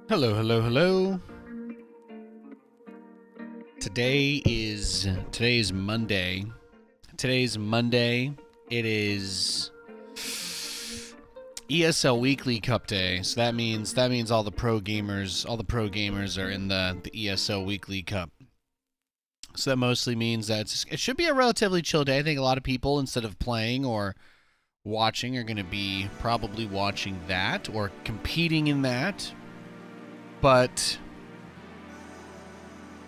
Hello, hello, hello. Today is Monday. Today's Monday. It is ESL Weekly Cup Day. So that means all the pro gamers are in the ESL Weekly Cup. So that mostly means that it should be a relatively chill day. I think a lot of people, instead of playing or watching, are going to be probably watching that or competing in that. But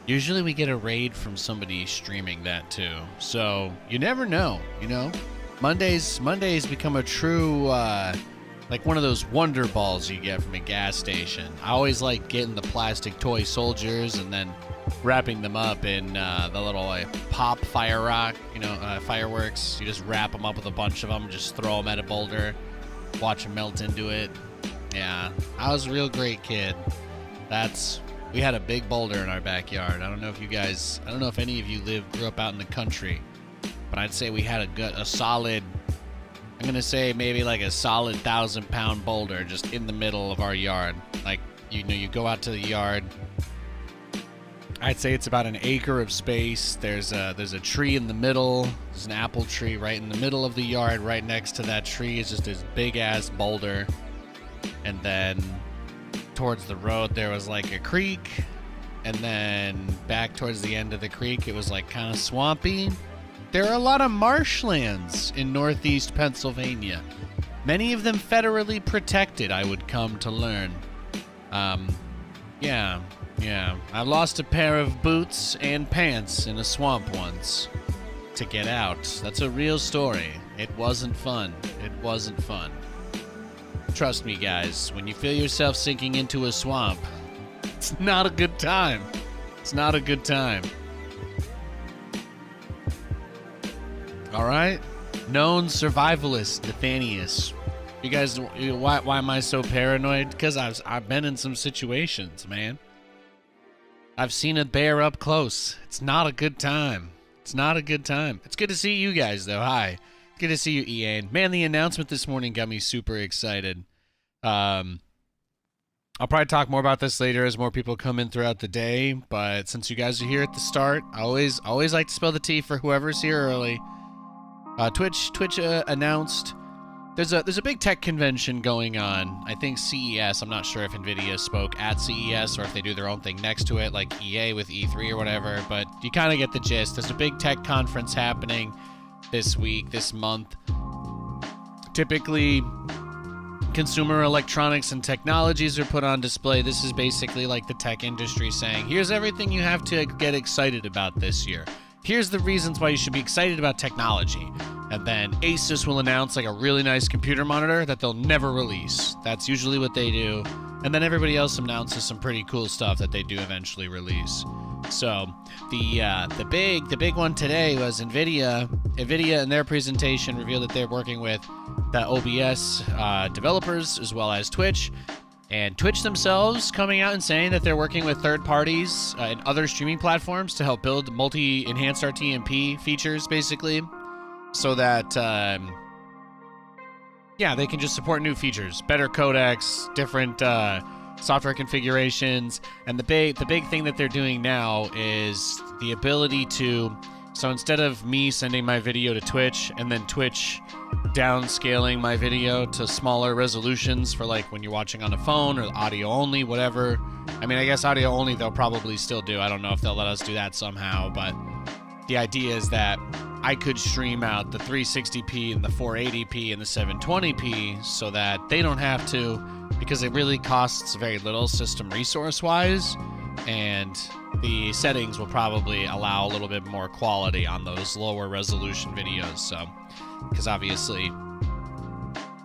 usually we get a raid from somebody streaming that too. So you never know, you know? Mondays become a true, like one of those Wonder Balls you get from a gas station. I always like getting the plastic toy soldiers and then wrapping them up in the little pop fire rock, fireworks. You just wrap them up with a bunch of them, just throw them at a boulder, watch them melt into it. Yeah, I was a real great kid. We had a big boulder in our backyard. I don't know if any of you grew up out in the country, but I'd say we had a solid, I'm going to say maybe like a solid 1,000-pound boulder just in the middle of our yard. Like, you go out to the yard. I'd say it's about an acre of space. There's a tree in the middle. There's an apple tree right in the middle of the yard. Right next to that tree is just this big-ass boulder. And then towards the road there was like a creek, and then back towards the end of the creek it was like kind of swampy. There are a lot of marshlands in northeast Pennsylvania, many of them federally protected, I would come to learn. Yeah, I lost a pair of boots and pants in a swamp once to get out. That's a real story. It wasn't fun. Trust me, guys, when you feel yourself sinking into a swamp, it's not a good time. All right? Known survivalist, Nathanias. You guys, why am I so paranoid? Because I've been in some situations, man. I've seen a bear up close. It's not a good time. It's good to see you guys, though. Hi. Good to see you, Ian. Man, the announcement this morning got me super excited. I'll probably talk more about this later as more people come in throughout the day, but since you guys are here at the start, I always like to spill the tea for whoever's here early. Twitch announced there's a big tech convention going on. I think CES. I'm not sure if Nvidia spoke at CES or if they do their own thing next to it, like EA with E3 or whatever, but you kind of get the gist. There's a big tech conference happening this month. Typically, consumer electronics and technologies are put on display. This is basically like the tech industry saying, here's everything you have to get excited about this year. Here's the reasons why you should be excited about technology. And then Asus will announce like a really nice computer monitor that they'll never release. That's usually what they do. And then everybody else announces some pretty cool stuff that they do eventually release. So the big one today was Nvidia. Nvidia in their presentation revealed that they're working with the OBS developers as well as Twitch. And Twitch themselves coming out and saying that they're working with third parties and other streaming platforms to help build enhanced RTMP features, basically, so that they can just support new features, better codecs, different software configurations. And the big thing that they're doing now is the ability to, so instead of me sending my video to Twitch and then Twitch downscaling my video to smaller resolutions for like when you're watching on a phone or audio only, whatever. I mean, I guess audio only they'll probably still do. I don't know if they'll let us do that somehow, but the idea is that I could stream out the 360p and the 480p and the 720p so that they don't have to, because it really costs very little system resource wise, and the settings will probably allow a little bit more quality on those lower resolution videos. So, because obviously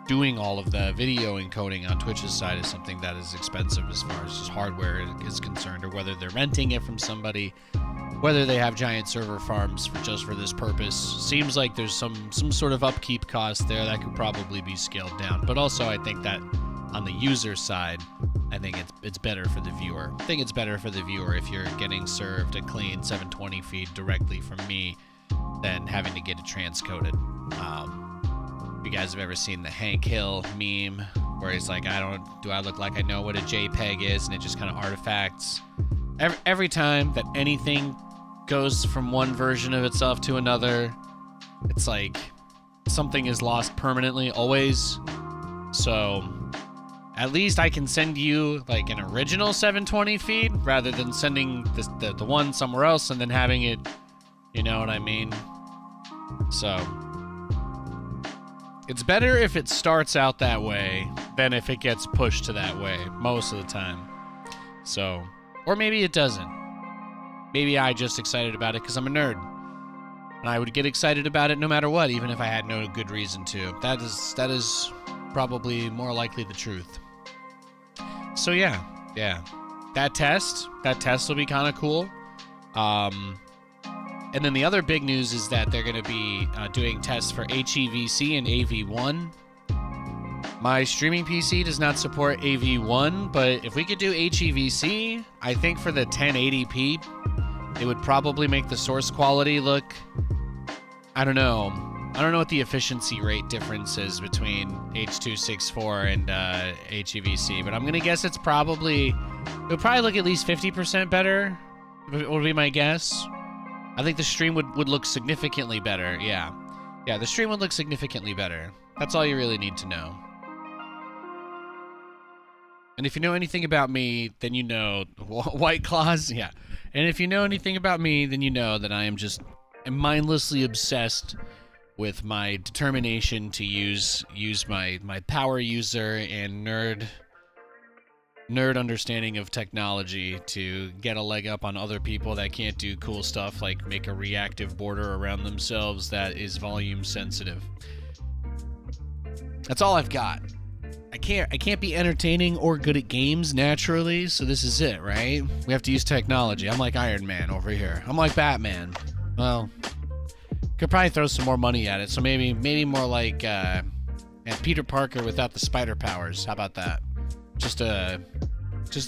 doing all of the video encoding on Twitch's side is something that is expensive as far as just hardware is concerned, or whether they're renting it from somebody, whether they have giant server farms just for this purpose. Seems like there's some sort of upkeep cost there that could probably be scaled down. But also I think that on the user side, I think it's better for the viewer. I think it's better for the viewer if you're getting served a clean 720 feed directly from me than having to get it transcoded. If you guys have ever seen the Hank Hill meme where he's like, do I look like I know what a JPEG is? And it just kind of artifacts. Every time that anything goes from one version of itself to another, it's like something is lost permanently, always. So at least I can send you like an original 720 feed rather than sending the one somewhere else and then having it, you know what I mean? So it's better if it starts out that way than if it gets pushed to that way most of the time. So, or maybe it doesn't. Maybe I'm just excited about it because I'm a nerd. And I would get excited about it no matter what, even if I had no good reason to. That is probably more likely the truth. So yeah. That test will be kind of cool. And then the other big news is that they're going to be doing tests for HEVC and AV1. My streaming PC does not support AV1, but if we could do HEVC, I think for the 1080p, it would probably make the source quality look... I don't know what the efficiency rate difference is between H.264 and HEVC, but I'm going to guess it would probably look at least 50% better, would be my guess. I think the stream would look significantly better, yeah. Yeah, the stream would look significantly better. That's all you really need to know. And if you know anything about me, then you know... White Claws? Yeah. And if you know anything about me, then you know that I am just mindlessly obsessed with my determination to use my power user and nerd understanding of technology to get a leg up on other people that can't do cool stuff like make a reactive border around themselves that is volume sensitive. That's all I've got. I can't be entertaining or good at games naturally, so this is it, right? We have to use technology. I'm like Iron Man over here. I'm like Batman. Well, could probably throw some more money at it, so maybe more like Peter Parker without the spider powers. How about that? Just a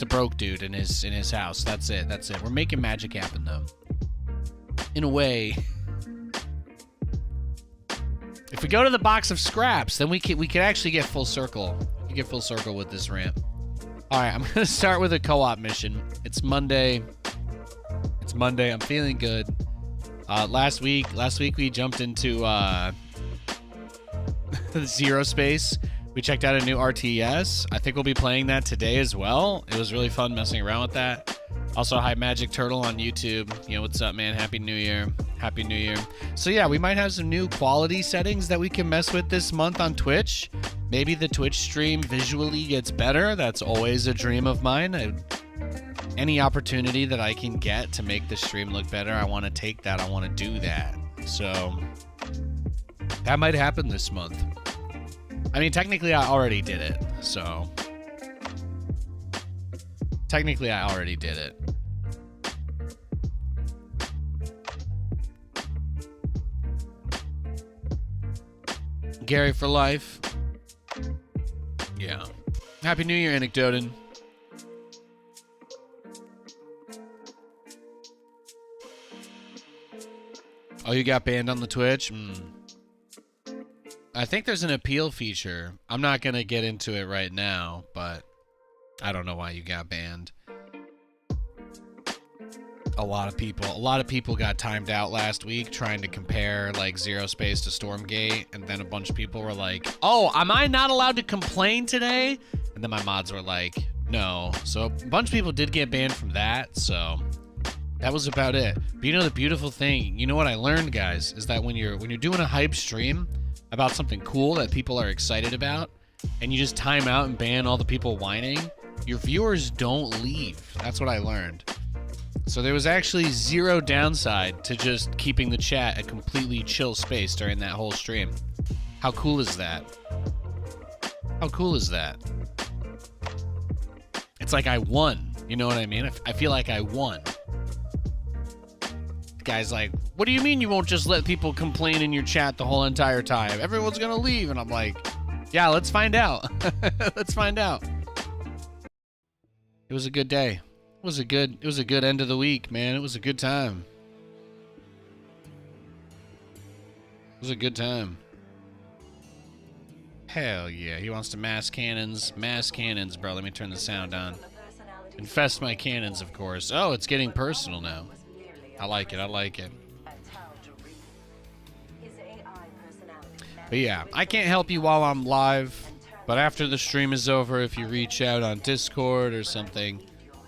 broke dude in his house. That's it. We're making magic happen though. In a way. If we go to the box of scraps, then we could actually get full circle. We get full circle with this ramp. All right, I'm gonna start with a co-op mission. It's Monday. I'm feeling good. Last week we jumped into ZeroSpace. We checked out a new RTS. I think we'll be playing that today as well. It was really fun messing around with that. Also, hi Magic Turtle on YouTube. You know, what's up, man? Happy New Year. Happy New Year. So yeah, we might have some new quality settings that we can mess with this month on Twitch. Maybe the Twitch stream visually gets better. That's always a dream of mine. Any opportunity that I can get to make the stream look better, I want to take that. I want to do that. So that might happen this month. I mean, technically I already did it. So technically I already did it. Gary for life. Yeah. Happy New Year, Anecdotin. Oh, you got banned on the Twitch? I think there's an appeal feature. I'm not going to get into it right now, but I don't know why you got banned. A lot of people got timed out last week trying to compare like ZeroSpace to Stormgate, and then a bunch of people were like, "Oh, am I not allowed to complain today?" And then my mods were like, "No." So a bunch of people did get banned from that, so that was about it. But you know the beautiful thing, you know what I learned, guys, is that when you're doing a hype stream about something cool that people are excited about, and you just time out and ban all the people whining, your viewers don't leave. That's what I learned. So there was actually zero downside to just keeping the chat a completely chill space during that whole stream. How cool is that? How cool is that? It's like I won. You know what I mean? I feel like I won. The guy's like, what do you mean you won't just let people complain in your chat the whole entire time? Everyone's gonna leave. And I'm like, yeah, let's find out. Let's find out. It was a good day. It was a good end of the week, man. It was a good time. It was a good time. Hell yeah, he wants to mass cannons. Mass cannons, bro. Let me turn the sound on. Infest my cannons, of course. Oh, it's getting personal now. I like it, I like it. But yeah, I can't help you while I'm live, but after the stream is over, if you reach out on Discord or something,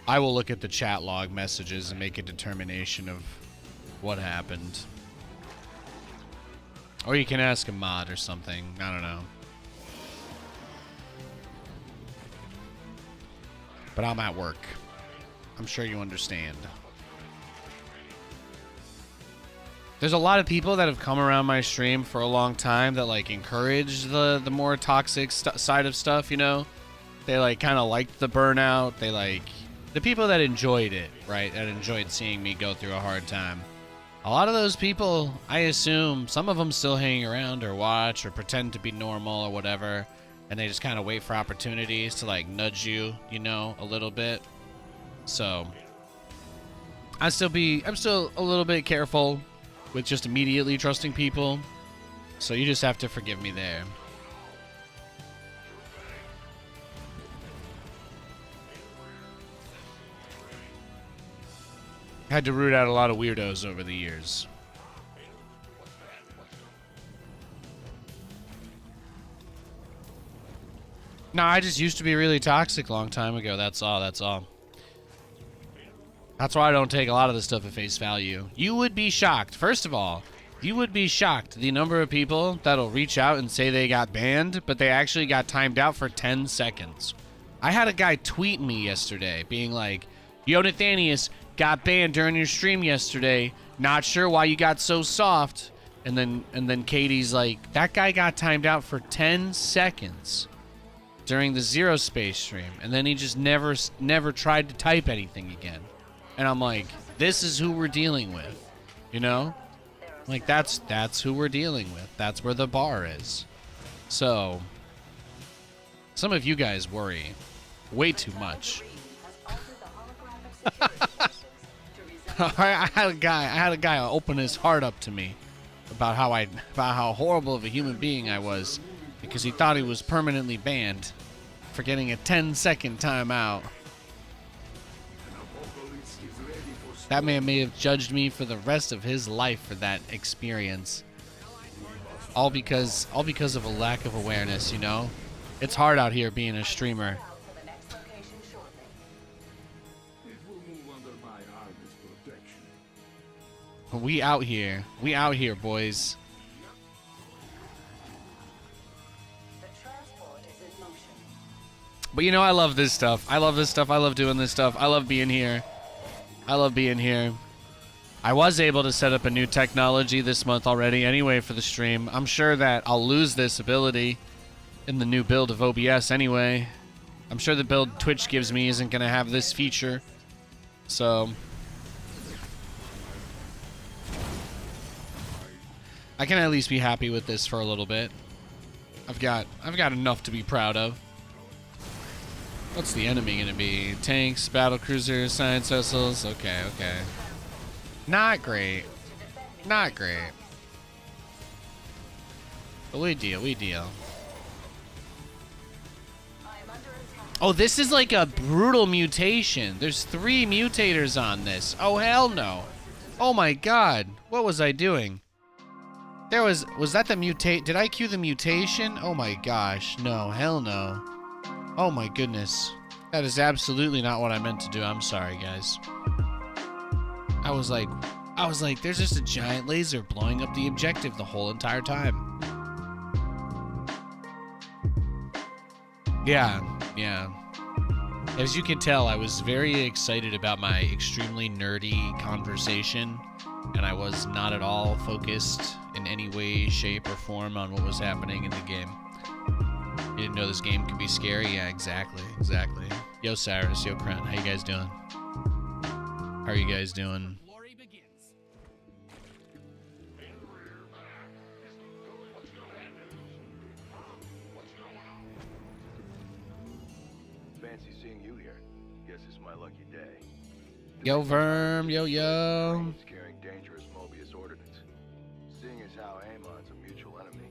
I will look at the chat log messages and make a determination of what happened. Or you can ask a mod or something. I don't know. But I'm at work. I'm sure you understand. There's a lot of people that have come around my stream for a long time that like encourage the more toxic side of stuff, you know? They like kind of liked the burnout. They like the people that enjoyed it, right? That enjoyed seeing me go through a hard time. A lot of those people, I assume, some of them still hang around or watch or pretend to be normal or whatever, and they just kind of wait for opportunities to like nudge you, you know, a little bit. So I'm still a little bit careful with just immediately trusting people. So you just have to forgive me there. Had to root out a lot of weirdos over the years. No, I just used to be really toxic a long time ago. That's all. That's all. That's why I don't take a lot of this stuff at face value. You would be shocked. First of all, you would be shocked the number of people that'll reach out and say they got banned, but they actually got timed out for 10 seconds. I had a guy tweet me yesterday being like, "Yo, Nathanias, got banned during your stream yesterday. Not sure why you got so soft." And then Katie's like, "That guy got timed out for 10 seconds during the ZeroSpace stream, and then he just never tried to type anything again." And I'm like, this is who we're dealing with, you know? Like, that's who we're dealing with. That's where the bar is. So, some of you guys worry way too much. I had a guy open his heart up to me about how horrible of a human being I was because he thought he was permanently banned for getting a 10-second timeout. That man may have judged me for the rest of his life for that experience. All because of a lack of awareness, you know? It's hard out here being a streamer. We out here, boys. But you know, I love this stuff. I love doing this stuff. I love being here. I was able to set up a new technology this month already anyway for the stream. I'm sure that I'll lose this ability in the new build of OBS anyway. I'm sure the build Twitch gives me isn't going to have this feature. So I can at least be happy with this for a little bit. I've got enough to be proud of. What's the enemy going to be? Tanks, battle cruisers, science vessels. Okay. Not great. But we deal. Oh, this is like a brutal mutation. There's 3 mutators on this. Oh, hell no. Oh my god. What was I doing? Was that the mutate? Did I cue the mutation? Oh my gosh. No, hell no. Oh my goodness. That is absolutely not what I meant to do. I'm sorry, guys. I was like, there's just a giant laser blowing up the objective the whole entire time. Yeah. As you can tell, I was very excited about my extremely nerdy conversation, and I was not at all focused in any way, shape, or form on what was happening in the game. You didn't know this game could be scary? Yeah, exactly. Yo, Cyrus. Yo, Krent. How you guys doing? How are you guys doing? Fancy seeing you here. Guess it's my lucky day. Yo, Verm. Yo. Carrying dangerous Mobius ordnance. Seeing as how Amon's a mutual enemy,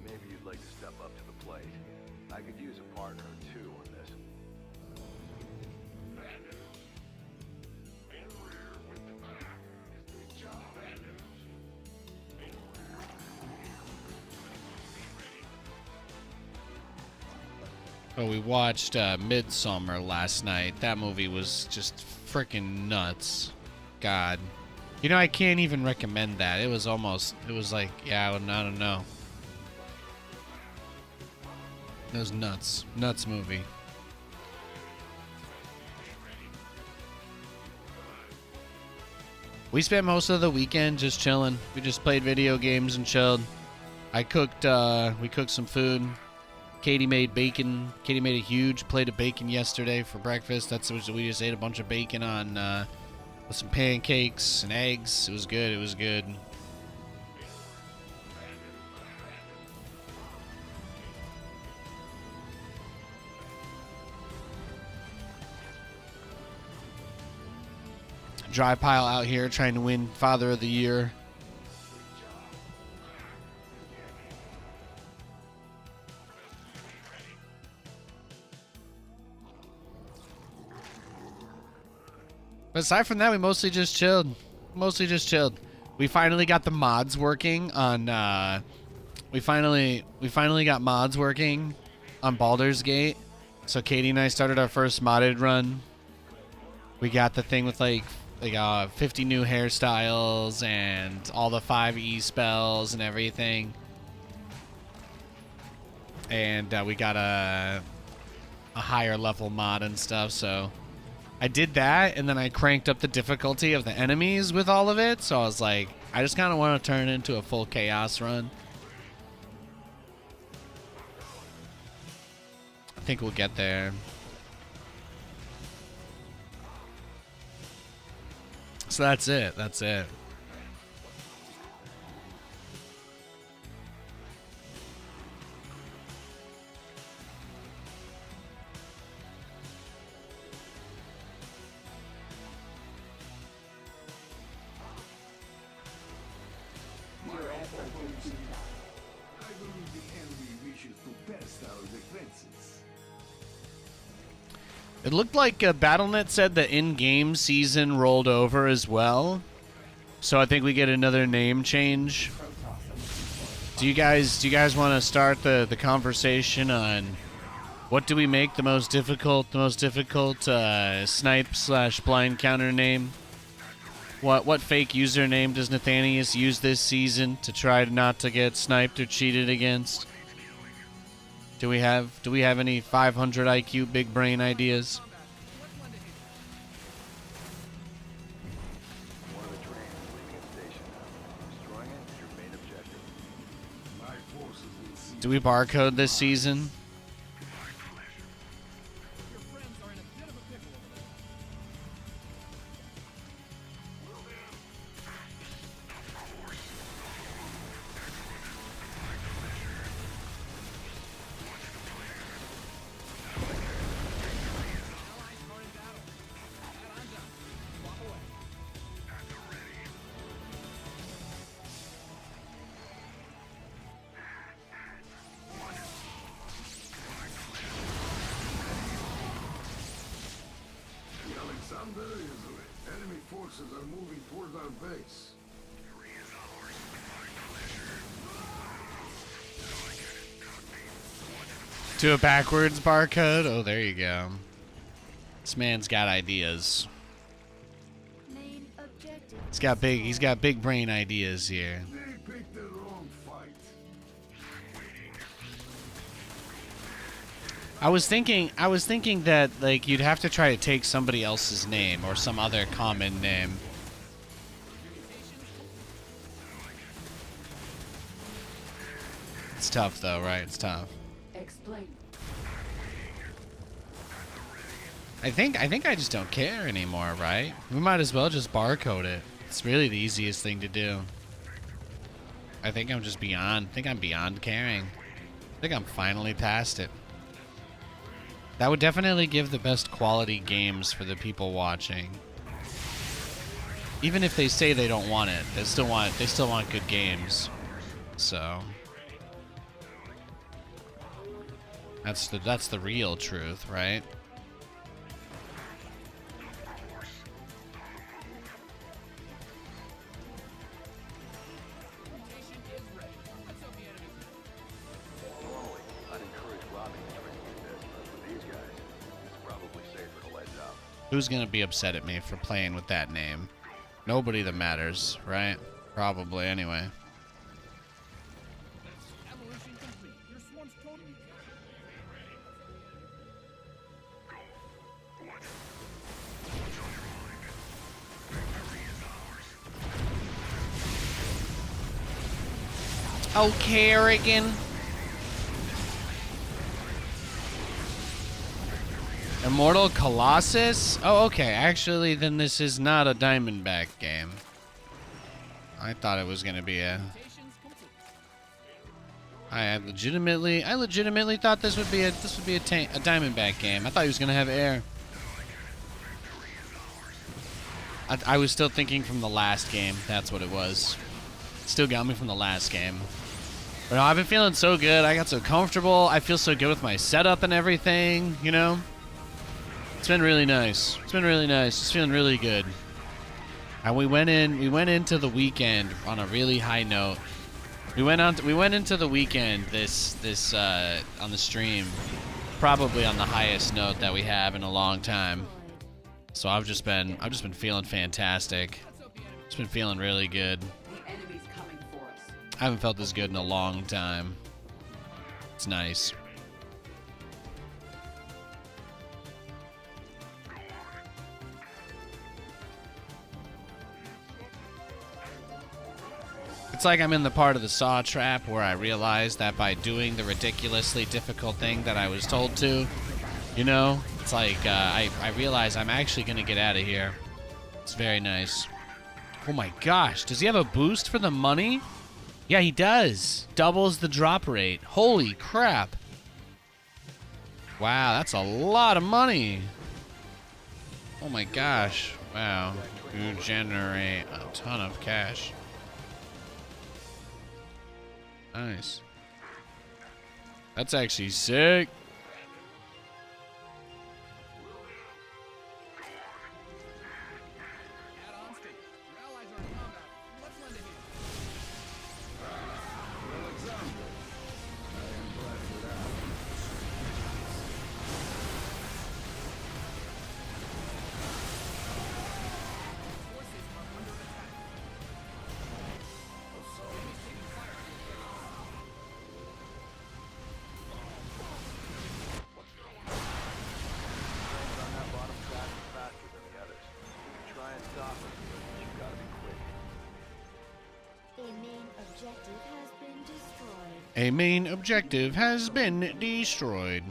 maybe you'd like to step up to the plate. I could use a partner or two on this. Oh, we watched Midsummer last night. That movie was just freaking nuts. God. You know, I can't even recommend that. It was like, yeah, I don't know. It was nuts. Nuts movie. We spent most of the weekend just chilling. We just played video games and chilled. We cooked some food. Katie made bacon. Katie made a huge plate of bacon yesterday for breakfast. We just ate a bunch of bacon on with some pancakes and eggs. It was good. It was good. Dry pile out here trying to win Father of the Year. But aside from that, we mostly just chilled. We finally got the mods working on we finally got mods working on Baldur's Gate. So Katie and I started our first modded run. We got the thing with like 50 new hairstyles and all the 5E spells and everything. And we got a higher level mod and stuff, so I did that, and then I cranked up the difficulty of the enemies with all of it, so I was like, I just kind of want to turn it into a full chaos run. I think we'll get there. So that's it. It looked like BattleNet said the in-game season rolled over as well. So I think we get another name change. Do you guys want to start the conversation on what do we make the most difficult snipe / blind counter name? What fake username does Nathanias use this season to try not to get sniped or cheated against? Do we have any 500 IQ big brain ideas? One of the trains is leaving a station now. Destroying it is your main objective. My forces will see. Do we barcode this season? Enemy forces are moving toward our base. To a backwards barcode? Oh, there you go. This man's got ideas. Main objective. He's got big brain ideas here. They picked the wrong fight. I was thinking that like you'd have to try to take somebody else's name or some other common name. It's tough though, right? It's tough. Explain. I think I just don't care anymore, right? We might as well just barcode it. It's really the easiest thing to do. I think I'm beyond caring. I think I'm finally past it. That would definitely give the best quality games for the people watching. Even if they say they don't want it, they still want good games. So That's the real truth, right? Normally, I'd encourage robbing and drinking this, but with these guys, it's probably safer to let it out. Who's gonna be upset at me for playing with that name? Nobody that matters, right? Probably, anyway. Evolution complete. Your swarm's totally Oh, Kerrigan. Immortal Colossus? Oh, okay. Actually, then this is not a Diamondback game. I thought it was gonna be a. I legitimately thought this would be a Diamondback game. I thought he was gonna have air. I was still thinking from the last game. That's what it was. Still got me from the last game. But no, I've been feeling so good. I got so comfortable. I feel so good with my setup and everything, you know? It's been really nice. It's been really nice. It's feeling really good. And we went into the weekend on a really high note. We went into the weekend this on the stream probably on the highest note that we have in a long time. So I've just been feeling fantastic. Just been feeling really good. The enemy's coming for us. I haven't felt this good in a long time. It's nice. It's like I'm in the part of the saw trap where I realized that by doing the ridiculously difficult thing that I was told to, you know, it's like I realize I'm actually going to get out of here. It's very nice. Oh my gosh, does he have a boost for the money? Yeah, he does. Doubles the drop rate. Holy crap. Wow, that's a lot of money. Oh my gosh. Wow. You generate a ton of cash. Nice. That's actually sick. add-on state. Your allies are in combat. Let's lend a hand. On that bottom track is faster than the others. You can try and stop it, but you gotta be quick. A main objective has been destroyed. A main objective has been destroyed.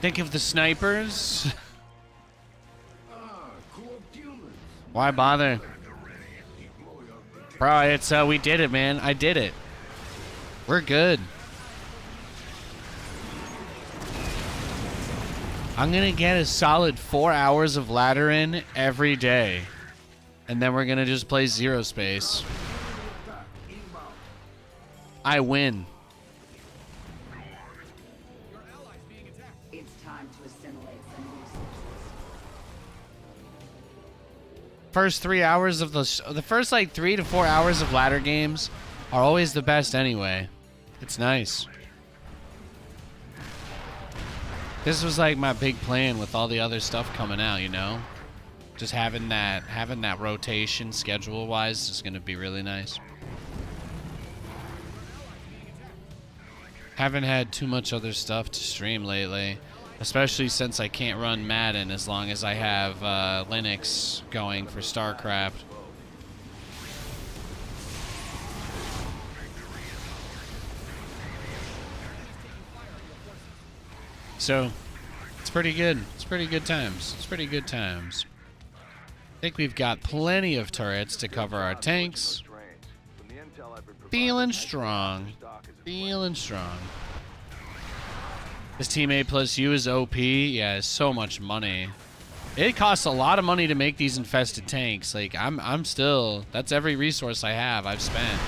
Think of the snipers. Why bother? Bro, it's we did it, man. I did it. We're good. I'm gonna get a solid 4 hours of ladder in every day. And then we're gonna just play ZeroSpace. I win. It's time to assimilate some resources. First 3 hours of the first like 3 to 4 hours of ladder games are always the best anyway. It's nice. This was like my big plan with all the other stuff coming out, you know? Just having that rotation schedule wise is gonna be really nice. Haven't had too much other stuff to stream lately, especially since I can't run Madden as long as I have Linux going for StarCraft. So, it's pretty good. It's pretty good times. It's pretty good times. I think we've got plenty of turrets to cover our tanks. From the intel I've been provided, Feeling strong. stock is in Feeling strong. This team A plus U is OP. Yeah, it's so much money. It costs a lot of money to make these infested tanks. Like I'm still, that's every resource I have I've spent.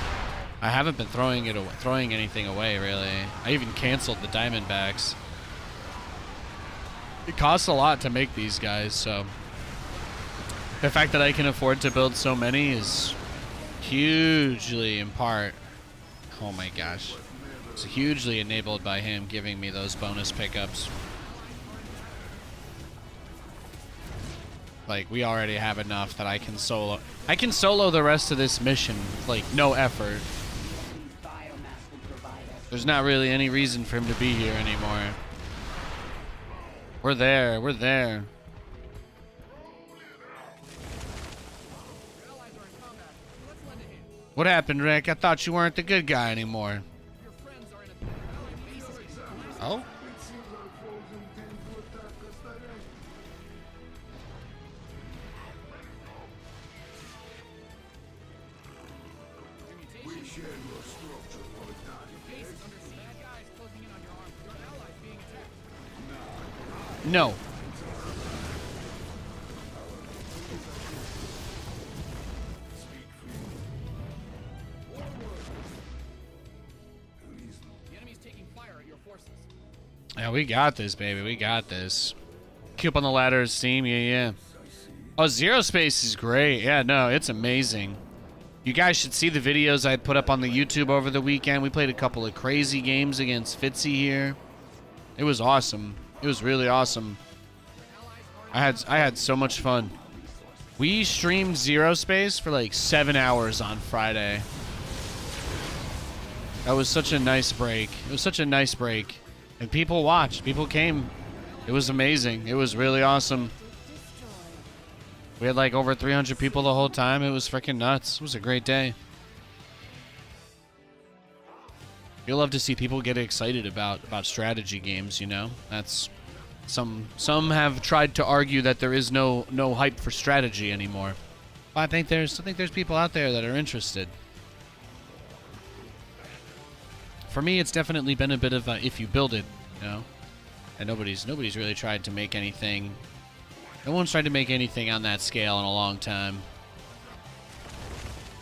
I haven't been throwing anything away really. I even canceled the Diamondbacks. It costs a lot to make these guys, so the fact that I can afford to build so many is hugely in part, oh my gosh, it's hugely enabled by him giving me those bonus pickups. Like, we already have enough that I can solo the rest of this mission, like, no effort. There's not really any reason for him to be here anymore. We're there. What happened, Rick? I thought you weren't the good guy anymore. Oh? No. Yeah, we got this, baby. We got this. Keep up on the ladder, Steam. Yeah. Oh, ZeroSpace is great. Yeah, no, it's amazing. You guys should see the videos I put up on the YouTube over the weekend. We played a couple of crazy games against Fitzy here. It was awesome. It was really awesome. I had so much fun. We streamed ZeroSpace for like 7 hours on Friday. That was such a nice break. It was such a nice break. And people watched. People came. It was amazing. It was really awesome. We had like over 300 people the whole time. It was freaking nuts. It was a great day. You'll love to see people get excited about strategy games, you know? That's some have tried to argue that there is no hype for strategy anymore. But I think there's people out there that are interested. For me, it's definitely been a bit of a if you build it, you know? And nobody's really tried to make anything. No one's tried to make anything on that scale in a long time.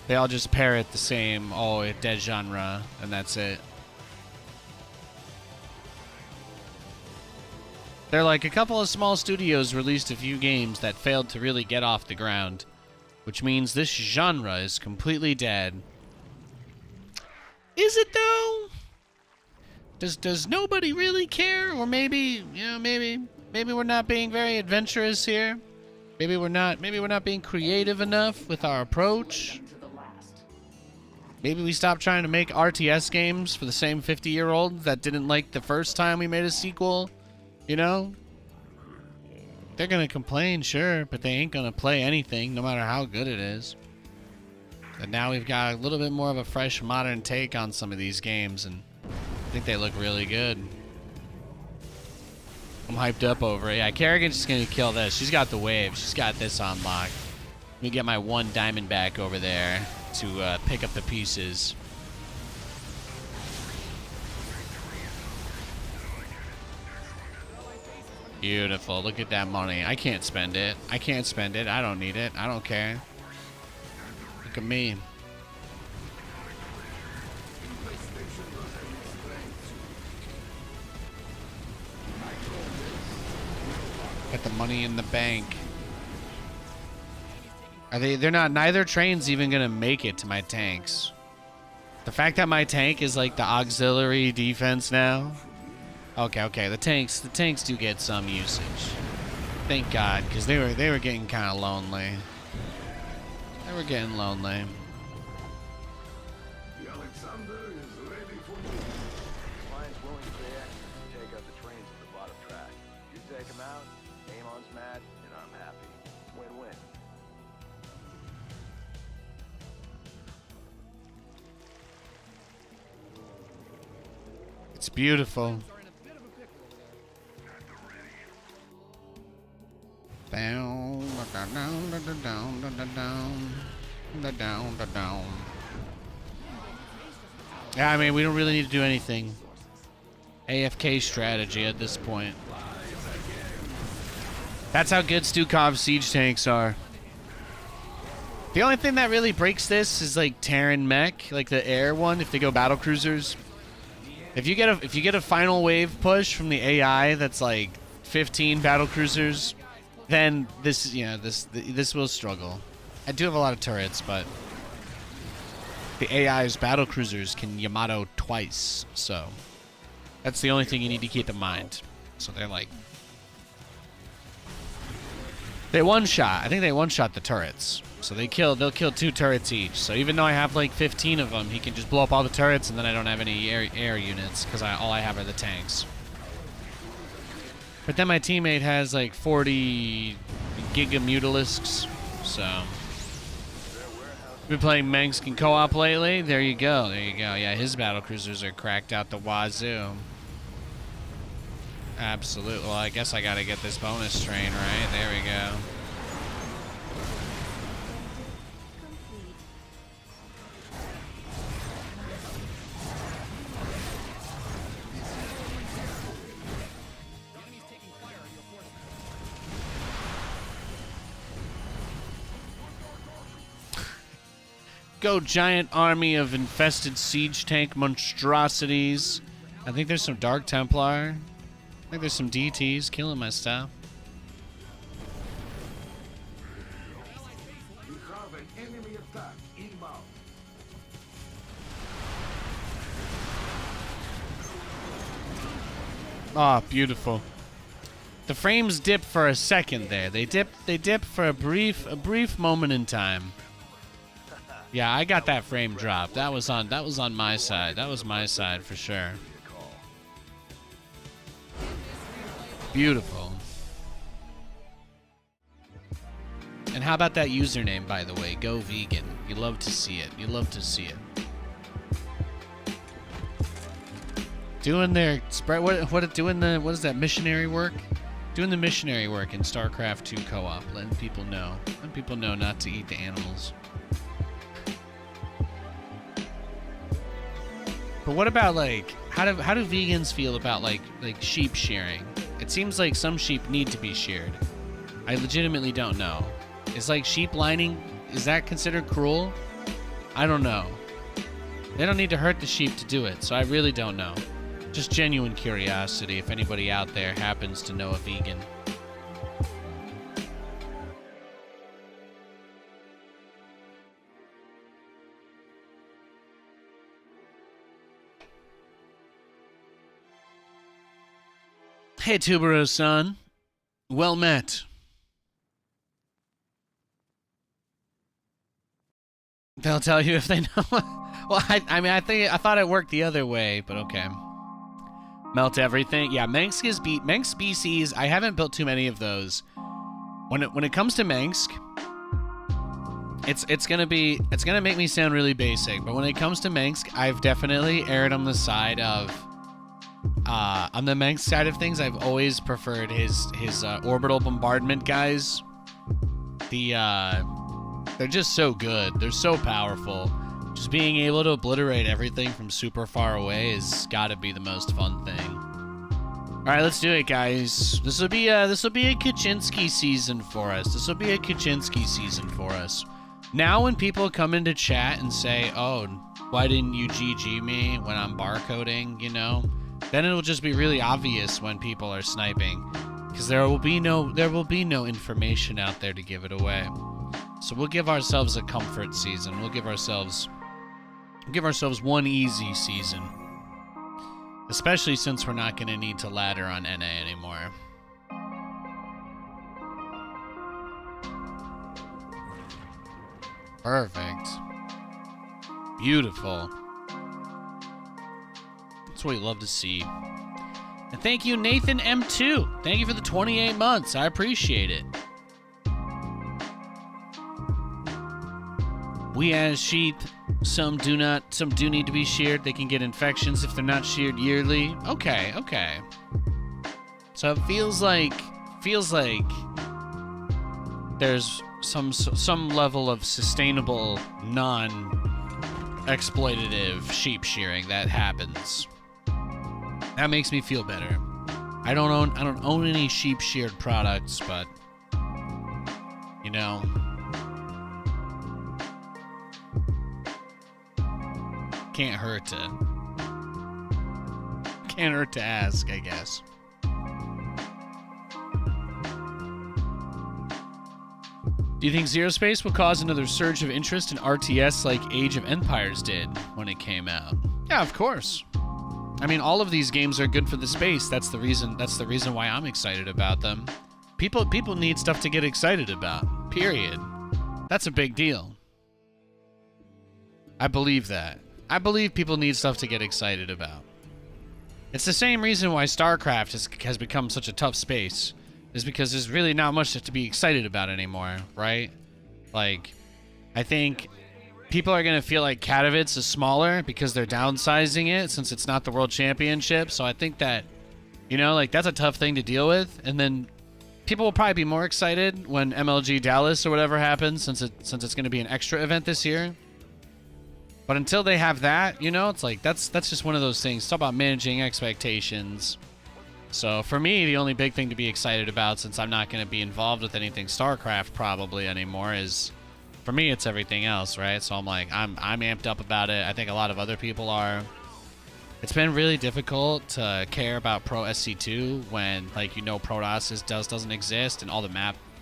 They all just parrot the same, oh, dead genre, and that's it. They're like a couple of small studios released a few games that failed to really get off the ground, which means this genre is completely dead. Is it though? Does nobody really care? Or maybe, you know, maybe we're not being very adventurous here. Maybe we're not being creative enough with our approach. Maybe we stopped trying to make RTS games for the same 50-year-old that didn't like the first time we made a sequel. You know? They're gonna complain, sure, but they ain't gonna play anything, no matter how good it is. And now we've got a little bit more of a fresh, modern take on some of these games, and I think they look really good. I'm hyped up over it. Yeah, Kerrigan's just gonna kill this. She's got the wave. She's got this on lock. Let me get my one Diamondback over there to pick up the pieces. Beautiful. Look at that money. I can't spend it. I can't spend it. I don't need it. I don't care. Look at me. Got the money in the bank. They're not, neither train's even gonna make it to my tanks. The fact that my tank is like the auxiliary defense now. Okay, the tanks do get some usage. Thank God, because they were getting kind of lonely. They were getting lonely. The Alexander is ready for you. Client's willing to pay extra to take out the trains at the bottom track. You take them out, Amon's mad, and I'm happy. Win-win. It's beautiful. Yeah, I mean, we don't really need to do anything. AFK strategy at this point. That's how good Stukov siege tanks are. The only thing that really breaks this is like Terran mech, like the air one. If they go battle cruisers, if you get a final wave push from the AI that's like 15 battle cruisers, then this will struggle. I do have a lot of turrets, but the AI's battle cruisers can Yamato twice, so that's the only thing you need to keep in mind. So they're like, they one-shot. I think they one-shot the turrets. So they'll kill 2 turrets each. So even though I have like 15 of them, he can just blow up all the turrets, and then I don't have any air units because all I have are the tanks. But then my teammate has like 40 Giga Mutalisks, so been playing Mengsk in co-op lately. There you go. Yeah, his battle cruisers are cracked out the wazoo. Absolutely. Well, I guess I gotta get this bonus train, right? There we go. Complete. The enemy's taking fire on your force. Go giant army of infested siege tank monstrosities. I think there's some Dark Templar. I think there's some DTs killing my stuff. You have an enemy attack inbound. Ah, beautiful. The frames dip for a second there. They dip for a brief moment in time. Yeah, I got that frame drop. That was on my side. That was my side for sure. Beautiful. And how about that username, by the way? Go vegan. You love to see it. You love to see it. Doing their spread. What is that missionary work? Doing the missionary work in StarCraft 2 co-op, letting people know not to eat the animals. But what about like how do vegans feel about like sheep shearing? It seems like some sheep need to be sheared. I legitimately don't know. Is like sheep lining, is that considered cruel? I don't know. They don't need to hurt the sheep to do it, so I really don't know. Just genuine curiosity if anybody out there happens to know a vegan. Hey, Tubero-san. Well met. They'll tell you if they know. Well, I thought it worked the other way, but okay. Melt everything. Yeah, Mengsk species. I haven't built too many of those. When it comes to Mengsk, it's gonna make me sound really basic, but when it comes to Mengsk, I've definitely erred on the side of. On the Mengsk side of things, I've always preferred his orbital bombardment guys. They're just so good. They're so powerful. Just being able to obliterate everything from super far away has got to be the most fun thing. All right, let's do it, guys. This will be a Kaczynski season for us. Now, when people come into chat and say, "Oh, why didn't you GG me when I'm barcoding?" You know. Then it'll just be really obvious when people are sniping, because there will be no information out there to give it away. So we'll give ourselves a comfort season. We'll give ourselves one easy season, especially since we're not going to need to ladder on NA anymore. Perfect. Beautiful. That's what we love to see. And thank you, Nathan M2. Thank you for the 28 months. I appreciate it. We as sheep, some do need to be sheared. They can get infections if they're not sheared yearly. Okay. So it feels like there's some level of sustainable, non-exploitative sheep shearing that happens. That makes me feel better. I don't own any sheep sheared products, but know. Can't hurt to ask, I guess. Do you think ZeroSpace will cause another surge of interest in RTS like Age of Empires did when it came out? Yeah, of course. I mean, all of these games are good for the space. That's the reason why I'm excited about them. People need stuff to get excited about. Period. That's a big deal. I believe that. I believe people need stuff to get excited about. It's the same reason why StarCraft has become such a tough space. Is because there's really not much to be excited about anymore, right? Like, I think people are going to feel like Katowice is smaller because they're downsizing it since it's not the World Championship. So I think that, you know, like, that's a tough thing to deal with. And then people will probably be more excited when MLG Dallas or whatever happens since it's going to be an extra event this year. But until they have that, you know, it's like that's just one of those things. It's all about managing expectations. So for me, the only big thing to be excited about, since I'm not going to be involved with anything StarCraft probably anymore, is, for me, it's everything else, right? So I'm like, I'm amped up about it. I think a lot of other people are. It's been really difficult to care about Pro SC2 when, like, you know, Protoss doesn't exist, and all the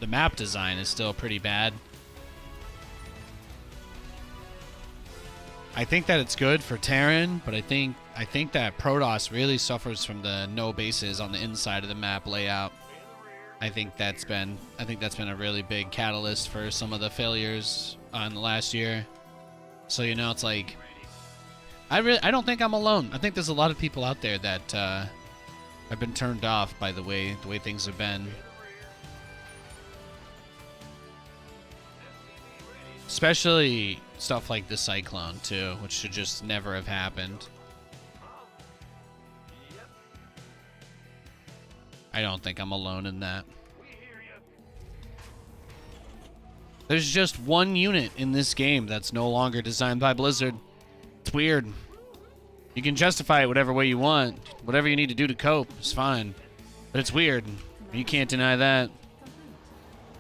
map design is still pretty bad. I think that it's good for Terran, but I think that Protoss really suffers from the no bases on the inside of the map layout. I think that's been a really big catalyst for some of the failures on the last year. So, you know, it's like I don't think I'm alone. I think there's a lot of people out there that have been turned off by the way things have been. Especially stuff like the Cyclone, too, which should just never have happened. I don't think I'm alone in that. There's just one unit in this game that's no longer designed by Blizzard. It's weird. You can justify it whatever way you want. Whatever you need to do to cope is fine. But it's weird. You can't deny that.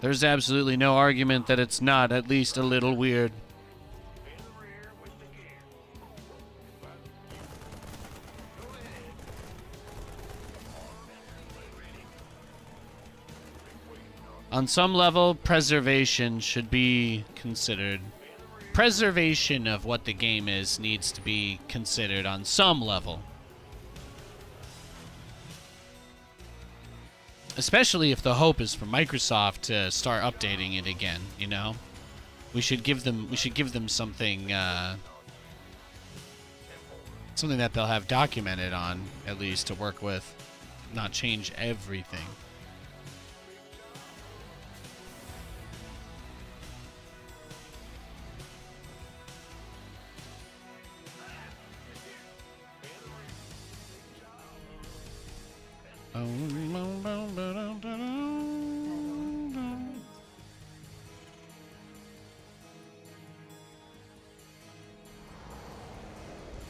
There's absolutely no argument that it's not at least a little weird. On some level, preservation should be considered. Preservation of what the game is needs to be considered on some level. Especially if the hope is for Microsoft to start updating it again, you know? We should give them something something that they'll have documented on, at least, to work with, not change everything.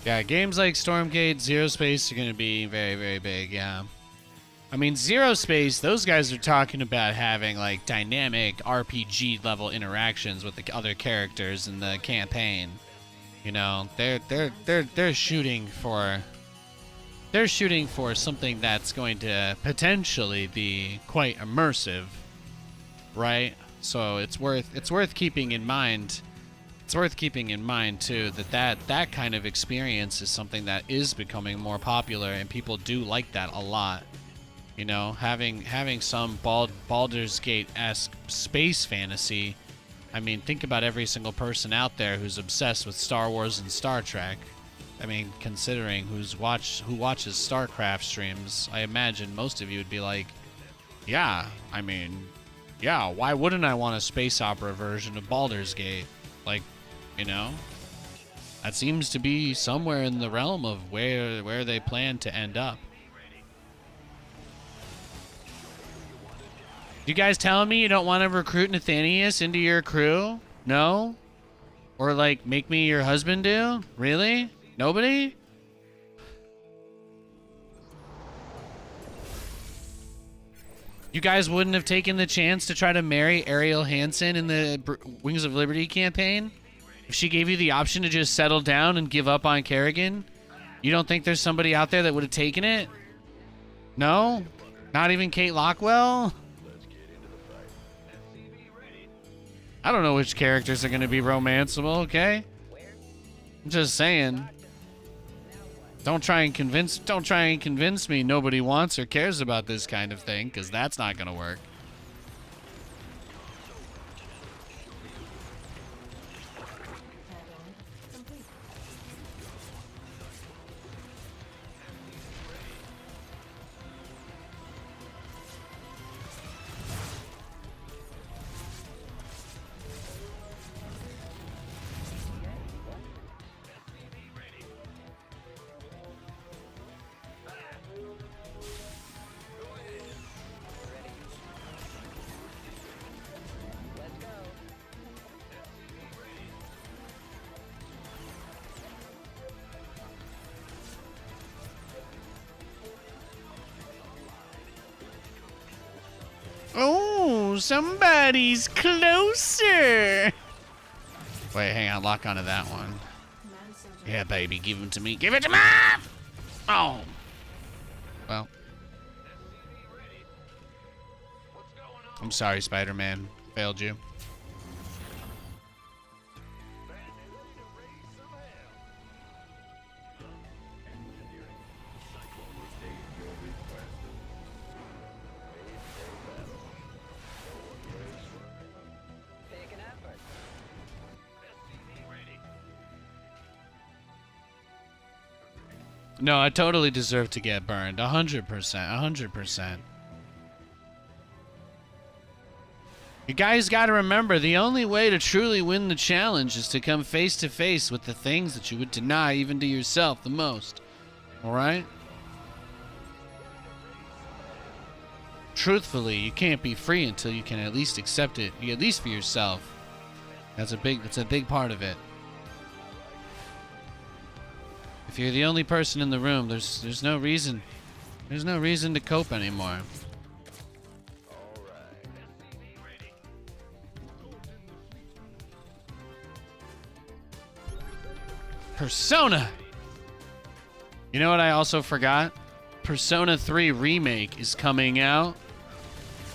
Yeah, games like Stormgate, ZeroSpace are going to be very, very big, yeah. I mean, ZeroSpace, those guys are talking about having, like, dynamic RPG-level interactions with the other characters in the campaign. You know, they're shooting for... They're shooting for something that's going to potentially be quite immersive, right? So it's worth keeping in mind. It's worth keeping in mind too that kind of experience is something that is becoming more popular, and people do like that a lot. You know, having some Baldur's Gate-esque space fantasy. I mean, think about every single person out there who's obsessed with Star Wars and Star Trek. I mean, considering who watches StarCraft streams, I imagine most of you would be like, yeah, I mean, yeah, why wouldn't I want a space opera version of Baldur's Gate? Like, you know, that seems to be somewhere in the realm of where they plan to end up. You guys telling me you don't want to recruit Nathanias into your crew? No? Or, like, make me your husband do? Really? Nobody? You guys wouldn't have taken the chance to try to marry Ariel Hansen in the Wings of Liberty campaign? If she gave you the option to just settle down and give up on Kerrigan? You don't think there's somebody out there that would have taken it? No? Not even Kate Lockwell? I don't know which characters are going to be romanceable, okay? I'm just saying. Don't try and convince me nobody wants or cares about this kind of thing, because that's not going to work. Oh, somebody's closer. Wait, hang on. Lock onto that one. Yeah, baby. Give him to me. Give it to me! Oh. Well. I'm sorry, Spider-Man. Failed you. No, I totally deserve to get burned. 100%. 100%. You guys gotta remember, the only way to truly win the challenge is to come face to face with the things that you would deny even to yourself the most. Alright? Truthfully, you can't be free until you can at least accept it, at least for yourself. That's a big part of it. If you're the only person in the room, there's no reason to cope anymore. Persona. You know what I also forgot? Persona 3 Remake is coming out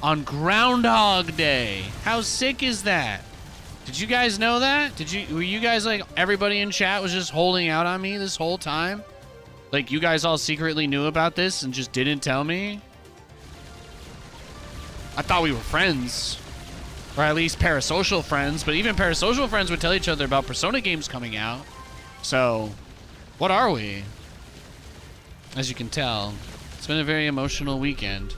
on Groundhog Day. How sick is that? Did you guys know that? Were you guys like, everybody in chat was just holding out on me this whole time? Like, you guys all secretly knew about this and just didn't tell me? I thought we were friends. Or at least parasocial friends, but even parasocial friends would tell each other about Persona games coming out. So, what are we? As you can tell, it's been a very emotional weekend.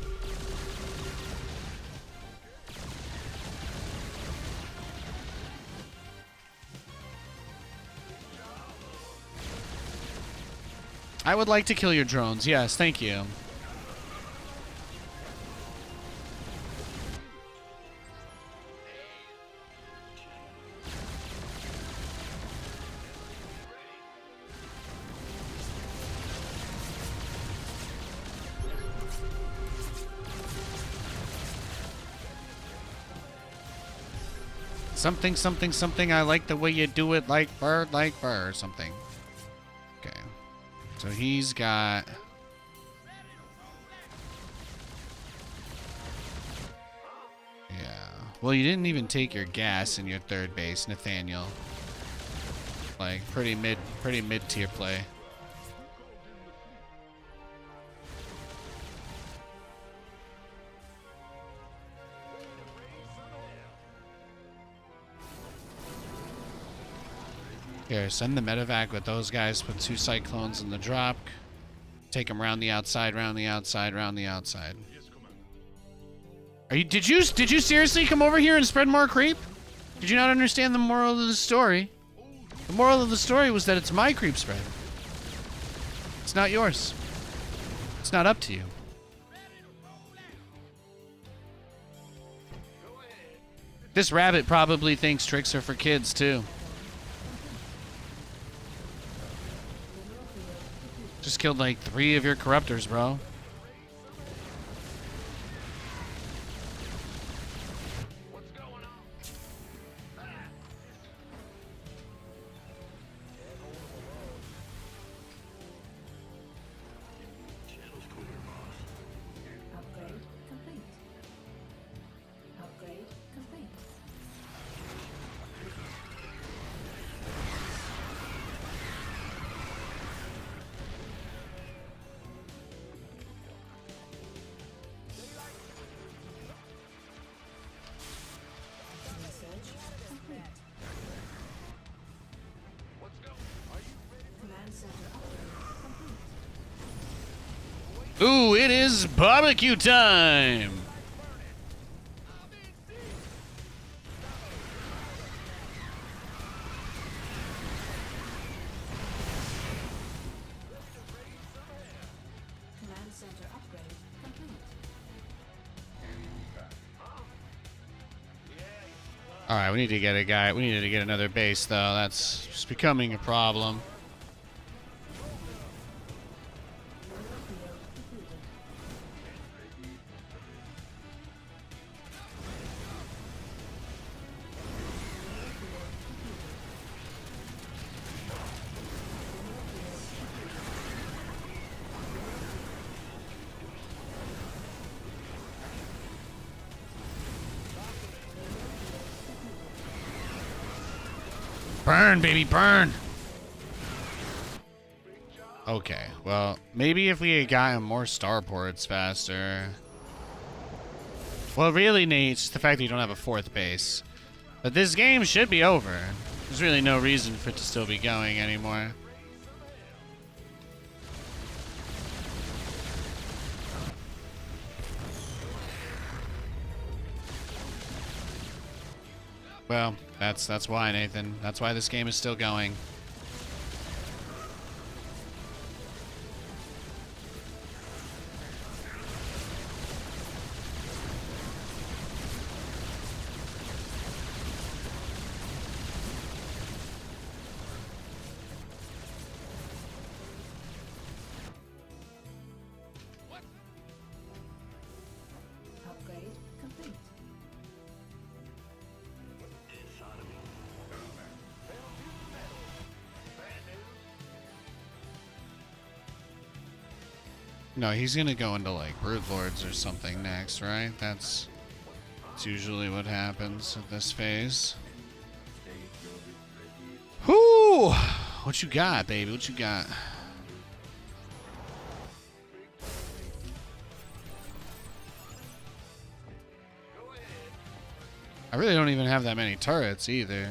I would like to kill your drones. Yes, thank you. Something, something, something. I like the way you do it, like bird, or something. Okay. So he's got... Yeah. Well, you didn't even take your gas in your third base, Nathaniel. Like, pretty mid-tier play. Here, send the medevac with those guys. Put 2 cyclones in the drop. Take them round the outside, round the outside, round the outside. Did you seriously come over here and spread more creep? Did you not understand the moral of the story? The moral of the story was that it's my creep spread. It's not yours. It's not up to you. This rabbit probably thinks tricks are for kids too. Just killed like 3 of your corruptors, bro. Ooh, it is barbecue time! Command center upgrade complete. Alright, we need to get a guy. We needed to get another base, though. That's just becoming a problem. Burn, baby, burn! Okay, well, maybe if we had gotten more starports faster. Well, really, Nate, it's just the fact that you don't have a fourth base. But this game should be over. There's really no reason for it to still be going anymore. Well, that's why, Nathan. That's why this game is still going. Upgrade complete. No, he's gonna go into like Brood Lords or something next, right? That's usually what happens at this phase. Whoo! What you got, baby? What you got? I really don't even have that many turrets either.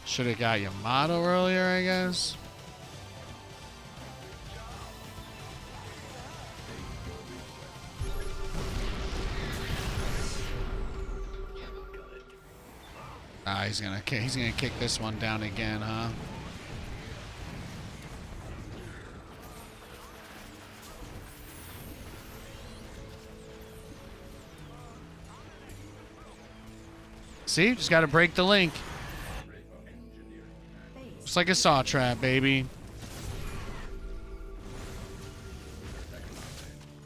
Should have got Yamato earlier, I guess. Ah, he's gonna kick this one down again, huh? See, just gotta break the link. Just like a saw trap, baby.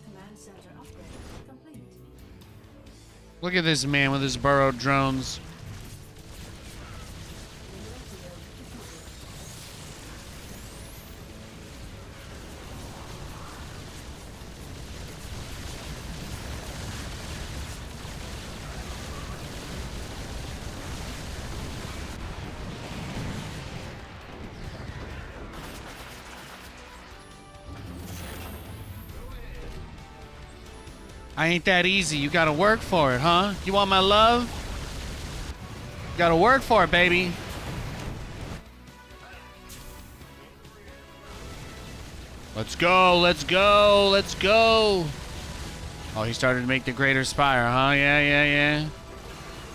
Command center upgrade complete. Look at this man with his burrowed drones. I ain't that easy. You gotta work for it, huh? You want my love? You gotta work for it, baby. Let's go, let's go, let's go. Oh, he started to make the greater spire, huh? Yeah.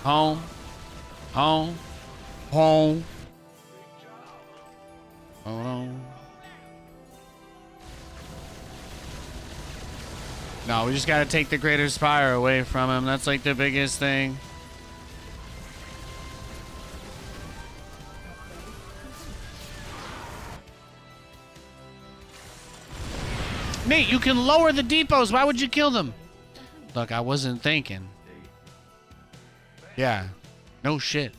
Home. Home. Home. Hold on. No, we just gotta take the greater spire away from him. That's like the biggest thing. Nate, you can lower the depots. Why would you kill them? Look, I wasn't thinking. Yeah. No shit.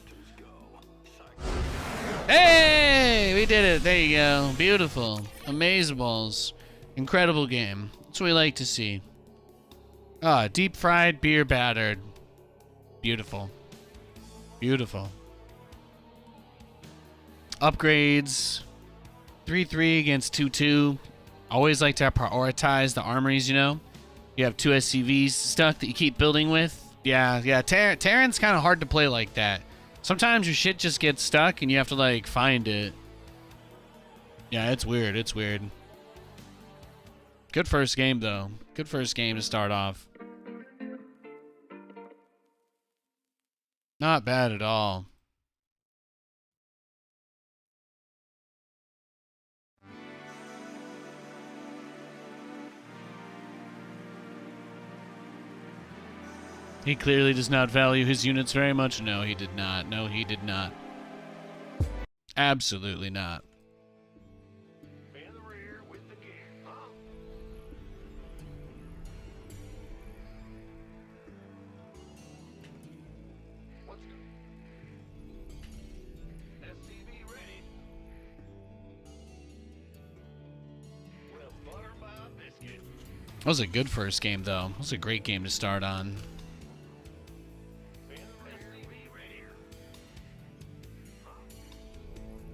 Hey! We did it. There you go. Beautiful. Amazeballs. Incredible game. That's what we like to see. Ah, deep fried, beer battered. Beautiful. Beautiful. Upgrades. 3-3 against 2-2. Always like to prioritize the armories, you know? You have 2 SCVs stuck that you keep building with. Yeah. Terran's kind of hard to play like that. Sometimes your shit just gets stuck and you have to, like, find it. Yeah, it's weird. It's weird. Good first game, though. Good first game to start off. Not bad at all. He clearly does not value his units very much. No, he did not. No, he did not. Absolutely not. In the rear with the gear. Huh? What's good? SCV ready. Well, butter my biscuit. That was a good first game, though. It was a great game to start on.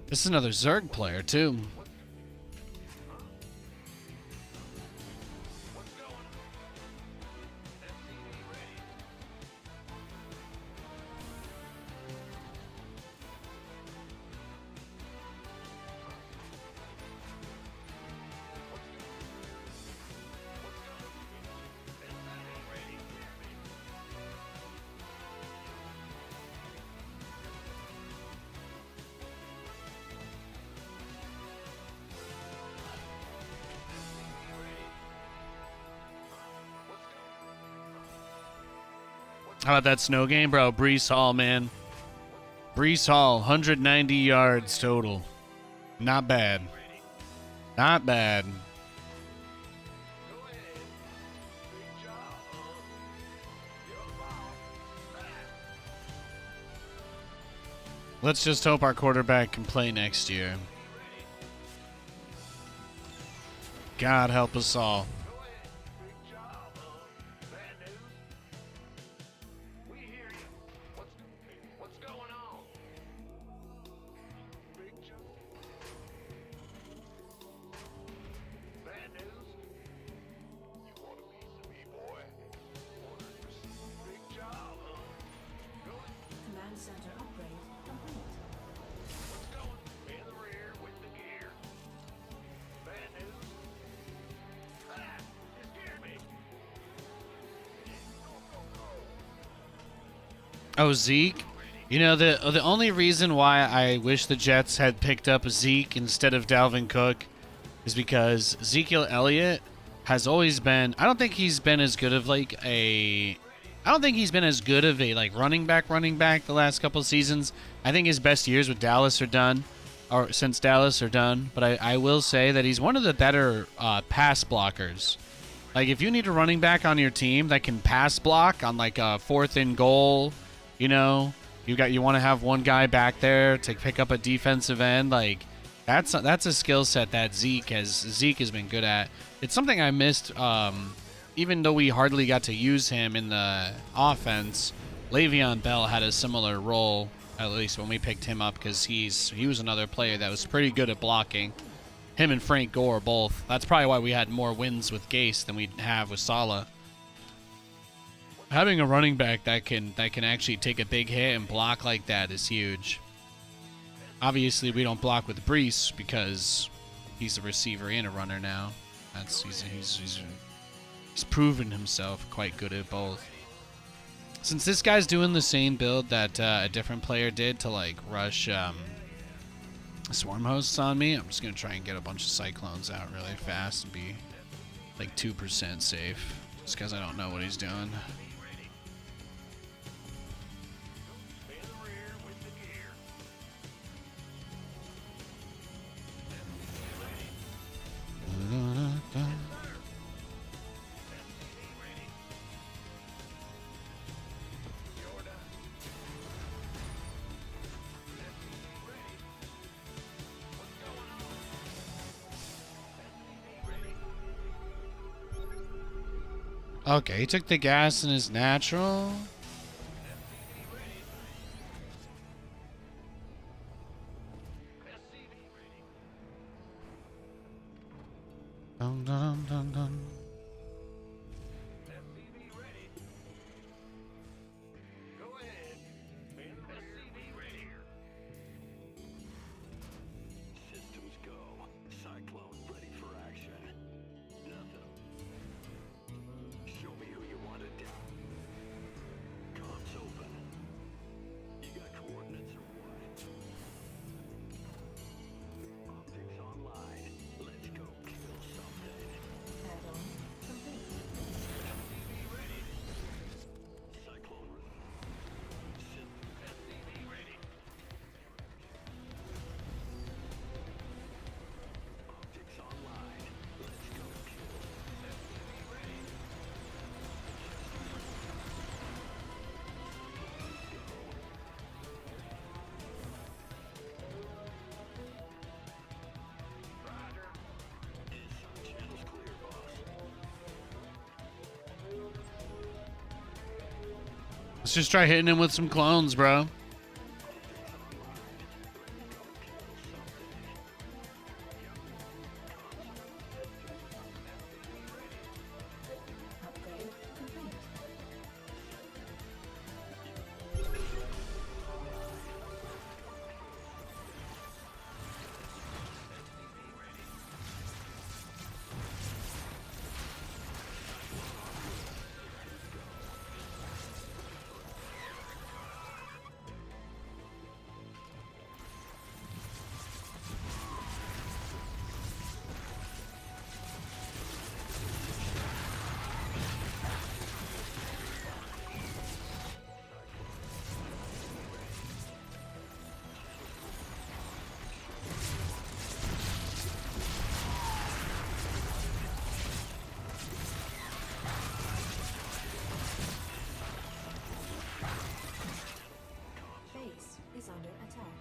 This is another Zerg player, too. How about that snow game, bro? Brees Hall, man. Brees Hall, 190 yards total. Not bad. Not bad. Let's just hope our quarterback can play next year. God help us all. Command center upgrade complete. In the rear with the gear. Bad news. Ah, you scared me. Oh, Zeke? You know, the only reason why I wish the Jets had picked up Zeke instead of Dalvin Cook is because Ezekiel Elliott has always been... I don't think he's been as good of, like, a... I don't think he's been as good of a, like, running back the last couple of seasons. I think his best years with Dallas are done, or since Dallas are done. But I will say that he's one of the better pass blockers. Like, if you need a running back on your team that can pass block on, like, a 4th and goal, you know, you want to have one guy back there to pick up a defensive end, like, that's a skill set that Zeke has been good at. It's something I missed. Even though we hardly got to use him in the offense, Le'Veon Bell had a similar role, at least when we picked him up, because he was another player that was pretty good at blocking. Him and Frank Gore both. That's probably why we had more wins with Gase than we have with Saleh. Having a running back that can actually take a big hit and block like that is huge. Obviously, we don't block with Brees because he's a receiver and a runner now. He's proven himself quite good at both. Since this guy's doing the same build that a different player did to, like, rush swarm hosts on me, I'm just going to try and get a bunch of cyclones out really fast and be, like, 2% safe. Just because I don't know what he's doing. Okay, he took the gas in his natural. Dun, dun, dun, dun. SCV ready. Go ahead. SCV ready. Systems go. Cyclone ready for action. Nothing. Show me who you want it down. Comms open. You got coordinates or what? Optics online. Let's go kill something. Add-on complete. SCV ready. Cyclone. SCV ready. Optics online. Let's go kill. SCV ready. Roger. Channel's clear, boss. Let's just try hitting him with some clones, bro. Upgrade complete. Base is under attack. Base is under attack.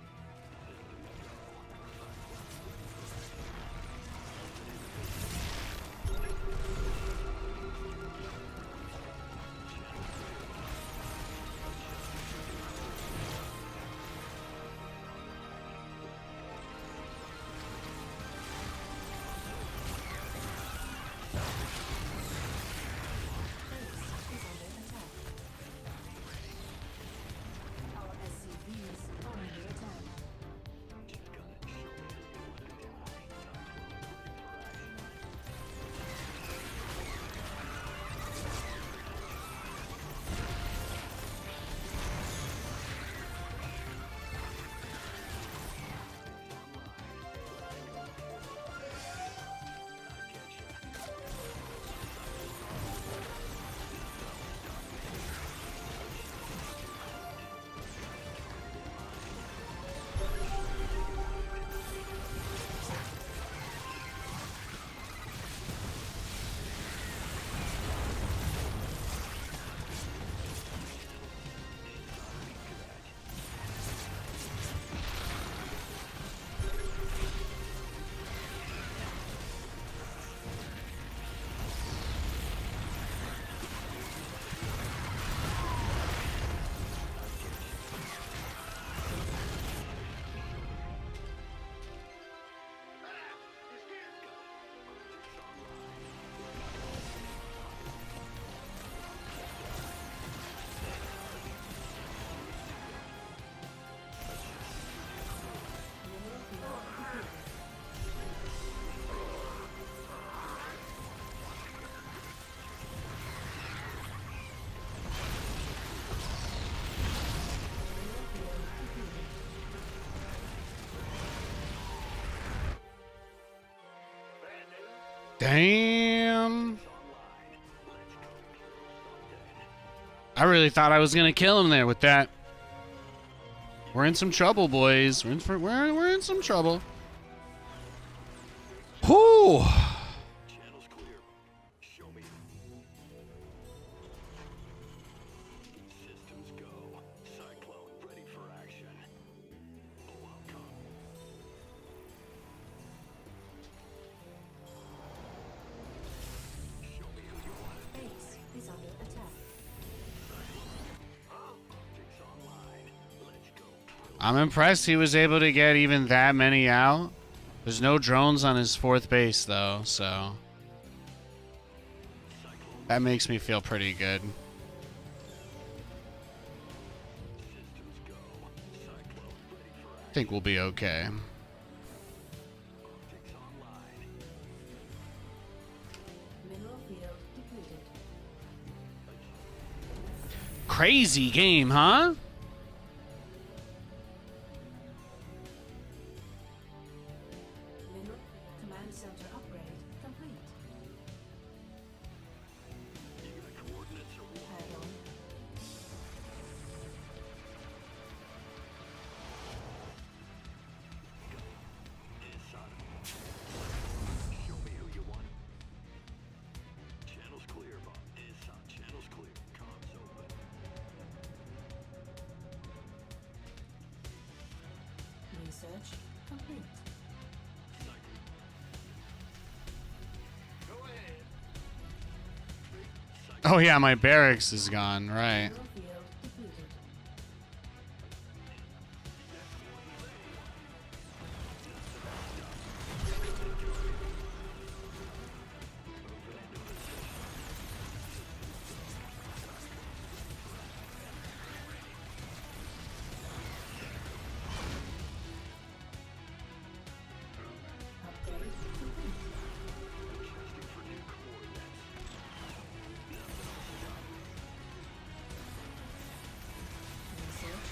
Our SCVs are under attack. Damn. I really thought I was gonna kill him there with that. We're in some trouble, boys. We're in some trouble. Whoo! Channel's clear. Show me. Systems go. Cyclone ready for action. Welcome. Show me who you want it. Base is under attack. Optics online. Let's go. I'm impressed he was able to get even that many out. There's no drones on his fourth base, though, so That makes me feel pretty good. Systems go. Cyclone ready for I think we'll be okay. optics online. Mineral field depleted. Crazy game, huh? Mineral command center upgrade complete. You got coordinates or what? Add on. Show me who you want. Channel's clear, Bob. Inside. Channel's clear. Comms open. Research complete. Cycle. Go ahead. Oh yeah, my barracks is gone, right. Mineral field depleted. Upgrade complete. Adjusting for new coordinates. Research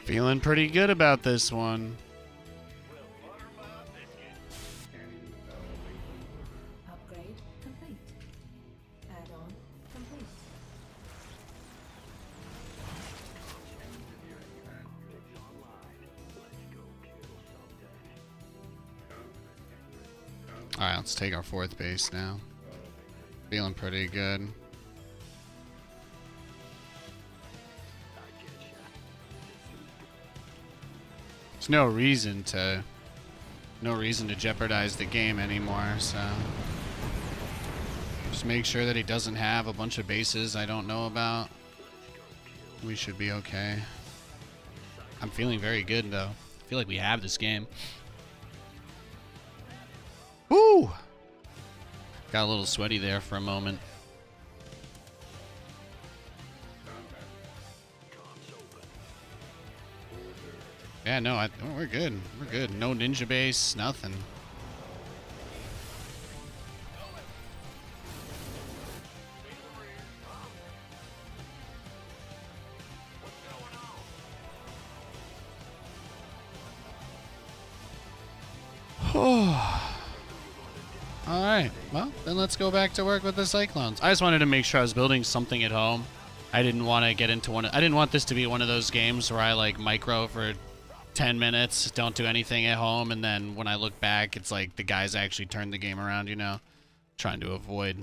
Feeling pretty good about this one. upgrade complete. Add on complete. Alright, let's take our 4th base now. Feeling pretty good. There's no reason to jeopardize the game anymore, so just make sure that he doesn't have a bunch of bases I don't know about. We should be okay. I'm feeling very good though. I feel like we have this game. Woo! Got a little sweaty there for a moment. Yeah, no, we're good. We're good. No ninja base, nothing. Alright, well, then let's go back to work with the Cyclones. I just wanted to make sure I was building something at home. I didn't want to get into I didn't want this to be one of those games where I like micro for 10 minutes, don't do anything at home, and then when I look back, it's like the guys actually turned the game around, you know? Trying to avoid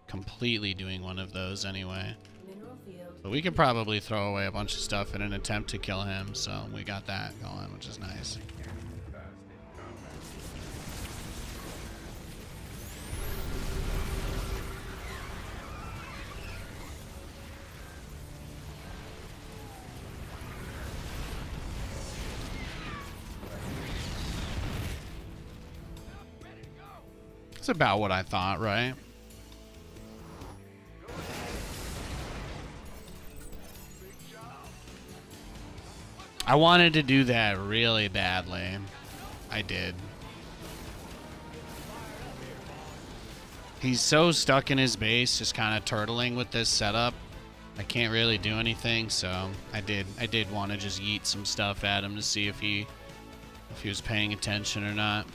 completely doing one of those anyway. Mineral field. But we could probably throw away a bunch of stuff in an attempt to kill him, so we got that going, which is nice. It's about what I thought, right? I wanted to do that really badly. I did. He's so stuck in his base, just kind of turtling with this setup. I can't really do anything, so I did want to just yeet some stuff at him to see if he was paying attention or not.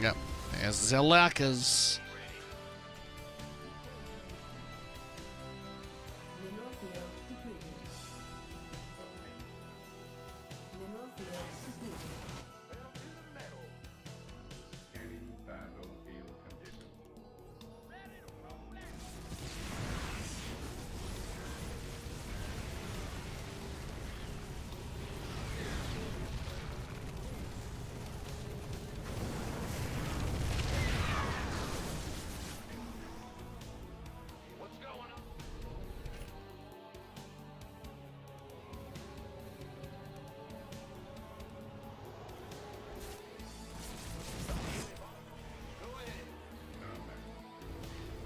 Yep. There's the lurkers. Mineral field depleted. Mineral field depleted. Scanning battlefield conditions.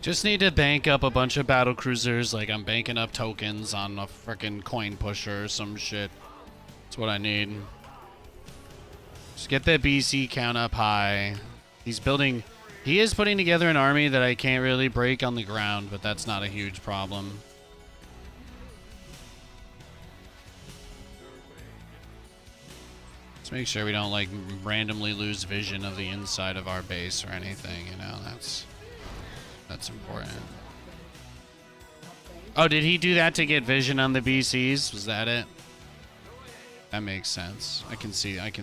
Just need to bank up a bunch of battle cruisers, like I'm banking up tokens on a frickin' coin pusher or some shit. That's what I need. Just get that BC count up high. He is putting together an army that I can't really break on the ground, but that's not a huge problem. Let's make sure we don't like randomly lose vision of the inside of our base or anything, you know, that's important. Oh, did he do that to get vision on the BCs? Was that it? That makes sense. I can see that.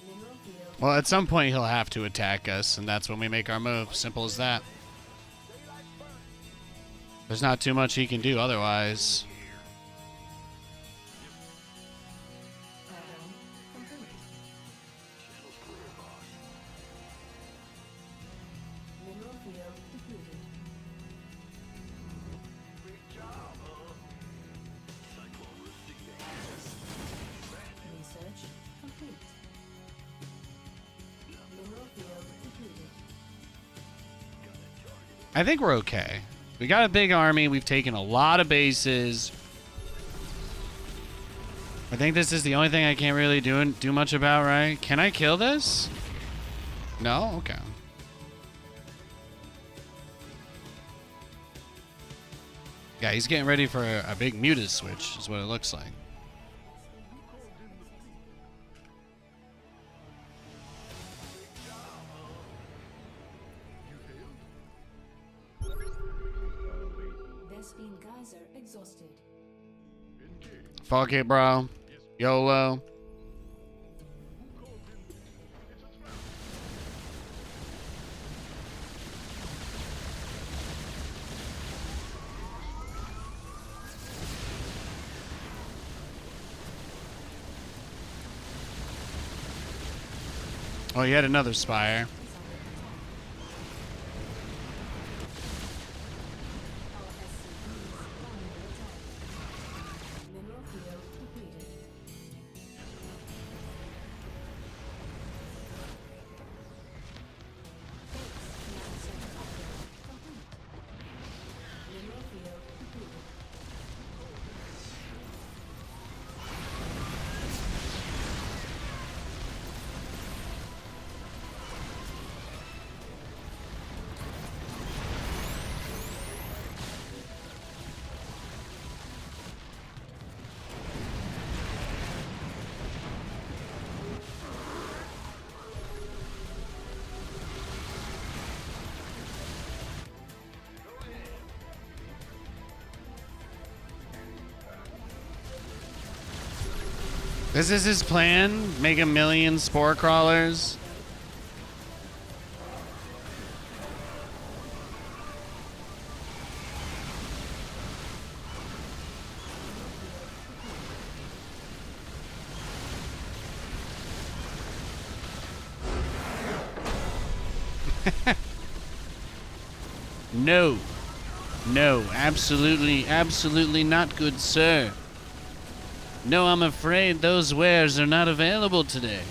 Mineral field. Well, at some point he'll have to attack us, and that's when we make our move. Simple as that. There's not too much he can do otherwise. Add-on complete. Mineral field depleted. Research complete. Mineral field depleted. I think we're okay. We got a big army. We've taken a lot of bases. I think this is the only thing I can't really do much about, right? Can I kill this? No? Okay. Yeah, he's getting ready for a big mutas switch, is what it looks like. Vespine geyser exhausted. Fuck it, bro. YOLO. Oh, he had another spire. Mineral field depleted. Mineral field depleted. This is his plan? Make 1,000,000 spore crawlers? No. No, absolutely not, good sir. No, I'm afraid those wares are not available today.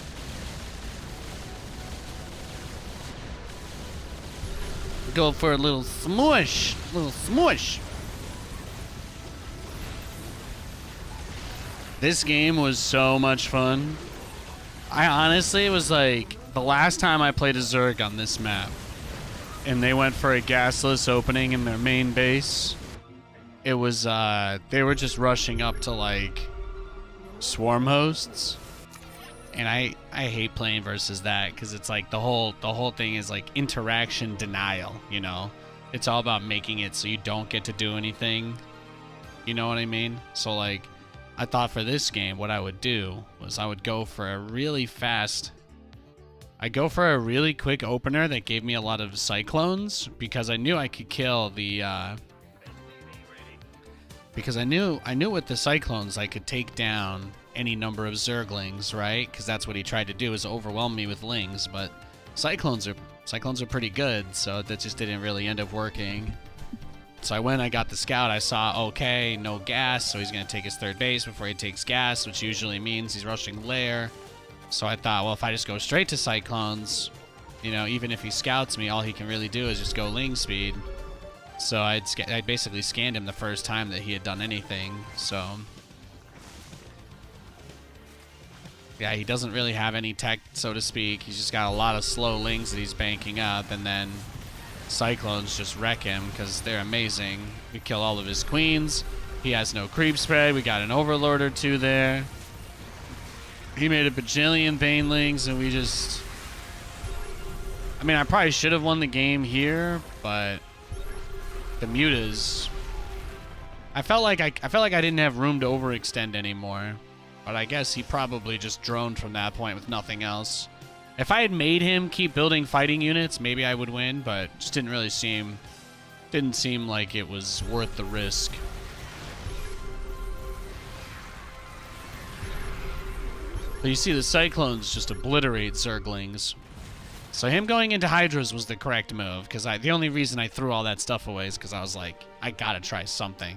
Go for a little smush. This game was so much fun. I honestly was like The last time I played a Zerg on this map, and they went for a gasless opening in their main base, it was, they were just rushing up to, like, swarm hosts. And I hate playing versus that, because it's like the whole thing is like interaction denial, you know? It's all about making it so you don't get to do anything. You know what I mean? So like, I thought for this game, what I would do was I would go for a really fast... I'd go for a really quick opener that gave me a lot of cyclones, because I knew I could kill the, because I knew with the cyclones I could take down any number of Zerglings, right? Because that's what he tried to do, is overwhelm me with lings, but cyclones are pretty good, so that just didn't really end up working. So I got the scout, I saw, okay, no gas, so he's going to take his third base before he takes gas, which usually means he's rushing lair. So I thought, well, if I just go straight to cyclones, you know, even if he scouts me, all he can really do is just go ling speed. So I basically scanned him the first time that he had done anything, so... Yeah, he doesn't really have any tech, so to speak. He's just got a lot of slow lings that he's banking up, and then cyclones just wreck him because they're amazing. We kill all of his queens. He has no creep spread. We got an overlord or two there. He made a bajillion banelings, and we just... I mean, I probably should have won the game here, but the mutas... I felt like I didn't have room to overextend anymore. But I guess he probably just droned from that point with nothing else. If I had made him keep building fighting units, maybe I would win, but just didn't seem like it was worth the risk. But you see the Cyclones just obliterate Zerglings. So him going into Hydras was the correct move, because the only reason I threw all that stuff away is because I was like, I gotta try something.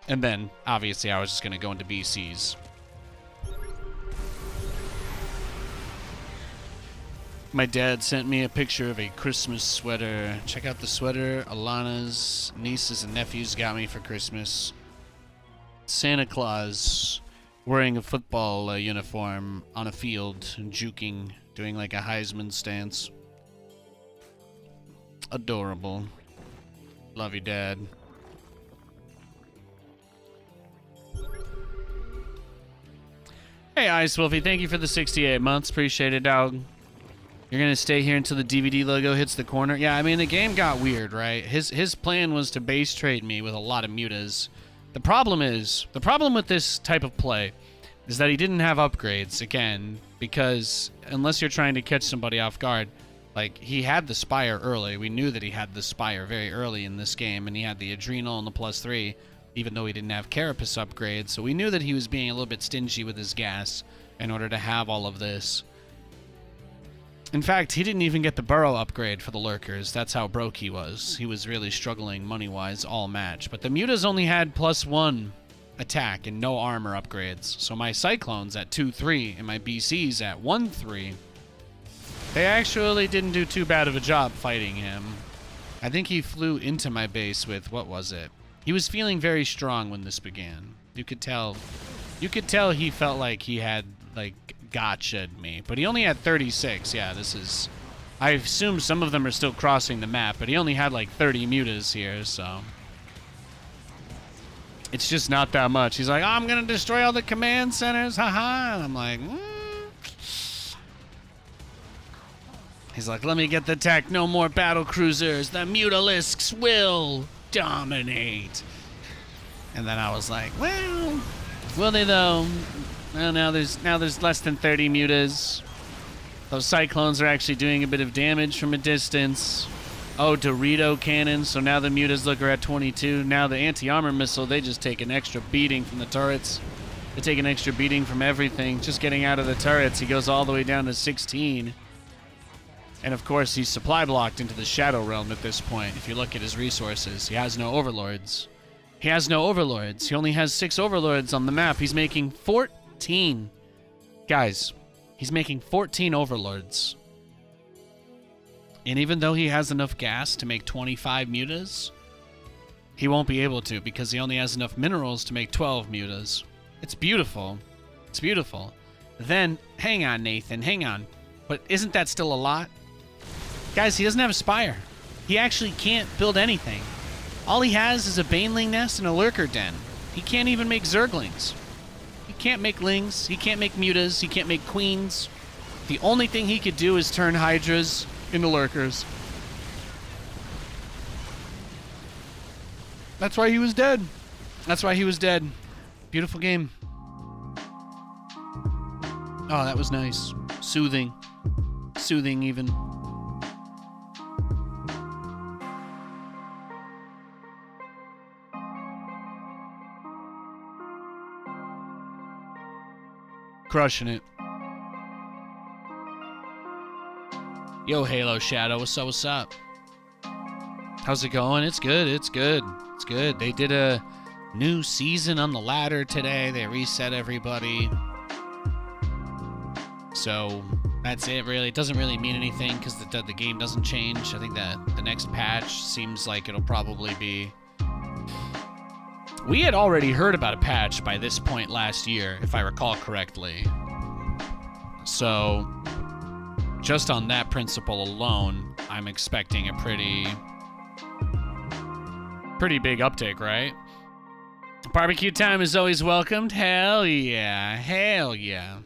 And then, obviously, I was just gonna go into BCs. My dad sent me a picture of a Christmas sweater. Check out the sweater Alana's nieces and nephews got me for Christmas. Santa Claus wearing a football uniform on a field, juking, doing like a Heisman stance. Adorable. Love you, Dad. Hey, Ice Wolfie, thank you for the 68 months. Appreciate it, dog. You're going to stay here until the DVD logo hits the corner? Yeah, I mean, the game got weird, right? His plan was to base trade me with a lot of mutas. The problem with this type of play is that he didn't have upgrades, again, because unless you're trying to catch somebody off guard, like, he had the Spire early. We knew that he had the Spire very early in this game, and he had the Adrenal and the +3. Even though he didn't have Carapace upgrades, so we knew that he was being a little bit stingy with his gas in order to have all of this. In fact, he didn't even get the Burrow upgrade for the Lurkers. That's how broke he was. He was really struggling money-wise all match. But the Mutas only had +1 attack and no armor upgrades. So my Cyclones at 2-3 and my BCs at 1-3, they actually didn't do too bad of a job fighting him. I think he flew into my base with, what was it? He was feeling very strong when this began. You could tell he felt like he had, like, gotcha'd me. But he only had 36. Yeah, this is... I assume some of them are still crossing the map, but he only had, like, 30 mutas here, so... It's just not that much. He's like, oh, I'm gonna destroy all the command centers, haha. And I'm like, He's like, let me get the tech. No more battle cruisers. The Mutalisks will dominate. And then I was like, well, will they though? Well, now there's less than 30 mutas. Those Cyclones are actually doing a bit of damage from a distance. Oh, Dorito cannon. So now the mutas look are at 22. Now the anti-armor missile, they just take an extra beating from the turrets. They take an extra beating from everything. Just getting out of the turrets, he goes all the way down to 16. And of course, he's supply blocked into the Shadow Realm at this point. If you look at his resources, he has no overlords. He has no overlords. He only has 6 overlords on the map. He's making 14. Guys, he's making 14 overlords. And even though he has enough gas to make 25 mutas, he won't be able to because he only has enough minerals to make 12 mutas. It's beautiful. It's beautiful. Then, hang on, Nathan, hang on. But isn't that still a lot? Guys, he doesn't have a spire. He actually can't build anything. All he has is a baneling nest and a lurker den. He can't even make zerglings. He can't make lings. He can't make mutas. He can't make queens. The only thing he could do is turn hydras into lurkers. That's why he was dead. That's why he was dead. Beautiful game. Oh, that was nice. Soothing. Soothing, even. Crushing it. Yo, Halo Shadow, what's up, what's up? How's it going? It's good, it's good. It's good. They did a new season on the ladder today. They reset everybody. So that's it, really. It doesn't really mean anything because the game doesn't change. I think that the next patch seems like it'll probably be... We had already heard about a patch by this point last year, if I recall correctly. So, just on that principle alone, I'm expecting a pretty big uptick, right? Barbecue time is always welcomed. Hell yeah. Hell yeah.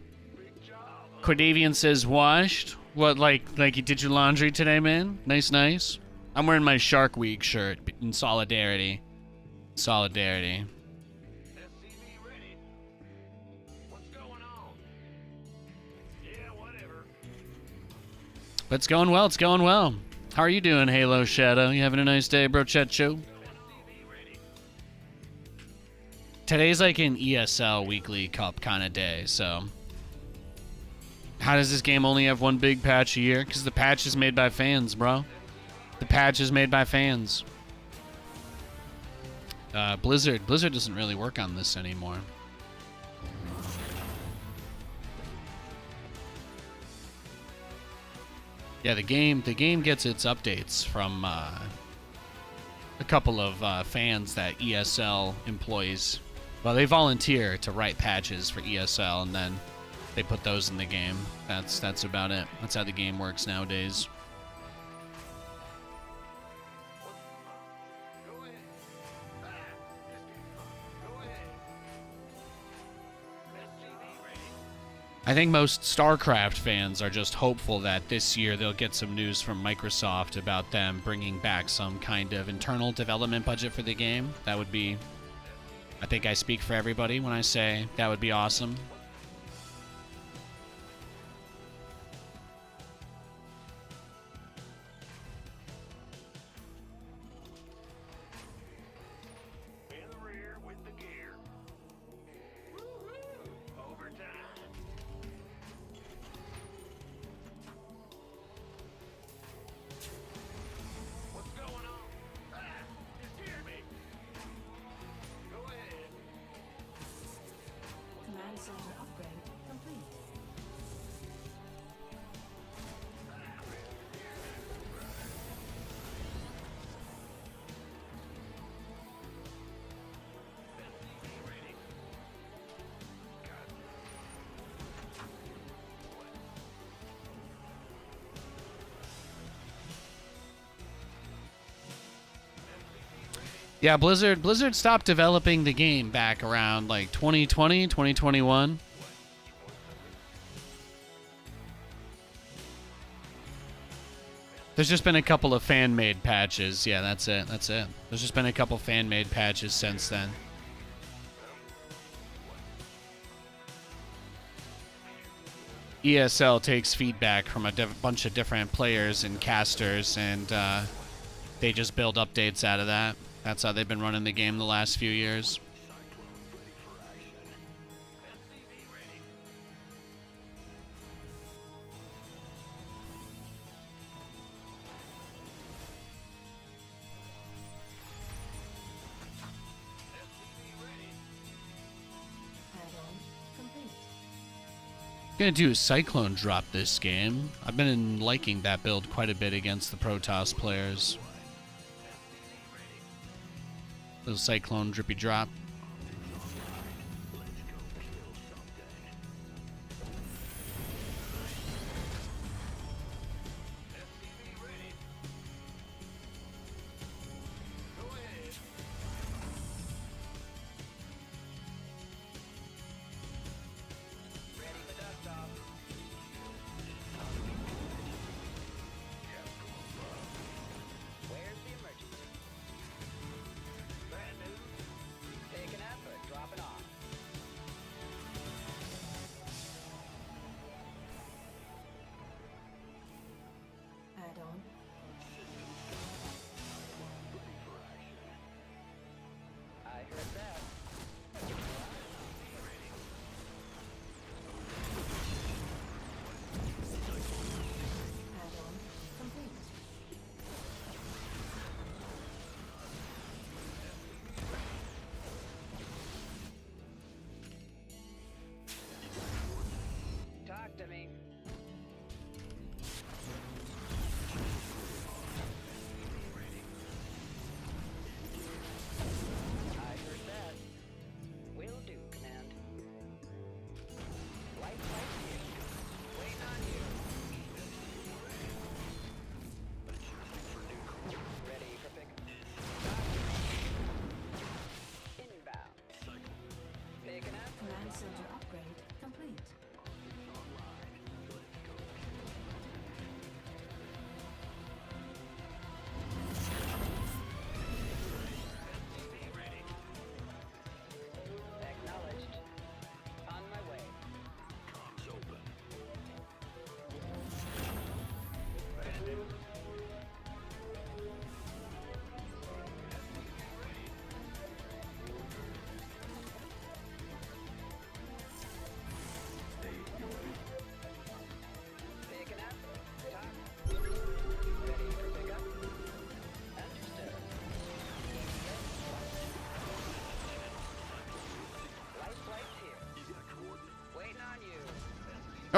Cordavian says washed. What, like you did your laundry today, man? Nice, nice. I'm wearing my Shark Week shirt in solidarity. Solidarity. SCV ready. What's going on? Yeah, whatever. But it's going well, it's going well. How are you doing, Halo Shadow? You having a nice day, bro, Checho? SCV ready. Today's like an ESL weekly cup kind of day, so... How does this game only have one big patch a year? Because the patch is made by fans, bro. The patch is made by fans. Blizzard doesn't really work on this anymore. Yeah, the game gets its updates from a couple of fans that ESL employs. Well, they volunteer to write patches for ESL, and then they put those in the game. That's about it. That's how the game works nowadays. Go ahead. Go ahead. SCV ready. I think most StarCraft fans are just hopeful that this year they'll get some news from Microsoft about them bringing back some kind of internal development budget for the game. That would be... I think I speak for everybody when I say that would be awesome. In the rear with the gear. Woohoo! Overtime. What's going on? Just hear me. Go ahead. Command center upgrade complete. SCV ready. Yeah, Blizzard stopped developing the game back around like 2020, 2021. There's just been a couple of fan-made patches. Yeah, that's it. That's it. There's just been a couple fan-made patches since then. ESL takes feedback from a bunch of different players and casters, and they just build updates out of that. That's how they've been running the game the last few years. SCV ready. SCV ready. Add-on complete. Gonna do a Cyclone drop this game. I've been liking that build quite a bit against the Protoss players. Little Cyclone drippy drop.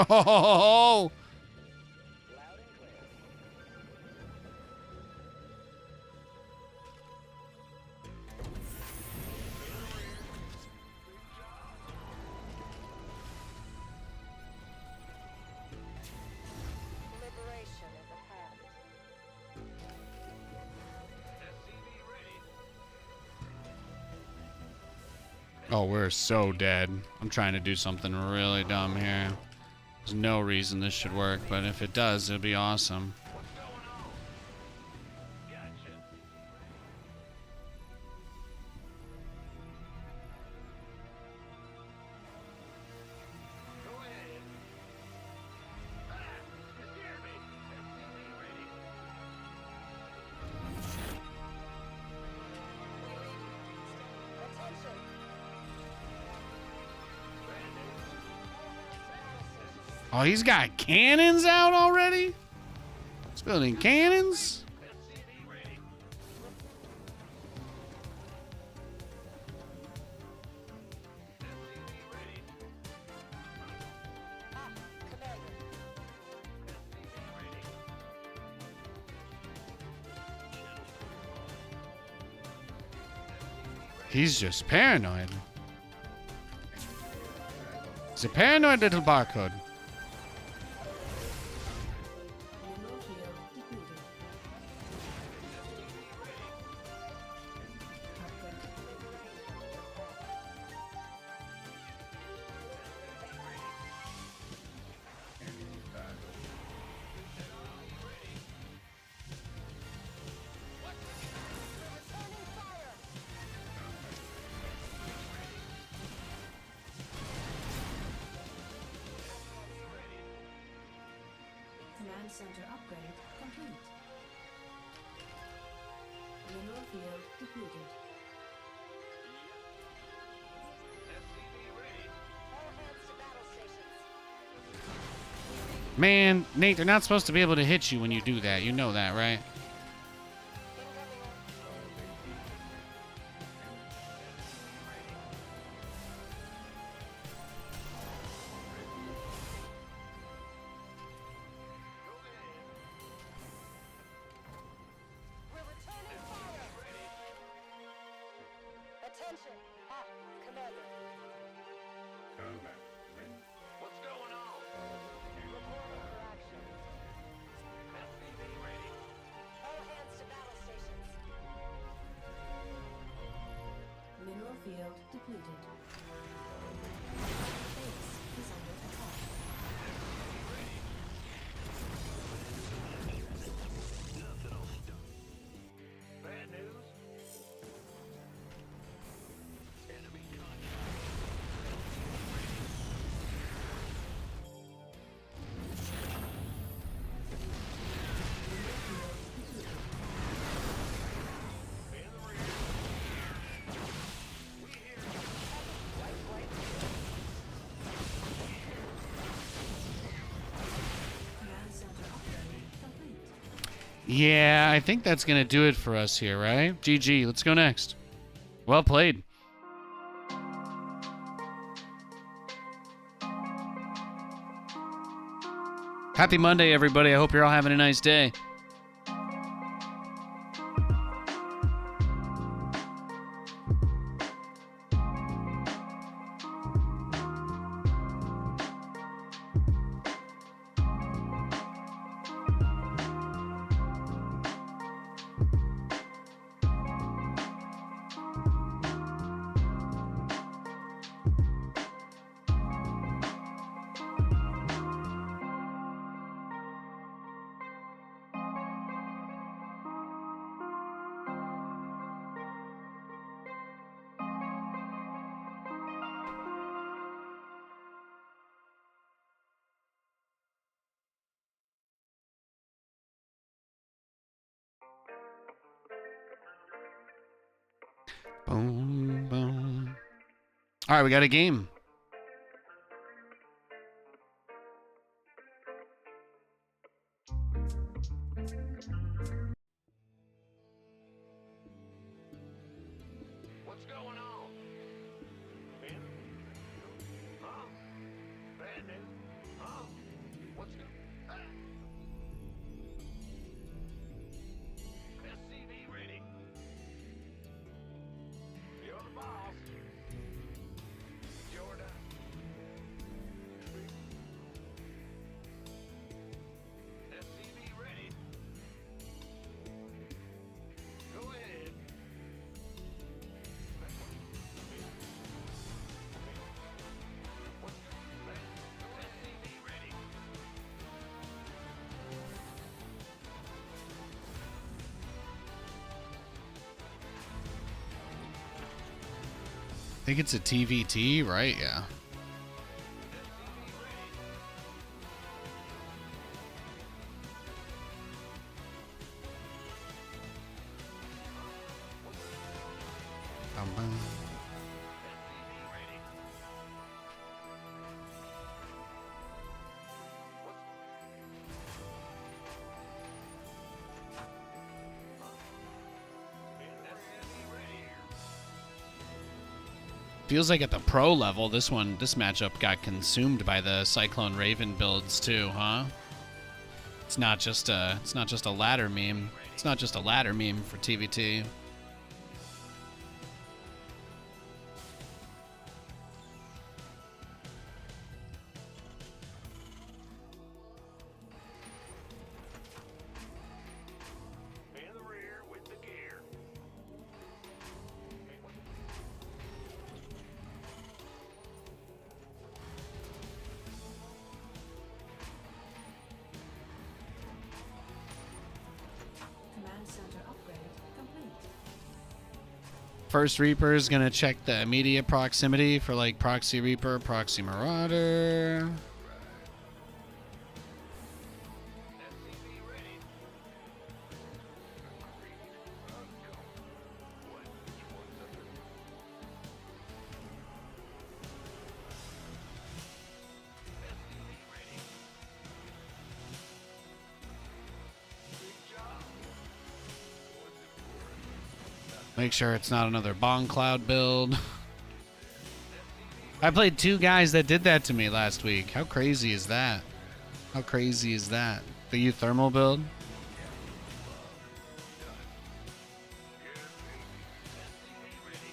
Oh! Liberation is at hand. Oh, we're so dead. I'm trying to do something really dumb here. There's no reason this should work, but if it does, it'll be awesome. Oh, he's got cannons out already? He's building cannons? He's just paranoid. He's a paranoid little barcode. Mineral field depleted. Command center upgrade complete. Mineral field depleted. Man, Nate, they're not supposed to be able to hit you when you do that. You know that, right? We're returning fire. Attention. Commander. Combat ready. What's going on? Reporting for action. SCV ready. All hands to battle stations. Mineral field depleted. Base is under attack. Nothing will stop. Bad news? Enemy contact. Command center upgrade complete. Yeah, I think that's going to do it for us here, right? GG, let's go next. Well played. Happy Monday, everybody. I hope you're all having a nice day. Boom, boom. All right, we got a game. What's going on? Ben? Huh? Bad news? Huh? think it's a TVT, right? Yeah. Feels like at the pro level, this matchup got consumed by the Cyclone Raven builds too, huh? It's not just a ladder meme. It's not just a ladder meme for TVT. In the rear with the gear. Command center upgrade complete. First Reaper is gonna check the immediate proximity for like Proxy Reaper, Proxy Marauder. Make sure it's not another Bong Cloud build. I played 2 guys that did that to me last week. How crazy is that? How crazy is that? The Euthermal build? Add-on complete.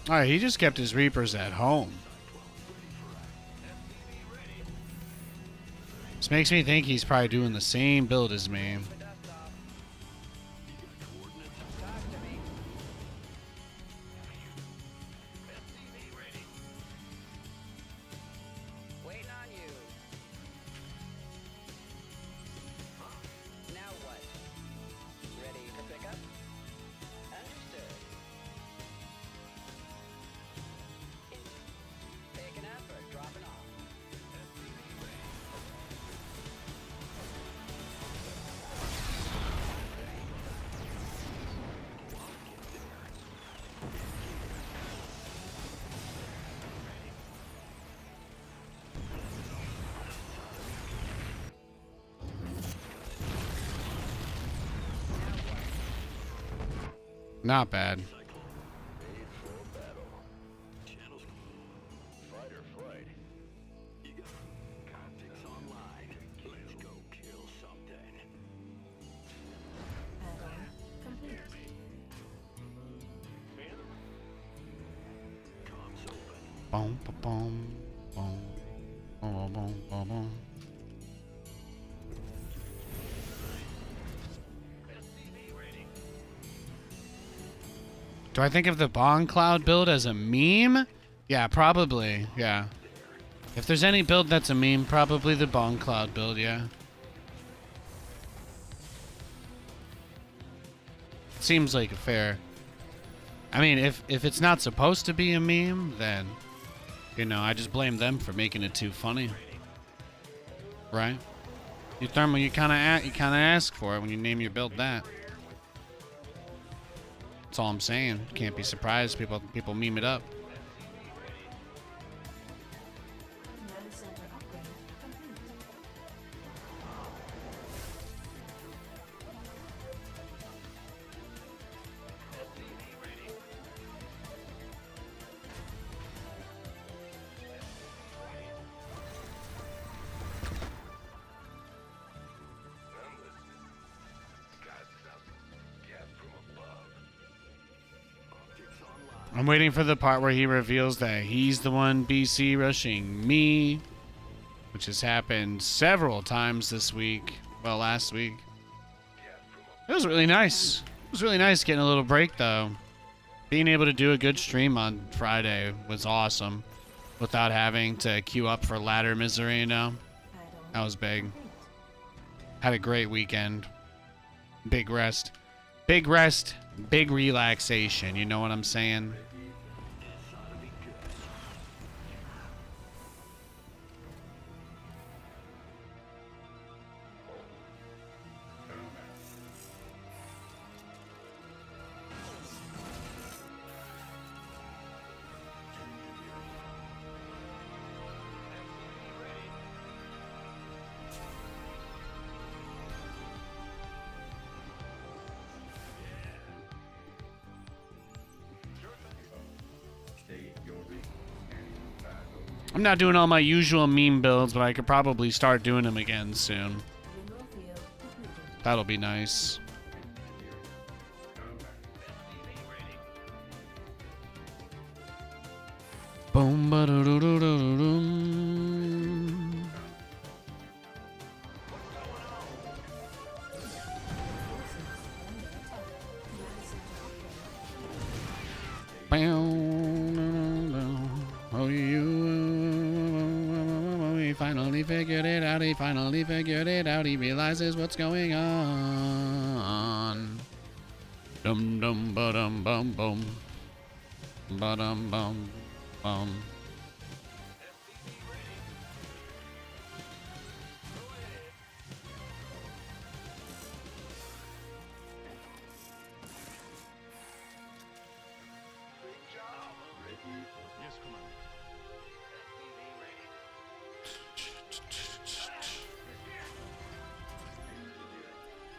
Alright, he just kept his Reapers at home. This makes me think he's probably doing the same build as me. Waiting on you. Now what? Ready to pick up? Understood. Picking up or dropping off? Not bad. Channels. Fight or flight. You got convicts online. Let's go kill something. Add-on complete. Comms open. Boom, boom, boom, boom, boom, boom, boom, boom. Do I think of the Bong Cloud build as a meme? Yeah, probably. Yeah. If there's any build that's a meme, probably the Bong Cloud build, yeah. Seems like a fair. I mean, if it's not supposed to be a meme, then, you know, I just blame them for making it too funny. Right? You Thermal, you kind of ask for it when you name your build that. That's all I'm saying. Can't be surprised. People meme it up. Command center upgrade complete. Got something. Yeah, from a I'm waiting for the part where he reveals that he's the one BC rushing me, which has happened several times this week. Well, last week. It was really nice. It was really nice getting a little break, though. Being able to do a good stream on Friday was awesome without having to queue up for ladder misery, you know? That was big. Had a great weekend. Big rest. Big rest, big relaxation, you know what I'm saying? I'm not doing all my usual meme builds, but I could probably start doing them again soon. That'll be nice. Boom, ba do do do do do. Oh, he finally figured it out. He finally figured it out. He realizes what's going on. Dum dum ba dum bum bum. Ba dum bum bum.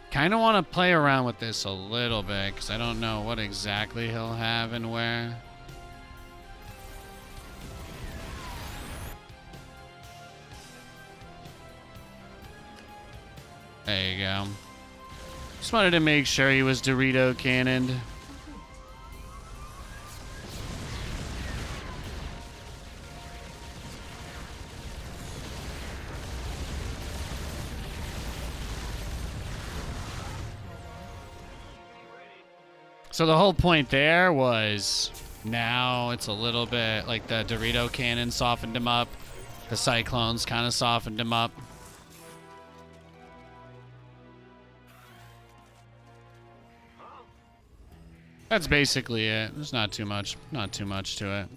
Kind of want to play around with this a little bit because I don't know what exactly he'll have and where. There you go. Just wanted to make sure he was Dorito cannoned. So the whole point there was now it's a little bit like the Dorito cannon softened him up. The Cyclones kind of softened him up. That's basically it. There's not too much to it.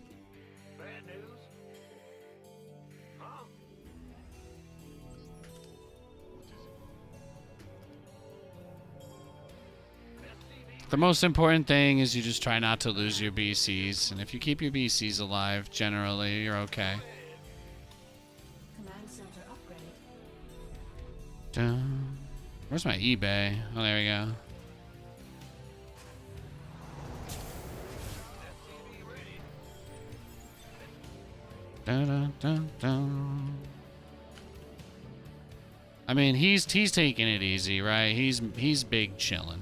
The most important thing is you just try not to lose your BCs, and if you keep your BCs alive, generally you're okay. Command center upgrade. Dun. Where's my eBay? Oh, there we go. Dun, dun, dun, dun. I mean, he's taking it easy, right? He's big chillin'.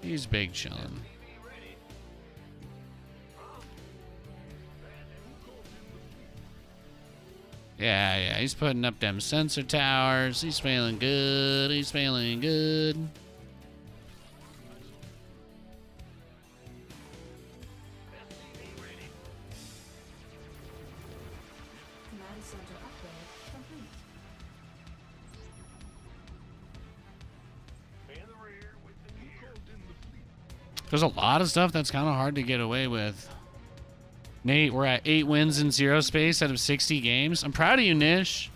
He's big chillin'. Yeah, he's putting up them sensor towers. He's feeling good. He's feeling good. Command center upgrade complete. There's a lot of stuff that's kind of hard to get away with. Nate, we're at 8 wins in ZeroSpace out of 60 games. I'm proud of you, Nish.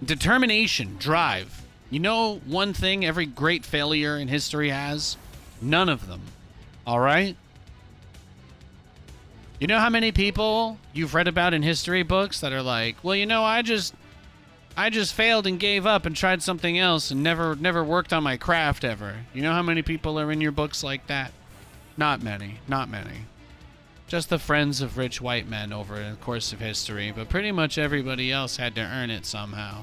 Determination, drive. You know one thing every great failure in history has? None of them. All right? You know how many people you've read about in history books that are like, well, you know, I just failed and gave up and tried something else and never worked on my craft ever. You know how many people are in your books like that? Not many. Not many. Just the friends of rich white men over the course of history, but pretty much everybody else had to earn it somehow.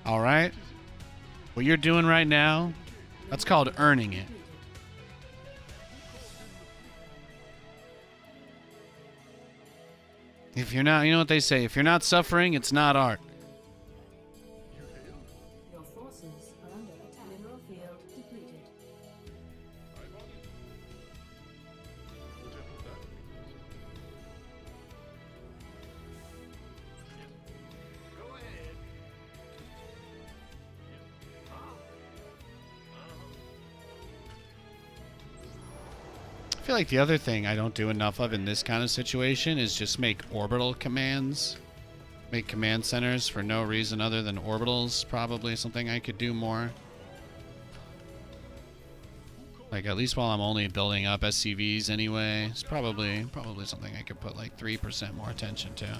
All right? What you're doing right now, that's called earning it. If you're not, you know what they say, if you're not suffering, it's not art. Your forces are under attack. Mineral field depleted. I feel like the other thing I don't do enough of in this kind of situation is just make orbital commands. Make command centers for no reason other than orbitals. Probably something I could do more. Like, at least while I'm only building up SCVs anyway. It's probably something I could put like 3% more attention to.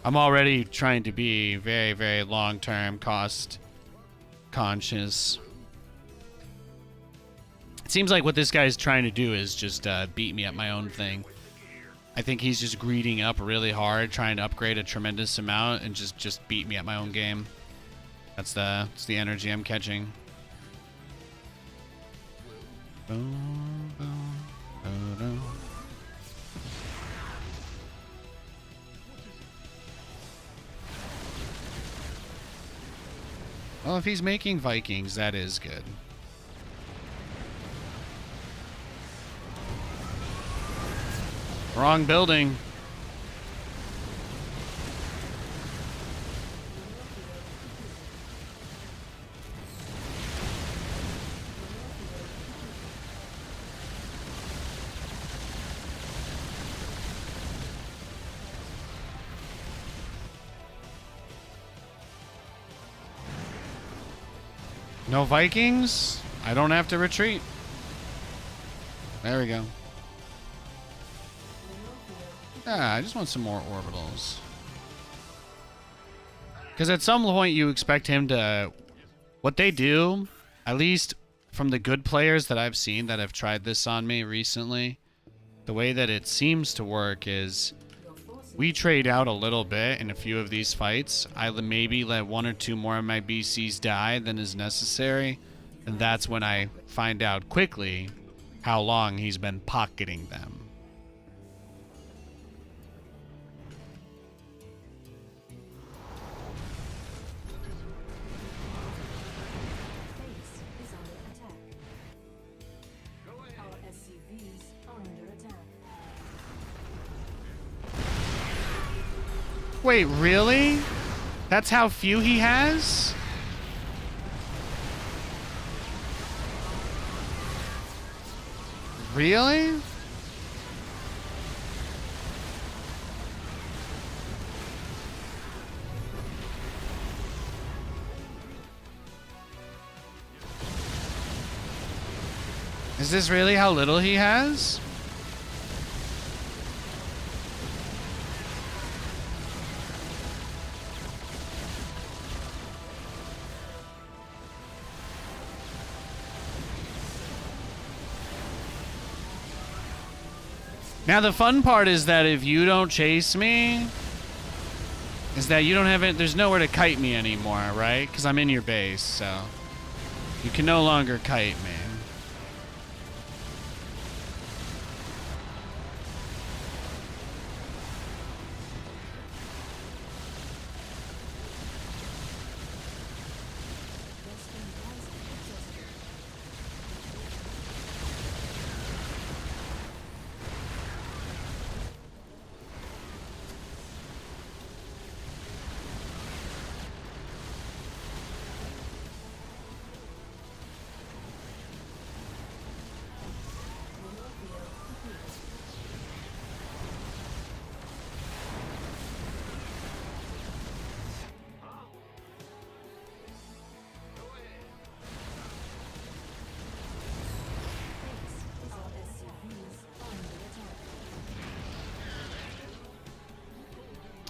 I'm already trying to be very, very long-term cost conscious. It seems like what this guy's trying to do is just beat me at my own thing. I think he's just greeding up really hard, trying to upgrade a tremendous amount, and just beat me at my own game. That's the energy I'm catching. Well, if he's making Vikings, that is good. Wrong building. No Vikings? I don't have to retreat. There we go. Ah, I just want some more orbitals. Because at some point you expect him to... What they do, at least from the good players that I've seen that have tried this on me recently, the way that it seems to work is we trade out a little bit in a few of these fights. I maybe let 1 or 2 more of my BCs die than is necessary. And that's when I find out quickly how long he's been pocketing them. Base is under attack. Our SCVs are under attack. Wait, really? That's how few he has? Really? Is this really how little he has? Now the fun part is that if you don't chase me, is that you don't have it, there's nowhere to kite me anymore, right? Because I'm in your base, so you can no longer kite me.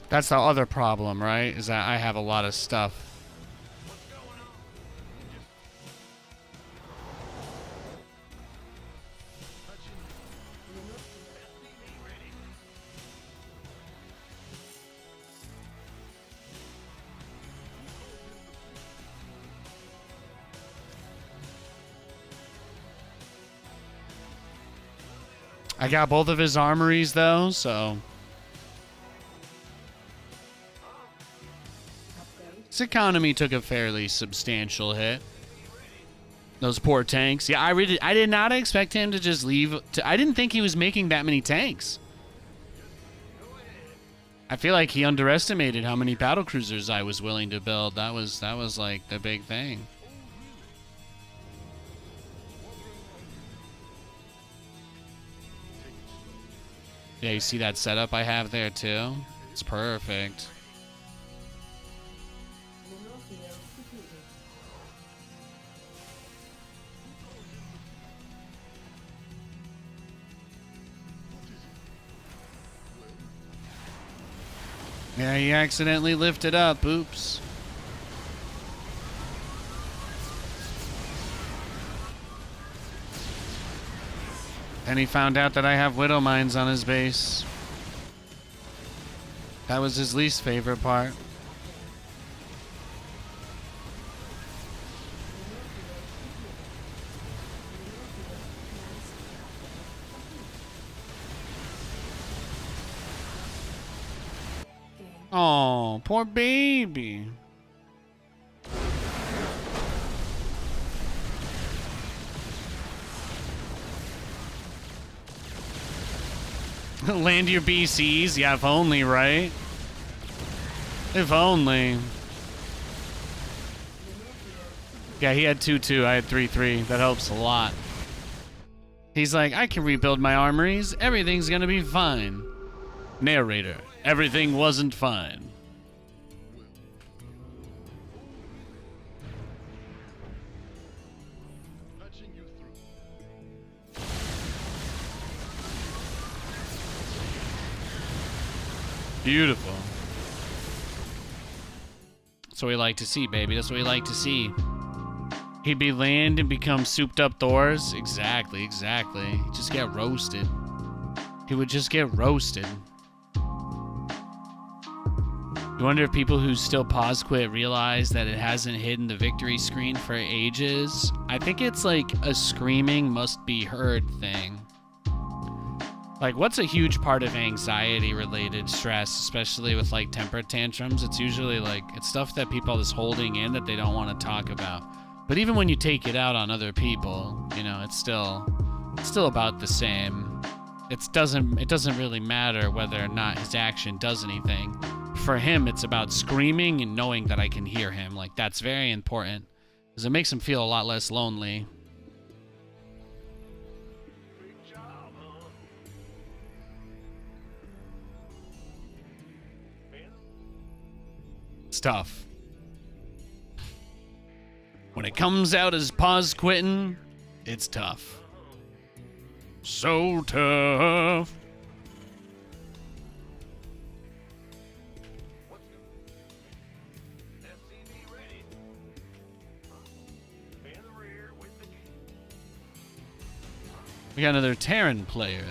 That's the other problem, right? Is that I have a lot of stuff. I got both of his armories though, so his economy took a fairly substantial hit. Those poor tanks. Yeah, I did not expect him to just leave. I didn't think he was making that many tanks. I feel like he underestimated how many battle cruisers I was willing to build. That was like the big thing. Yeah, you see that setup I have there too? It's perfect. Mineral field completed. Yeah, he accidentally lifted up. Oops. And he found out that I have widow mines on his base. That was his least favorite part. Oh, poor baby. Land your BCs? Yeah, if only, right? If only. Yeah, he had 2-2. I had 3-3. That helps a lot. He's like, I can rebuild my armories. Everything's gonna be fine. Narrator. Everything wasn't fine. Beautiful. That's what we like to see, baby. That's what we like to see. He'd be land and become souped up Thors. Exactly, exactly. He'd just get roasted. He would just get roasted. You wonder if people who still pause quit realize that it hasn't hidden the victory screen for ages. I think it's like a screaming must be heard thing. Like, what's a huge part of anxiety related stress, especially with like temper tantrums? It's usually like, it's stuff that people are just holding in that they don't want to talk about. But even when you take it out on other people, you know, it's still about the same. It doesn't really matter whether or not his action does anything. For him, it's about screaming and knowing that I can hear him. Like, that's very important because it makes him feel a lot less lonely. It's tough. When it comes out as pause quitting, it's tough. So tough. We got another Terran player.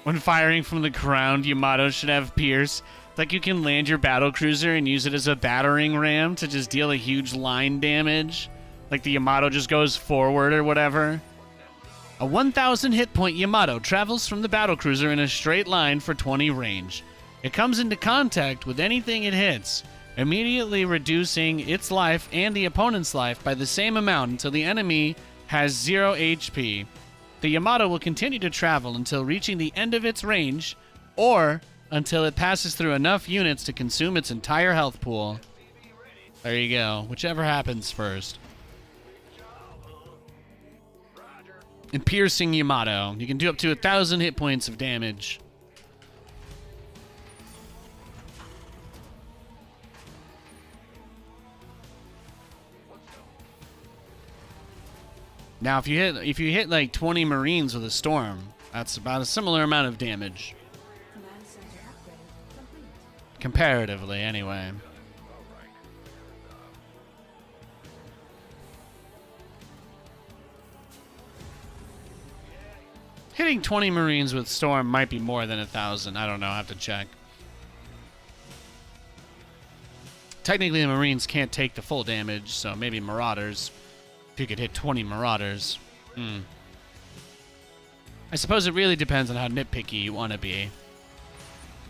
When firing from the ground, Yamato should have Pierce. Like, you can land your battle cruiser and use it as a battering ram to just deal a huge line damage. Like the Yamato just goes forward or whatever. A 1,000 hit point Yamato travels from the battle cruiser in a straight line for 20 range. It comes into contact with anything it hits, immediately reducing its life and the opponent's life by the same amount until the enemy has 0 HP. The Yamato will continue to travel until reaching the end of its range, or until it passes through enough units to consume its entire health pool. There you go. Whichever happens first. And piercing Yamato. You can do up to 1,000 hit points of damage. Now, if you hit like 20 Marines with a storm, that's about a similar amount of damage. Comparatively, anyway. Hitting 20 Marines with Storm might be more than 1,000. I don't know. I have to check. Technically, the Marines can't take the full damage, so maybe Marauders. If you could hit 20 Marauders. I suppose it really depends on how nitpicky you want to be.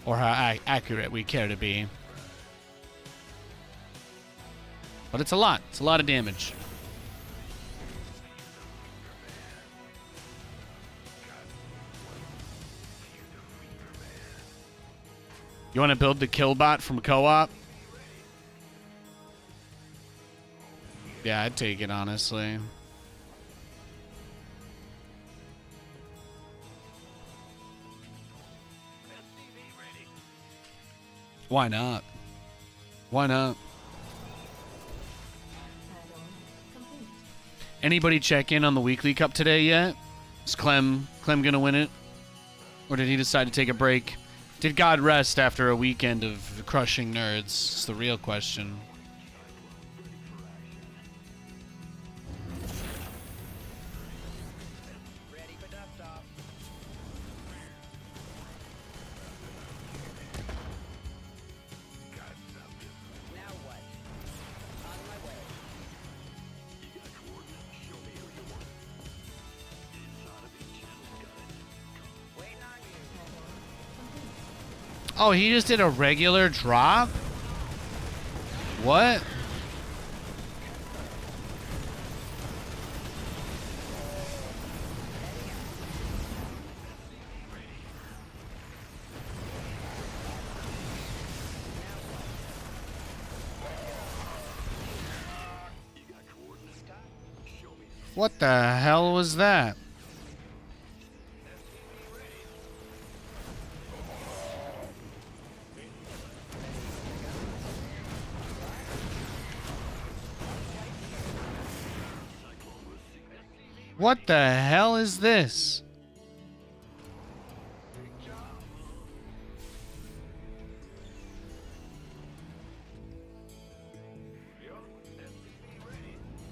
Or how accurate we care to be. But it's a lot. It's a lot of damage. You want to build the Killbot from co-op? Yeah, I'd take it, honestly. Why not? Why not? Add-on complete. Anybody check in on the weekly cup today yet? Is Clem gonna win it? Or did he decide to take a break? Did God rest after a weekend of crushing nerds? It's the real question. Ready for dust off. Now what? On my way. Waiting on you. Oh, he just did a regular drop? What? What the hell was that? What the hell is this?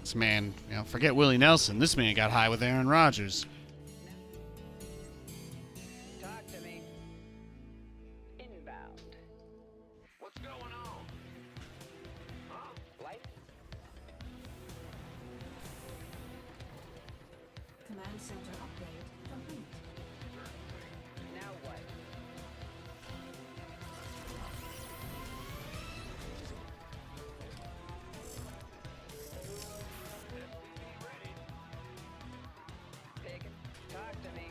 This man, forget Willie Nelson. This man got high with Aaron Rodgers. Talk to me. Inbound. What's going on? Huh? Light? Command center upgrade complete. Now what? Taken. Talk to me.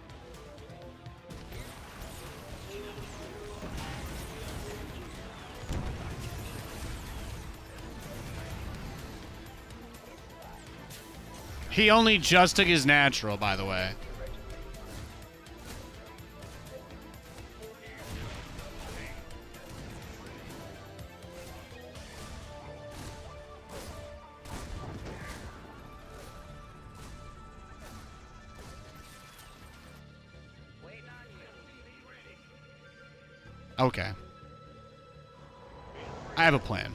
He only just took his natural, by the way. Waiting on you. Okay. I have a plan.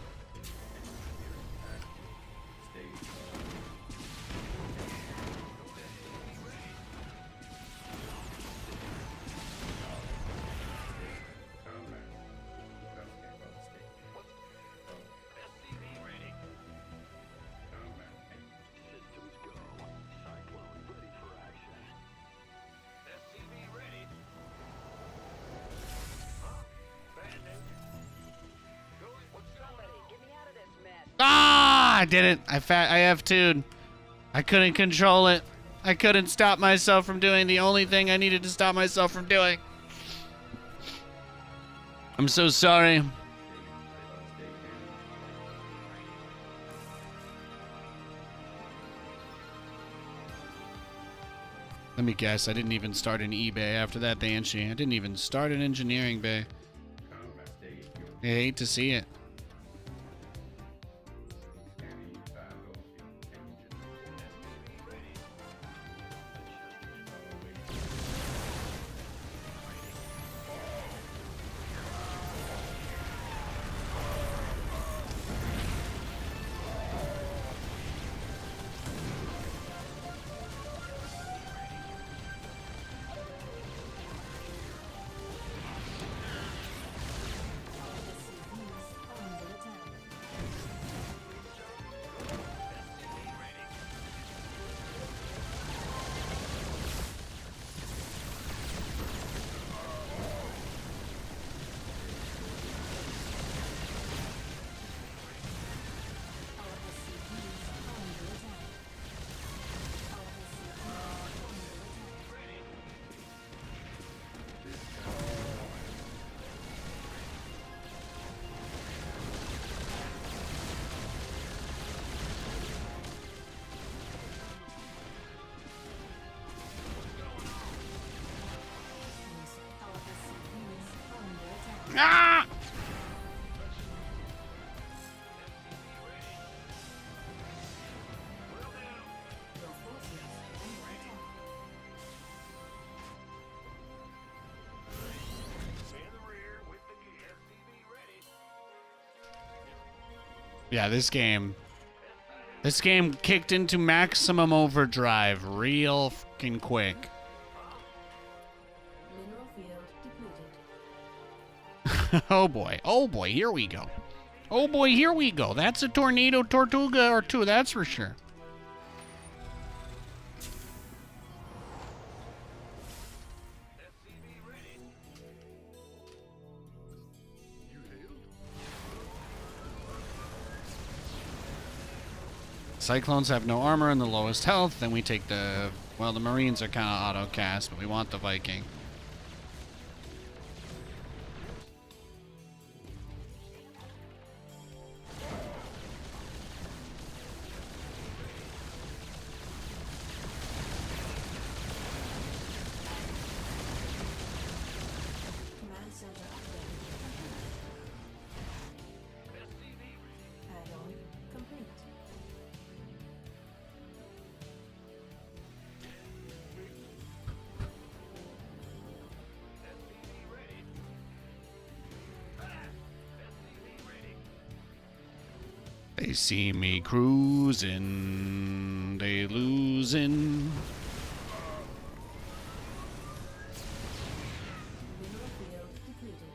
Systems go. Cyclone ready for action. SCV ready. Huh? Bandit. What's going Somebody, on? get me out of this mess. Ah! I did it. I F2'd. I couldn't control it. I couldn't stop myself from doing the only thing I needed to stop myself from doing. I'm so sorry. Let me guess, I didn't even start an eBay after that Banshee. I didn't even start an engineering bay. I hate to see it. Ah! Your forces under attack. In the rear with the gear. SCV ready. Yeah, this game kicked into maximum overdrive real fucking quick. Mineral field depleted. Oh boy, here we go. Oh boy, here we go. That's a tornado tortuga or two, that's for sure. SCV ready. Cyclones have no armor and the lowest health. Then we take the Marines are kind of auto cast, but we want the Viking. Command center upgrade. Add-on complete. SCV ready. SCV ready. They see me cruising, they losing. Mineral field depleted.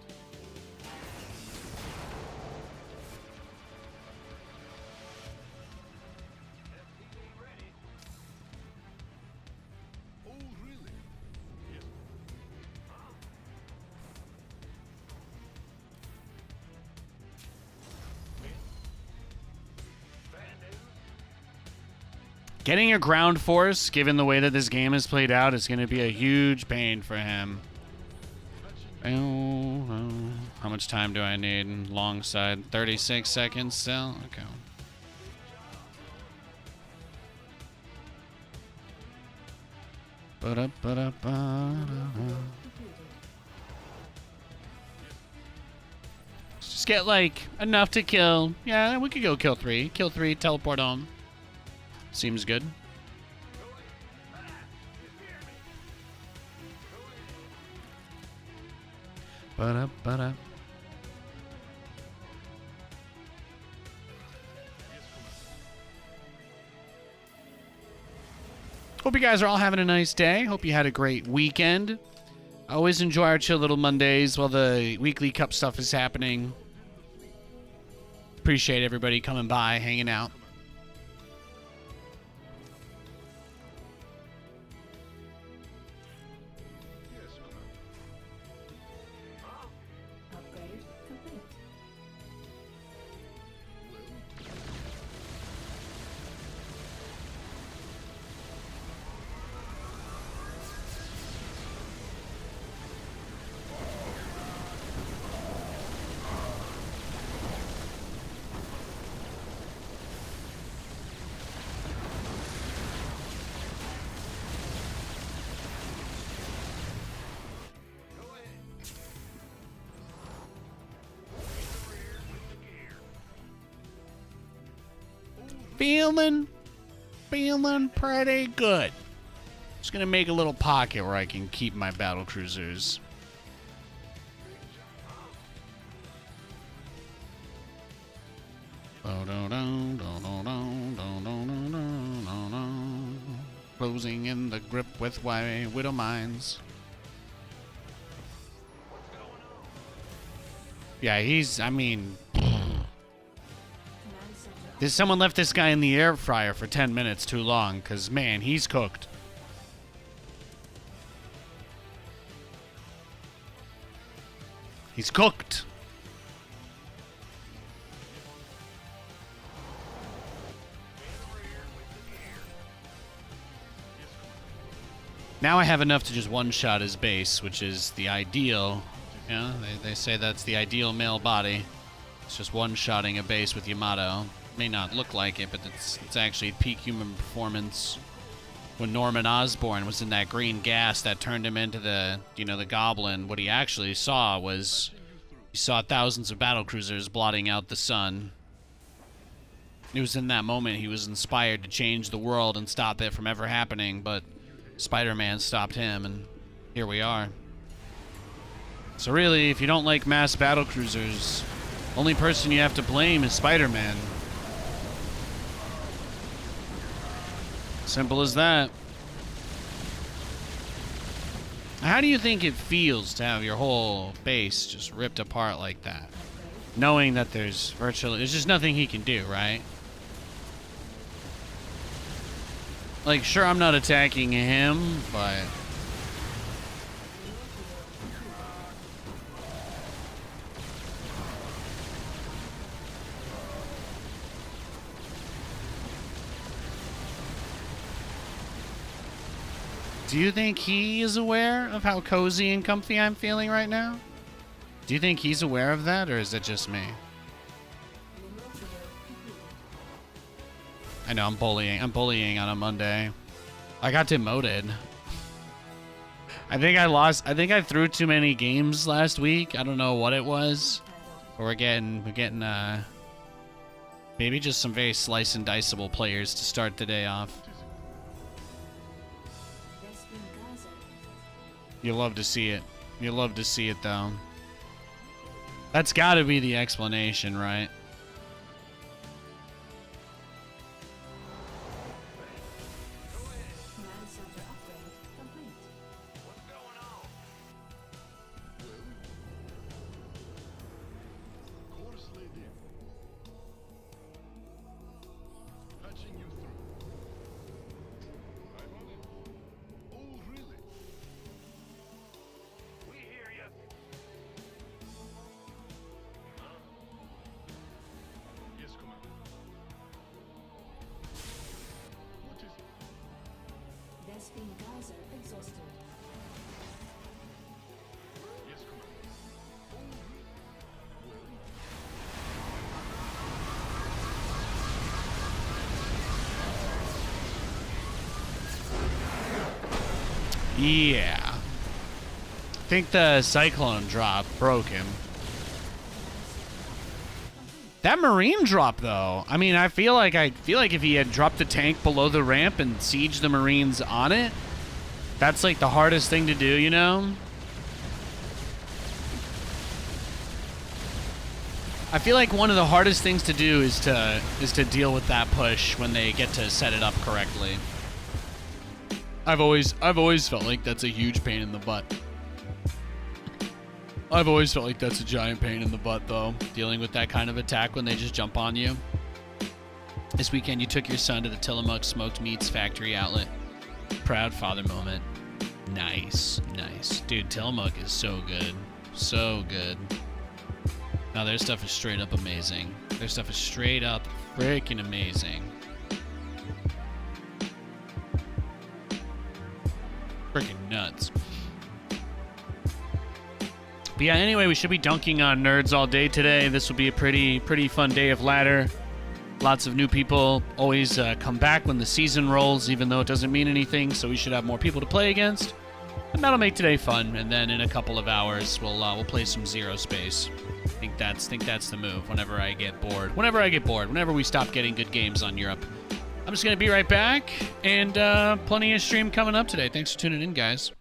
SCV ready. Oh, really? Yes. Bad news. Getting a ground force, given the way that this game has played out, is going to be a huge pain for him. How much time do I need? Long side, 36 seconds still? Okay. Just get like enough to kill. Yeah, we could go kill 3. Kill 3, teleport home. Seems good. Ba-da. Hope you guys are all having a nice day. Hope you had a great weekend. I always enjoy our chill little Mondays while the weekly cup stuff is happening. Appreciate everybody coming by, hanging out. Upgrade complete. Feeling pretty good. Just gonna make a little pocket where I can keep my battle cruisers. Closing in the grip with widow mines. Yeah, I mean, Command center. someone left this guy in the air fryer for 10 minutes too long, because, man, he's cooked. He's cooked. Now I have enough to just one-shot his base, which is the ideal. Yeah, they say that's the ideal male body. It's just one-shotting a base with Yamato. May not look like it, but it's actually peak human performance. When Norman Osborn was in that green gas that turned him into the goblin, what he actually saw was, He saw thousands of battlecruisers blotting out the sun. It was in that moment he was inspired to change the world and stop it from ever happening, but Spider-Man stopped him, and here we are. So really, if you don't like mass battlecruisers, only person you have to blame is Spider-Man. Simple as that. How do you think it feels to have your whole base just ripped apart like that? Knowing that there's just nothing he can do, right? Like, sure, I'm not attacking him, but... Do you think he is aware of how cozy and comfy I'm feeling right now? Do you think he's aware of that, or is it just me? I know, I'm bullying on a Monday. I got demoted. I think I threw too many games last week. I don't know what it was. But we're getting maybe just some very slice and diceable players to start the day off. You love to see it. You love to see it, though. That's got to be the explanation, right? Yeah. I think the cyclone drop broke him. That marine drop, though. I mean, I feel like if he had dropped the tank below the ramp and sieged the marines on it, that's like the hardest thing to do, you know? I feel like one of the hardest things to do is to deal with that push when they get to set it up correctly. I've always felt like that's a huge pain in the butt. I've always felt like that's a giant pain in the butt, though, dealing with that kind of attack when they just jump on you. This weekend, you took your son to the Tillamook Smoked Meats factory outlet. Proud father moment. Nice, nice. Dude, Tillamook is so good. So good. No, their stuff is straight up amazing. Their stuff is straight up freaking amazing. Freaking nuts. But yeah, anyway, we should be dunking on nerds all day today. This will be a pretty fun day of ladder. Lots of new people always come back when the season rolls, even though it doesn't mean anything, so we should have more people to play against. And that'll make today fun, and then in a couple of hours, we'll play some ZeroSpace. I think that's the move whenever I get bored. Whenever we stop getting good games on Europe. I'm just going to be right back, and plenty of stream coming up today. Thanks for tuning in, guys.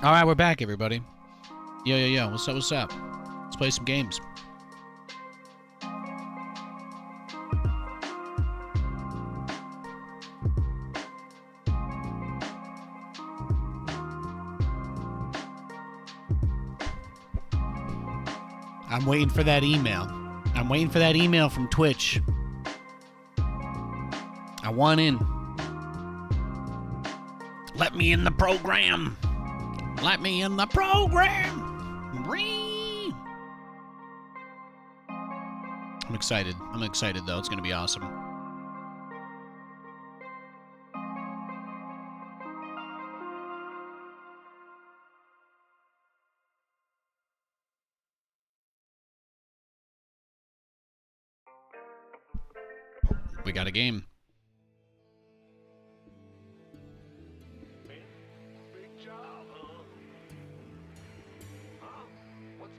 All right, we're back, everybody. Yo. What's up? What's up? Let's play some games. I'm waiting for that email. I'm waiting for that email from Twitch. I want in. Let me in the program. Let me in the program. Ree. I'm excited. I'm excited, though. It's going to be awesome. We got a game. Big job, huh? Huh? What's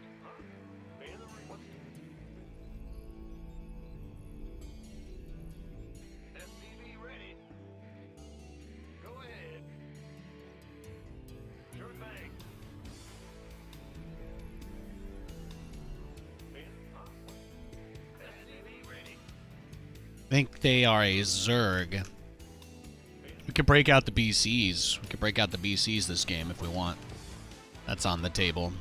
SCV ready? Go ahead. Sure thing. SCV ready. I think they are a Zerg. We could break out the BCs. We could break out the BCs this game if we want. That's on the table.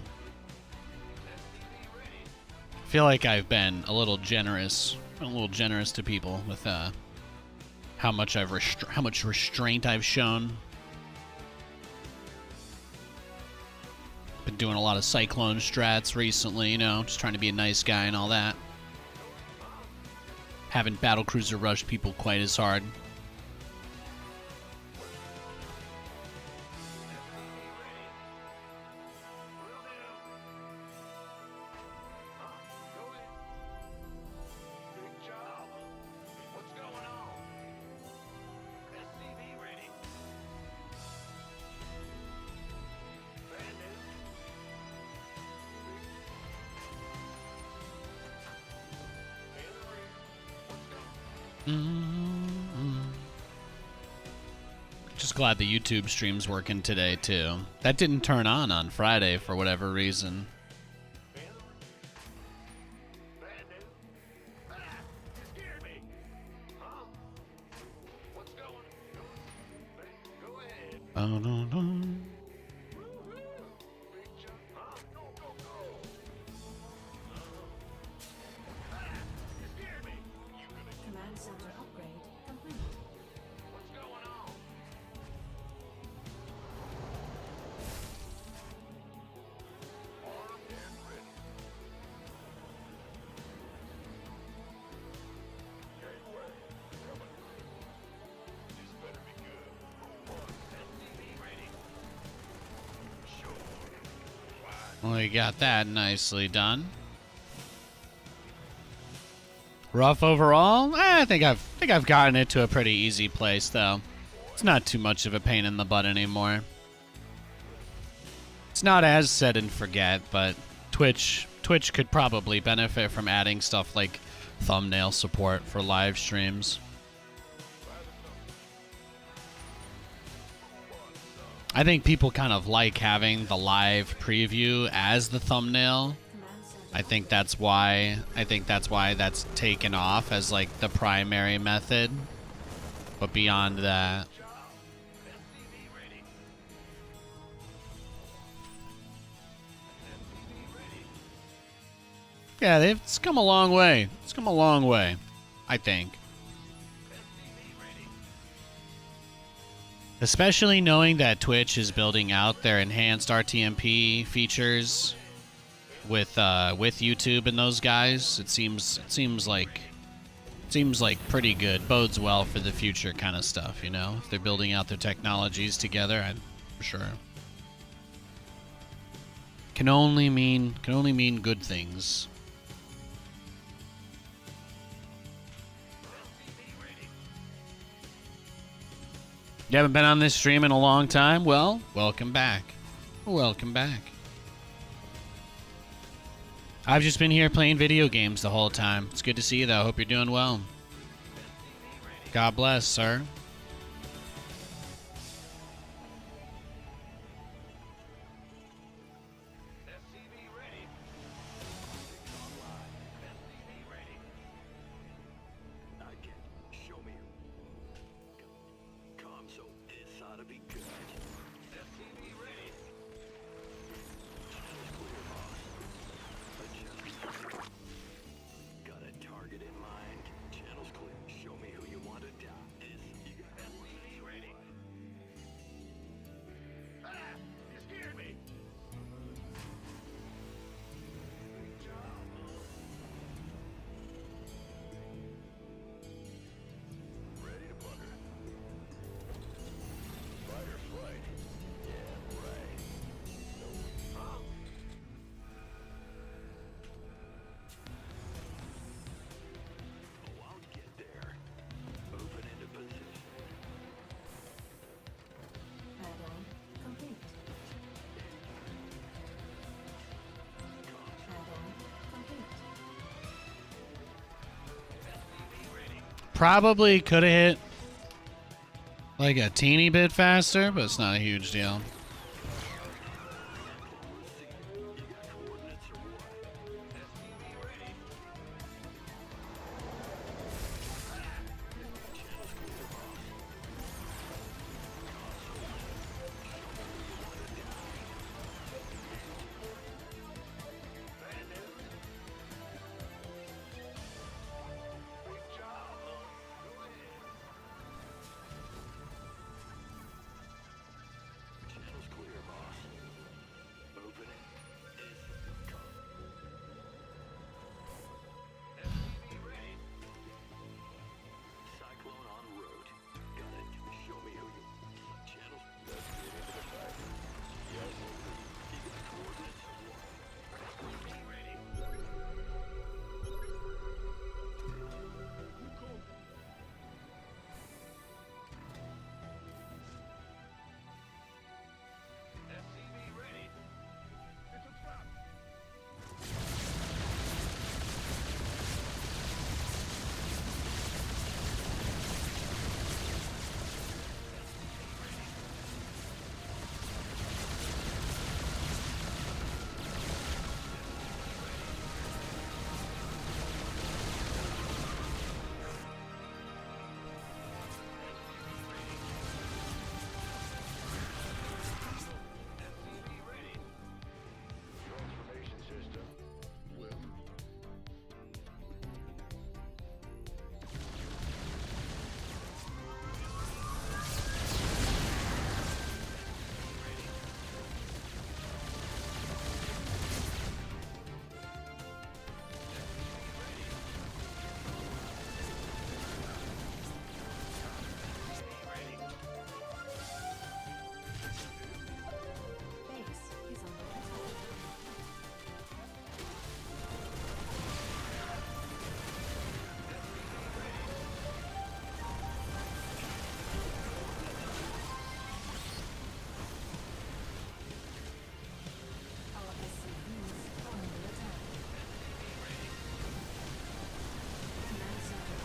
I feel like I've been a little generous. To people with how much restraint I've shown. Been doing a lot of Cyclone strats recently, you know, just trying to be a nice guy and all that. Haven't battlecruiser rushed people quite as hard. Big job. What's going on? SCV ready. Bad news. In the rear. What's going Just glad the YouTube stream's working today, too. That didn't turn on Friday for whatever reason. Bad news. Ah, you scared me. Huh? What's going on? Go ahead. Big jump. Huh? Go. Ah, you scared me. Command center upgrade complete. What's going on? Armed and ready. Gateway coming. This better be good. SCV ready. Sure. Fine. Well, we got that nicely done. Rough overall? I think I've gotten it to a pretty easy place, though. It's not too much of a pain in the butt anymore. It's not as set and forget, but Twitch could probably benefit from adding stuff like thumbnail support for live streams. I think people kind of like having the live preview as the thumbnail. Command center. I think that's why that's taken off as like the primary method. But beyond that, SCV ready. SCV ready. yeah, it's come a long way. It's come a long way, I think. SCV ready. Especially knowing that Twitch is building out their enhanced RTMP features with YouTube and those guys. It seems like pretty good. Bodes well for the future kind of stuff, you know. If they're building out their technologies together, for sure. Can only mean good things. You haven't been on this stream in a long time? Well, welcome back. Welcome back. I've just been here playing video games the whole time. It's good to see you, though. Hope you're doing well. God bless, sir. Probably could have hit like a teeny bit faster, but it's not a huge deal. Base is under attack. Our SCVs are under attack. Command center upgrade.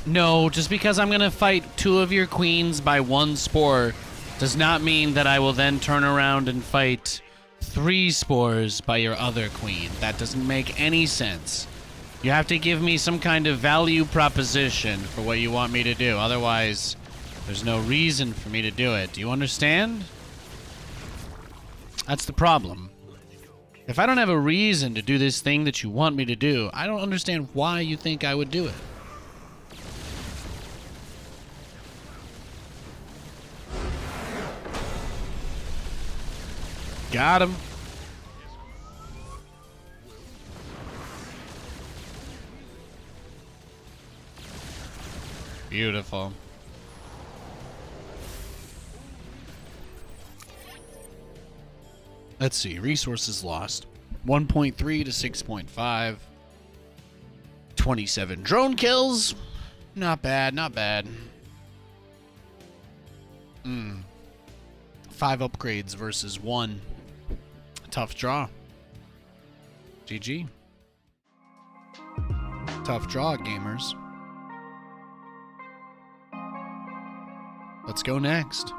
No, just because I'm gonna fight 2 of your queens by 1 spore does not mean that I will then turn around and fight 3 spores by your other queen. That doesn't make any sense. You have to give me some kind of value proposition for what you want me to do. Otherwise, there's no reason for me to do it. Do you understand? That's the problem. If I don't have a reason to do this thing that you want me to do, I don't understand why you think I would do it. Got him. Beautiful. Let's see. Resources lost. 1.3 to 6.5. 27 drone kills. Not bad, not bad. 5 upgrades versus 1. Tough draw. GG. Tough draw, gamers. Let's go next.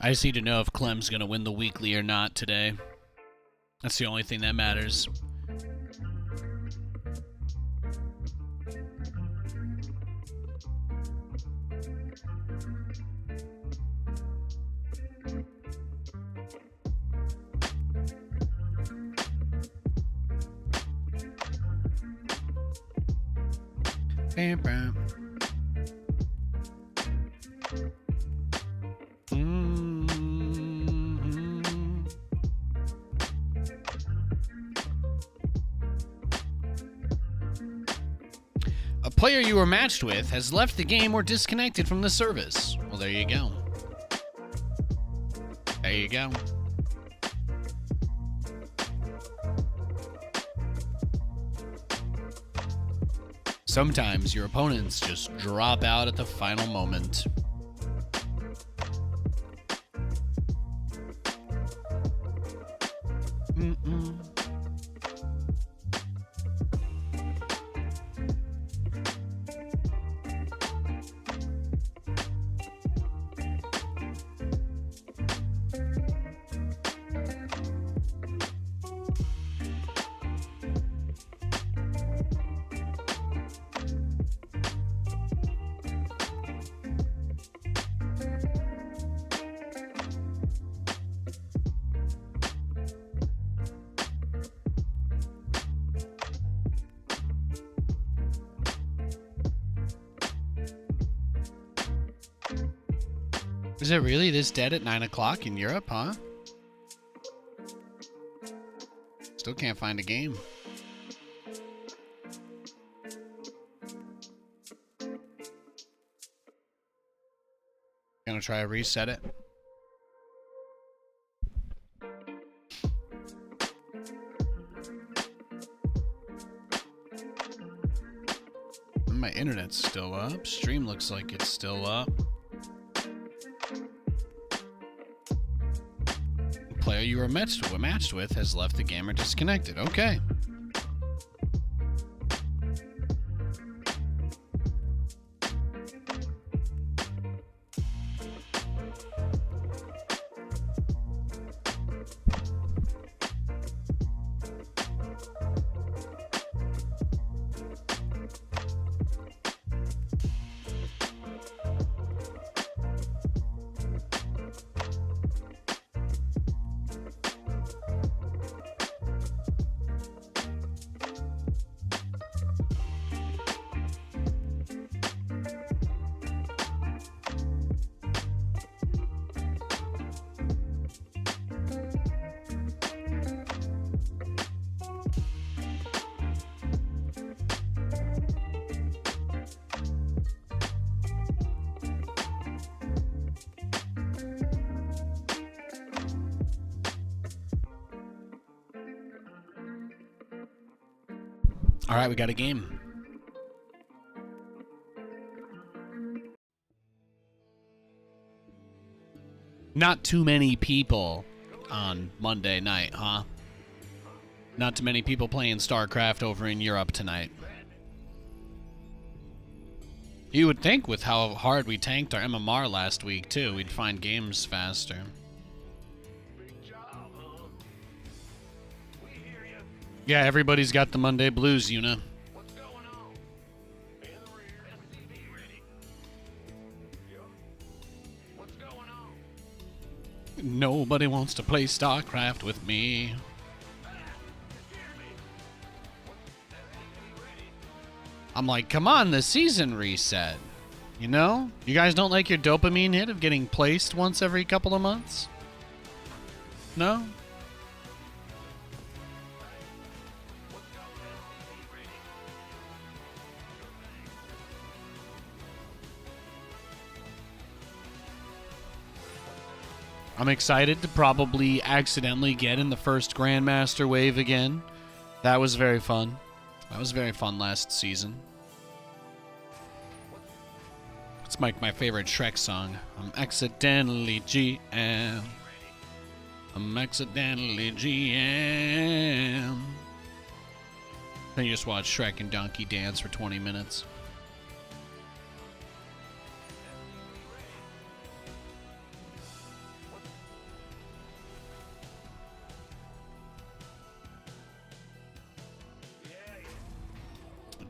I just need to know if Clem's gonna win the weekly or not today. That's the only thing that matters. Bam, bam. A player you were matched with has left the game or disconnected from the service. Well, there you go. There you go. Sometimes your opponents just drop out at the final moment. Is it really this dead at 9 o'clock in Europe, huh? Still can't find a game. Gonna try to reset it. My internet's still up. Stream looks like it's still up. Player you were matched with has left the game or disconnected. Okay. All right, we got a game. Not too many people on Monday night, huh? Not too many people playing StarCraft over in Europe tonight. You would think with how hard we tanked our MMR last week, too, we'd find games faster. Yeah, everybody's got the Monday blues, Una. What's going on? In the rear, SCV ready. Yep. What's going on? Nobody wants to play StarCraft with me. I'm like, come on, the season reset. You know? You guys don't like your dopamine hit of getting placed once every couple of months? No? I'm excited to probably accidentally get in the first Grandmaster wave again. That was very fun. That was very fun last season. It's my favorite Shrek song. I'm accidentally GM. I'm accidentally GM. Then you just watch Shrek and Donkey dance for 20 minutes.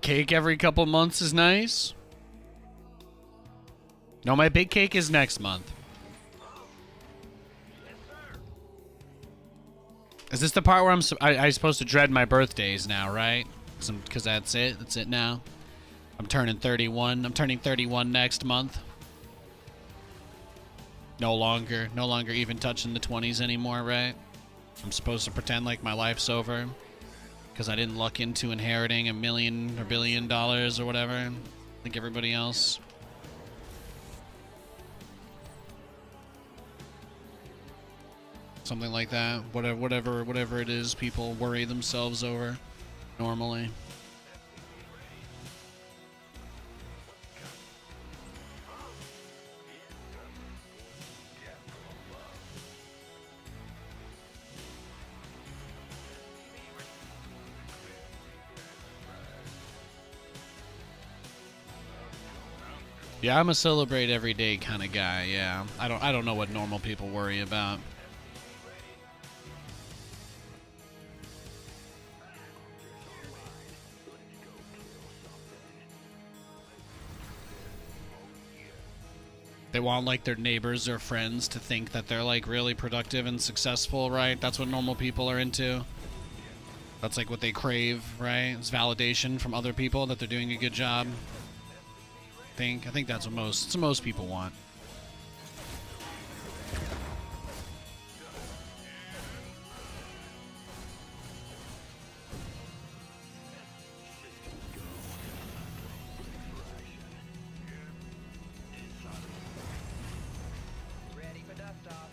cake every couple months is nice. No, my big cake is next month. Is this the part where I'm supposed to dread my birthdays now, right? Because that's it. That's it now. I'm turning 31. I'm turning 31 next month. No longer even touching the 20s anymore, right? I'm supposed to pretend like my life's over because I didn't luck into inheriting $1 million or $1 billion or whatever, like everybody else. Something like that. Whatever it is people worry themselves over normally. Yeah, I'm a celebrate every day kind of guy. Yeah, I don't know what normal people worry about. They want like their neighbors or friends to think that they're like really productive and successful, right? That's what normal people are into. That's like what they crave, right? It's validation from other people that they're doing a good job. I think that's what most people want. Ready for dust off.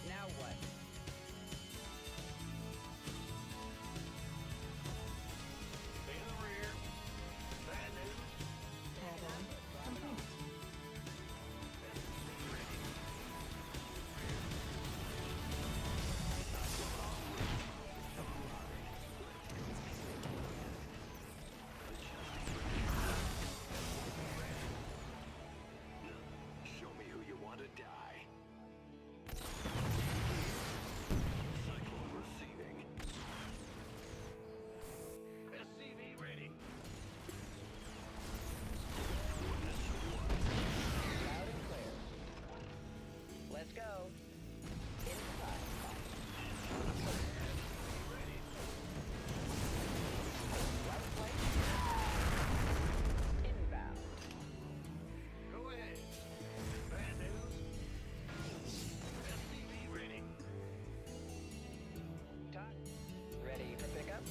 Now what? Add-on complete. Show me who you want to die. Cyclone receiving. SCV ready. Loud and clear. Let's go. Inside. Right place. Inbound. Go ahead. Bad news. SCV ready. Tot. Ready for pickup?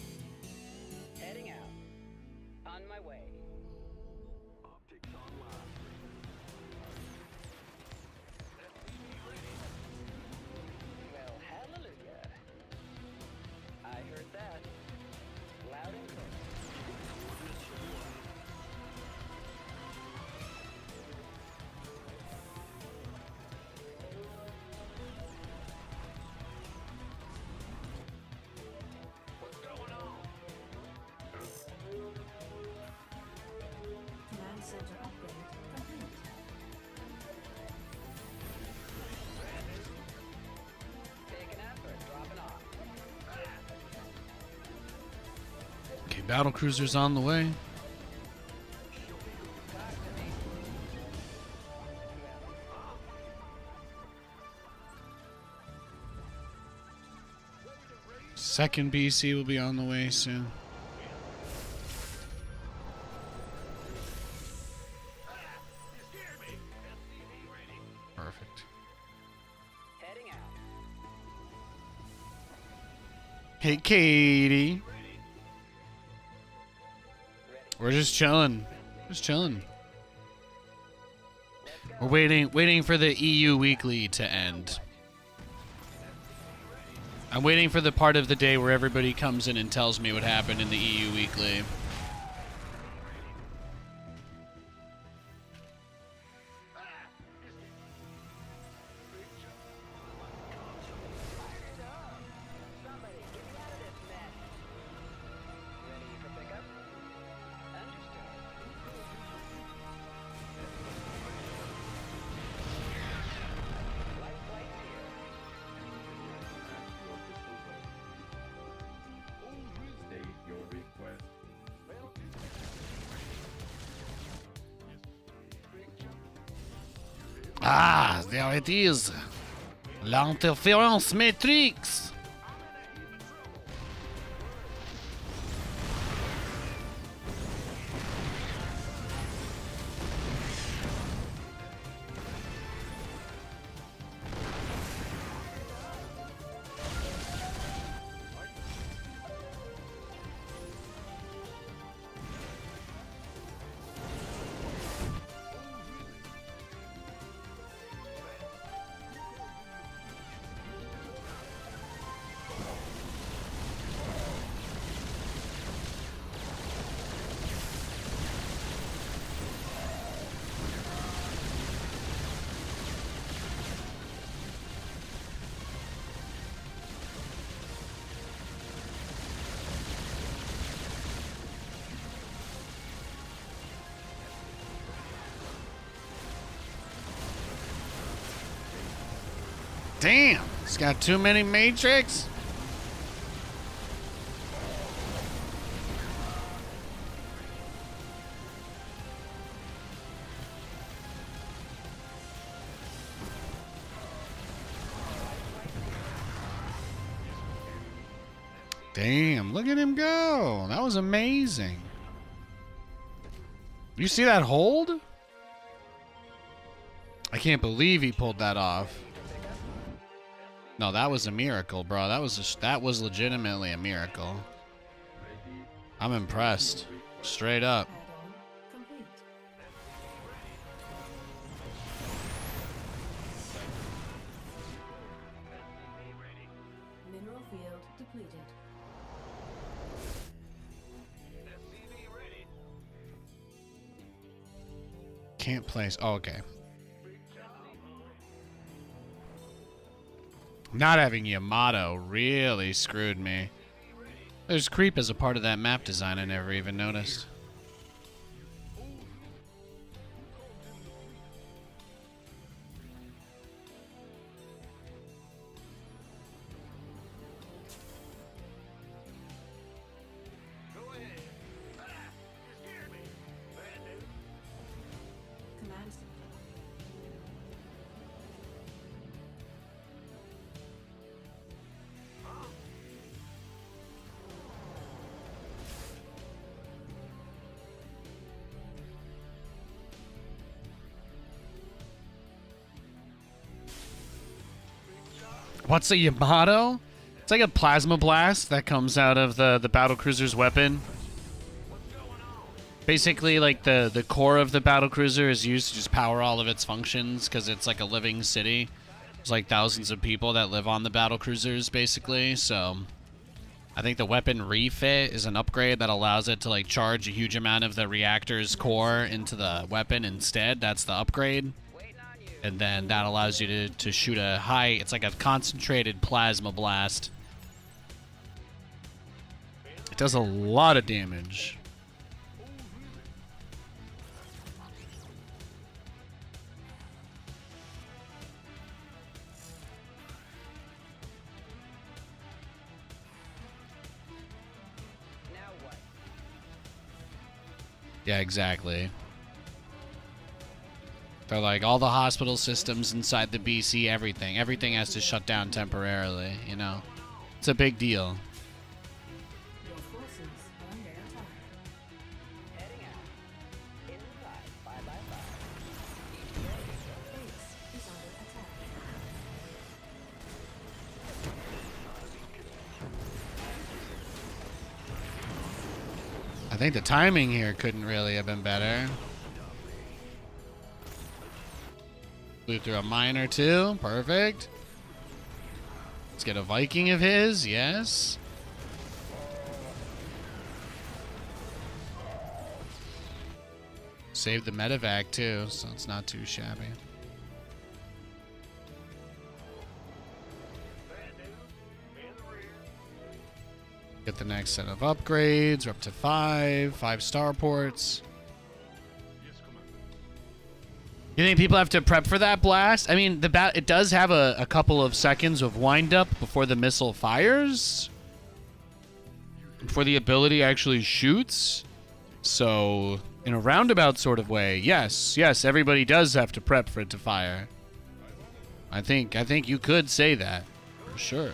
Heading out. On my way. Optics online. Well, hallelujah. I heard that. Loud and clear. What's going on? Command center upgrade complete. Picking up or dropping off? Okay, battle cruisers on the way. Talk to me. Second BC will be on the way soon. Perfect. Heading out. Hey, Katie. Ready. We're just chilling. Just chilling. Let's go. We're waiting for the EU Weekly to end. I'm waiting for the part of the day where everybody comes in and tells me what happened in the EU Weekly. Somebody, get me out of this mess. Ready for pickup? Understood. Ah, there it is. L'interférence matrix. Damn, it's got too many Matrix. Damn, look at him go. That was amazing. You see that hold? I can't believe he pulled that off. No, that was a miracle, bro. That was legitimately a miracle. I'm impressed. Straight up. Add-on complete. Mineral field depleted. Can't place. Oh, okay. Not having Yamato really screwed me. There's creep as a part of that map design I never even noticed. Command center. What's a Yamato? It's like a plasma blast that comes out of the battlecruiser's weapon. Basically, like the core of the battlecruiser is used to just power all of its functions because it's like a living city. There's like thousands of people that live on the battlecruisers, basically. So I think the weapon refit is an upgrade that allows it to like charge a huge amount of the reactor's core into the weapon instead. That's the upgrade. And then that allows you to shoot a high, it's like a concentrated plasma blast. It does a lot of damage. Now what? Yeah, exactly. They're like, all the hospital systems inside the BC, everything has to shut down temporarily, you know? It's a big deal. Your forces are under attack. Heading out. Inside 5x5. Base is under attack. I think the timing here couldn't really have been better. Blew through a mine or two. Perfect. Let's get a Viking of his. Yes. Saved the medevac too, so it's not too shabby. Get the next set of upgrades. We're up to 5 starports. You think people have to prep for that blast? I mean, it does have a couple of seconds of windup before the missile fires. Before the ability actually shoots. So, in a roundabout sort of way, yes, everybody does have to prep for it to fire. I think you could say that for sure.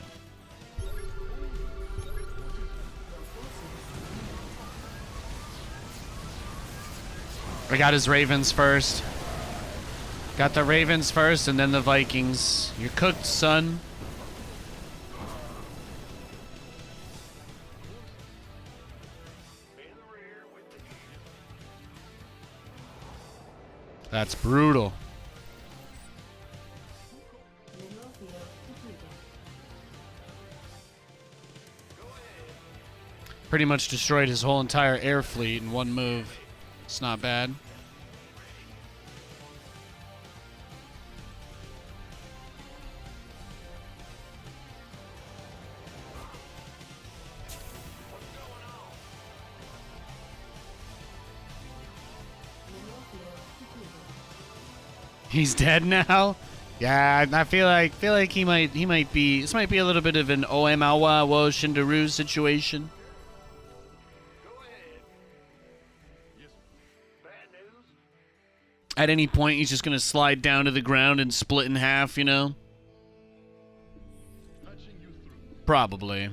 I got his Ravens first. Got the Ravens first and then the Vikings. You're cooked, son. That's brutal. Mineral field depleted. Pretty much destroyed his whole entire air fleet in one move. It's not bad. Mineral field depleted. He's dead now. Yeah, I feel like he might be. This might be a little bit of an Oemawa wo Shindaru situation. At any point, he's just gonna slide down to the ground and split in half. You know. Probably.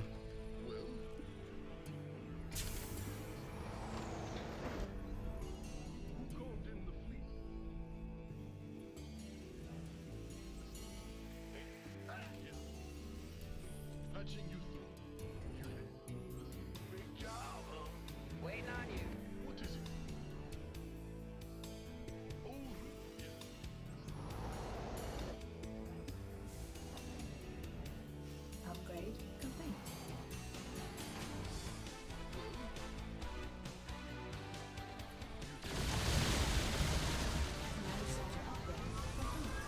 Waiting on you. Upgrade complete. Command center upgrade complete.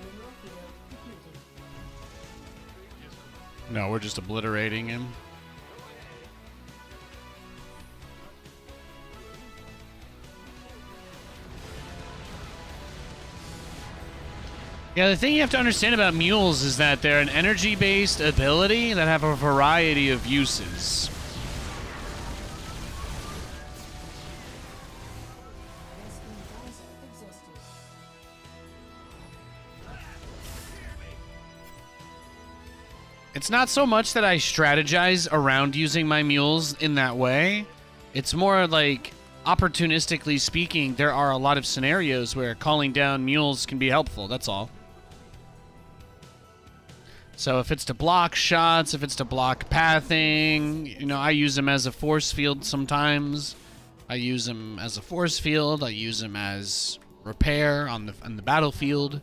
Mineral field depleted. No, we're just obliterating him. Yeah, the thing you have to understand about mules is that they're an energy-based ability that have a variety of uses. Rescue visor exhausted. It's not so much that I strategize around using my mules in that way. It's more like, opportunistically speaking, there are a lot of scenarios where calling down mules can be helpful, that's all. So if it's to block shots, if it's to block pathing, you know, I use them as a force field sometimes. I use them as a force field. I use them as repair on the battlefield.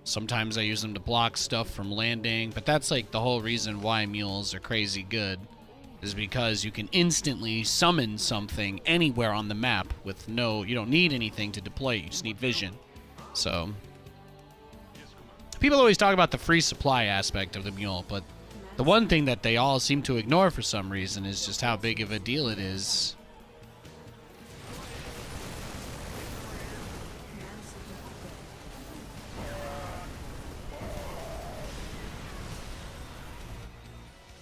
Sometimes I use them to block stuff from landing. But that's like the whole reason why mules are crazy good, is because you can instantly summon something anywhere on the map with no, you don't need anything to deploy. You just need vision. So people always talk about the free supply aspect of the mule, but the one thing that they all seem to ignore for some reason is just how big of a deal it is. Command center upgrade.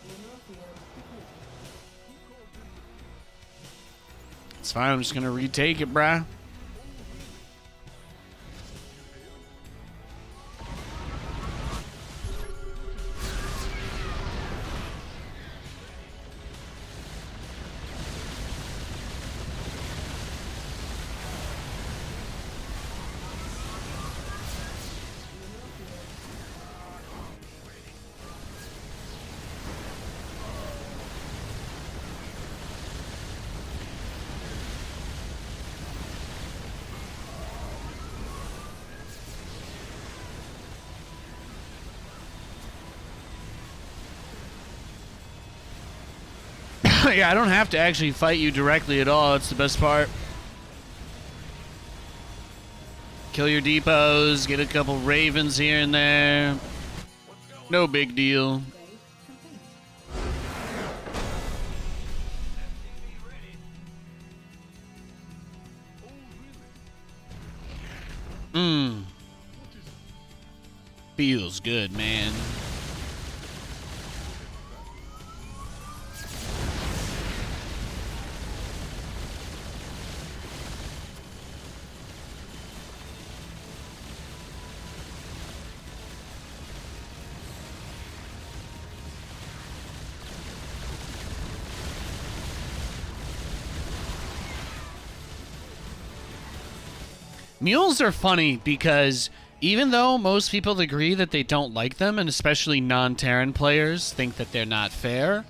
Mineral field depleted. It's fine, I'm just gonna retake it, bruh. Yeah, I don't have to actually fight you directly at all. It's the best part. Kill your depots, get a couple ravens here and there. No big deal. Upgrade complete. Feels good, man. Mules are funny because even though most people agree that they don't like them, and especially non-Terran players think that they're not fair,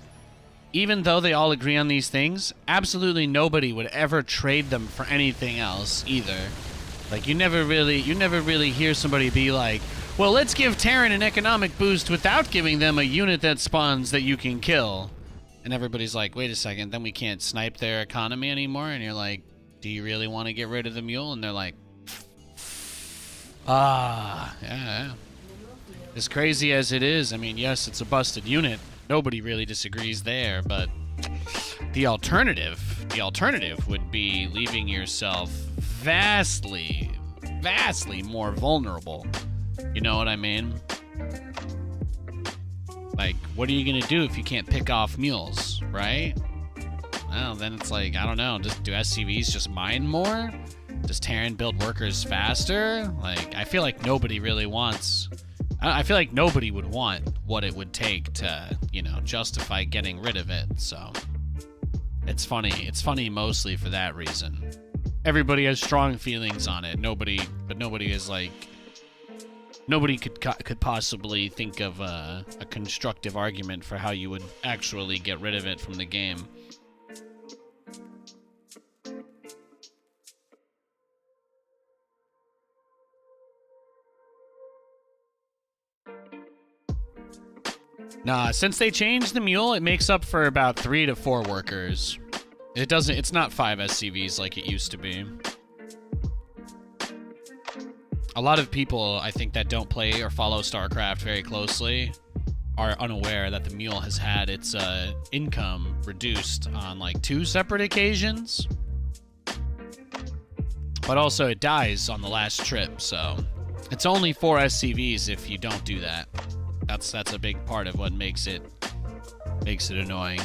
even though they all agree on these things, absolutely nobody would ever trade them for anything else either. Like, you never really hear somebody be like, well, let's give Terran an economic boost without giving them a unit that spawns that you can kill. And everybody's like, wait a second, then we can't snipe their economy anymore? And you're like, do you really want to get rid of the mule? And they're like, yeah. As crazy as it is, I mean, yes, it's a busted unit. Nobody really disagrees there, but the alternative would be leaving yourself vastly more vulnerable. You know what I mean? Like, what are you gonna do if you can't pick off mules, right? Well, then it's like, I don't know, do SCVs just mine more? Does Terran build workers faster? Like, I feel like nobody really wants... I feel like nobody would want what it would take to, you know, justify getting rid of it, so... It's funny. It's funny mostly for that reason. Everybody has strong feelings on it. Nobody is like... Nobody could possibly think of a constructive argument for how you would actually get rid of it from the game. Nah, since they changed the mule, it makes up for about 3 to 4 workers. It's not 5 SCVs like it used to be. A lot of people, I think, that don't play or follow StarCraft very closely are unaware that the mule has had its income reduced on like 2 separate occasions. But also it dies on the last trip, so it's only 4 SCVs if you don't do that. That's a big part of what makes it annoying.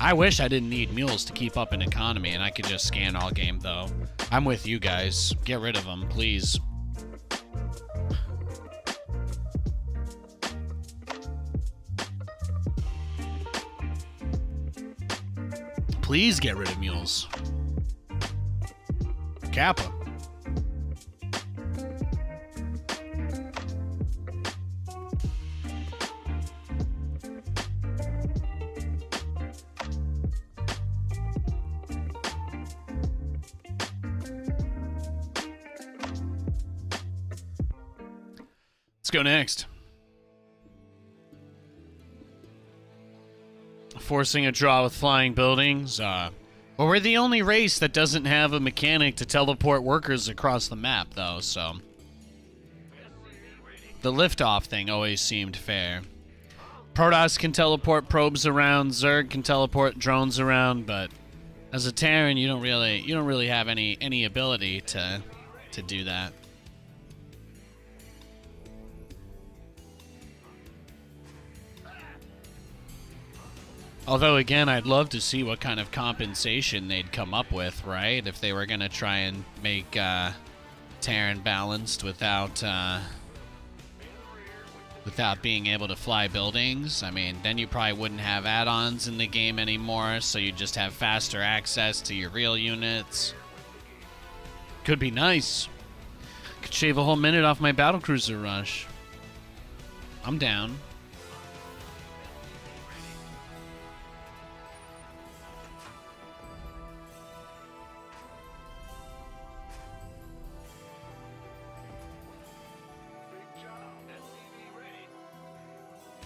I wish I didn't need mules to keep up an economy and I could just scan all game though. I'm with you guys. Get rid of them, please. Please get rid of mules. Kappa. Let's go next. Forcing a draw with flying buildings. Well, we're the only race that doesn't have a mechanic to teleport workers across the map, though, so... The liftoff thing always seemed fair. Protoss can teleport probes around, Zerg can teleport drones around, but as a Terran, you don't really have any ability to do that. Although, again, I'd love to see what kind of compensation they'd come up with, right? If they were going to try and make Terran balanced without being able to fly buildings. I mean, then you probably wouldn't have add-ons in the game anymore, so you just have faster access to your real units. Could be nice. Could shave a whole minute off my battlecruiser rush. I'm down.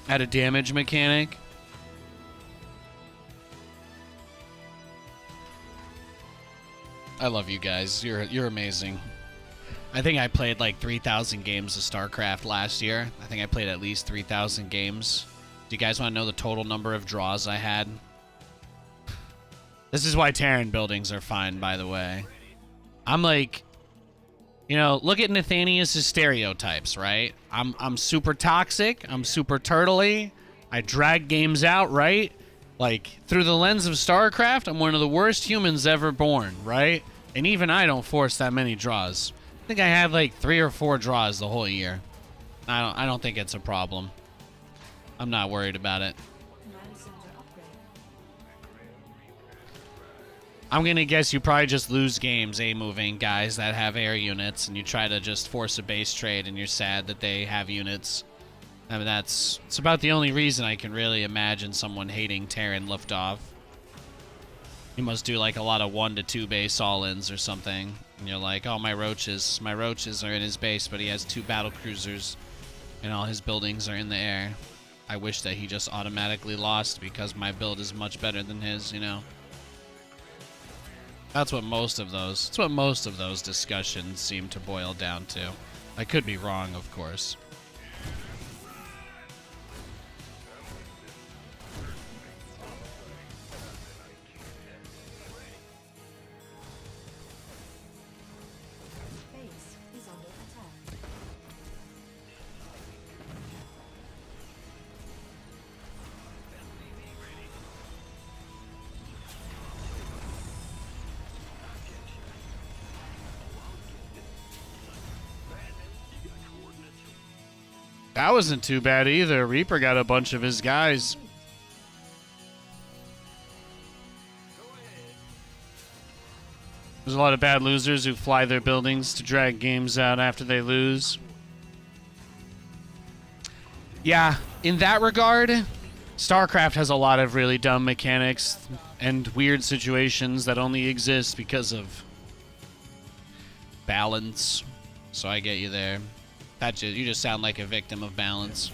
Add a damage mechanic. I love you guys. You're amazing. I think I played like 3,000 games of StarCraft last year. I think I played at least 3,000 games. Do you guys want to know the total number of draws I had? This is why Terran buildings are fine, by the way. I'm like... You know, look at Nathanias' stereotypes, right? I'm super toxic. I'm super turtley. I drag games out, right? Like, through the lens of StarCraft, I'm one of the worst humans ever born, right? And even I don't force that many draws. I think I had like 3 or 4 draws the whole year. I don't think it's a problem. I'm not worried about it. I'm gonna guess you probably just lose games moving guys that have air units, and you try to just force a base trade, and you're sad that they have units. I mean, it's about the only reason I can really imagine someone hating Terran liftoff. You must do like a lot of 1 to 2 base all-ins or something, and you're like, oh, my roaches are in his base, but he has 2 battle cruisers, and all his buildings are in the air. I wish that he just automatically lost because my build is much better than his, you know. That's what most of those discussions seem to boil down to. I could be wrong, of course. Base is under attack. That wasn't too bad either. Reaper got a bunch of his guys. There's a lot of bad losers who fly their buildings to drag games out after they lose. Yeah, in that regard, StarCraft has a lot of really dumb mechanics and weird situations that only exist because of balance. So I get you there. You just sound like a victim of balance.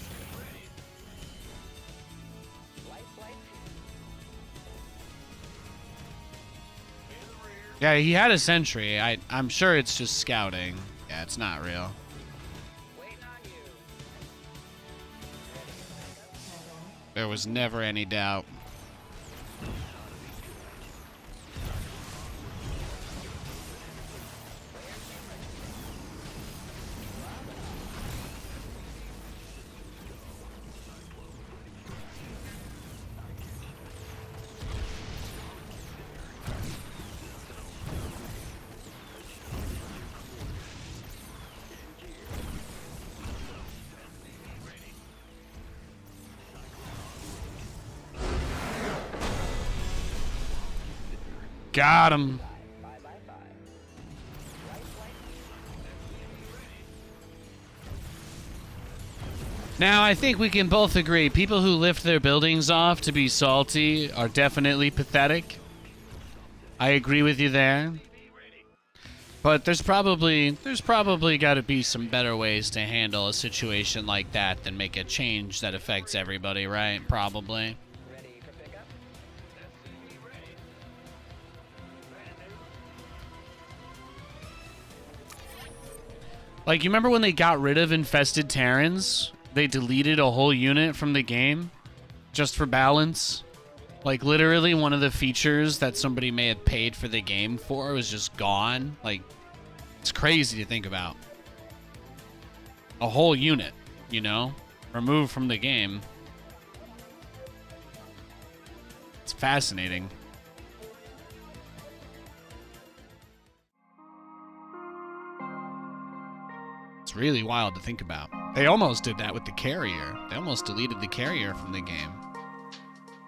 Yeah, he had a sentry. I'm sure it's just scouting. Yeah, it's not real. There was never any doubt. Got him. Now, I think we can both agree, people who lift their buildings off to be salty are definitely pathetic. I agree with you there. But there's probably got to be some better ways to handle a situation like that than make a change that affects everybody, right? Probably. Like, you remember when they got rid of infested Terrans? They deleted a whole unit from the game just for balance. Like, literally one of the features that somebody may have paid for the game for was just gone. Like, it's crazy to think about. A whole unit, you know, removed from the game. It's fascinating. It's really wild to think about. They almost did that with the carrier. They almost deleted the carrier from the game.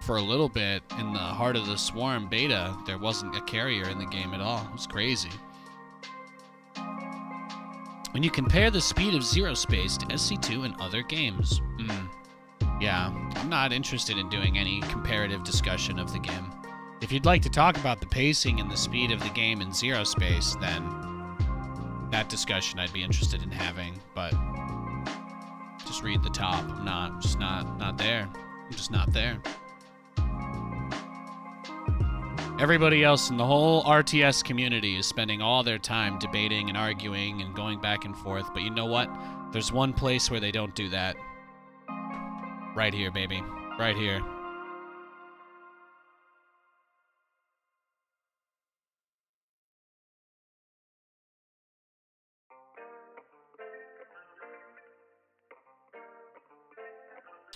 For a little bit, in the Heart of the Swarm beta, there wasn't a carrier in the game at all. It was crazy. When you compare the speed of ZeroSpace to SC2 and other games. Yeah, I'm not interested in doing any comparative discussion of the game. If you'd like to talk about the pacing and the speed of the game in ZeroSpace, then that discussion I'd be interested in having, but just read the top. I'm just not there. I'm just not there. Everybody else in the whole RTS community is spending all their time debating and arguing and going back and forth, but you know what? There's one place where they don't do that. Right here, baby. Right here.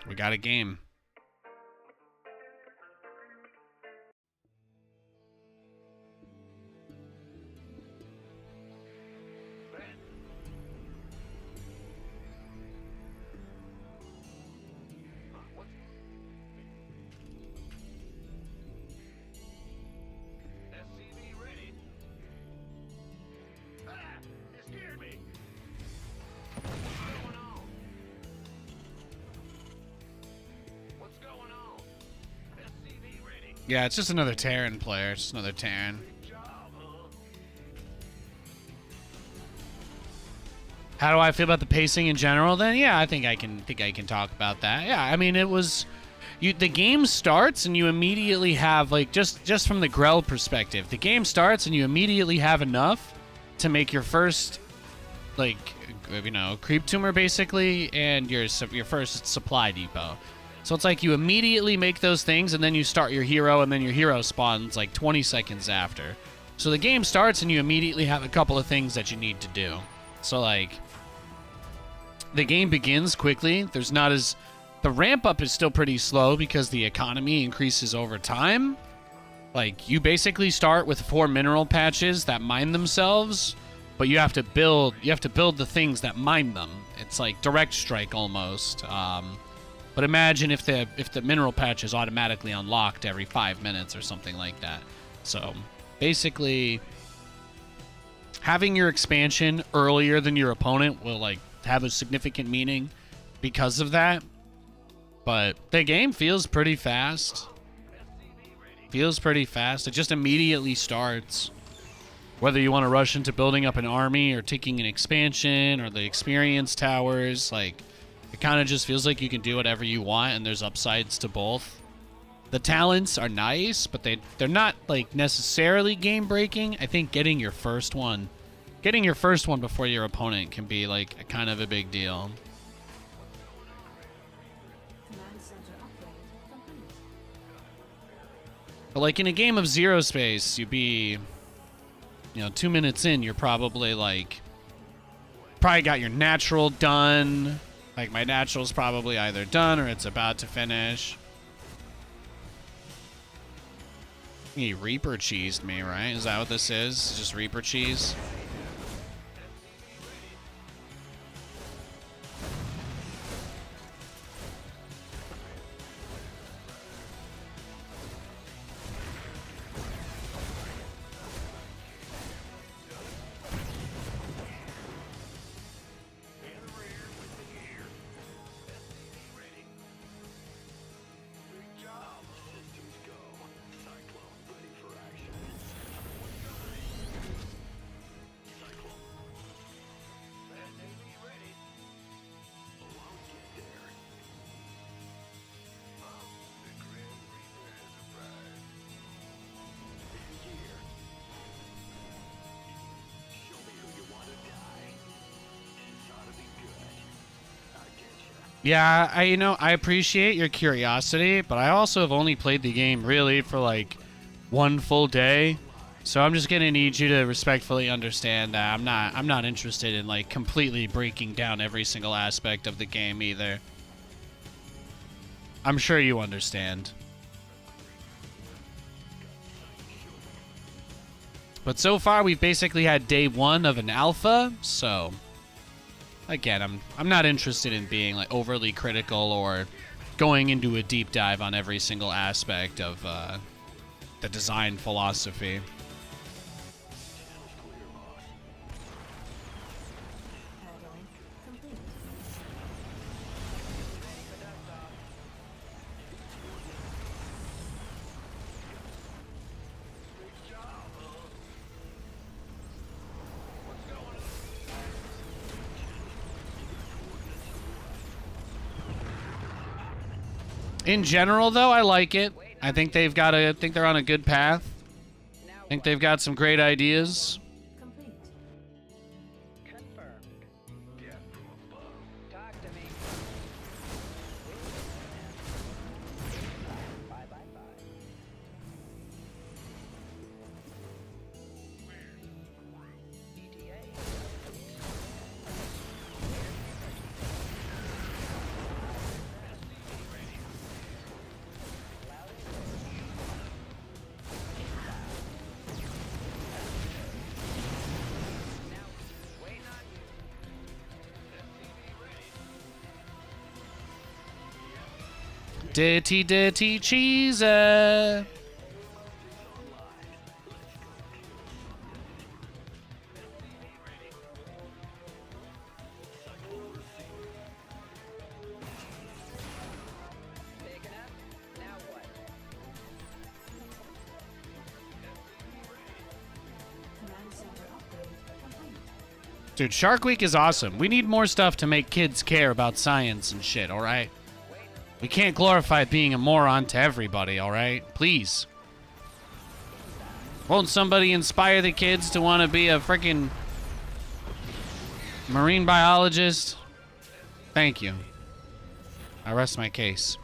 We got a game. Yeah, it's just another Terran player. It's just another Terran. How do I feel about the pacing in general? Then yeah, I think I can talk about that. Yeah, I mean it was, the game starts and you immediately have like just from the Grell perspective, the game starts and you immediately have enough to make your first like creep tumor basically and your first supply depot. So it's like you immediately make those things and then you start your hero and then your hero spawns like 20 seconds after. So the game starts and you immediately have a couple of things that you need to do. So like the game begins quickly. The ramp up is still pretty slow because the economy increases over time. Like you basically start with 4 mineral patches that mine themselves, but you have to build the things that mine them. It's like direct strike almost. But imagine if the mineral patch is automatically unlocked every 5 minutes or something like that. So basically, having your expansion earlier than your opponent will like have a significant meaning because of that. But the game feels pretty fast. It just immediately starts. Whether you want to rush into building up an army or taking an expansion or the experience towers, like it kind of just feels like you can do whatever you want and there's upsides to both. The talents are nice, but they're not like necessarily game breaking. I think getting your first one before your opponent can be like a kind of a big deal. Command center upgrade complete. But like in a game of ZeroSpace, you'd be 2 minutes in, you're probably got your natural done. Like my natural's probably either done or it's about to finish. He Reaper cheesed me, right? Is that what this is? Just Reaper cheese? Yeah, I appreciate your curiosity, but I also have only played the game really for like 1 full day. So I'm just gonna need you to respectfully understand that I'm not interested in like completely breaking down every single aspect of the game either. I'm sure you understand. But so far we've basically had day 1 of an alpha, so again, I'm not interested in being like overly critical or going into a deep dive on every single aspect of the design philosophy. Paddling complete. In general, though, I like it. I think they're on a good path. I think they've got some great ideas. Complete. Confirmed. Talk to me. Bye, bye, bye. ETA. Dirty cheese. Big enough? Now what? Dude, Shark Week is awesome. We need more stuff to make kids care about science and shit, alright? We can't glorify being a moron to everybody, alright? Please. Won't somebody inspire the kids to want to be a freaking marine biologist? Thank you. I rest my case.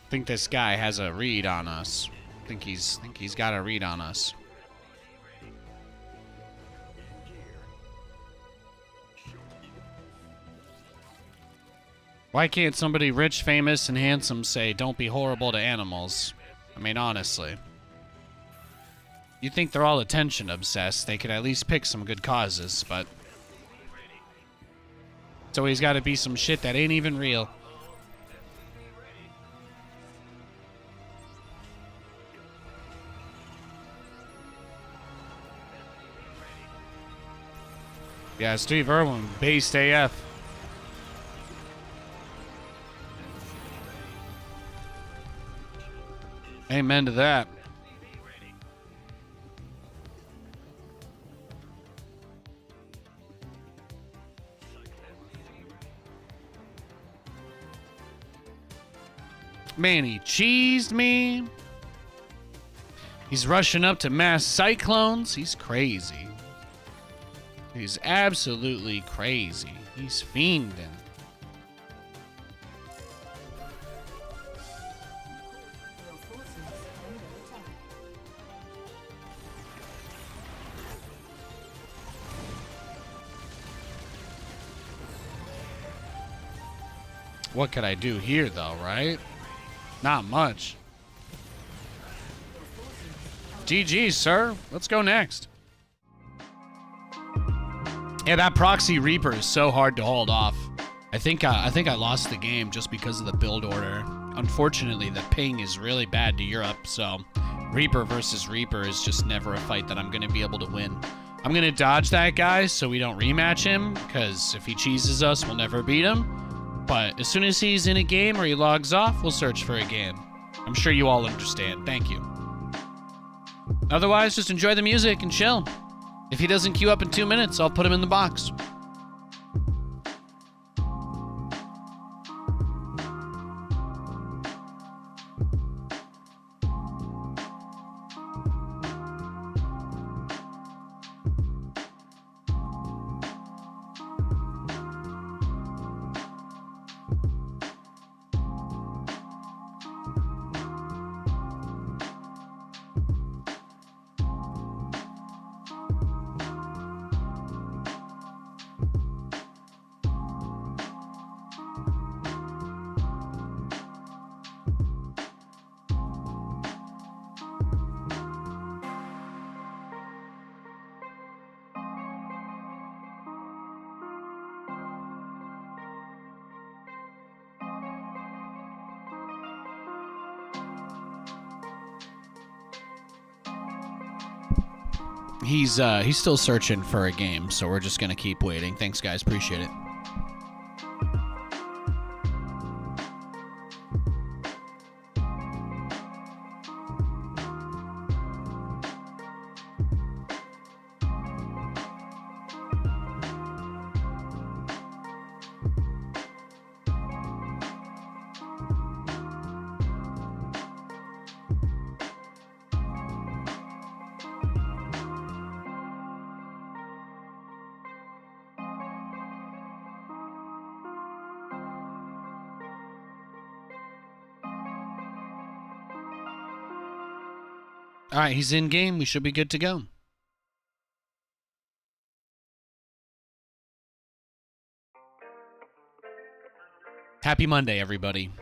I think this guy has a read on us. I think he's got a read on us. Why can't somebody rich, famous, and handsome say, "Don't be horrible to animals"? I mean, honestly. You think they're all attention obsessed, they could at least pick some good causes, but it's always gotta be some shit that ain't even real. Yeah, Steve Irwin, based AF. Amen to that. Man, he cheesed me. He's rushing up to mass cyclones. He's crazy. He's absolutely crazy. He's fiending. Your forces under attack. What could I do here, though, right? Not much. GG, sir. Let's go next. Yeah, that proxy Reaper is so hard to hold off. I think I lost the game just because of the build order. Unfortunately, the ping is really bad to Europe, so Reaper versus Reaper is just never a fight that I'm going to be able to win. I'm going to dodge that guy so we don't rematch him, because if he cheeses us, we'll never beat him. But as soon as he's in a game or he logs off, we'll search for a game. I'm sure you all understand. Thank you. Otherwise, just enjoy the music and chill. If he doesn't queue up in 2 minutes, I'll put him in the box. He's still searching for a game, so we're just gonna keep waiting. Thanks, guys. Appreciate it. All right, he's in game. We should be good to go. Happy Monday, everybody.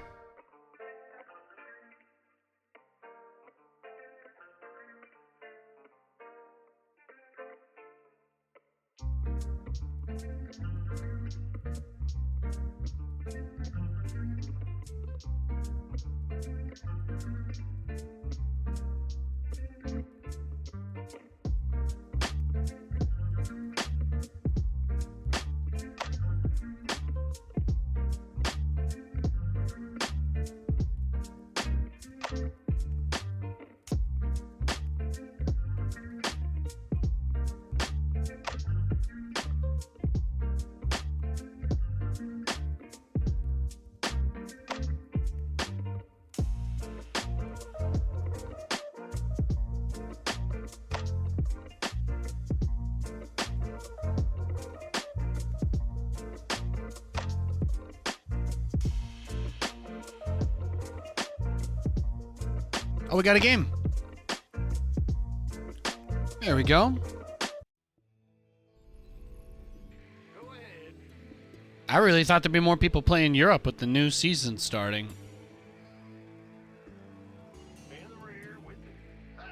Oh, we got a game. There we go. I really thought there'd be more people playing Europe with the new season starting. In the rear with me. Ah!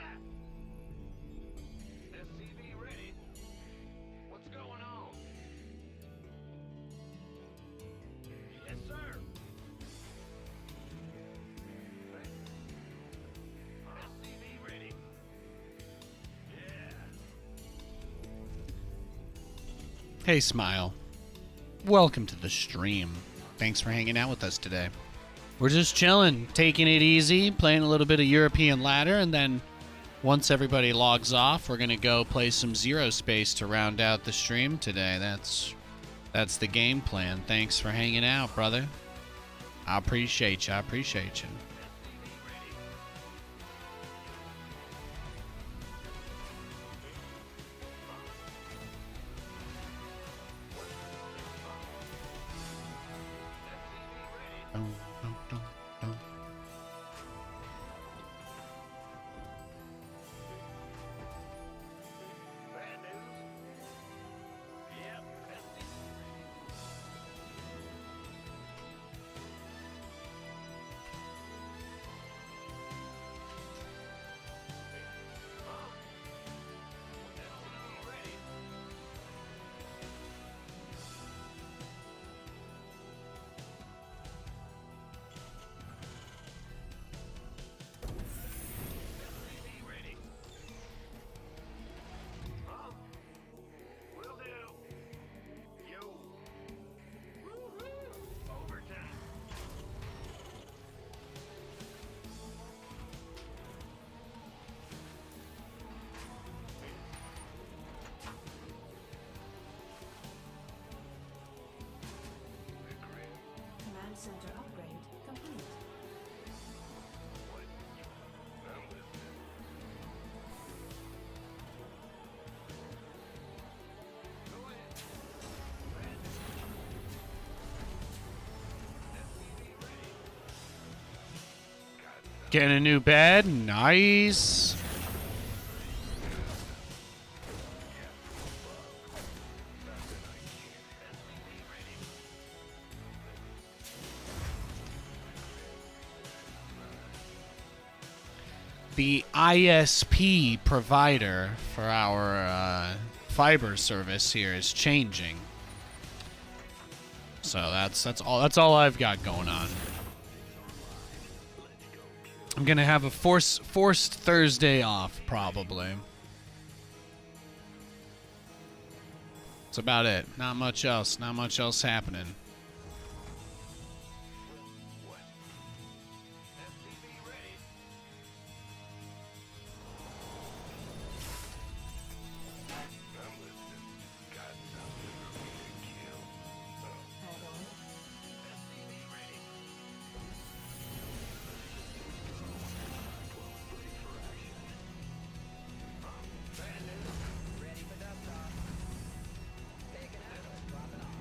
SCV ready. What's going on? Yes, sir. SCV ready. Yeah. Hey, Smile. Welcome to the stream. Thanks for hanging out with us today. We're just chilling, taking it easy, playing a little bit of European Ladder, and then once everybody logs off, we're gonna go play some ZeroSpace to round out the stream today. That's the game plan. Thanks for hanging out, brother. I appreciate you. I appreciate you. Dun, dun, dun, dun. Bad news? Yep. SCV ready. SCV ready. Huh? Will do. Yo. Woo-hoo. Overtime. Command center upgrade complete. Getting a new bed. Nice. The ISP provider for our fiber service here is changing. So that's all I've got going on. I'm gonna have a forced Thursday off probably. That's about it. Not much else. Not much else happening. Add-on. Ready for dust off. Taking out, dropping off.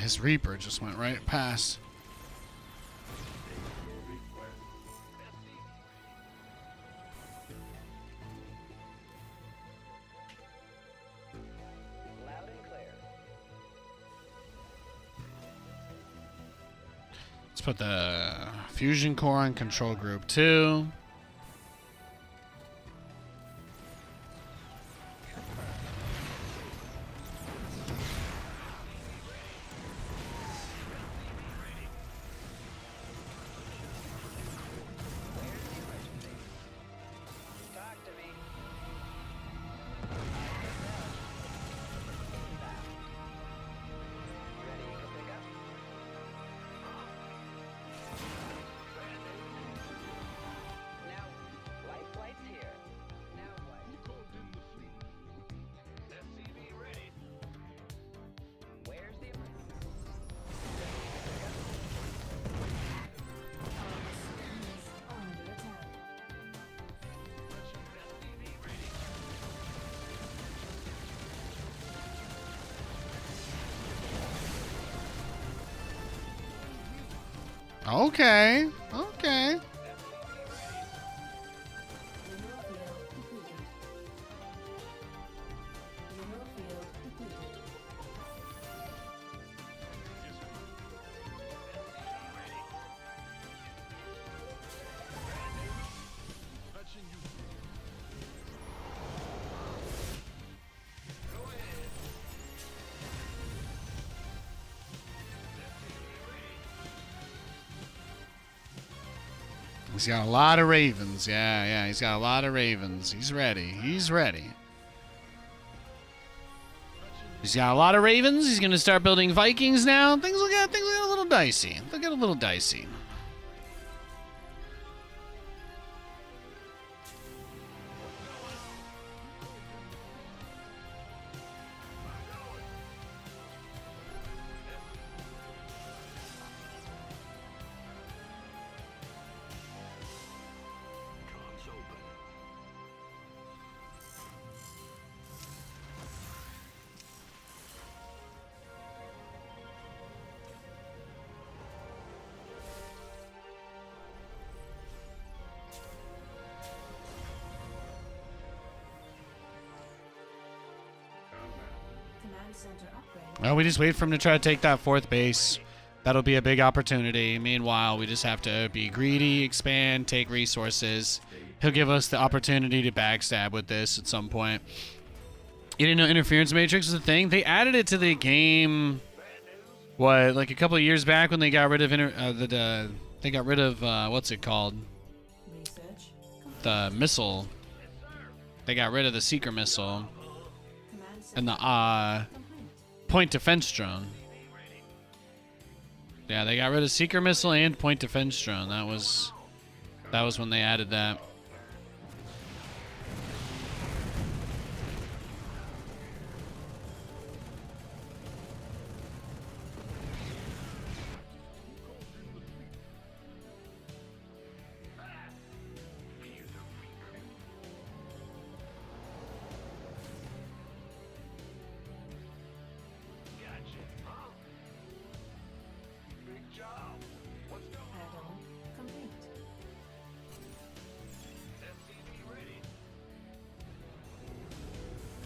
his Reaper just went right past. Loud and clear. Let's put the fusion core on control group 2. Talk to me. Ready for pickup? Now, life flight's here. Now what? Where's the emergency? Our SCVs are under attack. Okay. Okay. Mineral field depleted. Mineral field depleted. He's got a lot of ravens. Yeah, he's got a lot of ravens. He's ready. He's ready. He's got a lot of ravens. He's gonna start building Vikings now. Things will get a little dicey. They'll get a little dicey. Comms open. Command center upgrade. Well, we just wait for him to try to take that 4th base. That'll be a big opportunity. Meanwhile, we just have to be greedy, expand, take resources. He'll give us the opportunity to backstab with this at some point. You didn't know interference matrix was a thing? They added it to the game. What, like a couple of years back when they got rid of what's it called? Research complete. The missile. They got rid of the seeker missile Command center and the complete. point defense drone. Yeah, they got rid of seeker missile and point defense drone. That was when they added that. Add-on complete.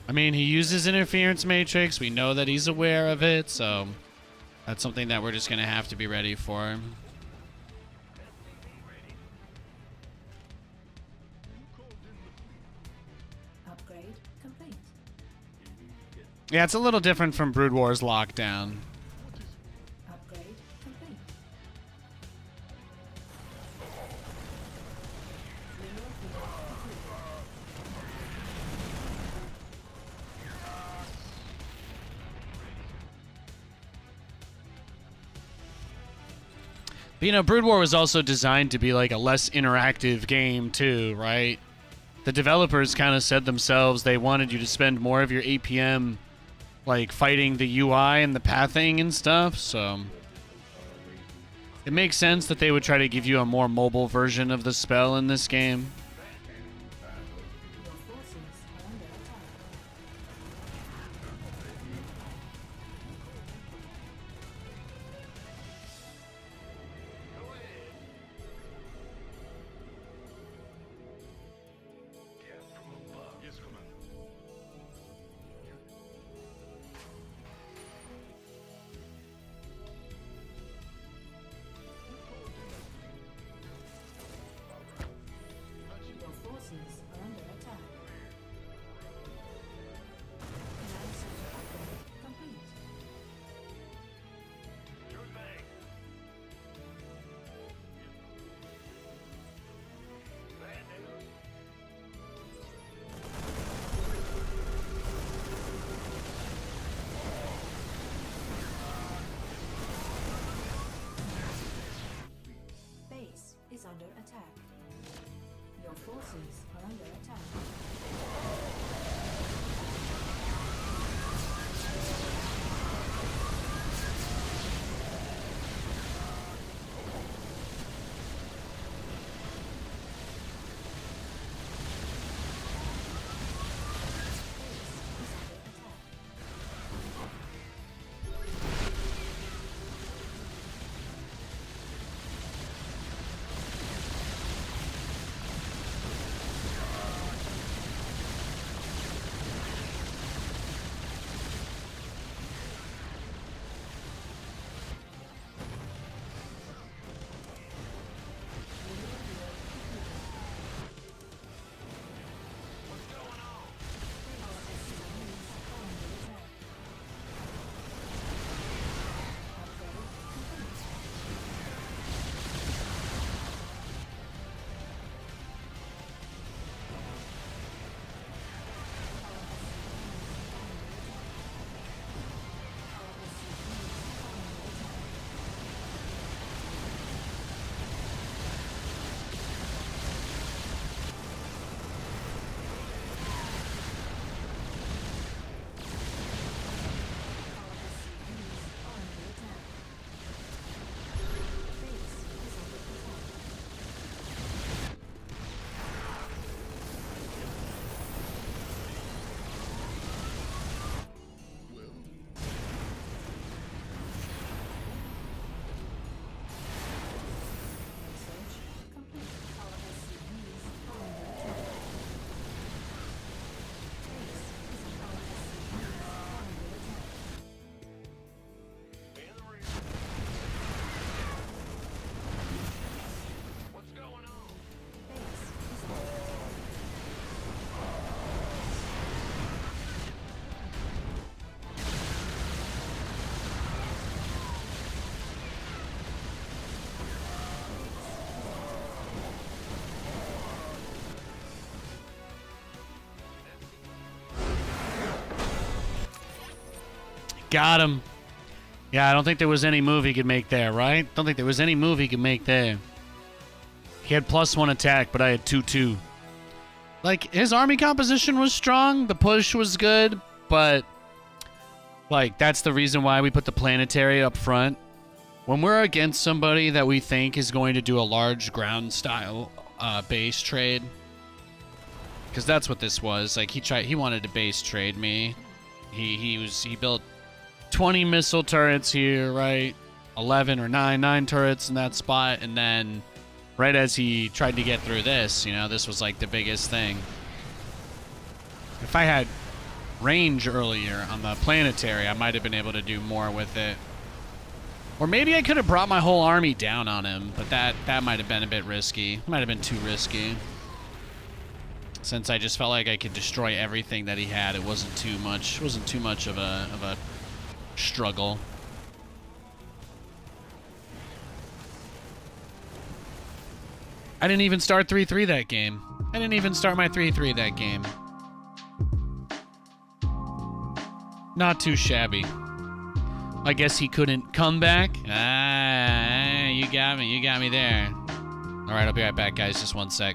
I mean, he uses interference matrix. We know that he's aware of it, so that's something that we're just gonna have to be ready for. Upgrade complete. Yeah, it's a little different from Brood War's lockdown. Upgrade complete. Mineral field depleted. But, you know, Brood War was also designed to be like a less interactive game too, right? The developers kind of said themselves they wanted you to spend more of your APM like fighting the UI and the pathing and stuff, so it makes sense that they would try to give you a more mobile version of the spell in this game. Your forces are under attack. Your forces are under attack. Got him. Yeah, I don't think there was any move he could make there, right? Don't think there was any move he could make there. He had +1 attack, but I had 2/2. Like, his army composition was strong. The push was good, but like, that's the reason why we put the planetary up front. When we're against somebody that we think is going to do a large ground style base trade, because that's what this was. Like, he wanted to base trade me. He built 20 missile turrets here, right? 11 or 9 turrets in that spot, and then right as he tried to get through this, you know, this was like the biggest thing. If I had range earlier on the planetary, I might have been able to do more with it. Or maybe I could have brought my whole army down on him, but that might have been a bit risky. It might have been too risky. Since I just felt like I could destroy everything that he had, it wasn't too much of a struggle. I didn't even start 3-3 that game. I didn't even start my 3-3 that game. Not too shabby. I guess he couldn't come back. Ah, you got me. You got me there. All right, I'll be right back, guys. Just one sec.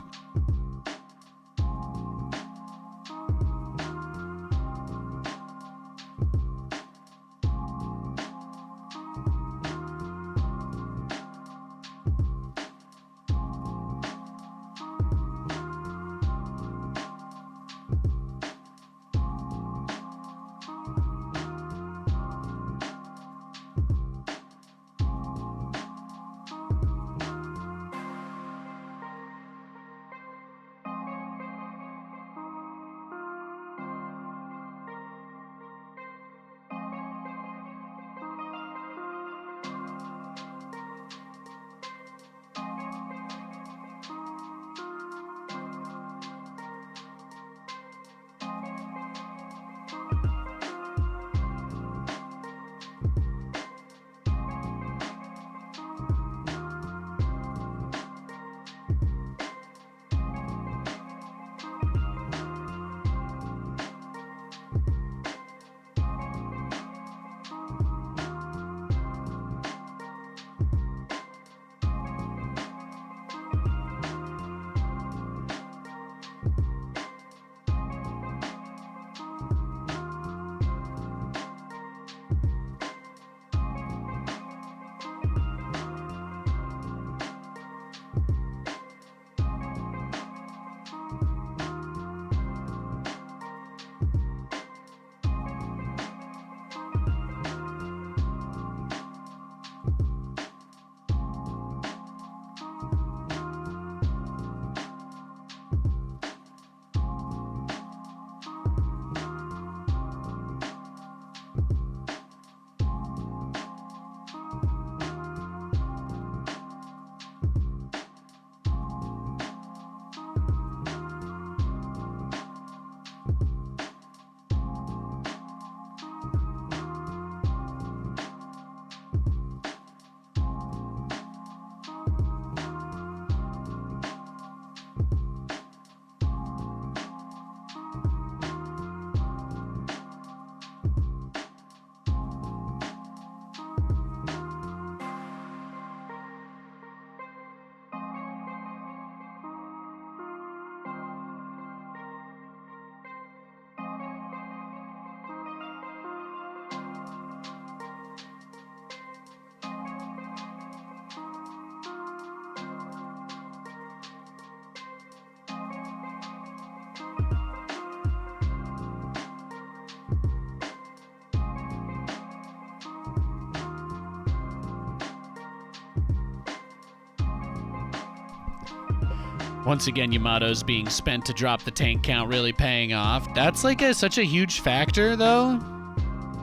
Once again, Yamato's being spent to drop the tank count, really paying off. That's like such a huge factor, though.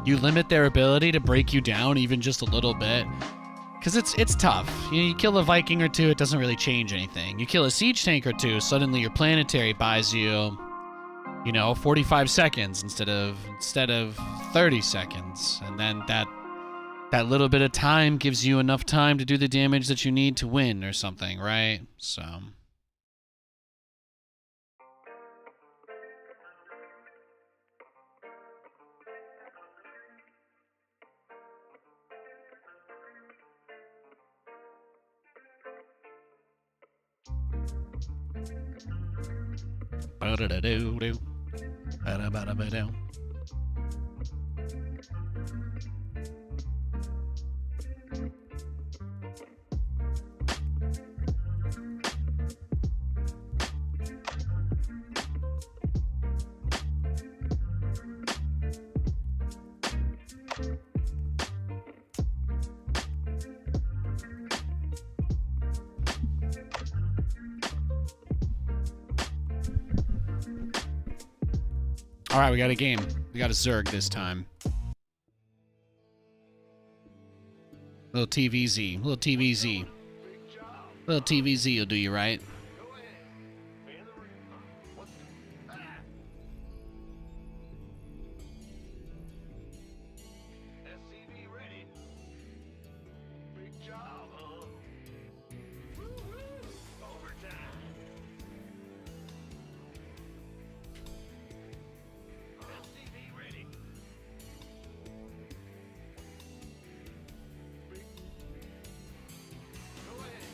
You limit their ability to break you down even just a little bit. Because it's tough. You kill a Viking or two, it doesn't really change anything. You kill a siege tank or two, suddenly your planetary buys you, 45 seconds instead of 30 seconds. And then that little bit of time gives you enough time to do the damage that you need to win or something, right? So... Ba-da-da-doo-doo. Ba-da-ba-da-ba-doo. All right, we got a game. We got a Zerg this time. Little TVZ. Little TVZ. Little TVZ will do you right. SCV ready. Big job, huh? Overtime. SCV ready. Go ahead.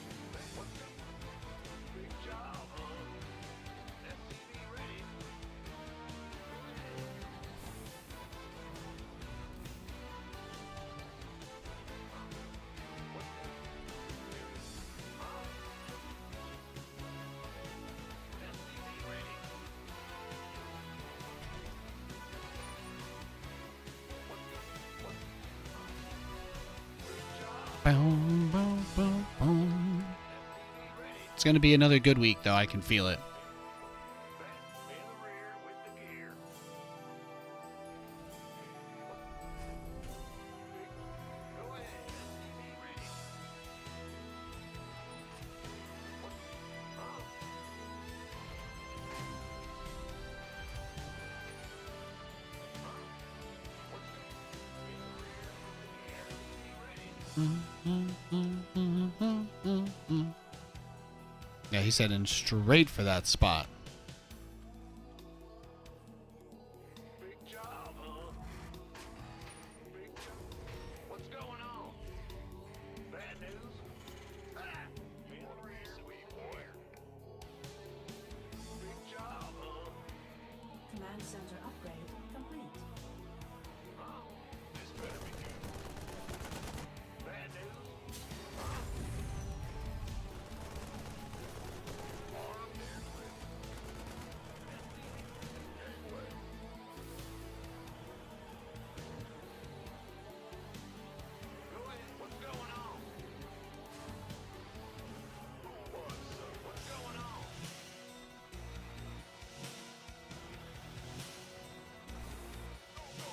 Big job, huh? SCV ready. Boom, boom, boom, boom. It's going to be another good week, though. I can feel it. In the rear with the gear. Go ahead. SCV ready. Yeah, he's heading straight for that spot. Big job, huh? Big job. What's going on? Bad news? Ah! In the rear, sweet boy. Big job, huh? Command center upgrade complete. Huh? This better be good. Bad news? Armed and ready. Go ahead. What's going on? What's going on?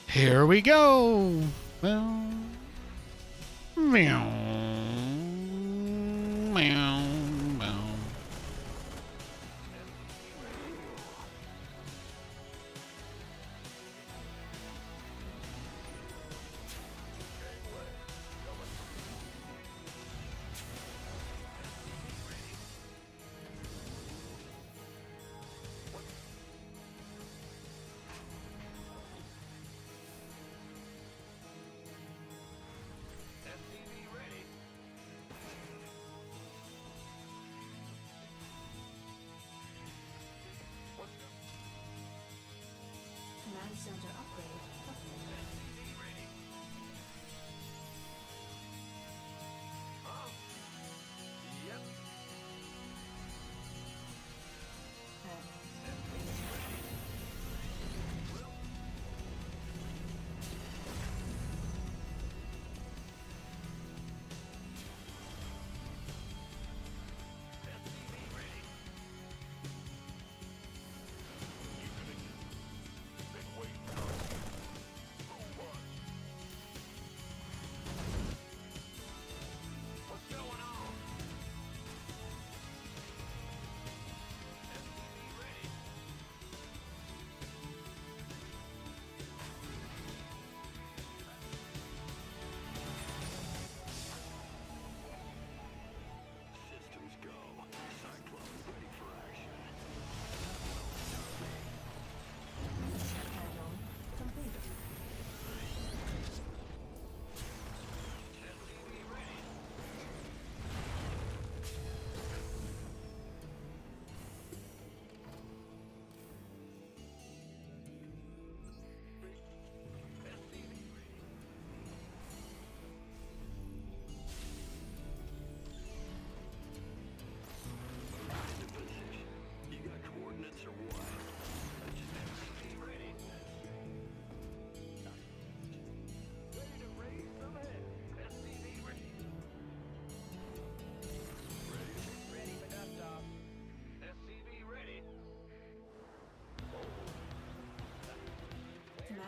Here we go. Well, meow, meow, meow. SCV ready.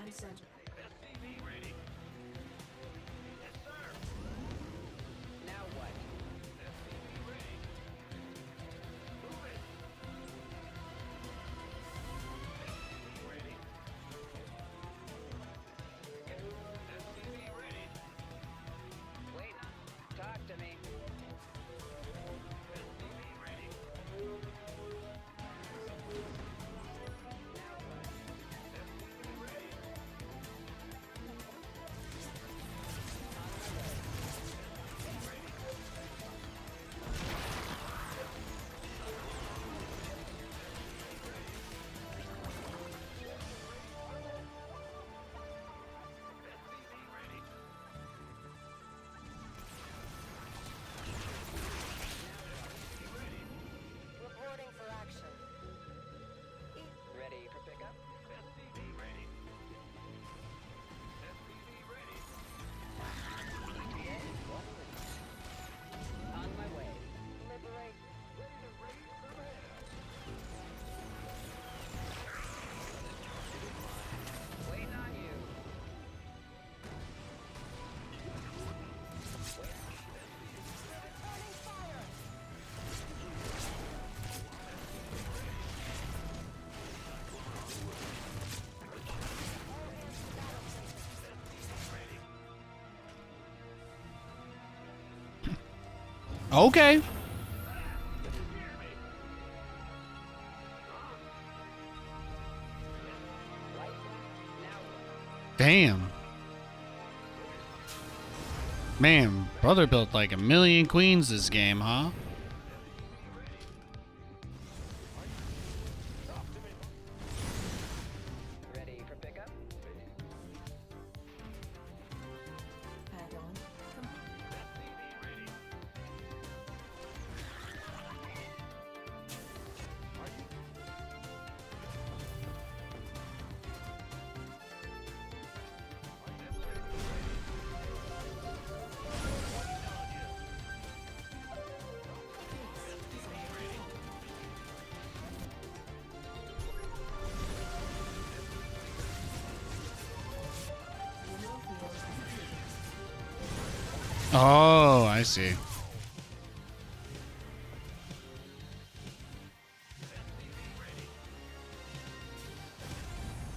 Command center. Now what? Wait. Talk to me. Reporting for action. Ready for pickup? On my way. Liberate. Waiting on you. Returning fire. Okay. Damn. Man, brother built like a million queens this game, huh? Ready for pickup? Add-on complete. Oh, I see.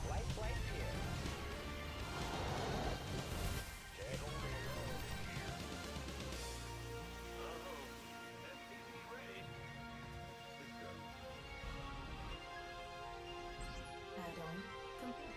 Light flight here. Add-on complete.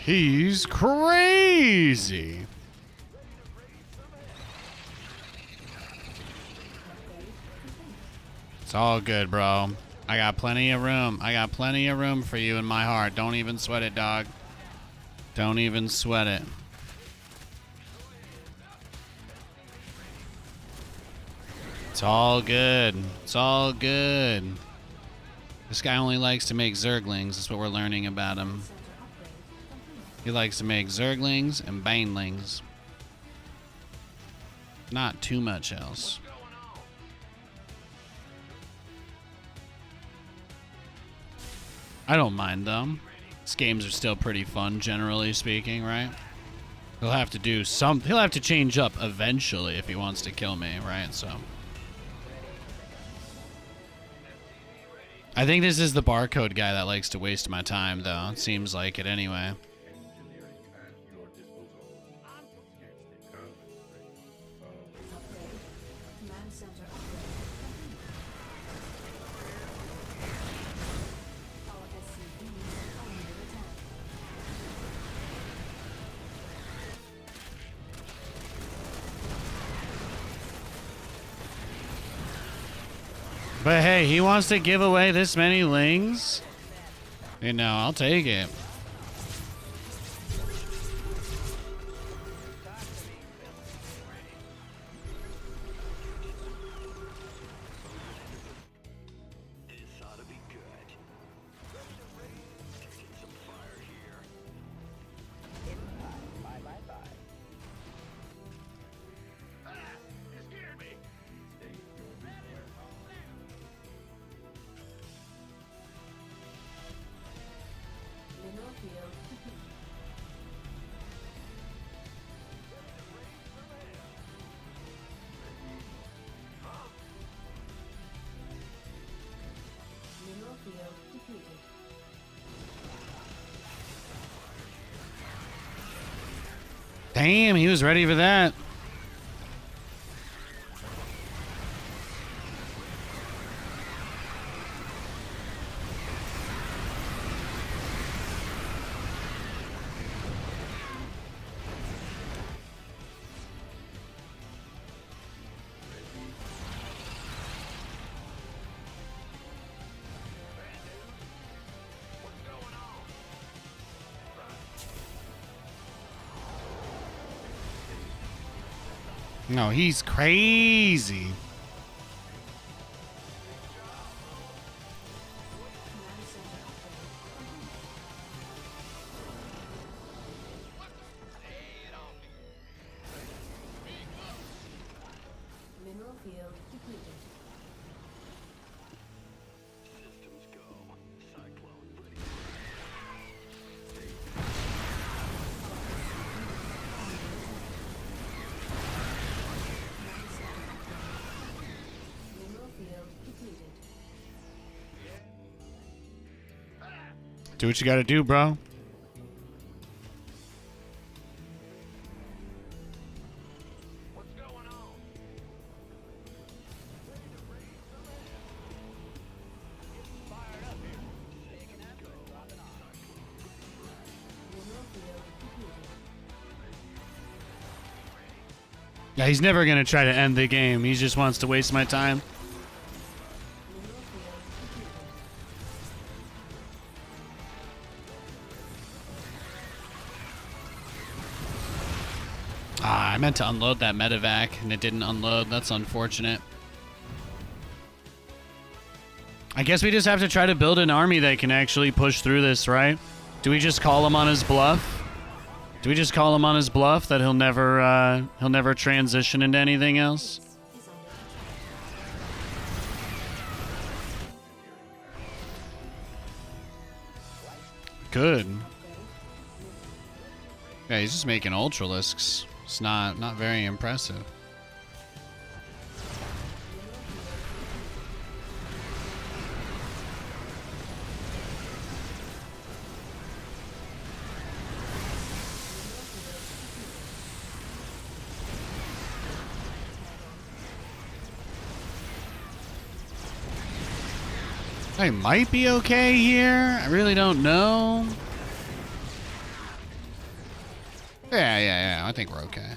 He's crazy. It's all good, bro. I got plenty of room. I got plenty of room for you in my heart. Don't even sweat it, dog. Don't even sweat it. It's all good. It's all good. This guy only likes to make zerglings. That's what we're learning about him. He likes to make zerglings and banelings. Not too much else. I don't mind them. These games are still pretty fun, generally speaking, right? He'll have to do some. He'll have to change up eventually if he wants to kill me, right? So. I think this is the barcode guy that likes to waste my time, though. It seems like it anyway. Engineering at your disposal. Command center upgrade. Our SCVs are under attack. But hey, he wants to give away this many lings? You know, I'll take it. This ought to be good. Taking some fire here. Bye. You scared me. Mineral field depleted. Mineral field depleted. Damn, he was ready for that. No, he's crazy. Command center upgrade. Mineral field depleted. Systems go. Cyclone ready. Mineral field depleted. Do what you gotta do, bro. What's going on? Mineral field depleted. Yeah, he's never gonna try to end the game. He just wants to waste my time. Mineral field depleted. Ah, I meant to unload that medevac and it didn't unload. That's unfortunate. I guess we just have to try to build an army that can actually push through this, right? Do we just call him on his bluff? Do we just call him on his bluff that he'll never transition into anything else? Is under attack. Good. Yeah, he's just making ultralisks. It's not very impressive. I might be okay here. I really don't know. Yeah. I think we're okay.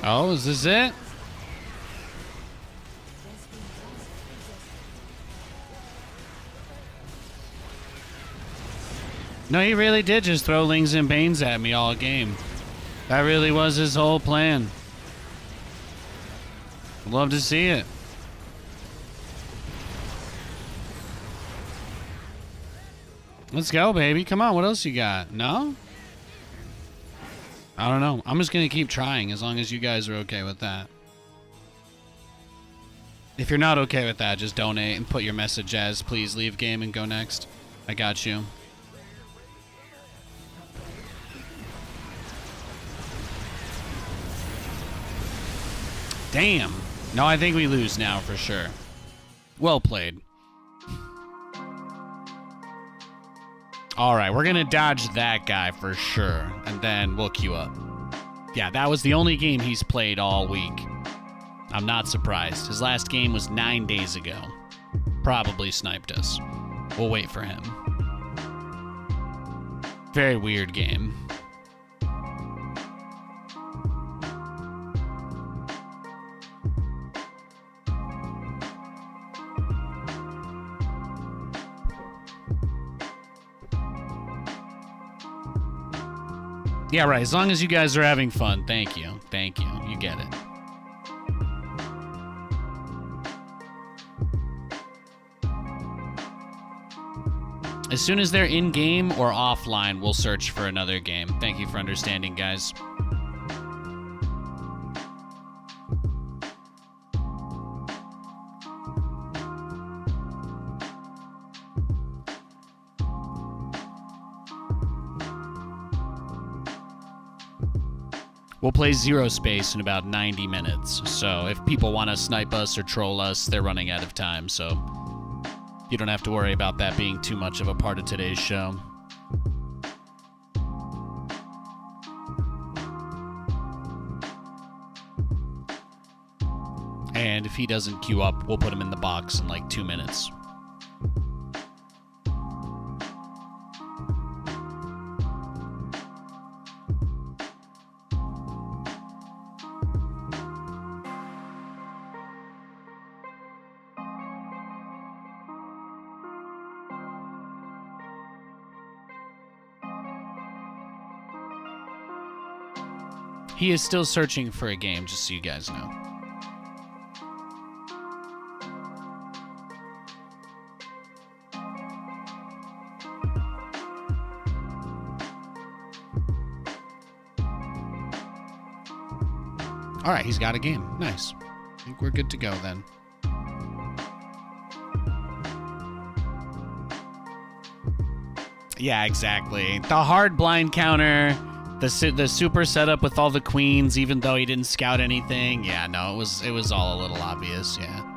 Oh, is this it? No, he really did just throw Lings and Banes at me all game. That really was his whole plan. Love to see it. Let's go, baby. Come on, what else you got? No? I don't know. I'm just going to keep trying as long as you guys are okay with that. If you're not okay with that, just donate and put your message as, please leave game and go next. I got you. Damn. No, I think we lose now for sure. Well played. All right, we're going to dodge that guy for sure, and then we'll queue up. Yeah, that was the only game he's played all week. I'm not surprised. His last game was 9 days ago. Probably sniped us. We'll wait for him. Very weird game. Yeah, right. As long as you guys are having fun. Thank you. Thank you. You get it. As soon as they're in-game or offline, we'll search for another game. Thank you for understanding, guys. We'll play ZeroSpace in about 90 minutes, so if people want to snipe us or troll us, they're running out of time, so you don't have to worry about that being too much of a part of today's show. And if he doesn't queue up, we'll put him in the box in like 2 minutes. He is still searching for a game, just so you guys know. All right, he's got a game. Nice. I think we're good to go then. Yeah, exactly. The hard blind counter, the super setup with all the queens, even though he didn't scout anything. Yeah, no, it was all a little obvious. Yeah.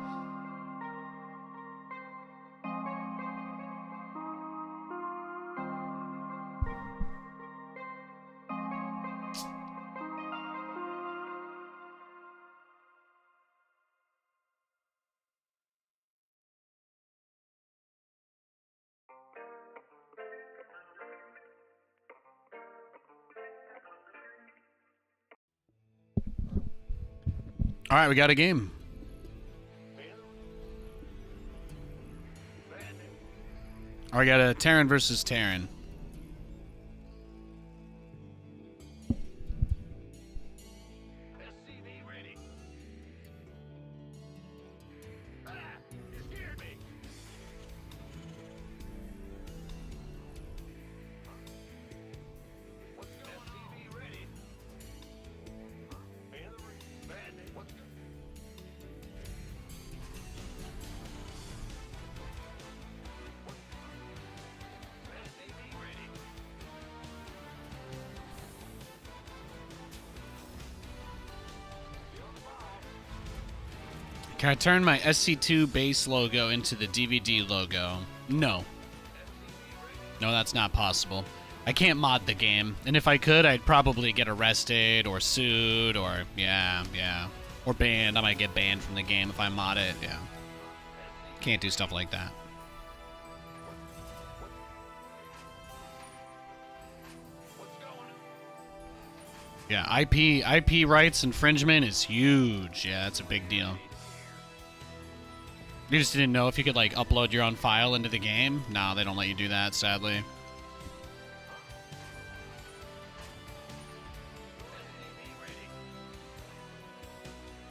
All right, we got a game. All right, we got a Terran versus Terran. SCV ready. Ah, you scared me. What's going on? SCV ready. What's Can I turn my SC2 base logo into the DVD logo? No. No, that's not possible. I can't mod the game. And if I could, I'd probably get arrested or sued or, yeah. Or banned. I might get banned from the game if I mod it, yeah. Can't do stuff like that. Yeah, IP rights infringement is huge. Yeah, that's a big deal. You just didn't know if you could, like, upload your own file into the game? No, they don't let you do that, sadly.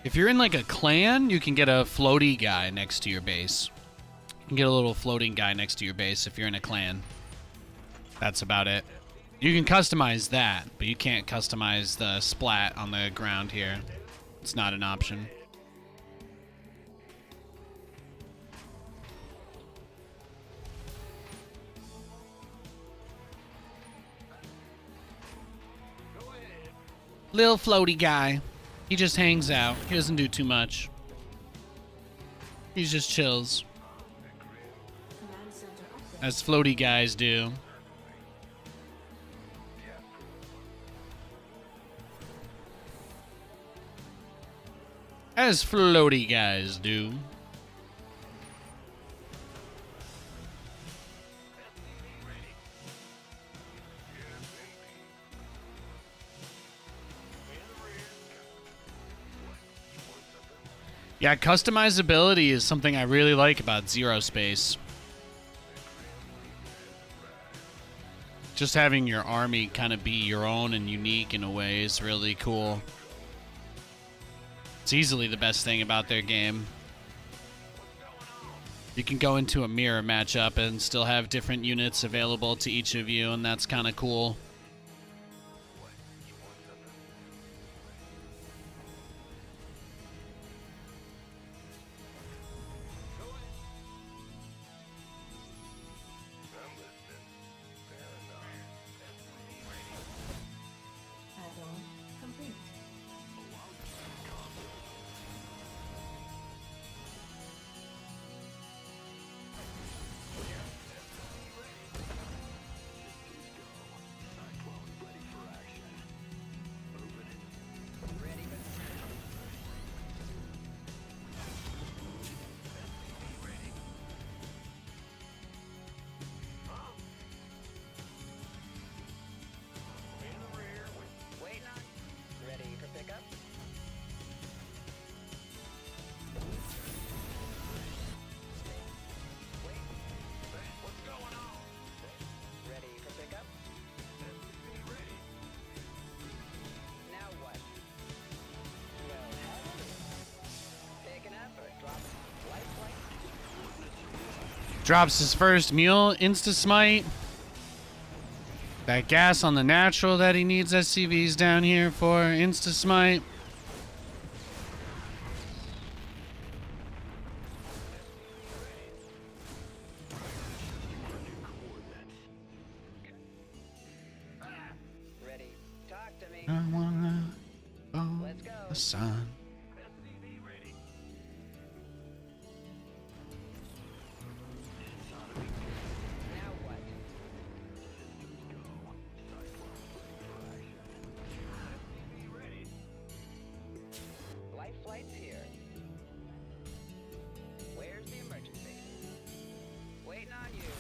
If you're in, like, a clan, you can get a floaty guy next to your base. You can get a little floating guy next to your base if you're in a clan. That's about it. You can customize that, but you can't customize the splat on the ground here. It's not an option. Little floaty guy. He just hangs out. He doesn't do too much. He just chills. Command center update. As floaty guys do. As floaty guys do. Yeah, customizability is something I really like about ZeroSpace. Just having your army kind of be your own and unique in a way is really cool. It's easily the best thing about their game. You can go into a mirror matchup and still have different units available to each of you, and that's kind of cool. Add-on complete. Waiting on. Ready for pickup? Wait. What's going on? Ready for pickup? Now what? Well, picking up or dropping? Light flight? Drops his first mule, insta-smite. That gas on the natural that he needs SCVs down here for, insta-smite. Ready. Talk to me. I wanna follow Let's go. the sun. Now what? Life flight's here. Where's the emergency? Waiting on you.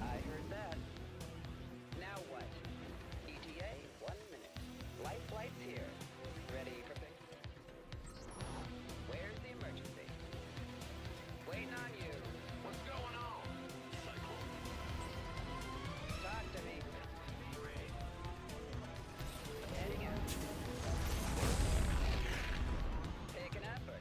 I heard that. Now what? ETA, 1 minute. Life flight's here. Ready for pick. Where's the emergency? Waiting on you. What's going on? Talk to me. Heading out. Picking up or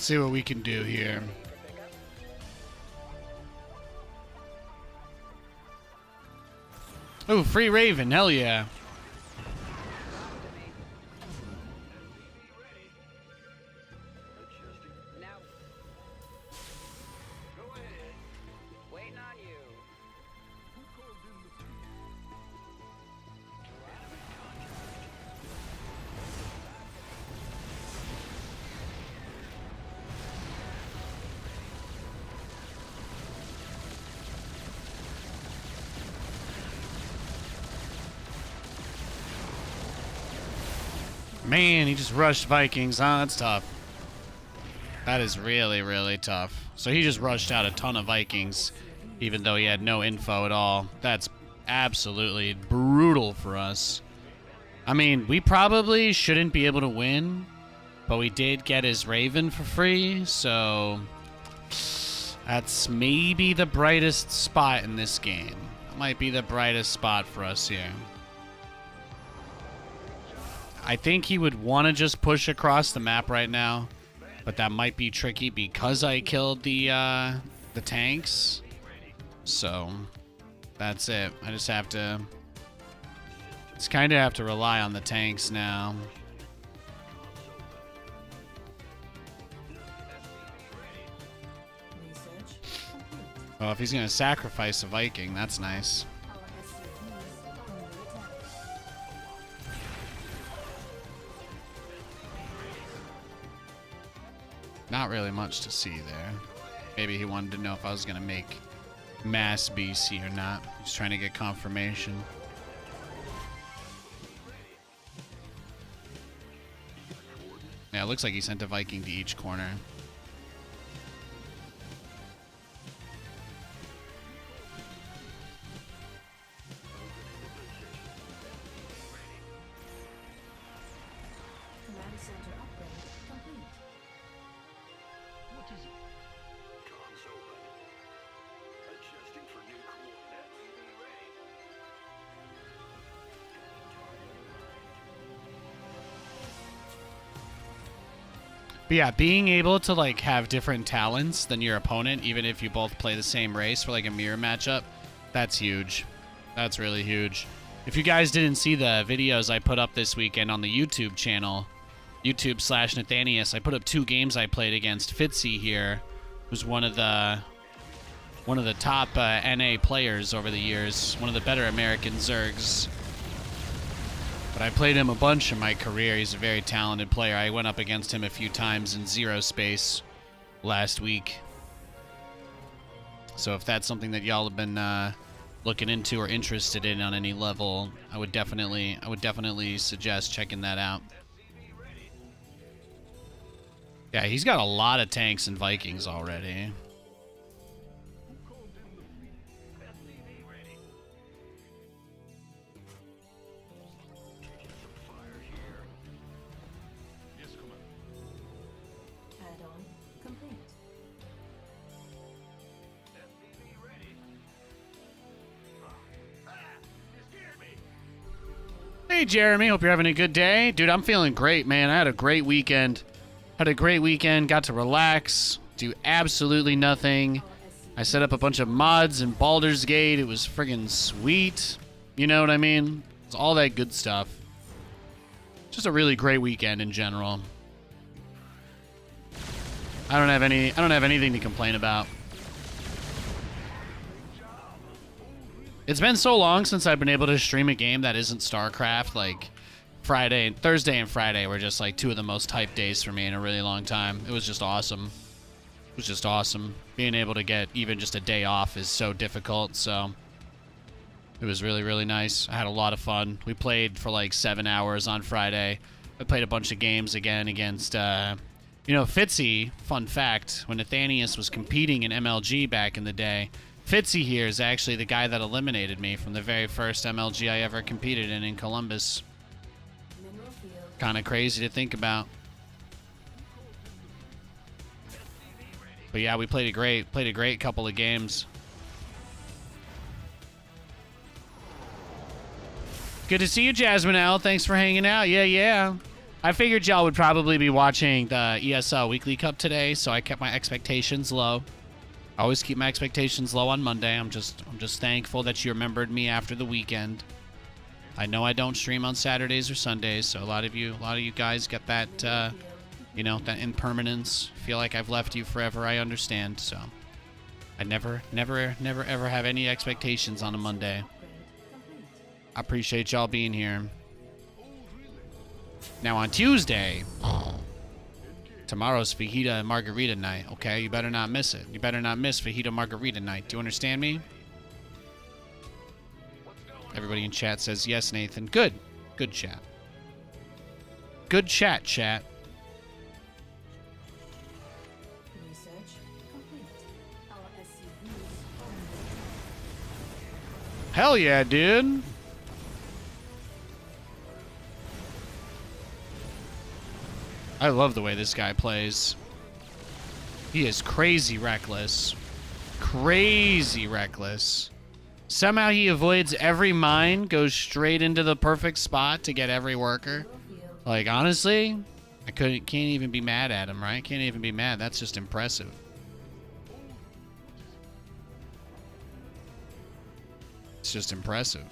See what we can do here. Oh, free Raven, hell yeah. Man, he just rushed Vikings, huh? That's tough. That is really, really tough. So he just rushed out a ton of Vikings, even though he had no info at all. That's absolutely brutal for us. I mean, we probably shouldn't be able to win, but we did get his Raven for free, so that's maybe the brightest spot in this game. That might be the brightest spot for us here. I think he would want to just push across the map right now, but that might be tricky because I killed the tanks. So that's it. I just have to kind of have to rely on the tanks now. Research complete. Well, if he's gonna sacrifice a Viking, that's nice. Our SCVs are under attack. Not really much to see there. Maybe he wanted to know if I was gonna make mass BC or not. He's trying to get confirmation. Yeah, it looks like he sent a Viking to each corner. Command center upgrade complete. What is it? Comms open. Adjusting for new coordinates. But yeah, being able to like have different talents than your opponent, even if you both play the same race for like a mirror matchup, that's huge. That's really huge. If you guys didn't see the videos I put up this weekend on the YouTube channel, YouTube/Nathanias, I put up 2 games I played against Fitzy here, who's one of the top NA players over the years, one of the better American Zergs. But I played him a bunch in my career. He's a very talented player. I went up against him a few times in ZeroSpace last week. So if that's something that y'all have been looking into or interested in on any level, I would definitely suggest checking that out. Yeah, he's got a lot of tanks and Vikings already. Add-on complete. Hey, Jeremy. Hope you're having a good day. Dude, I'm feeling great, man. I had a great weekend. Got to relax, do absolutely nothing. I set up a bunch of mods in Baldur's Gate. It was friggin' sweet. You know what I mean? It's all that good stuff. Just a really great weekend in general. I don't have anything to complain about. It's been so long since I've been able to stream a game that isn't StarCraft. Like Thursday and Friday were just like 2 of the most hyped days for me in a really long time. It was just awesome. Being able to get even just a day off is so difficult, so it was really, really nice. I had a lot of fun. We played for like 7 hours on Friday. I played a bunch of games again against, Fitzy, fun fact, when Nathanias was competing in MLG back in the day, Fitzy here is actually the guy that eliminated me from the very first MLG I ever competed in Columbus. Mineral field. Kind of crazy to think about. But yeah, we played a great couple of games. Good to see you, Jasmine L. Thanks for hanging out. Yeah. I figured y'all would probably be watching the ESL Weekly Cup today, so I kept my expectations low. I always keep my expectations low on Monday. I'm just thankful that you remembered me after the weekend. I know I don't stream on Saturdays or Sundays, so a lot of you guys get that, that impermanence. Feel like I've left you forever. I understand. So I never ever have any expectations on a Monday. I appreciate y'all being here. Now on Tuesday, tomorrow's fajita and margarita night. Okay, you better not miss it. You better not miss fajita margarita night. Do you understand me? Everybody in chat says yes, Nathan. Good chat. good chat, chat. Research complete. Our SCVs are under attack. Hell yeah, dude. I love the way this guy plays. He is crazy reckless. Crazy reckless. Somehow he avoids every mine, goes straight into the perfect spot to get every worker. Like, honestly, can't even be mad at him, right? Can't even be mad. That's just impressive. It's just impressive.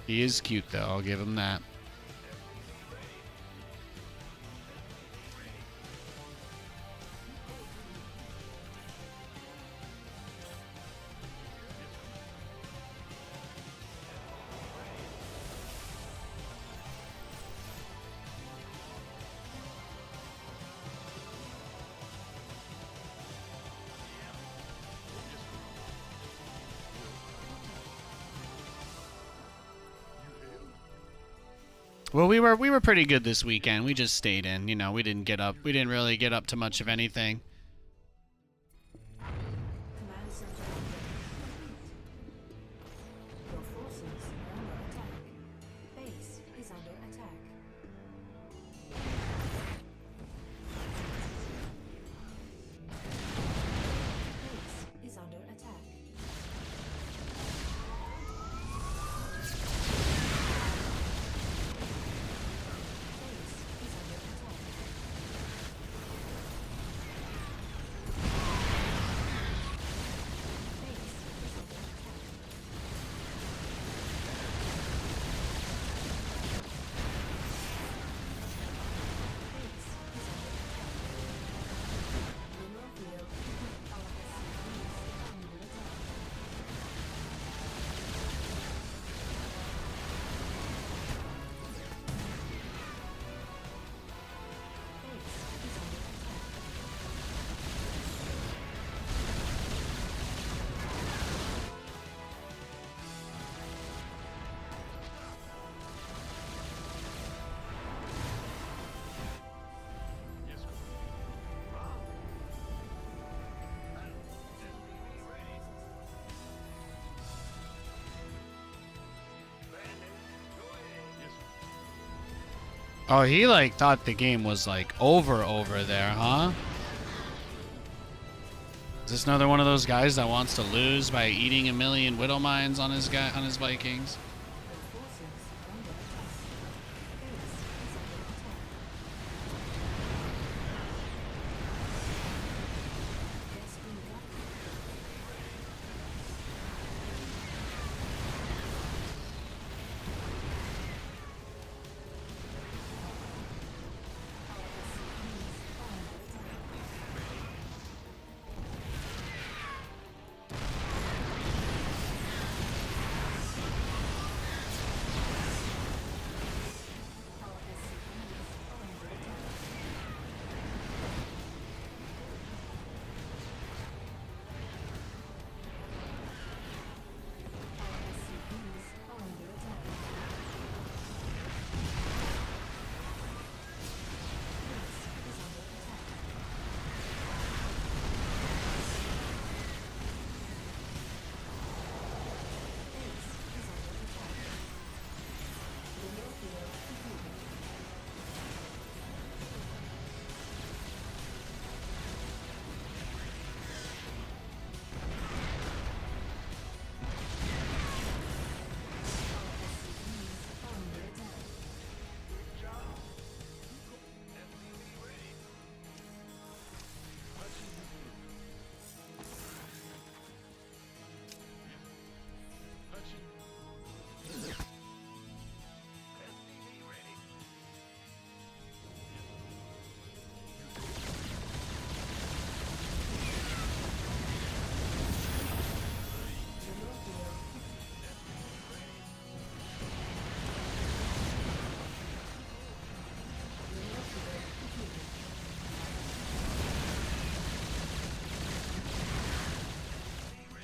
He is cute, though. I'll give him that. Well, we were pretty good this weekend. We just stayed in. You know, we didn't really get up to much of anything. Command center complete. Your forces are under attack. Base is under attack. Base is under attack. Base is under attack. Base is under attack. Base is under attack. Mineral field. Our SCVs are under attack. Base is under attack. Oh, he like thought the game was like over there, huh? Is this another one of those guys that wants to lose by eating a million widow mines on his Vikings? Your forces are under attack. Base is under attack. Yes, we got it. Our SCVs are under attack.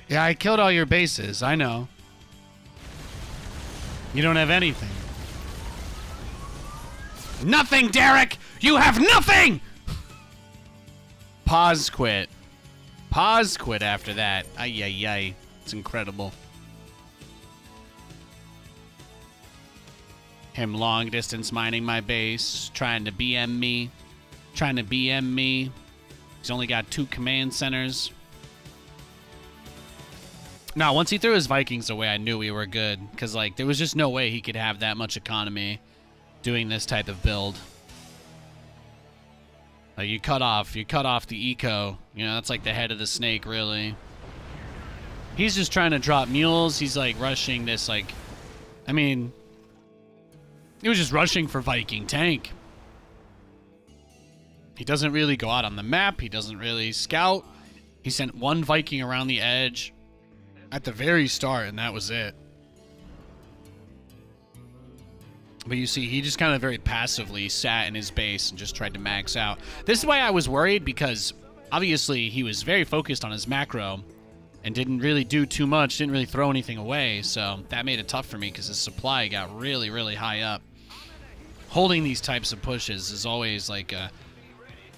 Yeah, I killed all your bases. I know. You don't have anything. Nothing, Derek! You have nothing! Pause quit. Pause quit after that. Ay, ay, ay. It's incredible. Him long distance mining my base, trying to BM me. Trying to BM me. He's only got 2 command centers. No, once he threw his Vikings away, I knew we were good. Because, like, there was just no way he could have that much economy doing this type of build. Like, you cut off the eco. You know, that's like the head of the snake, really. He's just trying to drop mules. He's, like, rushing this, like... I mean... He was just rushing for Viking tank. He doesn't really go out on the map. He doesn't really scout. He sent 1 Viking around the edge at the very start, and that was it. But you see, he just kind of very passively sat in his base and just tried to max out. This is why I was worried, because obviously he was very focused on his macro and didn't really do too much, didn't really throw anything away, so that made it tough for me because his supply got really, really high up. Holding these types of pushes is always like a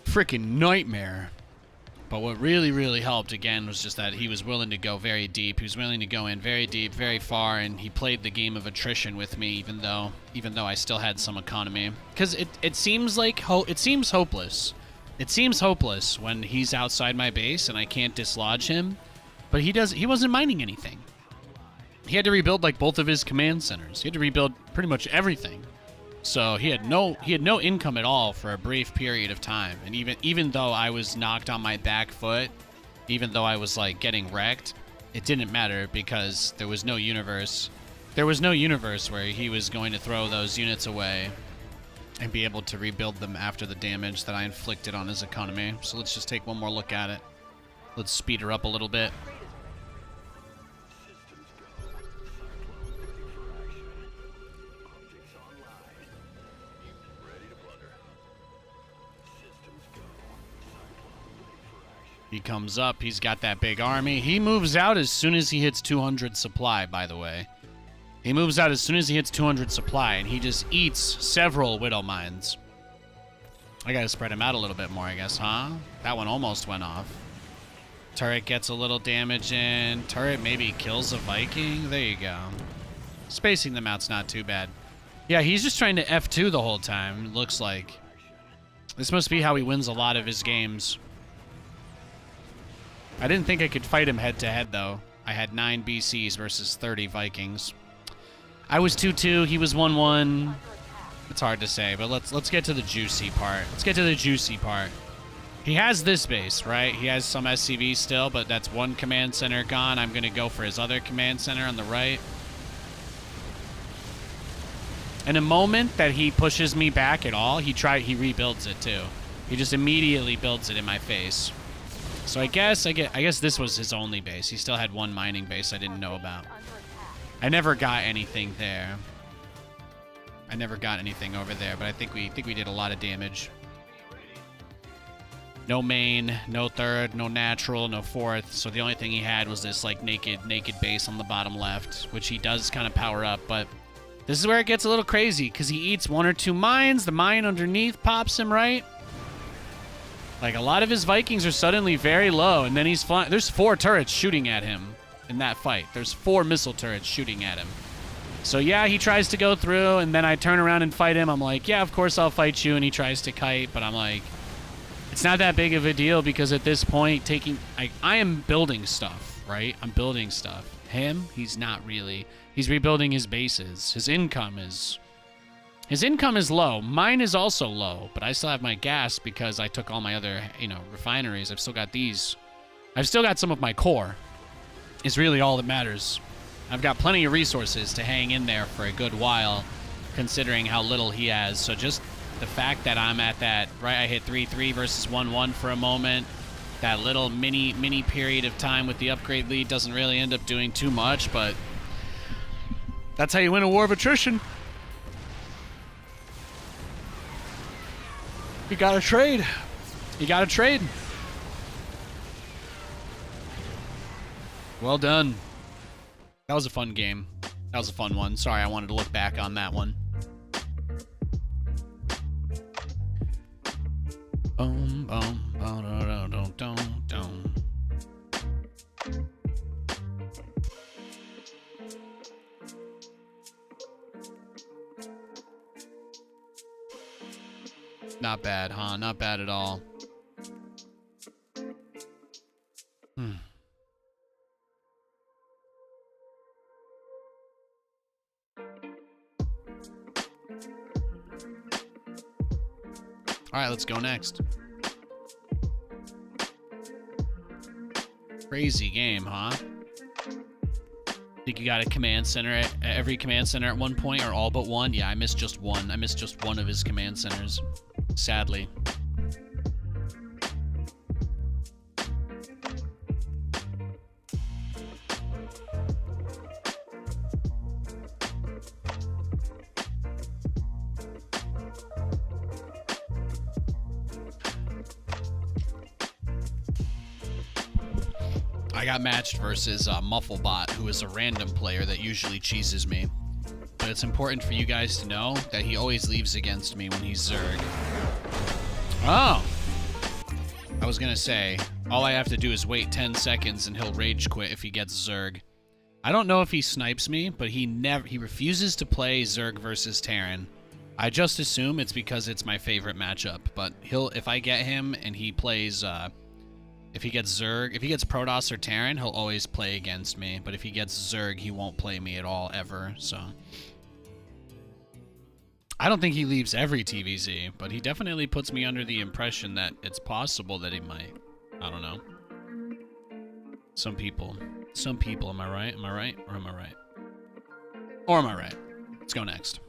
freaking nightmare. But what really, really helped, again, was just that he was willing to go very deep. He was willing to go in very deep, very far, and he played the game of attrition with me, even though I still had some economy. Because it seems like it seems hopeless. It seems hopeless when he's outside my base and I can't dislodge him. But he wasn't mining anything. He had to rebuild like both of his command centers. He had to rebuild pretty much everything. So he had no income at all for a brief period of time. And even though I was knocked on my back foot, even though I was like getting wrecked, it didn't matter because there was no universe. There was no universe where he was going to throw those units away and be able to rebuild them after the damage that I inflicted on his economy. So let's just take one more look at it. Let's speed her up a little bit. He comes up, he's got that big army. He moves out as soon as he hits 200 supply, by the way. He moves out as soon as he hits 200 supply, and he just eats several Widow Mines. I gotta spread him out a little bit more, I guess, huh? That one almost went off. Turret gets a little damage in. Turret maybe kills a Viking. There you go. Spacing them out's not too bad. Yeah, he's just trying to F2 the whole time, it looks like. This must be how he wins a lot of his games. I didn't think I could fight him head-to-head, though. I had 9 BCs versus 30 Vikings. I was 2-2, he was 1-1. It's hard to say, but let's get to the juicy part. Let's get to the juicy part. He has this base, right? He has some SCV still, but that's 1 command center gone. I'm going to go for his other command center on the right. In a moment that he pushes me back at all, he rebuilds it, too. He just immediately builds it in my face. So I guess this was his only base. He still had 1 mining base I didn't know about. I never got anything there. I never got anything over there, but I think we did a lot of damage. No main, no third, no natural, no fourth. So the only thing he had was this like naked base on the bottom left, which he does kind of power up, but this is where it gets a little crazy because he eats 1 or 2 mines. The mine underneath pops him, right? Like, a lot of his Vikings are suddenly very low, and then he's flying. There's 4 turrets shooting at him in that fight. There's 4 missile turrets shooting at him. So, yeah, he tries to go through, and then I turn around and fight him. I'm like, yeah, of course I'll fight you, and he tries to kite, but I'm like, it's not that big of a deal because at this point, I am building stuff, right? I'm building stuff. Him, he's not really. He's rebuilding his bases. His income is low. Mine is also low, but I still have my gas because I took all my other, refineries. I've still got these. I've still got some of my core. Is really all that matters. I've got plenty of resources to hang in there for a good while, considering how little he has. So just the fact that I'm at that, right, I hit 3-3 versus 1-1 for a moment. That little mini period of time with the upgrade lead doesn't really end up doing too much, but that's how you win a war of attrition. You gotta trade. You gotta trade. Well done. That was a fun game. That was a fun one. Sorry, I wanted to look back on that one. Not bad, huh? Not bad at all. All right, let's go next. Crazy game, huh? Think you got a command center at every command center at one point, or all but one? Yeah, I missed just one. I missed just one of his command centers, sadly. I got matched versus Mufflebot, who is a random player that usually cheeses me. But it's important for you guys to know that he always leaves against me when he's Zerg. Oh! I was gonna say, all I have to do is wait 10 seconds and he'll rage quit if he gets Zerg. I don't know if he snipes me, but he refuses to play Zerg versus Terran. I just assume it's because it's my favorite matchup, but if I get him and he plays, if he gets Zerg, if he gets Protoss or Terran, he'll always play against me. But if he gets Zerg, he won't play me at all, ever. So I don't think he leaves every TVZ, but he definitely puts me under the impression that it's possible that he might. I don't know. Some people, am I right? Am I right? Or am I right? Or am I right? Let's go next.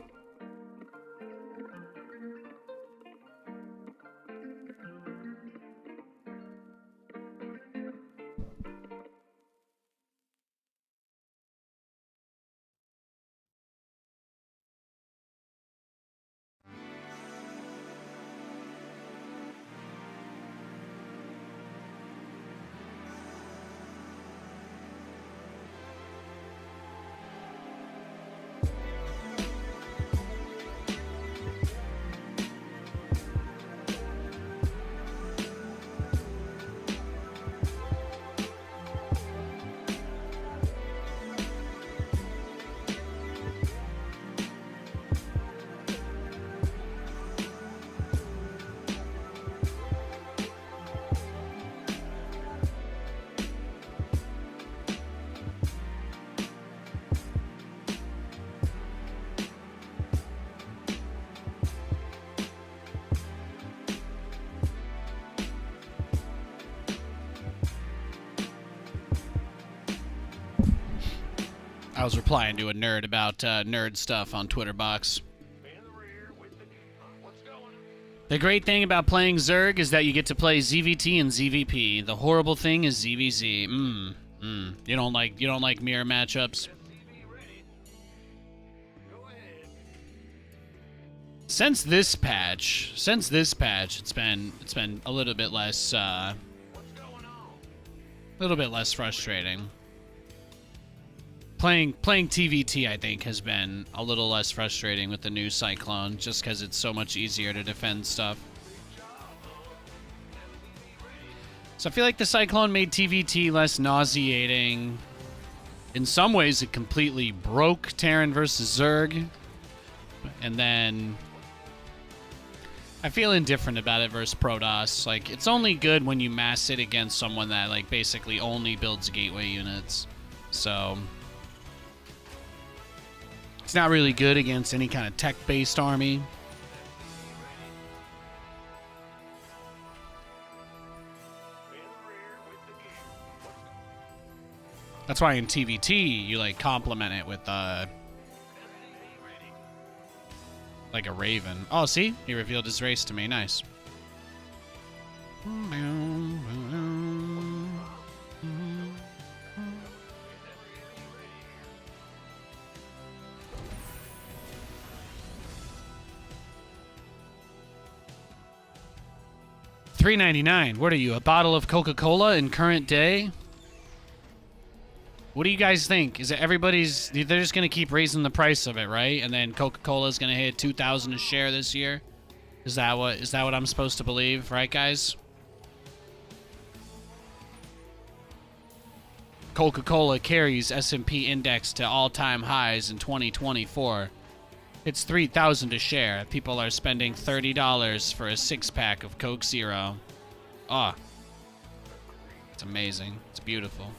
I was replying to a nerd about nerd stuff on Twitter box. The great thing about playing Zerg is that you get to play ZVT and ZVP. The horrible thing is ZVZ. You don't like mirror matchups? Since this patch, it's been a little bit less frustrating. Playing TVT, I think, has been a little less frustrating with the new Cyclone, just because it's so much easier to defend stuff. So I feel like the Cyclone made TVT less nauseating. In some ways, it completely broke Terran versus Zerg. And then I feel indifferent about it versus Protoss. Like, it's only good when you mass it against someone that, like, basically only builds gateway units. So it's not really good against any kind of tech-based army. That's why in TVT, you, like, complement it with, like a Raven. Oh, see? He revealed his race to me. Nice. 3.99. What are you, a bottle of Coca-Cola in current day? What do you guys think? Is it everybody's? They're just gonna keep raising the price of it, right? And then Coca-Cola's gonna hit 2,000 a share this year. Is that what I'm supposed to believe, right, guys? Coca-Cola carries S&P index to all-time highs in 2024. It's 3,000 a share. People are spending $30 for a 6-pack of Coke Zero. Ah, it's amazing. It's beautiful.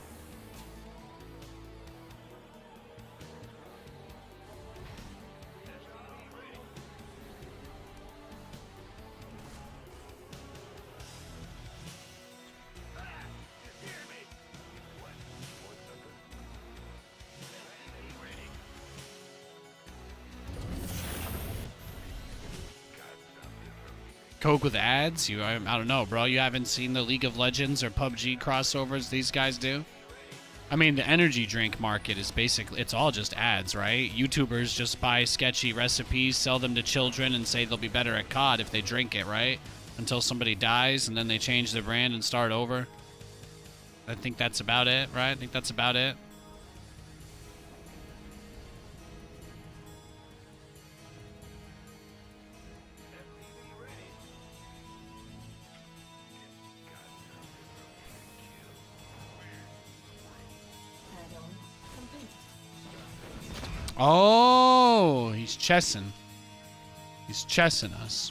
Coke with ads? I don't know, bro. You haven't seen the League of Legends or PUBG crossovers these guys do? I mean, the energy drink market is basically, it's all just ads, right? YouTubers just buy sketchy recipes, sell them to children, and say they'll be better at COD if they drink it, right? Until somebody dies, and then they change their brand and start over. I think that's about it, right? I think that's about it. Add-on complete. Oh, he's chessing. He's chessing us.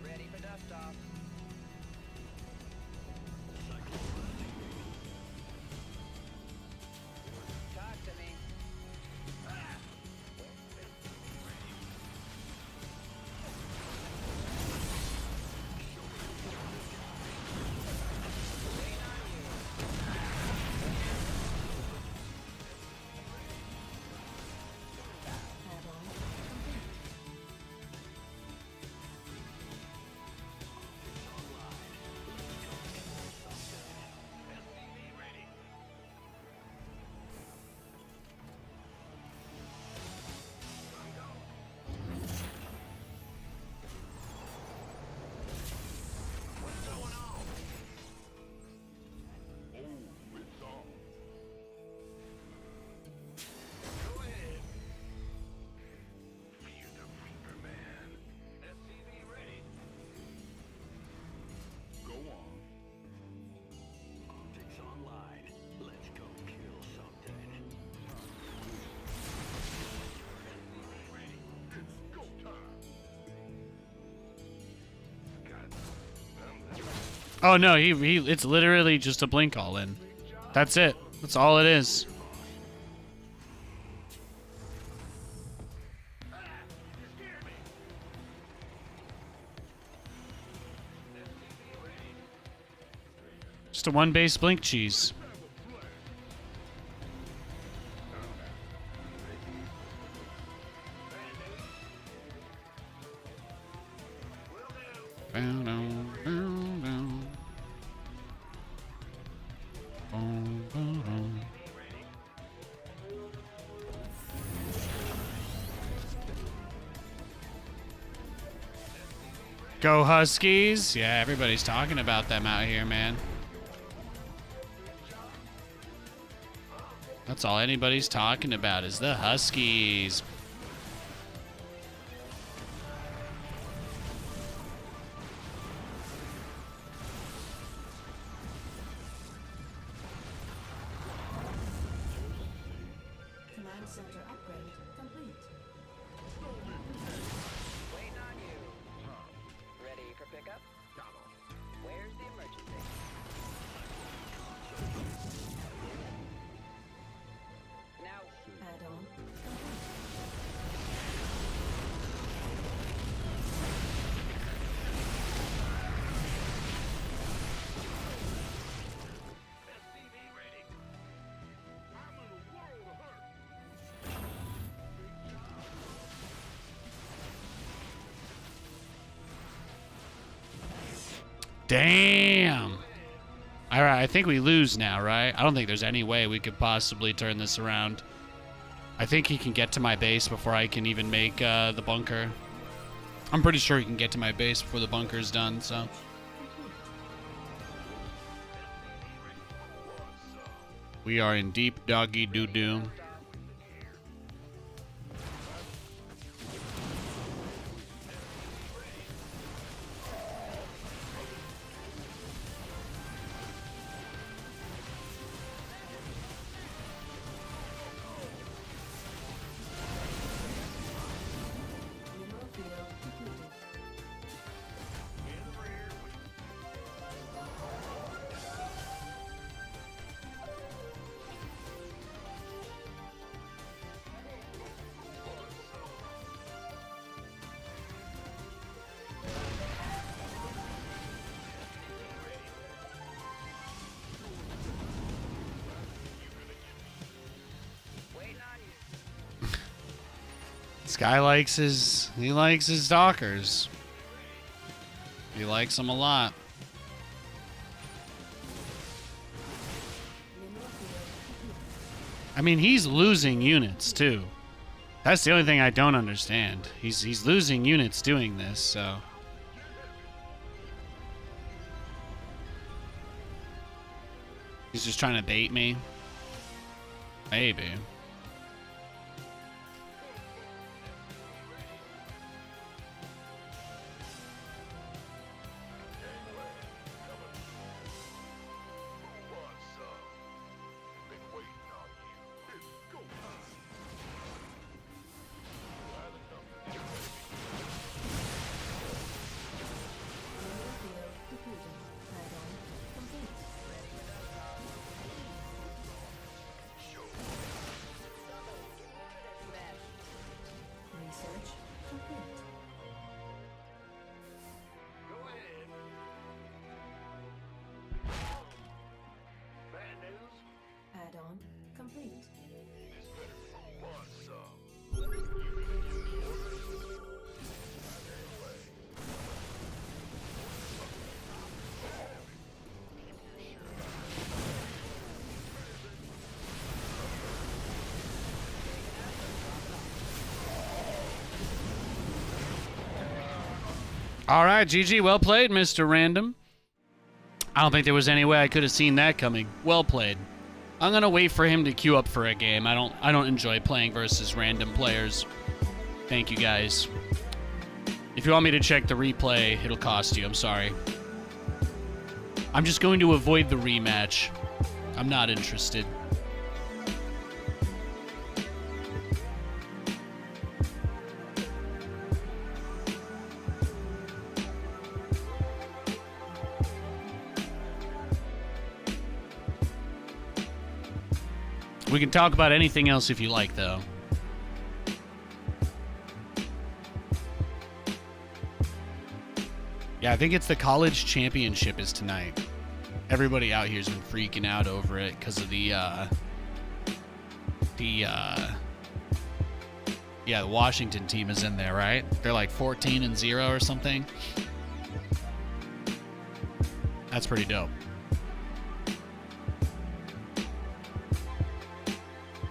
Ready for dust off. Talk to me. Add-on complete. Go on. Optics online. Let's go kill something. It's go time. Oh no, it's literally just a blink all in. That's it. That's all it is. Just a one base blink cheese. Go Huskies! Yeah, everybody's talking about them out here, man. That's all anybody's talking about is the Huskies. Command center upgrade complete. Waiting on you. Ready for pickup? Where's the emergency? Now, Add-on complete. Damn. All right, I think we lose now, right? I don't think there's any way we could possibly turn this around. I think he can get to my base before I can even make the bunker. I'm pretty sure he can get to my base before the bunker's done, so. We are in deep doggy doo-doo. This guy likes his Dockers. He likes them a lot. I mean, he's losing units too. That's the only thing I don't understand. He's losing units doing this, so. He's just trying to bait me. Maybe. Add-on complete. All right, GG. Well played, Mr. Random. I don't think there was any way I could have seen that coming. Well played. I'm gonna wait for him to queue up for a game. I don't enjoy playing versus random players. Thank you guys. If you want me to check the replay, it'll cost you. I'm sorry. I'm just going to avoid the rematch. I'm not interested. We can talk about anything else if you like, though. Yeah, I think it's the college championship is tonight. Everybody out here's been freaking out over it because of the Washington team is in there, right? They're like 14-0 or something. That's pretty dope.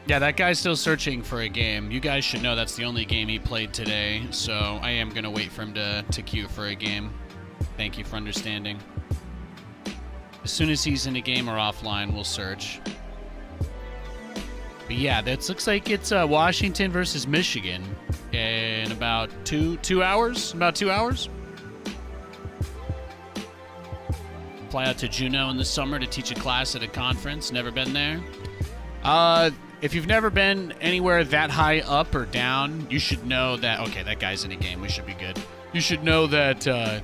Yeah, that guy's still searching for a game. You guys should know that's the only game he played today, so I am going to wait for him to queue for a game. Thank you for understanding. As soon as he's in a game or offline, we'll search. But yeah, that looks like it's Washington versus Michigan in about two hours. About 2 hours. Fly out to Juneau in the summer to teach a class at a conference. Never been there. If you've never been anywhere that high up or down, you should know that... Okay, that guy's in a game. We should be good. You should know that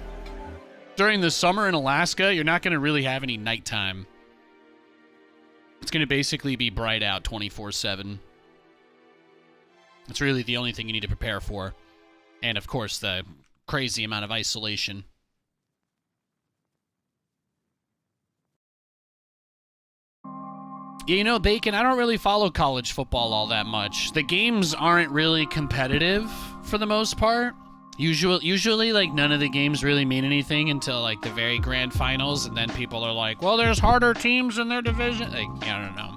during the summer in Alaska, you're not going to really have any nighttime. It's going to basically be bright out 24/7. It's really the only thing you need to prepare for. And, of course, the crazy amount of isolation. Yeah, you know, Bacon, I don't really follow college football all that much. The games aren't really competitive for the most part. Usually, like, none of the games really mean anything until, like, the very grand finals, and then people are like, well, there's harder teams in their division. Like, I don't know.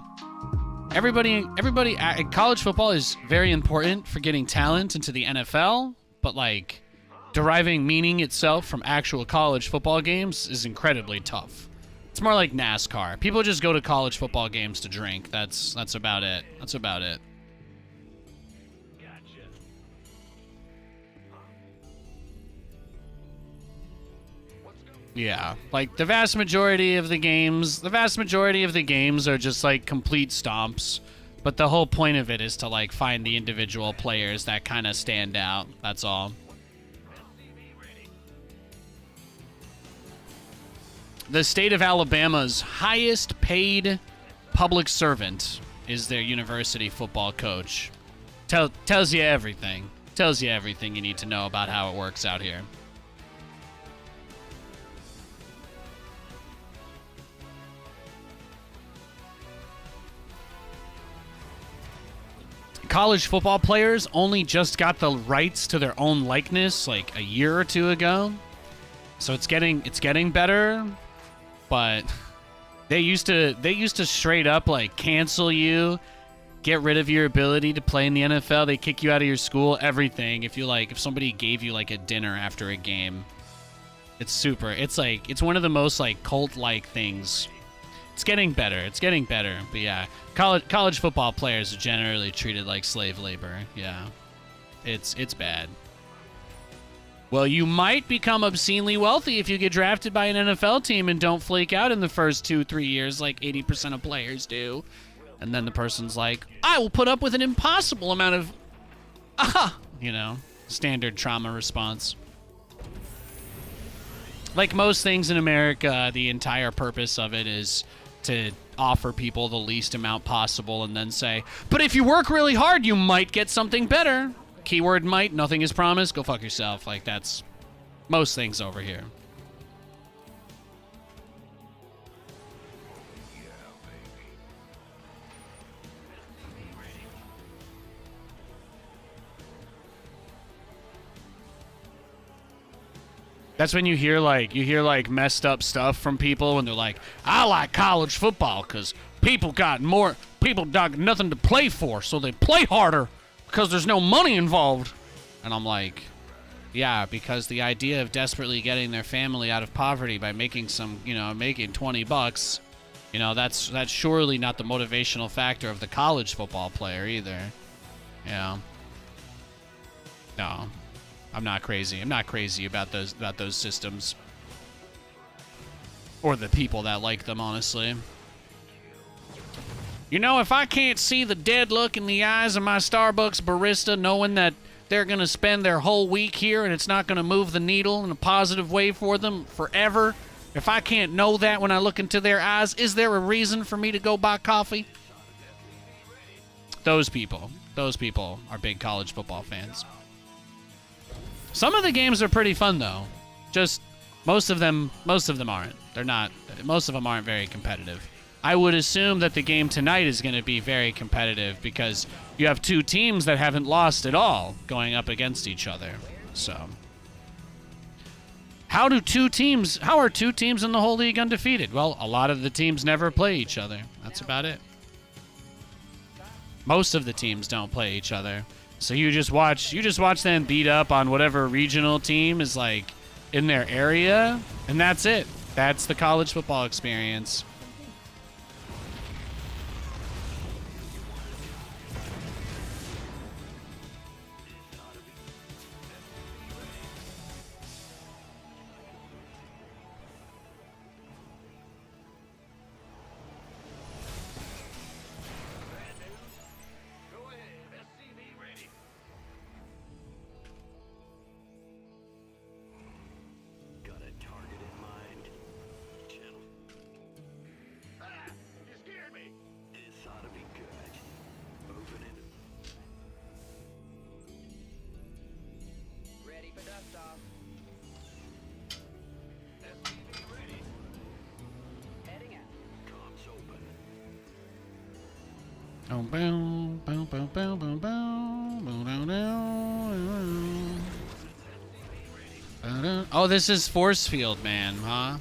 Everybody, college football is very important for getting talent into the NFL, but, like, deriving meaning itself from actual college football games is incredibly tough. It's more like NASCAR. People just go to college football games to drink. That's about it. That's about it. Gotcha. Yeah, like the vast majority of the games are just like complete stomps. But the whole point of it is to like find the individual players that kind of stand out. That's all. The state of Alabama's highest paid public servant is their university football coach. Tells you everything. Tells you everything you need to know about how it works out here. College football players only just got the rights to their own likeness like a year or two ago. So it's getting better, but they used to straight up like cancel you, get rid of your ability to play in the NFL. They kick you out of your school, everything. If somebody gave you like a dinner after a game. It's one of the most like cult-like things. It's getting better. But yeah, college football players are generally treated like slave labor. Yeah, it's bad. Well, you might become obscenely wealthy if you get drafted by an NFL team and don't flake out in the first 2-3 years like 80% of players do. And then the person's like, I will put up with an impossible amount of, standard trauma response. Like most things in America, the entire purpose of it is to offer people the least amount possible and then say, but if you work really hard, you might get something better. Keyword might, nothing is promised, go fuck yourself. Like, that's most things over here. That's when you hear messed up stuff from people when they're like, I like college football because people got nothing to play for, so they play harder because there's no money involved. And I'm like, yeah, because the idea of desperately getting their family out of poverty by making making $20, that's surely not the motivational factor of the college football player either. Yeah. No. I'm not crazy. I'm not crazy about those systems. Or the people that like them, honestly. If I can't see the dead look in the eyes of my Starbucks barista knowing that they're going to spend their whole week here and it's not going to move the needle in a positive way for them forever, if I can't know that when I look into their eyes, is there a reason for me to go buy coffee? Those people are big college football fans. Some of the games are pretty fun, though. Just most of them aren't. Most of them aren't very competitive. I would assume that the game tonight is going to be very competitive because you have two teams that haven't lost at all going up against each other. So, how are two teams in the whole league undefeated? Well, a lot of the teams never play each other. That's about it. Most of the teams don't play each other. So you just watch them beat up on whatever regional team is like in their area, and that's it. That's the college football experience. Oh, this is Force Field, man, huh?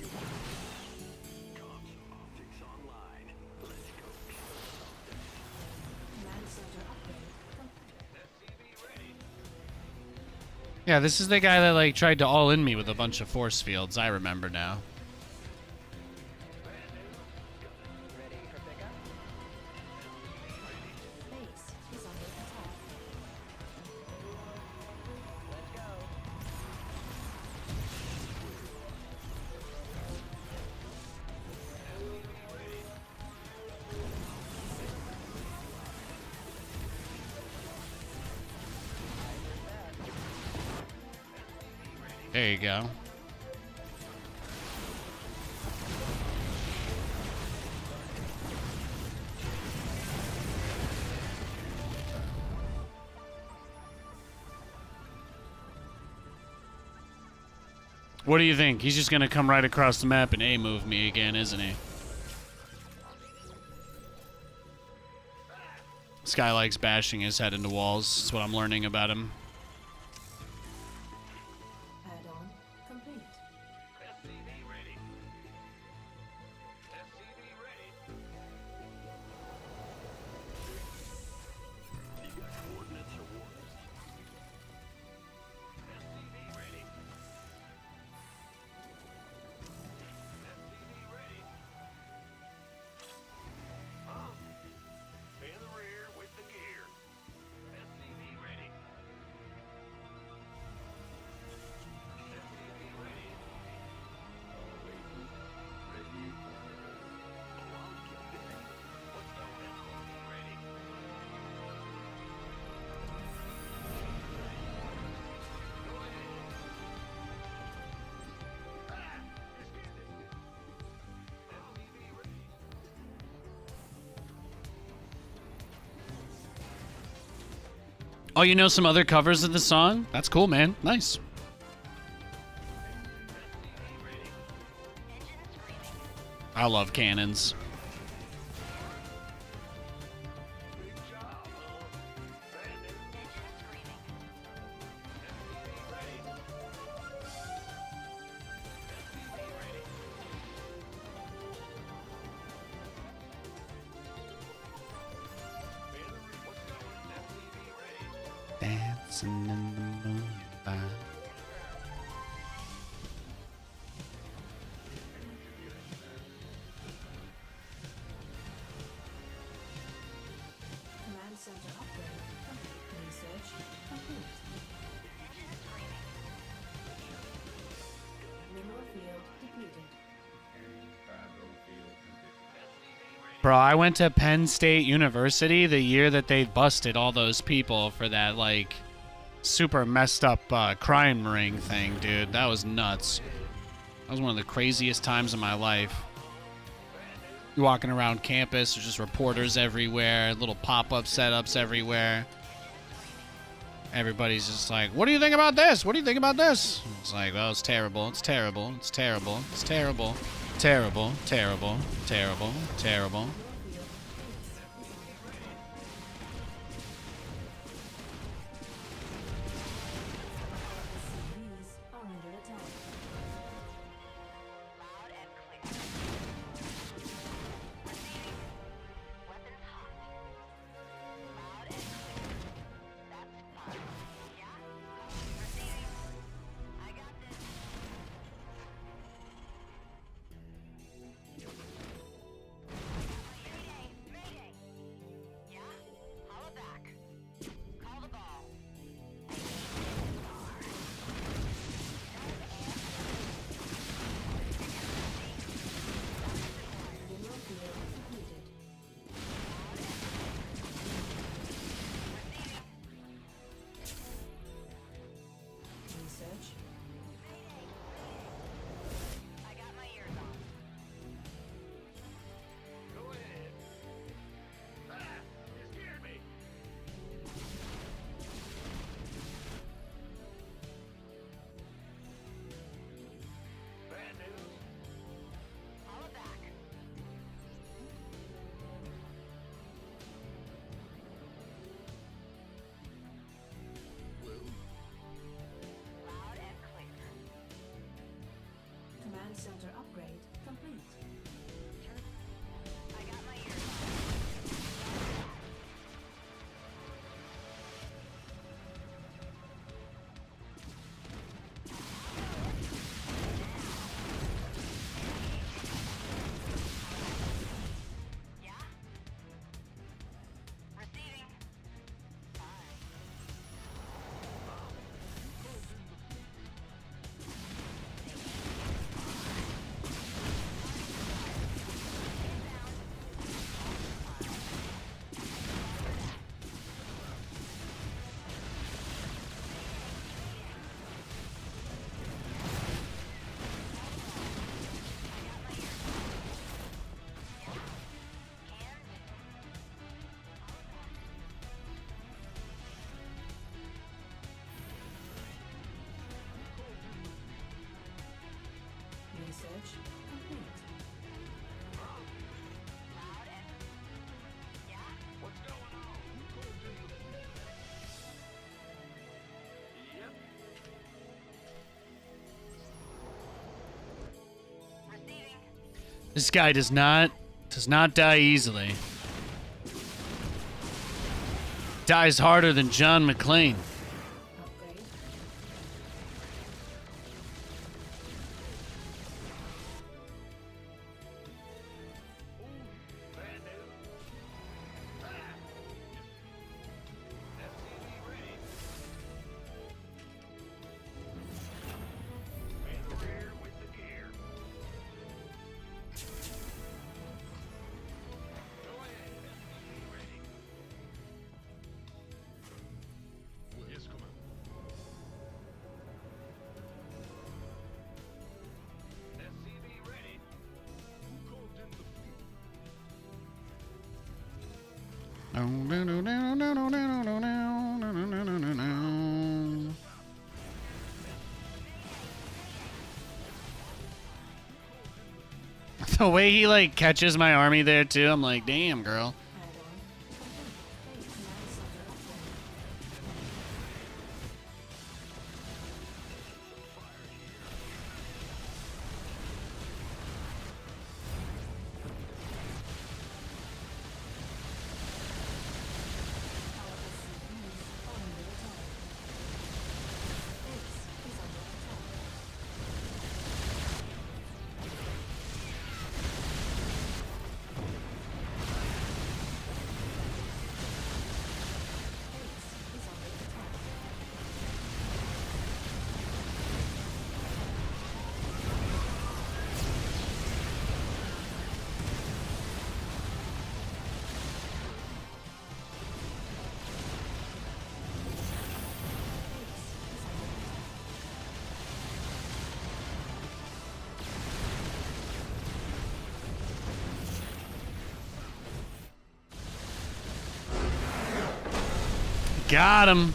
Yeah, this is the guy that like tried to all in me with a bunch of force fields. I remember now. Ready for pickup? Base is under attack. Let's go. There you go. What do you think? He's just gonna come right across the map and A-move me again, isn't he? This guy likes bashing his head into walls. That's what I'm learning about him. Add-on complete. SCV ready. SCV ready. You got coordinates or what? SCV ready. SCV ready. In the rear with the gear. SCV ready. SCV ready. Ready. Let's go. SCV ready. Go ahead. Excuse me. SCV ready. Oh, you know some other covers of the song? That's cool, man. Nice. I love cannons. Big job, huh? Bandit. SCV ready. SCV ready. What's going? SCV ready. Dancing in the moonlight. Command center upgrade complete. Research complete. Mineral field depleted. Battlefield condition. Bro, I went to Penn State University the year that they busted all those people for that, like, super messed up crime ring thing, dude. That was nuts. That was one of the craziest times of my life. You're walking around campus, there's just reporters everywhere, little pop-up setups everywhere. Everybody's just like, what do you think about this? What do you think about this? It's like, well, it's terrible, it's terrible, it's terrible, it's terrible, terrible, terrible, terrible, terrible. These are under attack. Loud and clear. Receiving. Weapons hot. Loud and clear. That's fine. Yeah? Receiving. I got this. Mayday! Mayday! Yeah? Holla back. Call the ball. Mineral field depleted. Research. I got my ears on. Go ahead. You scared me. Bad news. Holla back. Loud and clear. Command center upgrade complete. I got my ears on. This guy does not die easily. Dies harder than John McClane. Upgrade. Brand new. SCV ready. In the rear with the gear. Go ahead, SCV ready. Yes, come on. SCV ready. Who called in the fleet? The way he like catches my army there too, I'm like, damn, girl. Add-on. Base now under attack. Our SCVs are under attack. Base is under attack. Base is under attack. Base is under attack. Got him.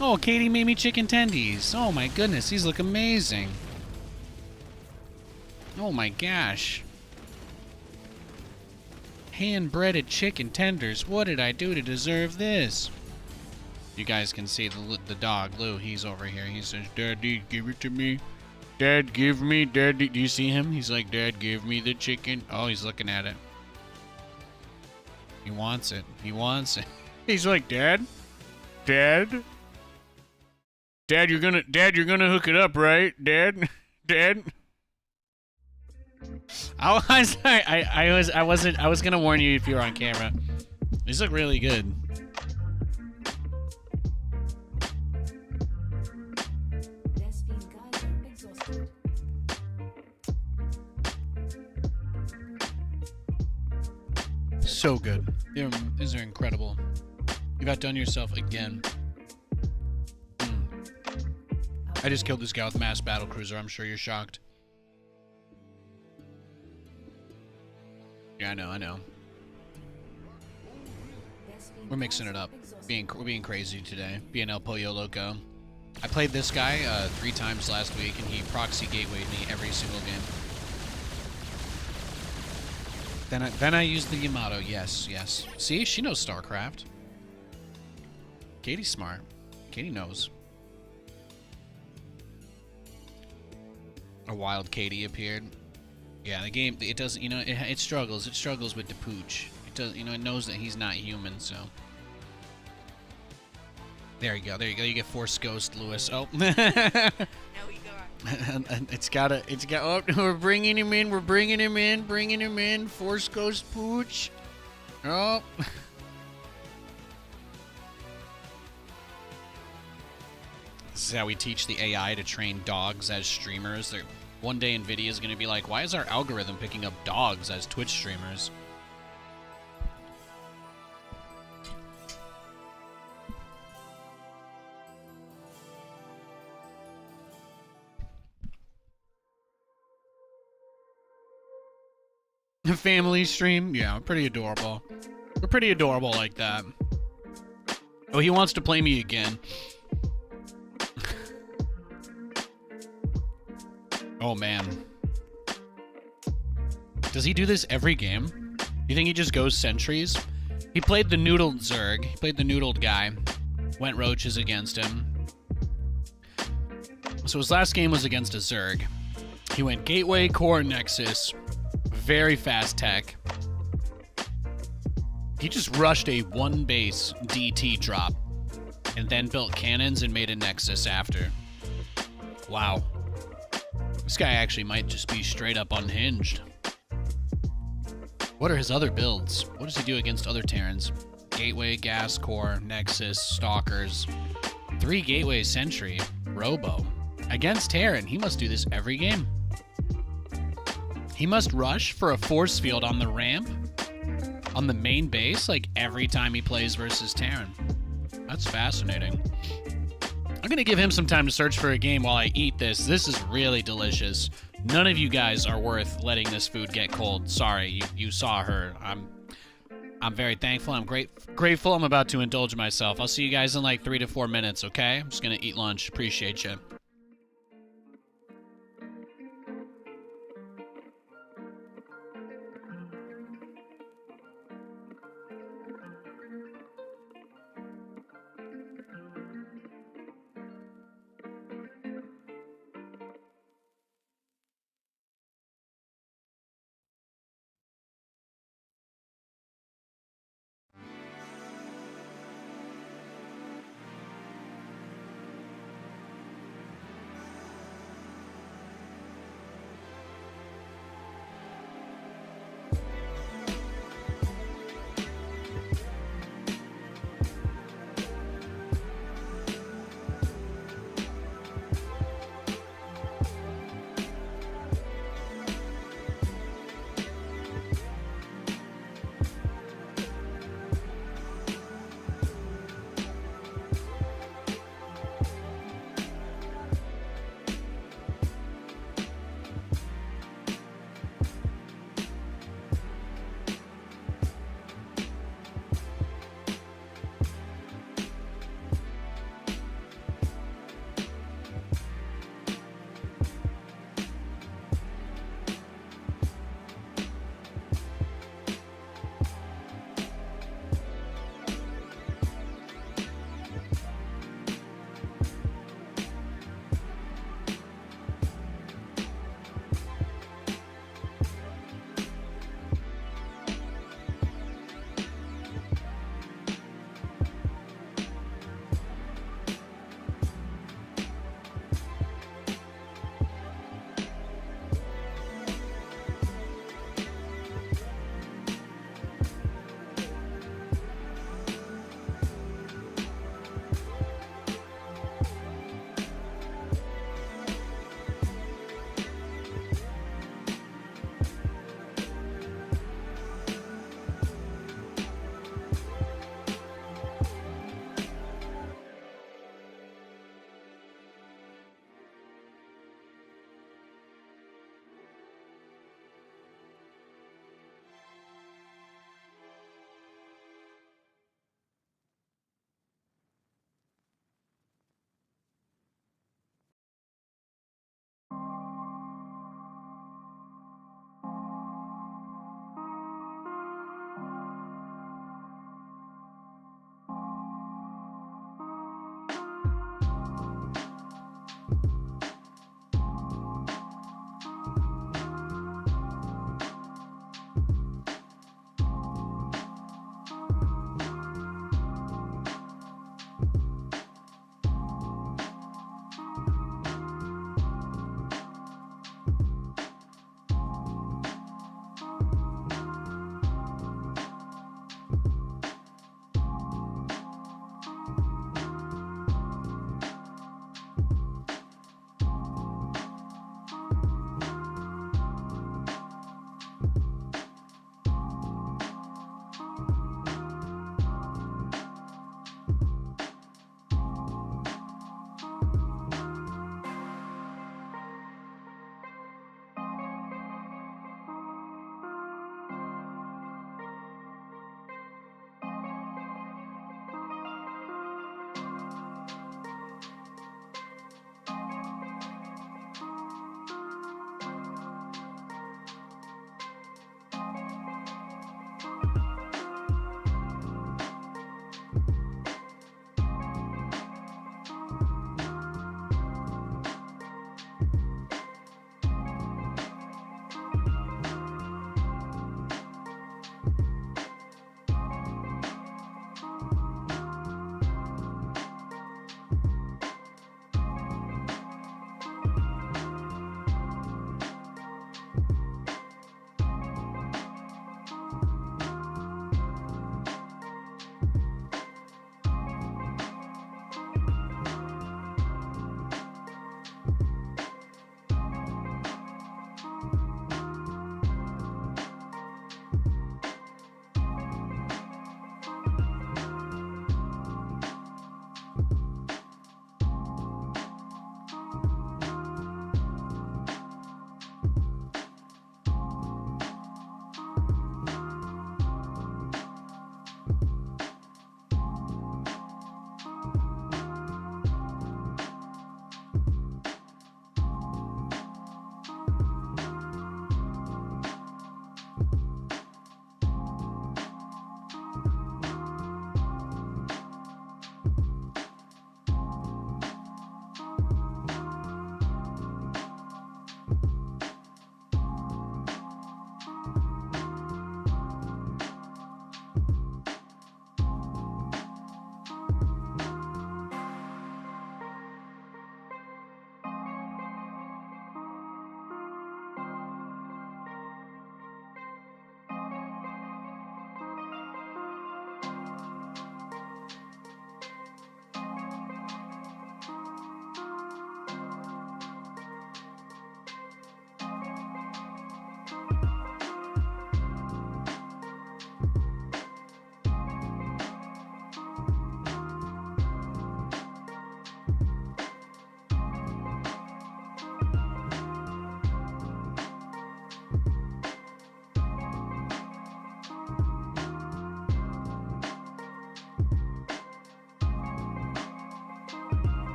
Oh, Katie made me chicken tendies. Oh my goodness, these look amazing. Oh my gosh. Hand-breaded chicken tenders. What did I do to deserve this? You guys can see the dog, Lou. He's over here. He says, Daddy, give it to me. Dad, give me. Daddy. Do you see him? He's like, Dad, give me the chicken. Oh, he's looking at it. He wants it. He wants it. He's like, Dad? Dad? Dad, you're gonna hook it up, right? Dad? Dad? I was gonna warn you if you were on camera. These look really good. Despine Geyser exhausted. So good. These are incredible. You've outdone yourself again. I just killed this guy with mass battle cruiser. I'm sure you're shocked. Yeah, I know. Despine We're mixing it Geyser up. exhausted. We're being crazy today. Being El Pollo Loco. I played this guy 3 times last week, and he proxy gatewayed me every single game. Then I used the Yamato. Yes. See, she knows StarCraft. Katie's smart. Katie knows. A wild Katie appeared. Yeah, the game, it doesn't, it struggles. It struggles with the pooch. It does, it knows that he's not human, so. There you go. You get Force Ghost, Lewis. Oh. Now we got. Oh, we're bringing him in. Force Ghost Pooch. Oh. This is how we teach the AI to train dogs as streamers. One day NVIDIA is going to be like, why is our algorithm picking up dogs as Twitch streamers? Family stream? Yeah, we're pretty adorable. We're pretty adorable like that. Oh, he wants to play me again. Oh, man. Does he do this every game? You think he just goes sentries? He played the noodled Zerg. He played the noodled guy. Went roaches against him. So his last game was against a Zerg. He went Gateway, Core, Nexus. Very fast tech. He just rushed a one base DT drop and then built cannons and made a Nexus after. Wow. This guy actually might just be straight up unhinged. What are his other builds? What does he do against other Terrans? Gateway, Gas Core, Nexus, Stalkers. 3 Gateway Sentry. Robo. Against Terran, he must do this every game. He must rush for a force field on the ramp, on the main base, like every time he plays versus Terran. That's fascinating. I'm gonna give him some time to search for a game while I eat this. This is really delicious. None of you guys are worth letting this food get cold. Sorry, you saw her. I'm very thankful. I'm grateful. I'm about to indulge myself. I'll see you guys in like 3 to 4 minutes, okay? I'm just gonna eat lunch. Appreciate you.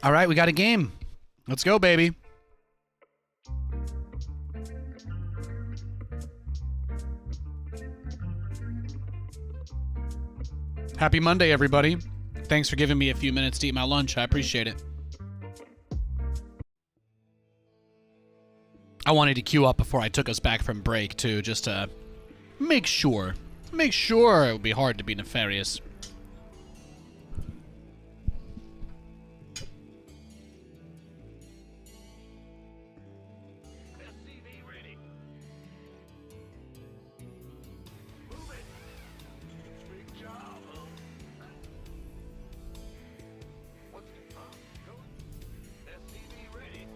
All right, we got a game. Let's go, baby. Happy Monday, everybody. Thanks for giving me a few minutes to eat my lunch. I appreciate it. I wanted to queue up before I took us back from break, too, just to make sure. Make sure it would be hard to be nefarious. SCV ready. Move it. Big job, huh? What's go? SCV ready.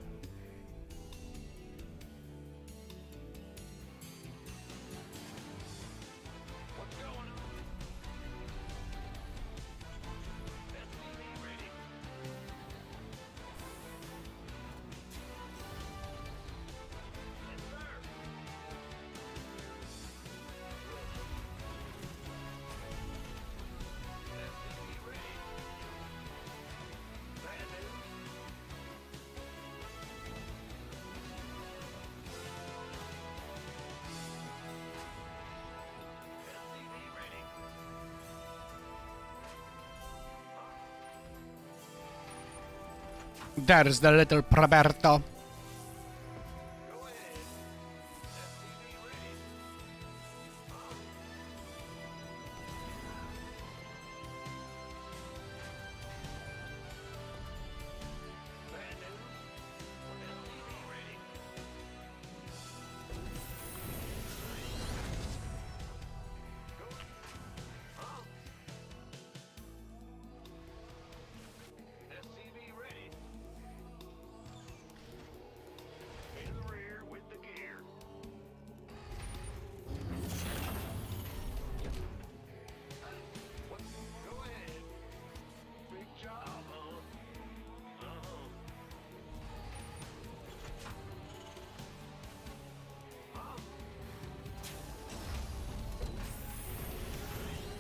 What's going on? SCV ready. Yes, sir. SCV ready. Bad news. SCV ready. That is the little Roberto. Go ahead. SCV ready. Bad news. SCV ready. Go. SCV ready. In the rear with the gear. What? Go ahead. Big job, huh? Uh-huh.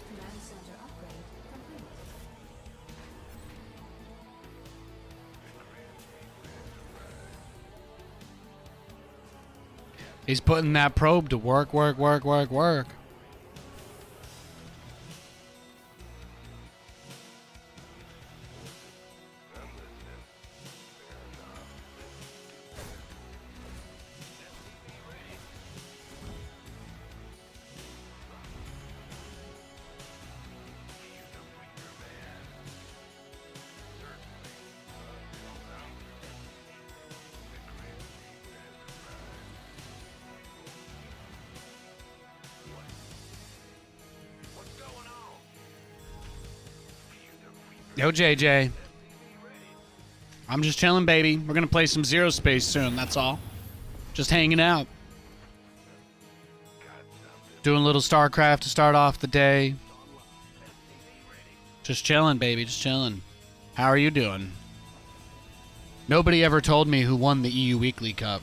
Command center upgrade complete. He's putting that probe to work. What's going on? Yo, JJ. I'm just chilling, baby. We're gonna play some ZeroSpace soon, that's all. Just hanging out. Doing a little StarCraft to start off the day. Just chilling, baby, just chilling. How are you doing? Nobody ever told me who won the EU Weekly Cup.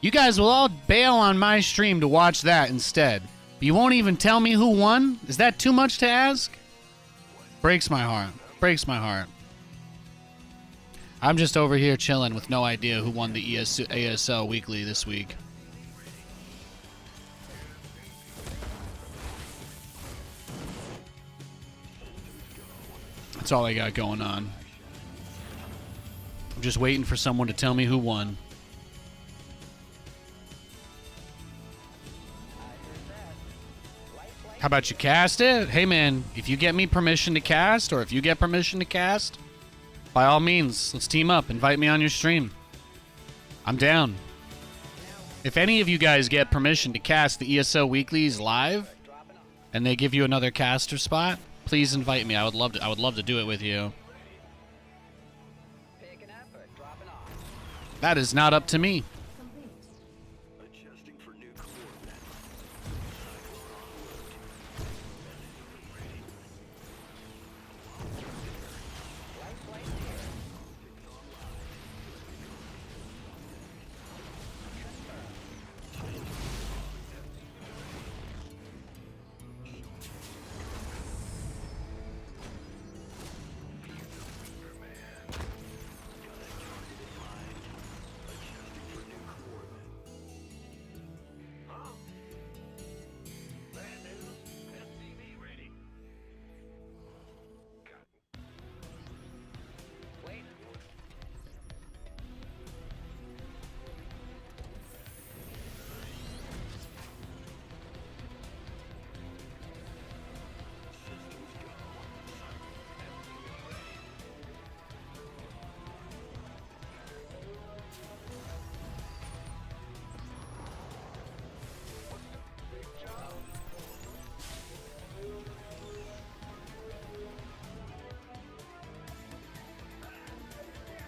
You guys will all bail on my stream to watch that instead. But you won't even tell me who won? Is that too much to ask? Breaks my heart. Breaks my heart. I'm just over here chilling with no idea who won the ASL Weekly this week. That's all I got going on. I'm just waiting for someone to tell me who won. How about you cast it? Hey man, if you get me permission to cast, or if you get permission to cast, by all means, let's team up. Invite me on your stream. I'm down. If any of you guys get permission to cast the ESO Weeklies live, and they give you another caster spot, please invite me. I would love to do it with you. Picking up or dropping off? That is not up to me. Complete. Adjusting for new coordinates. Life flight here.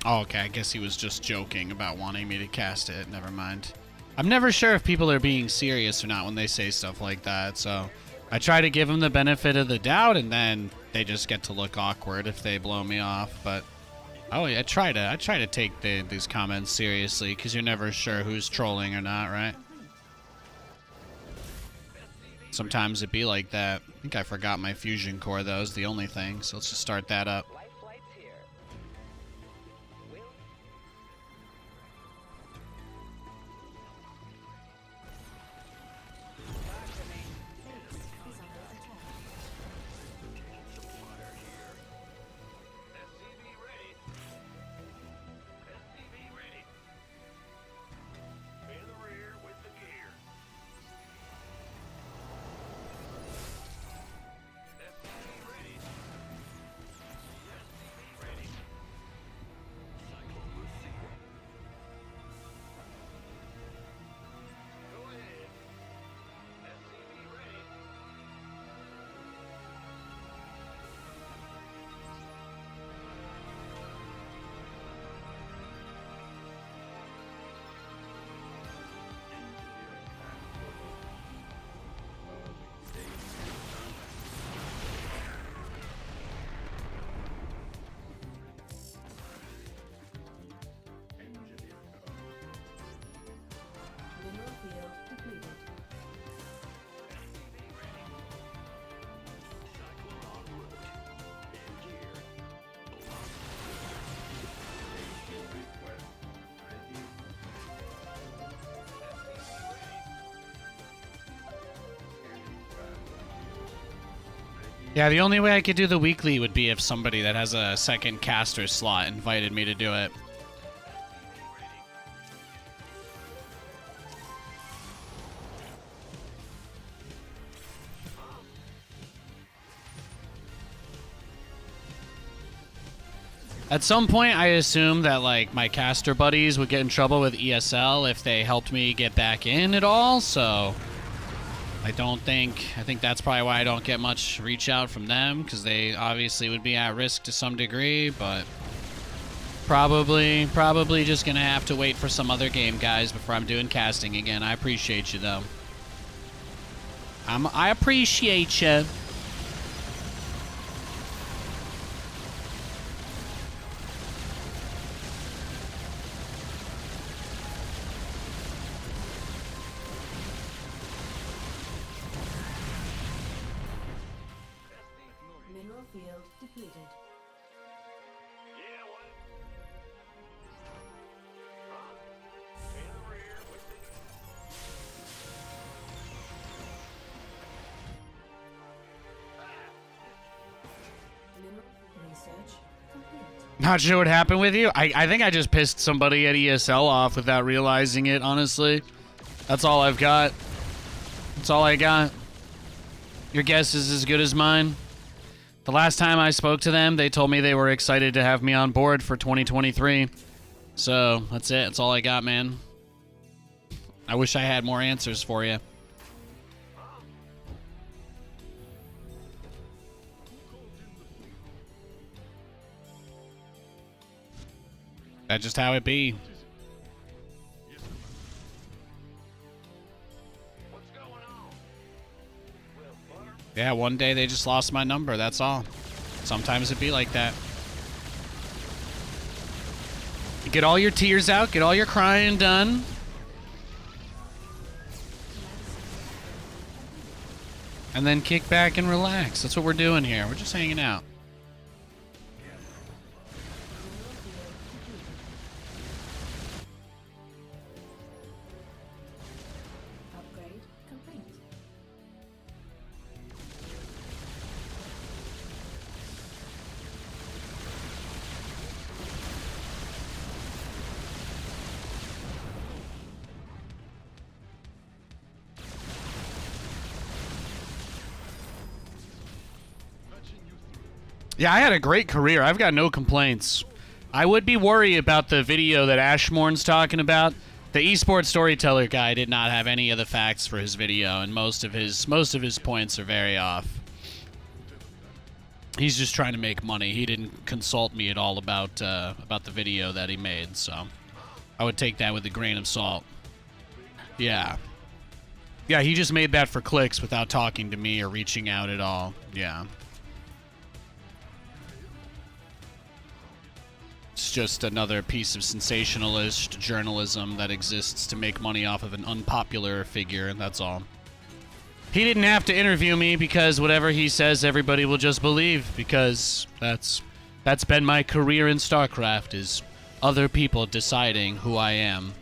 Oh, okay. I guess he was just joking about wanting me to cast it. Never mind. I'm never sure if people are being serious or not when they say stuff like that, so I try to give them the benefit of the doubt, and then they just get to look awkward if they blow me off. But oh, yeah, I try to take these comments seriously, because you're never sure who's trolling or not, right? Sometimes it be like that. I think I forgot my fusion core, though, is the only thing, so let's just start that up. Life flight's here. Will Base is under attack. SCV ready. SCV ready. In the rear with the gear. SCV ready. SCV ready. Cyclone receiving. Go ahead. SCV ready. Mineral field depleted. Cyclone en route. In gear. Yeah, the only way I could do the weekly would be if somebody that has a second caster slot invited me to do it. At some point, I assumed that, like, my caster buddies would get in trouble with ESL if they helped me get back in at all, so I think that's probably why I don't get much reach out from them, because they obviously would be at risk to some degree, but probably just gonna have to wait for some other game, guys, before I'm doing casting again. I appreciate you, though. I appreciate you. Mineral field depleted. Yeah, what? In the rear with the Mineral research complete. Not sure what happened with you. I think I just pissed somebody at ESL off without realizing it, honestly. That's all I've got. That's all I got. Your guess is as good as mine. The last time I spoke to them, they told me they were excited to have me on board for 2023. So, that's it. That's all I got, man. I wish I had more answers for you. That's just how it be. what's going on? Well, butter. Yeah, one day they just lost my number, that's all. Sometimes it be like that. Get all your tears out, get all your crying done. And then kick back and relax. That's what we're doing here. We're just hanging out. Upgrade complete. Yeah, I had a great career. I've got no complaints. I would be worried about the video that Ashmorn's talking about. The esports storyteller guy did not have any of the facts for his video, and most of his points are very off. He's just trying to make money. He didn't consult me at all about the video that he made, so I would take that with a grain of salt. Yeah. Yeah, he just made that for clicks without talking to me or reaching out at all. Yeah. It's just another piece of sensationalist journalism that exists to make money off of an unpopular figure, that's all. He didn't have to interview me because whatever he says, everybody will just believe, because that's been my career in StarCraft, is other people deciding who I am.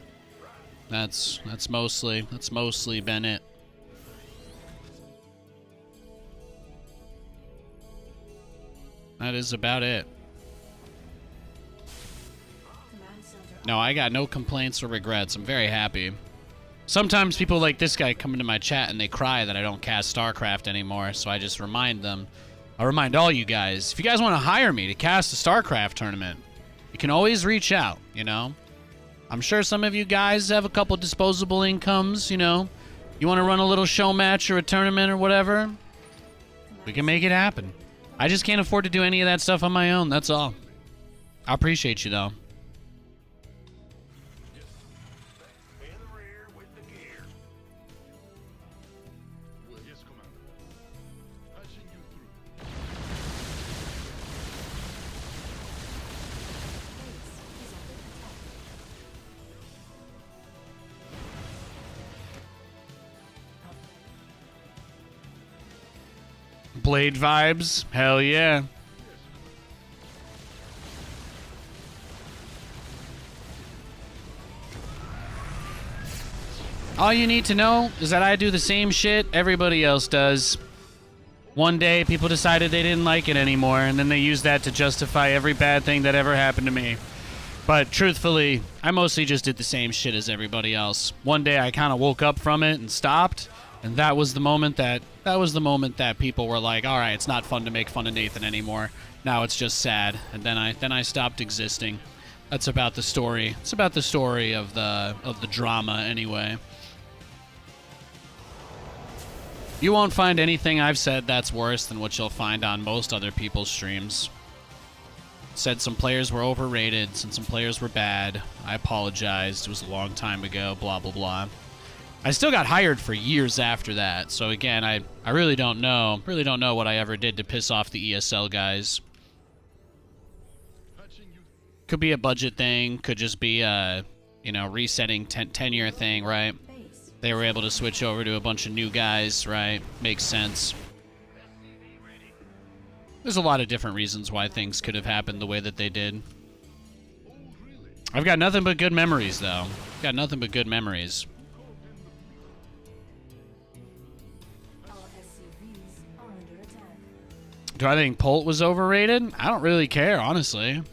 That's mostly been it. That is about it. Command center. No, I got no complaints or regrets. I'm very happy. Sometimes people like this guy come into my chat and they cry that I don't cast StarCraft anymore, so I just remind them. I remind all you guys, if you guys want to hire me to cast a StarCraft tournament, you can always reach out, you know? I'm sure some of you guys have a couple disposable incomes, you know? You want to run a little show match or a tournament or whatever? We can make it happen. I just can't afford to do any of that stuff on my own, that's all. I appreciate you, though. In the rear with the gear. Yes, Commander. Patching you through. Base is under attack. Blade vibes? Hell yeah. All you need to know is that I do the same shit everybody else does. One day, people decided they didn't like it anymore, and then they used that to justify every bad thing that ever happened to me. But truthfully, I mostly just did the same shit as everybody else. One day, I kind of woke up from it and stopped, and that was the moment that people were like, "All right, it's not fun to make fun of Nathan anymore. Now it's just sad." And then I stopped existing. That's about the story. It's about the story of the drama anyway. You won't find anything I've said that's worse than what you'll find on most other people's streams. Said some players were overrated, and some players were bad. I apologized. It was a long time ago, blah, blah, blah. I still got hired for years after that, so again, I really don't know. Really don't know what I ever did to piss off the ESL guys. Could be a budget thing, could just be a, resetting tenure thing, right? Base. They were able to switch over to a bunch of new guys, right? Makes sense. There's a lot of different reasons why things could have happened the way that they did. I've got nothing but good memories, though. Got nothing but good memories. Our SCVs are under attack. Do I think Polt was overrated? I don't really care, honestly. Add-on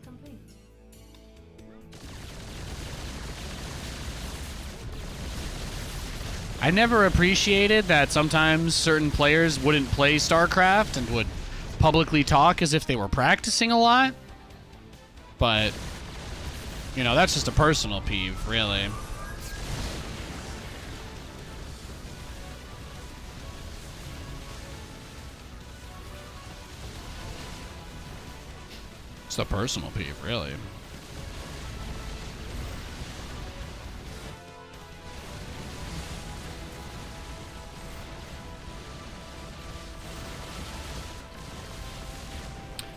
complete. I never appreciated that sometimes certain players wouldn't play StarCraft and would publicly talk as if they were practicing a lot. But, that's just a personal peeve, really. It's a personal peeve, really.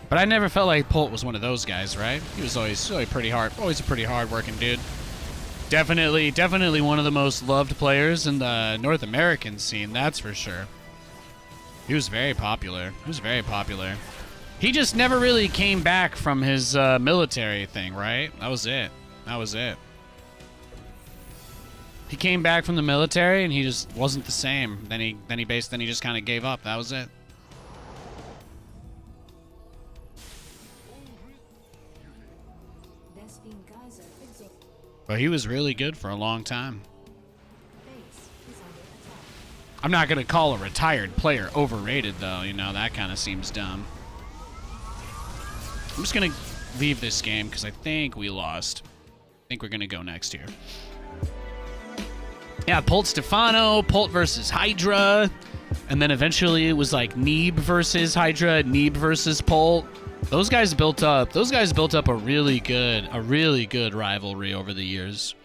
But I never felt like Polt was one of those guys, right? He was always a pretty hard-working dude. Definitely one of the most loved players in the North American scene, that's for sure. He was very popular. He just never really came back from his military thing, right? That was it. He came back from the military and he just wasn't the same. Then he just kind of gave up. That was it. But he was really good for a long time. Base is under attack. I'm not going to call a retired player overrated, though. That kind of seems dumb. I'm just going to leave this game because I think we lost. I think we're going to go next here. Yeah, Polt Stefano, Polt versus Hydra. And then eventually it was like Neeb versus Hydra, Neeb versus Pult. Those guys built up a really good rivalry over the years.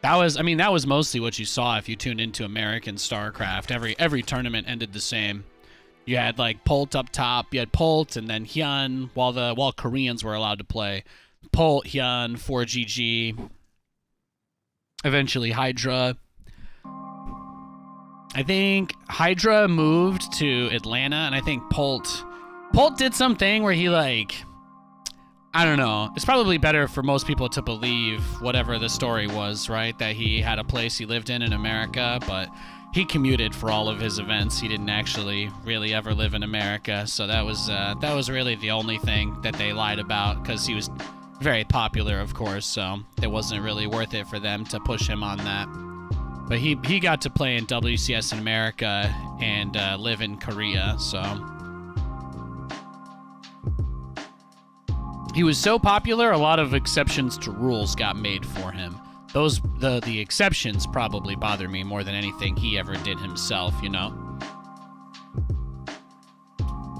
That was mostly what you saw if you tuned into American StarCraft. Every tournament ended the same. You had like Pult up top, you had Pult and then Hyun while Koreans were allowed to play. Pult, Hyun, 4GG, eventually Hydra. I think Hydra moved to Atlanta, and I think Pult did something where he like, I don't know. It's probably better for most people to believe whatever the story was, right? That he had a place he lived in America, but he commuted for all of his events. He didn't actually really ever live in America, so that was really the only thing that they lied about, because he was very popular, of course, so it wasn't really worth it for them to push him on that. But he got to play in WCS in America and live in Korea, so he was so popular, a lot of exceptions to rules got made for him. The exceptions probably bother me more than anything he ever did himself, you know?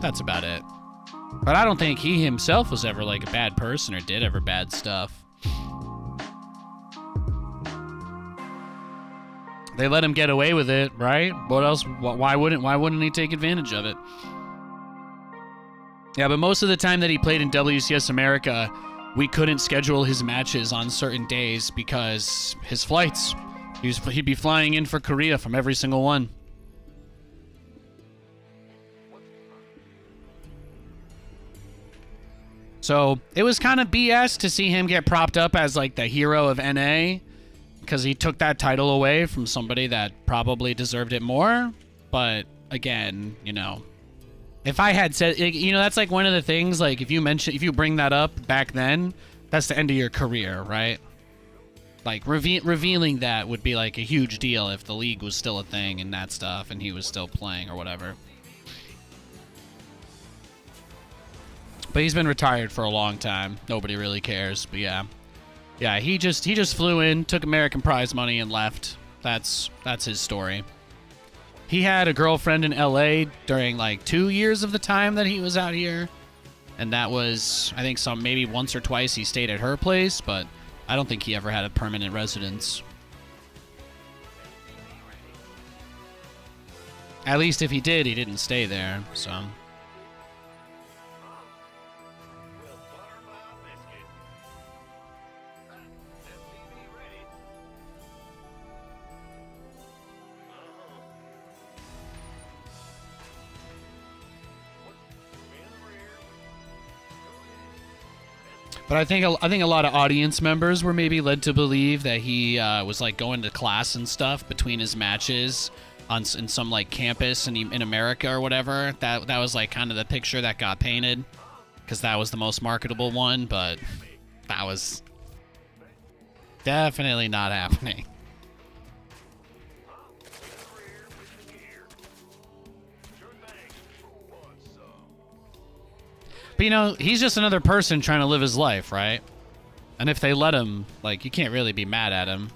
That's about it. But I don't think he himself was ever like a bad person or did ever bad stuff. They let him get away with it, right? What else? Why wouldn't he take advantage of it? Yeah, but most of the time that he played in WCS America, we couldn't schedule his matches on certain days because his flights. He'd be flying in for Korea from every single one. So it was kind of BS to see him get propped up as like the hero of NA, because he took that title away from somebody that probably deserved it more. But again, you know, if I had said, you know, that's like one of the things, like if you bring that up back then, that's the end of your career, right? Like revealing that would be like a huge deal if the league was still a thing and that stuff and he was still playing or whatever. But he's been retired for a long time. Nobody really cares, but yeah. Yeah, he just flew in, took American prize money, and left. That's his story. He had a girlfriend in LA during like 2 years of the time that he was out here, and that was, I think, maybe once or twice he stayed at her place, but I don't think he ever had a permanent residence. At least if he did, he didn't stay there. So. But I think a lot of audience members were maybe led to believe that he was like going to class and stuff between his matches in some like campus in America or whatever. That was like kind of the picture that got painted, because that was the most marketable one. But that was definitely not happening. But, you know, he's just another person trying to live his life, right? And if they let him, like, you can't really be mad at him.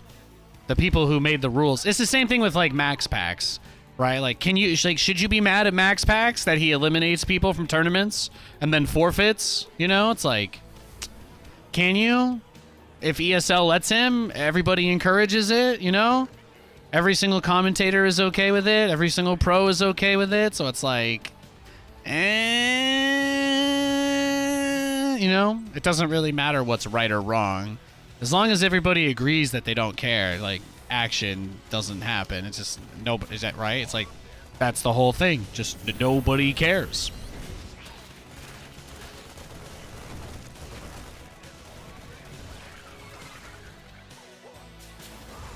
The people who made the rules. It's the same thing with, like, Max Packs, right? Like, should you be mad at Max Packs that he eliminates people from tournaments and then forfeits? You know, it's like, can you? If ESL lets him, everybody encourages it, you know? Every single commentator is okay with it. Every single pro is okay with it. So it's like, you know, it doesn't really matter what's right or wrong. As long as everybody agrees that they don't care, like, action doesn't happen. It's just, nobody, is that right? It's like, that's the whole thing. Just nobody cares.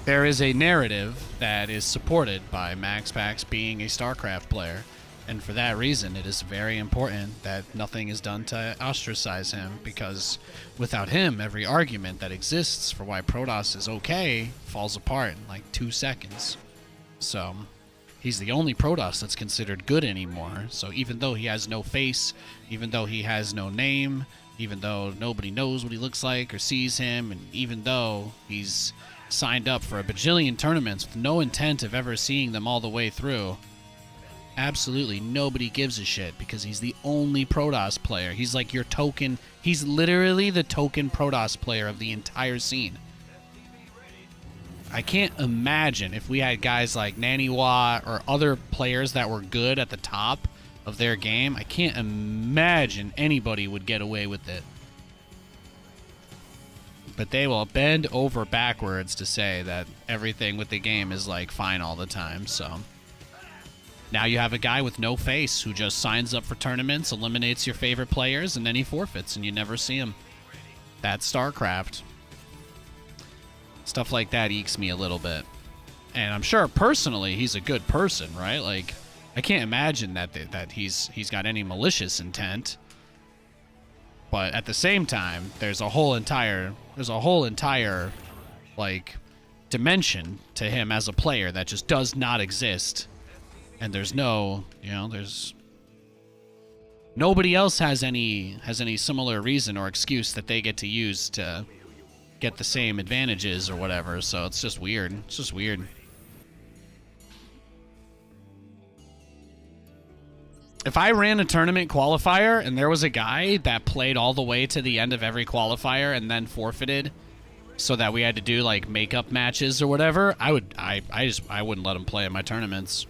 There is a narrative that is supported by Max Pax being a StarCraft player. And for that reason, it is very important that nothing is done to ostracize him, because without him, every argument that exists for why Protoss is okay falls apart in like 2 seconds. So, he's the only Protoss that's considered good anymore. So even though he has no face, even though he has no name, even though nobody knows what he looks like or sees him, and even though he's signed up for a bajillion tournaments with no intent of ever seeing them all the way through, absolutely nobody gives a shit because he's the only Protoss player. He's like your token. He's literally the token Protoss player of the entire scene. I can't imagine if we had guys like Naniwa or other players that were good at the top of their game. I can't imagine anybody would get away with it. But they will bend over backwards to say that everything with the game is like fine all the time. So now you have a guy with no face who just signs up for tournaments, eliminates your favorite players, and then he forfeits and you never see him. That's StarCraft. Stuff like that ekes me a little bit. And I'm sure personally he's a good person, right? Like, I can't imagine that he's got any malicious intent. But at the same time, there's a whole entire like dimension to him as a player that just does not exist. And there's no, there's nobody else has any similar reason or excuse that they get to use to get the same advantages or whatever. So it's just weird. It's just weird. If I ran a tournament qualifier and there was a guy that played all the way to the end of every qualifier and then forfeited so that we had to do like makeup matches or whatever, I wouldn't let him play in my tournaments.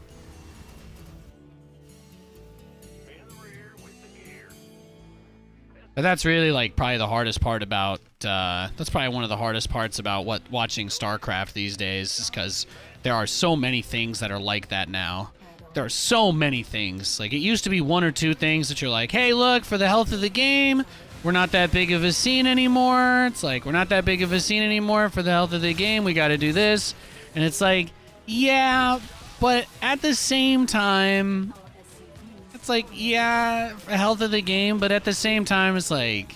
But that's really like probably the hardest part about that's probably one of the hardest parts about watching StarCraft these days, is because there are so many things that are like that now. There are so many things. Like, it used to be one or two things that you're like, hey, look, for the health of the game, we're not that big of a scene anymore. It's like, we're not that big of a scene anymore. For the health of the game, we got to do this. And it's like, yeah, but at the same time, it's like, yeah, for the health of the game, but at the same time, it's like,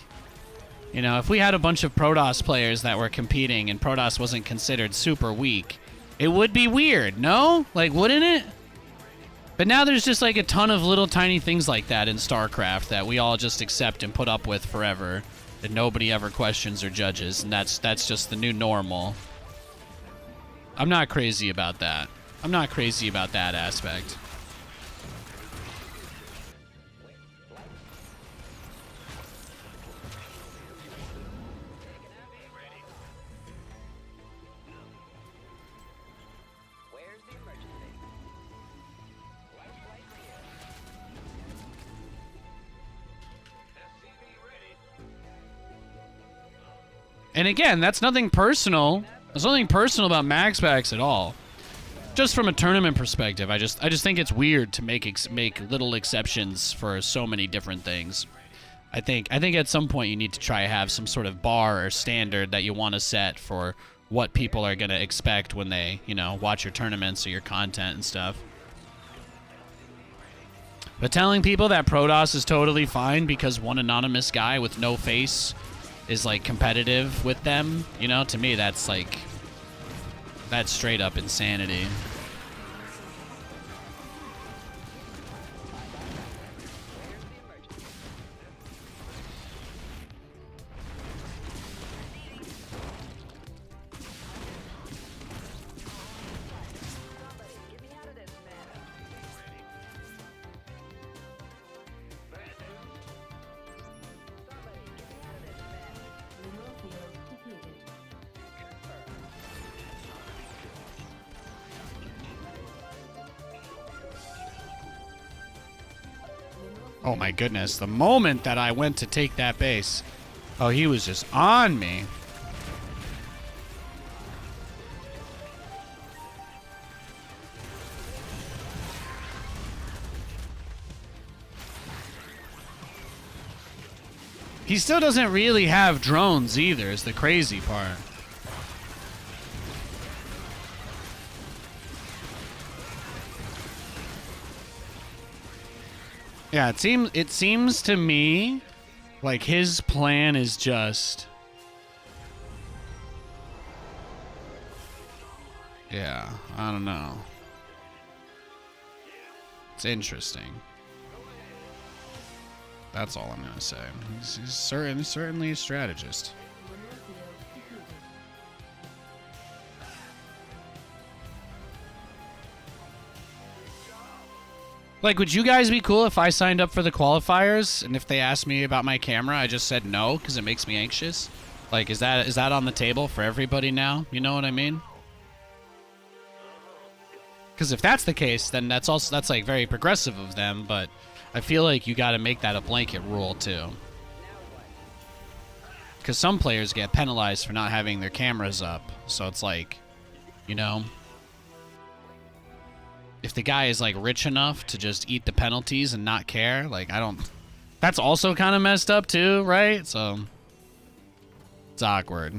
if we had a bunch of Protoss players that were competing and Protoss wasn't considered super weak, it would be weird, no? Like, wouldn't it? But now there's just like a ton of little tiny things like that in StarCraft that we all just accept and put up with forever, that nobody ever questions or judges, and that's just the new normal. I'm not crazy about that. I'm not crazy about that aspect. And again, that's nothing personal. There's nothing personal about max packs at all. Just from a tournament perspective, I just think it's weird to make little exceptions for so many different things. I think at some point you need to try to have some sort of bar or standard that you want to set for what people are going to expect when they, watch your tournaments or your content and stuff. But telling people that Protoss is totally fine because one anonymous guy with no face is like competitive with them, to me that's like, that's straight up insanity. Oh my goodness, the moment that I went to take that base, oh, he was just on me. He still doesn't really have drones either, is the crazy part. Yeah, it seems to me like his plan is just, yeah, I don't know. It's interesting. That's all I'm gonna say. He's certainly a strategist. Like, would you guys be cool if I signed up for the qualifiers and if they asked me about my camera, I just said no because it makes me anxious? Like, is that on the table for everybody now? You know what I mean? Because if that's the case, then that's like very progressive of them. But I feel like you got to make that a blanket rule too. Because some players get penalized for not having their cameras up. So it's like, you know, if the guy is like rich enough to just eat the penalties and not care, like that's also kind of messed up too, right? So it's awkward.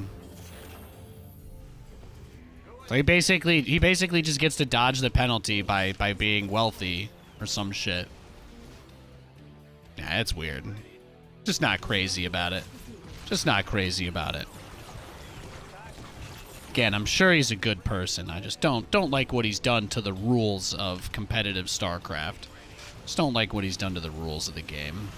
So he basically just gets to dodge the penalty by being wealthy or some shit. Yeah, it's weird. Just not crazy about it. Just not crazy about it. Again, I'm sure he's a good person. I just don't like what he's done to the rules of competitive StarCraft. Just don't like what he's done to the rules of the game.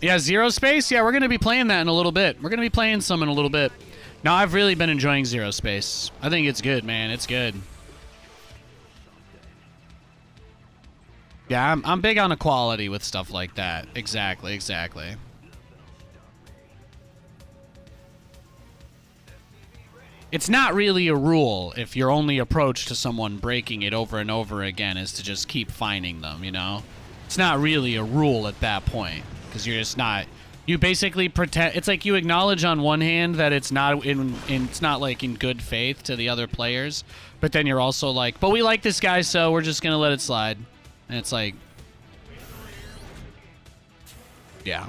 Yeah, ZeroSpace? Yeah, we're going to be playing that in a little bit. We're going to be playing some in a little bit. No, I've really been enjoying ZeroSpace. I think it's good, man. It's good. Yeah, I'm big on equality with stuff like that. Exactly. It's not really a rule if your only approach to someone breaking it over and over again is to just keep fining them, you know? It's not really a rule at that point. Because you're just not, you basically pretend, it's like you acknowledge on one hand that it's not it's not like in good faith to the other players, but then you're also like, but we like this guy, so we're just gonna let it slide. And it's like, yeah.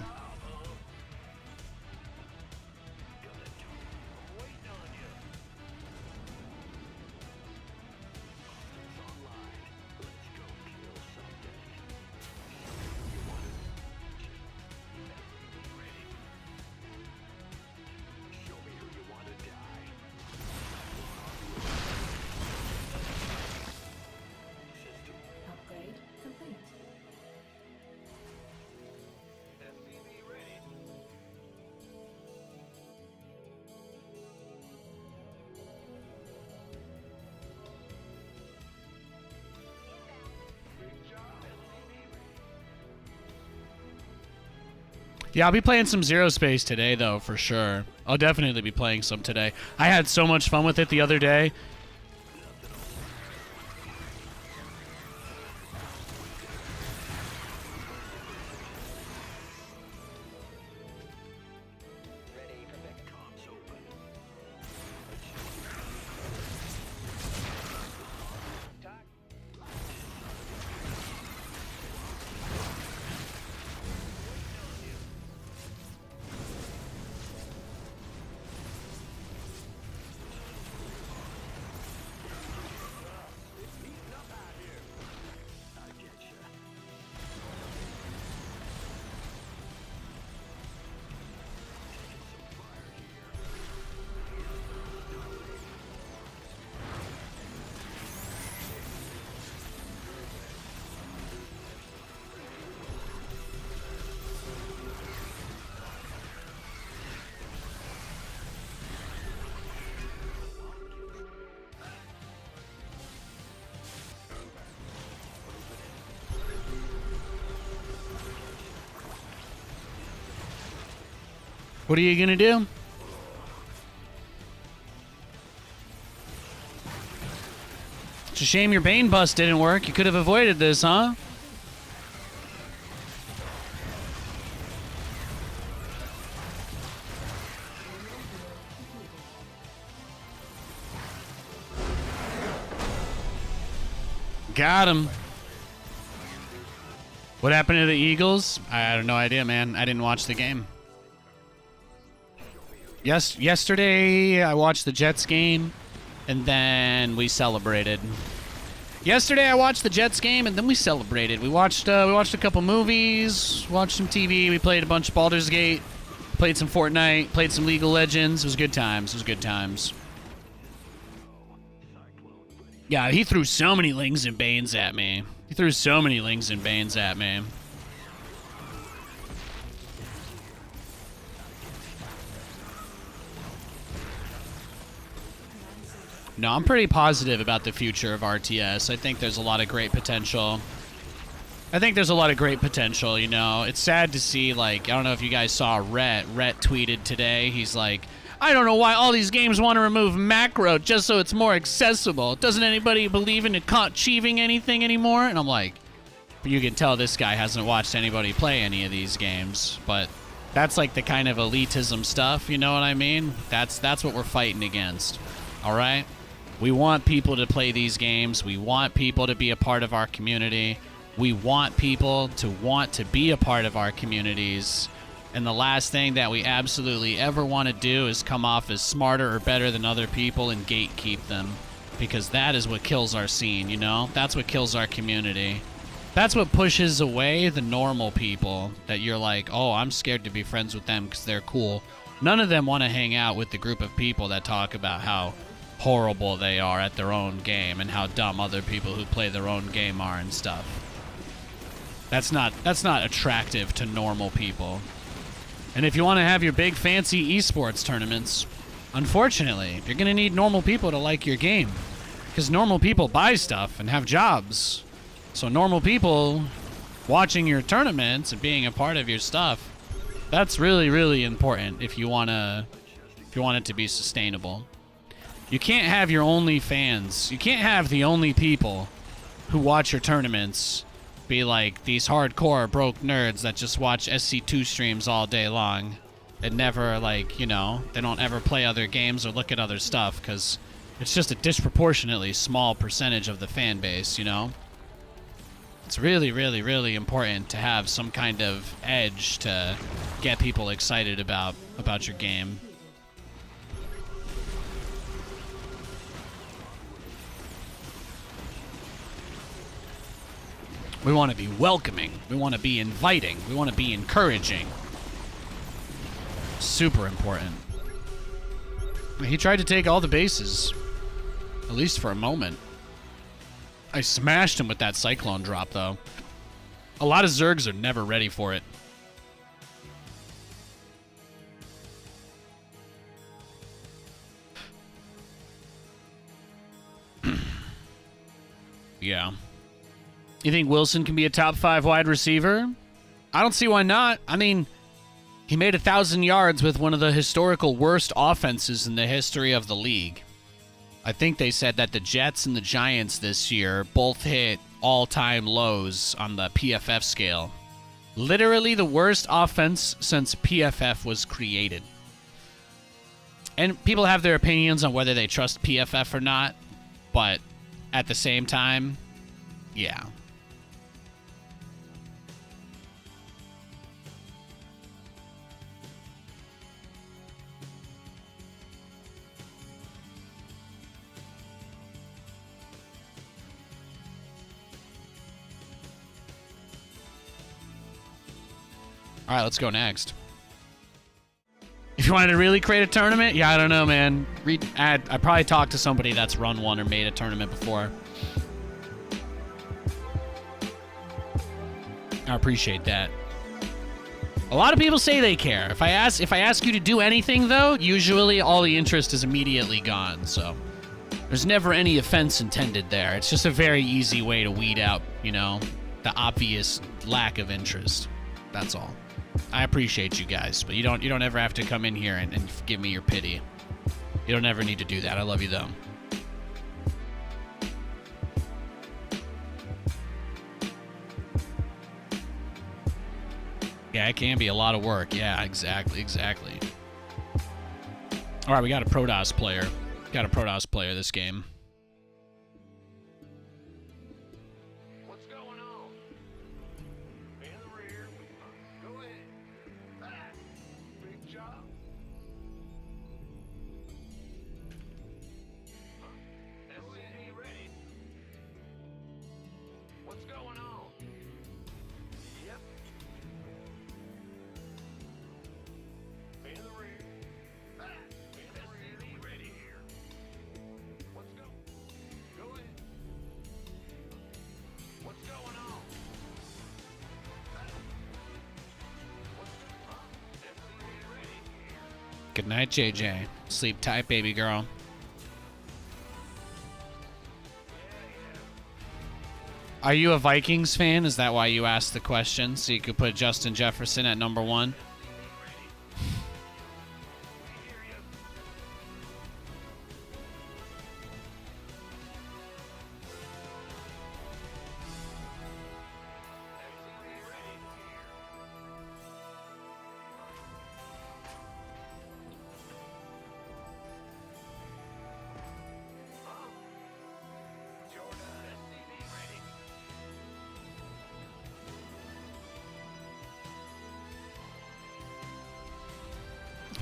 Upgrade complete. Yeah, I'll be playing some ZeroSpace today, though, for sure. I'll definitely be playing some today. I had so much fun with it the other day. What are you gonna do? It's a shame your Bane bust didn't work. You could have avoided this, huh? Got him. What happened to the Eagles? I have no idea, man. I didn't watch the game. Yesterday I watched the Jets game, and then we celebrated. Yesterday I watched the Jets game and then we celebrated. We watched a couple movies, watched some TV, we played a bunch of Baldur's Gate, played some Fortnite, played some League of Legends. It was good times. It was good times. Yeah, he threw so many Lings and Banes at me. He threw so many Lings and Banes at me. No, I'm pretty positive about the future of RTS. I think there's a lot of great potential. You know. It's sad to see, like, I don't know if you guys saw Rhett. Rhett tweeted today, he's like, I don't know why all these games want to remove macro just so it's more accessible. Doesn't anybody believe in achieving anything anymore? And I'm like, you can tell this guy hasn't watched anybody play any of these games. But that's like the kind of elitism stuff, you know what I mean? That's what we're fighting against, all right? We want people to play these games. We want people to be a part of our community. We want people to want to be a part of our communities. And the last thing that we absolutely ever want to do is come off as smarter or better than other people and gatekeep them. Because that is what kills our scene, you know? That's what kills our community. That's what pushes away the normal people that you're like, oh, I'm scared to be friends with them because they're cool. None of them want to hang out with the group of people that talk about how horrible they are at their own game and how dumb other people who play their own game are and stuff. That's not attractive to normal people. And if you want to have your big fancy esports tournaments, unfortunately, you're going to need normal people to like your game. Because normal people buy stuff and have jobs. So normal people watching your tournaments and being a part of your stuff, that's really, really important if you want it to be sustainable. You can't have your only fans. You can't have the only people who watch your tournaments be like these hardcore broke nerds that just watch SC2 streams all day long and never, like, you know, they don't ever play other games or look at other stuff because it's just a disproportionately small percentage of the fan base, you know? It's really, really, really important to have some kind of edge to get people excited about your game. We want to be welcoming. We want to be inviting. We want to be encouraging. Super important. He tried to take all the bases, at least for a moment. I smashed him with that Cyclone drop, though. A lot of Zergs are never ready for it. Yeah. You think Wilson can be a top 5 wide receiver? I don't see why not. I mean, he made 1,000 yards with one of the historical worst offenses in the history of the league. I think they said that the Jets and the Giants this year both hit all-time lows on the PFF scale. Literally the worst offense since PFF was created. And people have their opinions on whether they trust PFF or not, but at the same time, yeah. All right, let's go next. If you wanted to really create a tournament, yeah, I don't know, man. I probably talked to somebody that's run one or made a tournament before. I appreciate that. A lot of people say they care. If I ask you to do anything, though, usually all the interest is immediately gone. So there's never any offense intended there. It's just a very easy way to weed out, you know, the obvious lack of interest. That's all. I appreciate you guys, but you don't ever have to come in here and give me your pity. You don't ever need to do that. I love you, though. Yeah, it can be a lot of work. Yeah, exactly. All right, we got a Protoss player. This game. What's going on? In the rear. Go ahead. Ah, big job. SCD ready. Good night, JJ. Sleep tight, baby girl. Are you a Vikings fan? Is that why you asked the question? So you could put Justin Jefferson at number 1?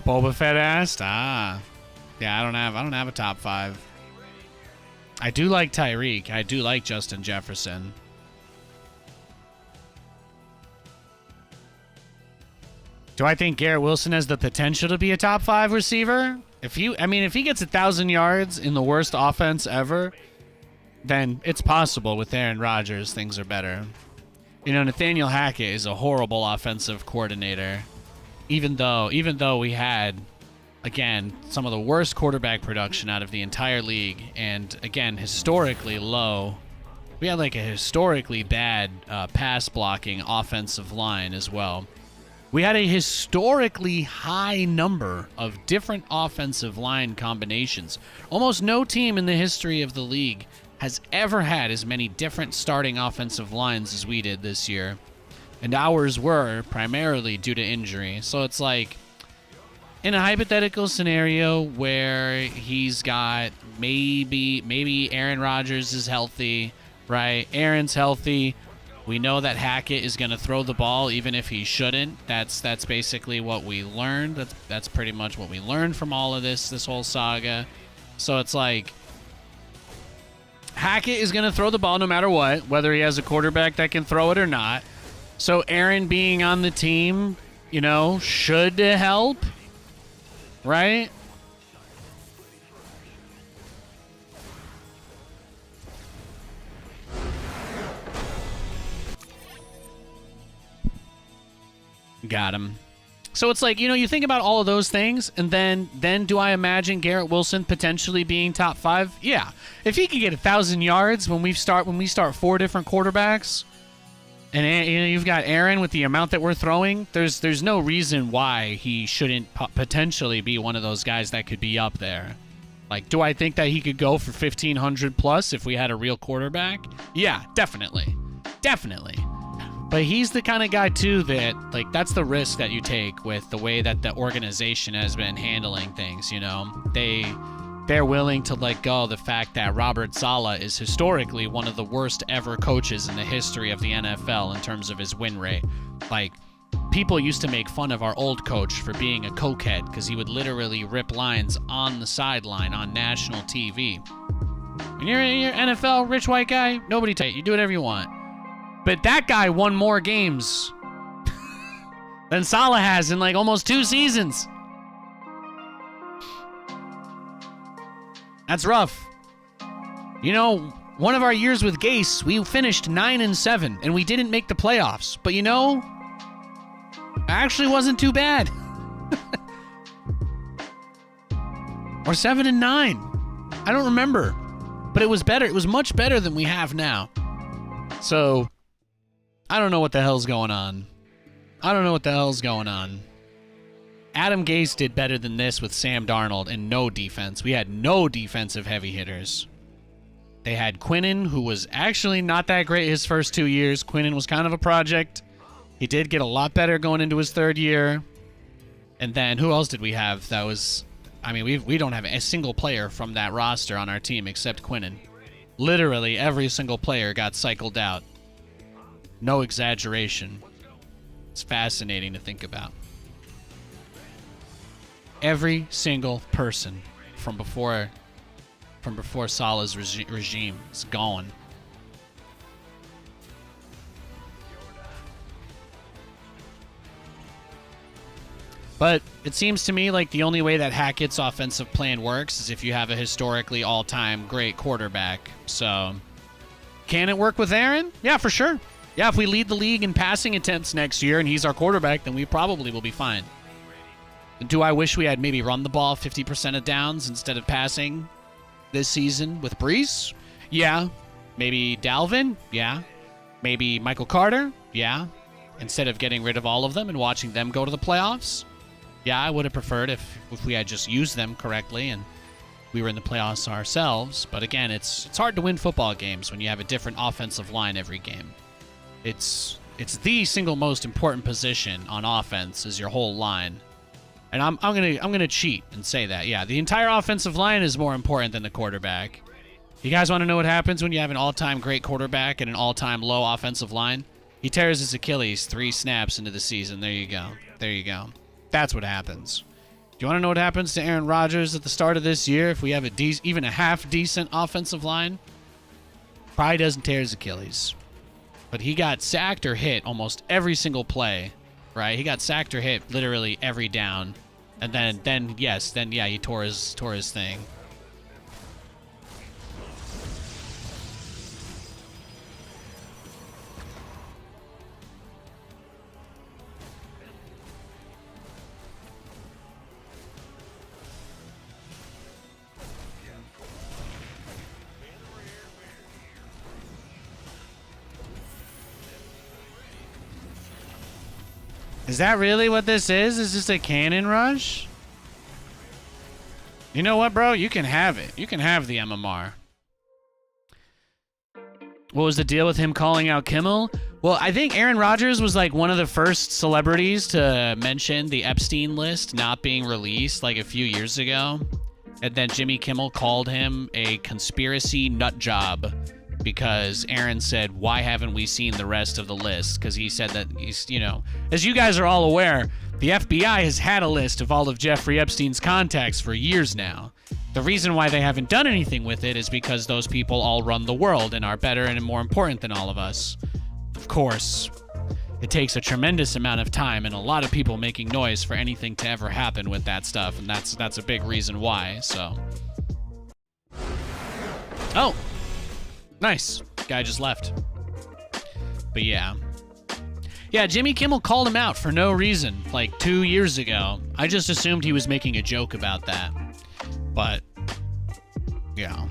Boba Fett asked? Ah. Yeah, I don't have a top 5. I do like Tyreek. I do like Justin Jefferson. Do I think Garrett Wilson has the potential to be a top 5 receiver? If he gets 1,000 yards in the worst offense ever, then it's possible with Aaron Rodgers things are better. You know, Nathaniel Hackett is a horrible offensive coordinator. Even though we had, again, some of the worst quarterback production out of the entire league, and again, historically low. We had like a historically bad pass blocking offensive line as well. We had a historically high number of different offensive line combinations. Almost no team in the history of the league has ever had as many different starting offensive lines as we did this year. And ours were primarily due to injury. So it's like, in a hypothetical scenario where he's got maybe Aaron Rodgers is healthy, right? Aaron's healthy. We know that Hackett is going to throw the ball even if he shouldn't. That's basically what we learned. That's pretty much what we learned from all of this whole saga. So it's like, Hackett is going to throw the ball no matter what, whether he has a quarterback that can throw it or not. So Aaron being on the team, you know, should help, right? Got him. So it's like, you know, you think about all of those things, and then do I imagine Garrett Wilson potentially being top 5? Yeah. If he could get 1,000 yards when we start 4 different quarterbacks, and you know, you've got Aaron with the amount that we're throwing, there's no reason why he shouldn't potentially be one of those guys that could be up there. Like, do I think that he could go for 1,500 plus if we had a real quarterback? Yeah, definitely. Definitely. But he's the kind of guy, too, that, like, that's the risk that you take with the way that the organization has been handling things, you know? They're willing to let go of the fact that Robert Saleh is historically one of the worst ever coaches in the history of the NFL in terms of his win rate. Like, people used to make fun of our old coach for being a cokehead because he would literally rip lines on the sideline on national TV. When you're NFL, rich white guy, nobody take you do whatever you want. But that guy won more games than Saleh has in like almost 2 seasons. That's rough. You know, one of our years with Gase, we finished 9-7, and we didn't make the playoffs. But you know, actually wasn't too bad. Or 7-9. I don't remember. But it was better. It was much better than we have now. So, I don't know what the hell's going on. Adam Gase did better than this with Sam Darnold and no defense. We had no defensive heavy hitters. They had Quinnen, who was actually not that great his first 2 years. Quinnen was kind of a project. He did get a lot better going into his 3rd year. And then who else did we have that was... I mean, we don't have a single player from that roster on our team except Quinnen. Literally every single player got cycled out. No exaggeration. It's fascinating to think about. Every single person from before Saleh's regime is gone. But it seems to me like the only way that Hackett's offensive plan works is if you have a historically all-time great quarterback. So, can it work with Aaron? Yeah, for sure. Yeah, if we lead the league in passing attempts next year and he's our quarterback, then we probably will be fine. Do I wish we had maybe run the ball 50% of downs instead of passing this season with Brees? Yeah. Maybe Dalvin? Yeah. Maybe Michael Carter? Yeah. Instead of getting rid of all of them and watching them go to the playoffs? Yeah, I would have preferred if we had just used them correctly and we were in the playoffs ourselves. But again, it's hard to win football games when you have a different offensive line every game. It's the single most important position on offense is your whole line. And I'm gonna cheat and say that. Yeah, the entire offensive line is more important than the quarterback. You guys want to know what happens when you have an all-time great quarterback and an all-time low offensive line? He tears his Achilles 3 snaps into the season. There you go. There you go. That's what happens. Do you want to know what happens to Aaron Rodgers at the start of this year if we have even a half-decent offensive line? Probably doesn't tear his Achilles. But he got sacked or hit almost every single play, right? He got sacked or hit literally every down. And then yeah, he tore his thing. Is that really what this is? Is this a cannon rush? You know what, bro? You can have it. You can have the MMR. What was the deal with him calling out Kimmel? Well, I think Aaron Rodgers was like one of the first celebrities to mention the Epstein list not being released like a few years ago. And then Jimmy Kimmel called him a conspiracy nut job because Aaron said, why haven't we seen the rest of the list? Because he said that he's, you know, as you guys are all aware, the FBI has had a list of all of Jeffrey Epstein's contacts for years now. The reason why they haven't done anything with it is because those people all run the world and are better and more important than all of us. Of course, it takes a tremendous amount of time and a lot of people making noise for anything to ever happen with that stuff, and that's a big reason why, so. Oh! Nice. Guy just left. But yeah. Yeah, Jimmy Kimmel called him out for no reason, like 2 years ago. I just assumed he was making a joke about that. But, yeah.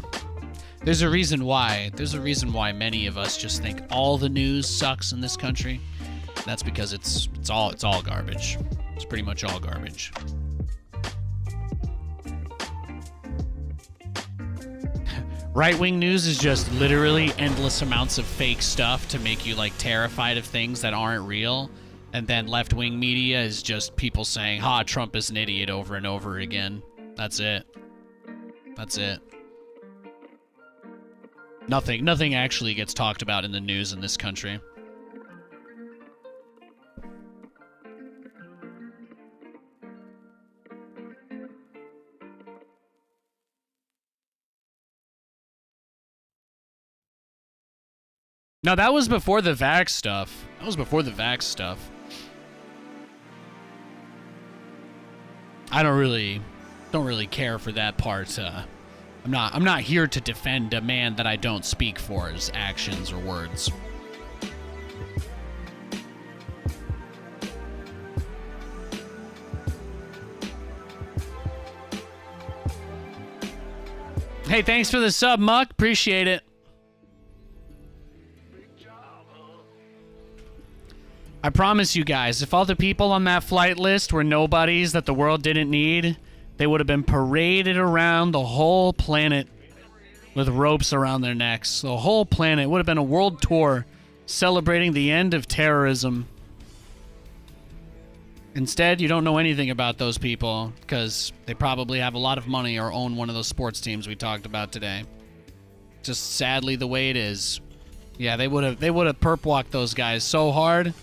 There's a reason why. There's a reason why many of us just think all the news sucks in this country. That's because it's all garbage. It's pretty much all garbage. Right-wing news is just literally endless amounts of fake stuff to make you, like, terrified of things that aren't real. And then left-wing media is just people saying, ha, Trump is an idiot over and over again. That's it. That's it. Nothing actually gets talked about in the news in this country. No, that was before the vax stuff. That was before the vax stuff. I don't really care for that part. I'm not here to defend a man that I don't speak for his actions or words. Hey, thanks for the sub, Muck. Appreciate it. I promise you guys, if all the people on that flight list were nobodies that the world didn't need, they would have been paraded around the whole planet with ropes around their necks. The whole planet would have been a world tour celebrating the end of terrorism. Instead, you don't know anything about those people because they probably have a lot of money or own one of those sports teams we talked about today. Just sadly the way it is. Yeah, they would have perp walked those guys so hard.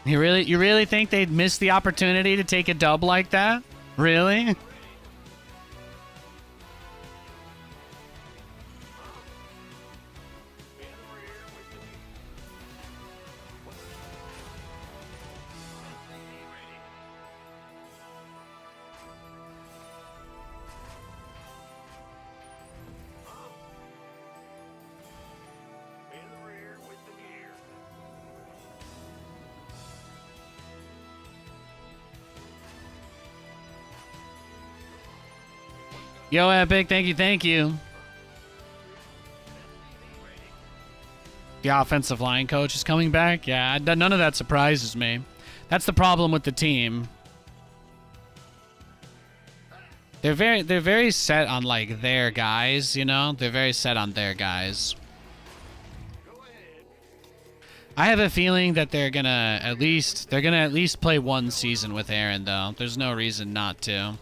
You really think they'd miss the opportunity to take a dub like that? Really? Yo, Epic, thank you, thank you. The offensive line coach is coming back? Yeah, none of that surprises me. That's the problem with the team. They're very set on like their guys, you know? They're very set on their guys. I have a feeling that they're gonna at least play one season with Aaron though. There's no reason not to.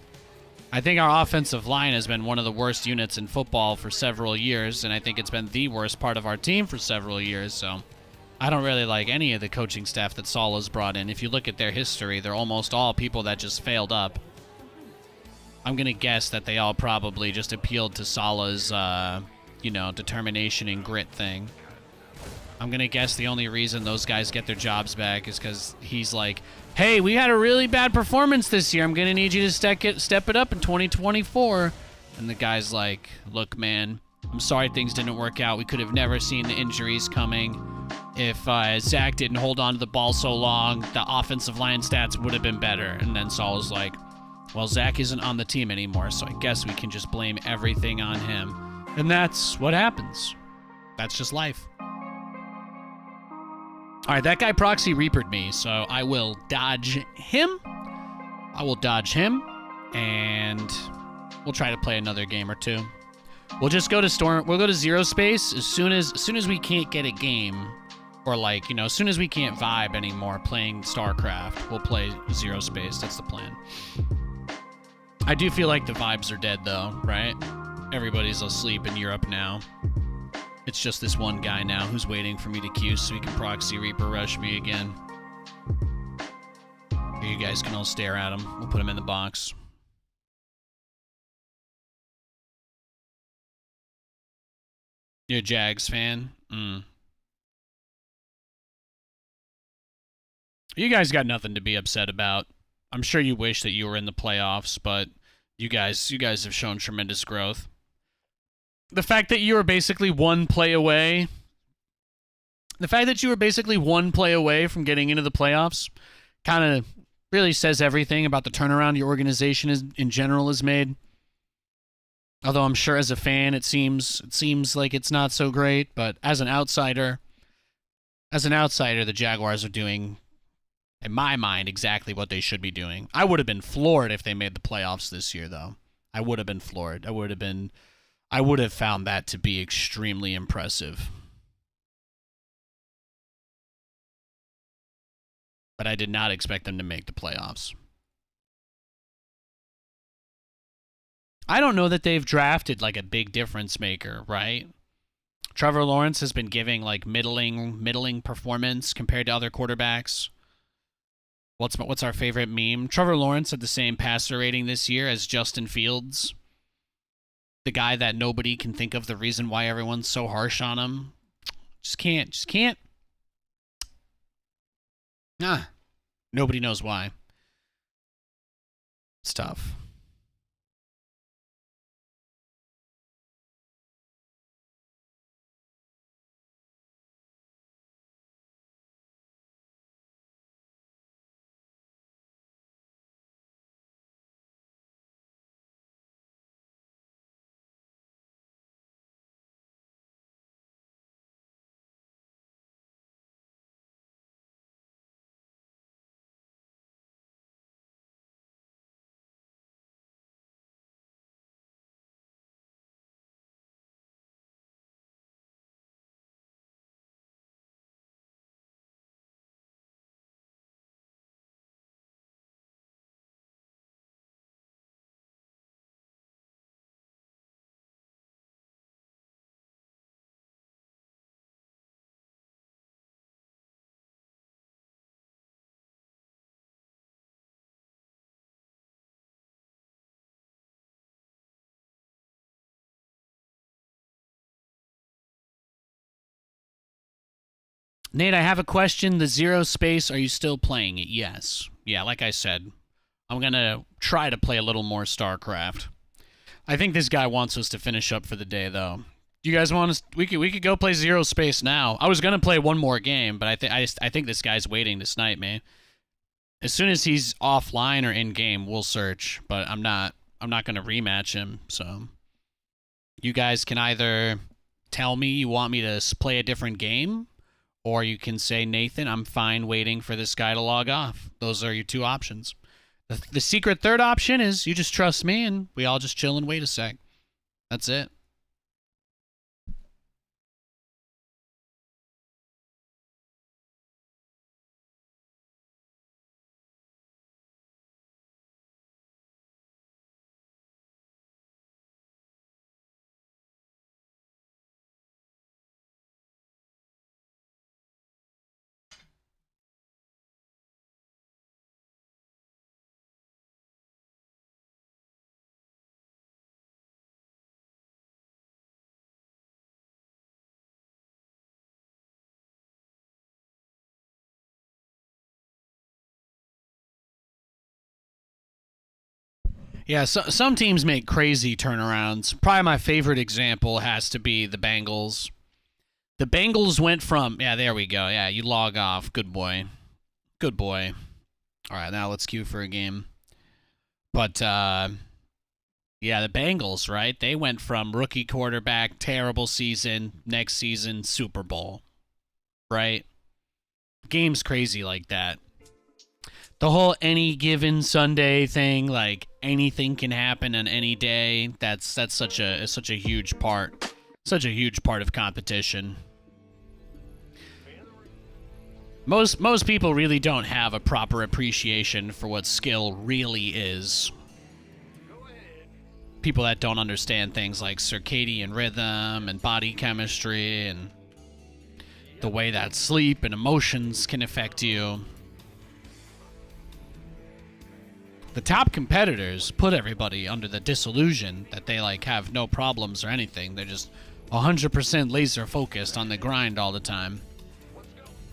I think our offensive line has been one of the worst units in football for several years, and I think it's been the worst part of our team for several years, so I don't really like any of the coaching staff that Salah's brought in. If you look at their history, they're almost all people that just failed up. I'm going to guess that they all probably just appealed to Salah's, determination and grit thing. I'm going to guess the only reason those guys get their jobs back is because he's like, hey, we had a really bad performance this year. I'm going to need you to step it up in 2024. And the guy's like, look, man, I'm sorry things didn't work out. We could have never seen the injuries coming. If Zach didn't hold on to the ball so long, the offensive line stats would have been better. And then Saul was like, well, Zach isn't on the team anymore, so I guess we can just blame everything on him. And that's what happens. That's just life. All right, that guy proxy reapered me, so I will dodge him. And we'll try to play another game or two. We'll just go to ZeroSpace as soon as we can't get a game, or like, you know, as soon as we can't vibe anymore playing StarCraft, we'll play ZeroSpace. That's the plan. I do feel like the vibes are dead though, right? Everybody's asleep in Europe now. It's just this one guy now who's waiting for me to queue so he can proxy Reaper rush me again. You guys can all stare at him. We'll put him in the box. You're a Jags fan? You guys got nothing to be upset about. I'm sure you wish that you were in the playoffs, but you guys have shown tremendous growth. The fact that you were basically one play away from getting into the playoffs kind of really says everything about the turnaround your organization in general has made. Although I'm sure as a fan it seems like it's not so great, but as an outsider, the Jaguars are doing, in my mind, exactly what they should be doing. I would have been floored if they made the playoffs this year, though. I would have been floored. I would have found that to be extremely impressive. But I did not expect them to make the playoffs. I don't know that they've drafted like a big difference maker, right? Trevor Lawrence has been giving like middling performance compared to other quarterbacks. What's our favorite meme? Trevor Lawrence had the same passer rating this year as Justin Fields. The guy that nobody can think of the reason why everyone's so harsh on him. Just can't. Nobody knows why. It's tough. Nate, I have a question. The ZeroSpace, are you still playing it? Yes. Yeah, like I said, I'm going to try to play a little more StarCraft. I think this guy wants us to finish up for the day, though. You guys want us? We could go play ZeroSpace now. I was going to play one more game, but I think this guy's waiting to snipe me. As soon as he's offline or in-game, we'll search, but I'm not gonna rematch him. So you guys can either tell me you want me to play a different game, or you can say, Nathan, I'm fine waiting for this guy to log off. Those are your two options. The secret third option is you just trust me and we all just chill and wait a sec. That's it. Yeah, so, some teams make crazy turnarounds. Probably my favorite example has to be the Bengals. The Bengals went from... Yeah, there we go. Yeah, you log off. Good boy. Good boy. All right, now let's queue for a game. But, yeah, the Bengals, right? They went from rookie quarterback, terrible season, next season, Super Bowl. Right? Game's crazy like that. The whole any given Sunday thing, like anything can happen on any day. That's such a huge part of competition. Most people really don't have a proper appreciation for what skill really is. People that don't understand things like circadian rhythm and body chemistry and the way that sleep and emotions can affect you. The top competitors put everybody under the disillusion that they like have no problems or anything. They're just 100% laser focused on the grind all the time.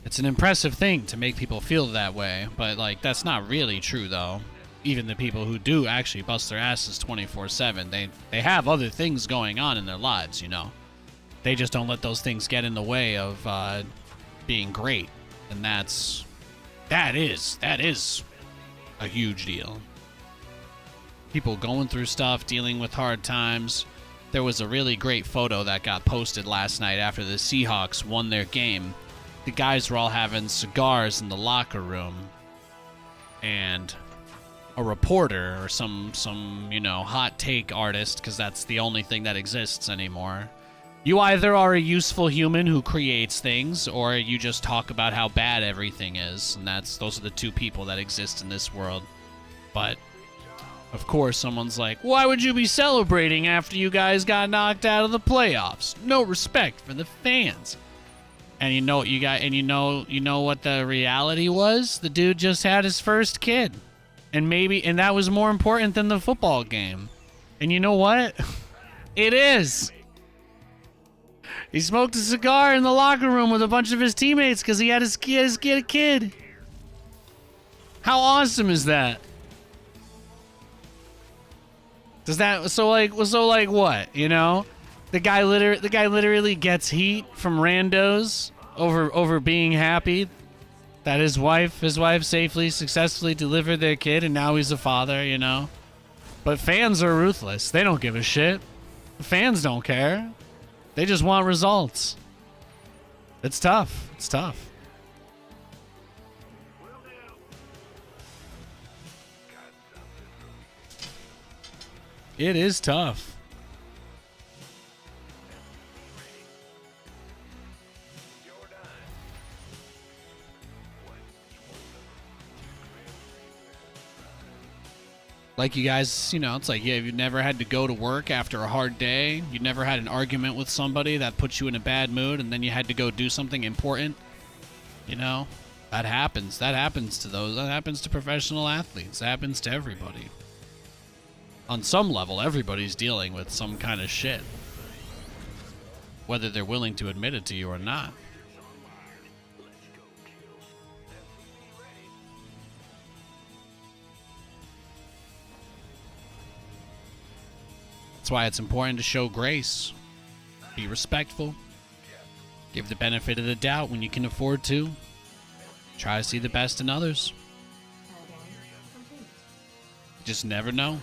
It's an impressive thing to make people feel that way, but like that's not really true though. Even the people who do actually bust their asses 24/7, they have other things going on in their lives, you know. They just don't let those things get in the way of being great, and that is a huge deal. People going through stuff, dealing with hard times. There was a really great photo that got posted last night after the Seahawks won their game. The guys were all having cigars in the locker room, and a reporter or some hot take artist, because that's the only thing that exists anymore. You either are a useful human who creates things, or you just talk about how bad everything is, and those are the two people that exist in this world. But of course, someone's like, "Why would you be celebrating after you guys got knocked out of the playoffs? No respect for the fans." And you know what you got, and you know what the reality was? The dude just had his first kid, and that was more important than the football game. And you know what? It is. He smoked a cigar in the locker room with a bunch of his teammates because he had his kid. How awesome is that? So what? You know, the guy literally gets heat from randos over being happy that his wife safely, successfully delivered their kid, and now he's a father. You know, but fans are ruthless. They don't give a shit. The fans don't care. They just want results. It's tough. It's tough. It is tough. Like you guys, you know, it's like, yeah, you've never had to go to work after a hard day. You never had an argument with somebody that puts you in a bad mood, and then you had to go do something important. You know, that happens. That happens to those. That happens to professional athletes. That happens to everybody. On some level, everybody's dealing with some kind of shit, whether they're willing to admit it to you or not. That's why it's important to show grace, be respectful, give the benefit of the doubt when you can afford to, try to see the best in others. You just never know.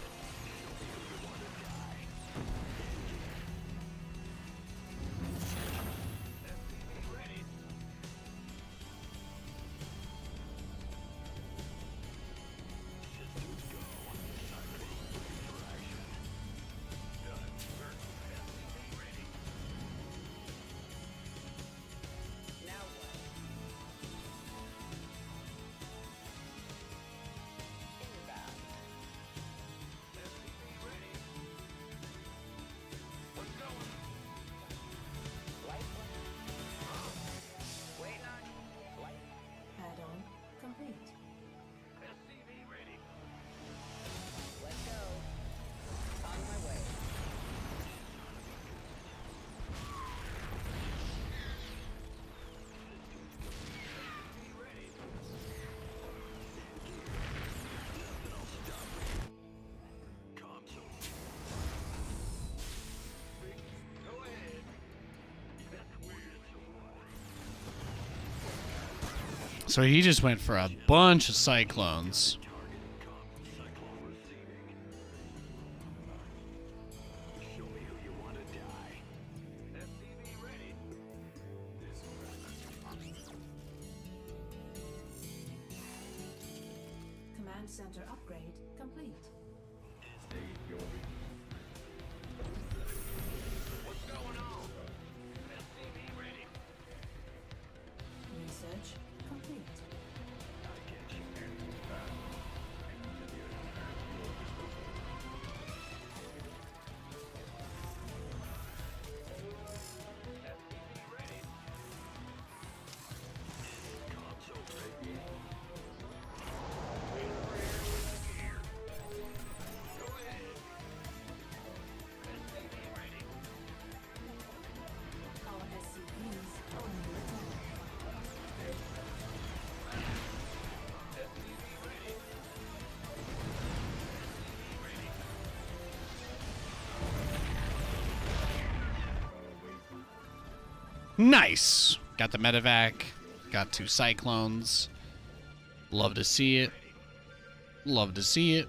So he just went for a bunch of cyclones. Show me who you want to die. SCV ready. Command center upgrade complete. What's going on? SCV ready. Research complete. SCV ready. Go ahead. SCV ready. Our SCVs are under attack. SCV ready. SCV ready. Nice. Got the medevac. Got 2 cyclones. Love to see it. Love to see it.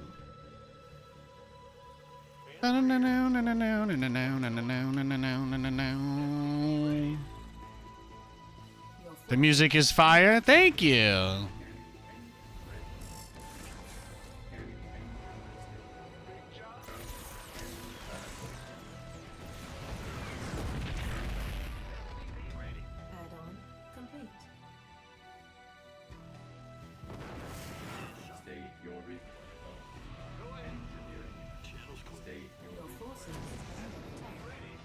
The music is fire. Thank you. Add-on complete. Go ahead. Your forces are under attack.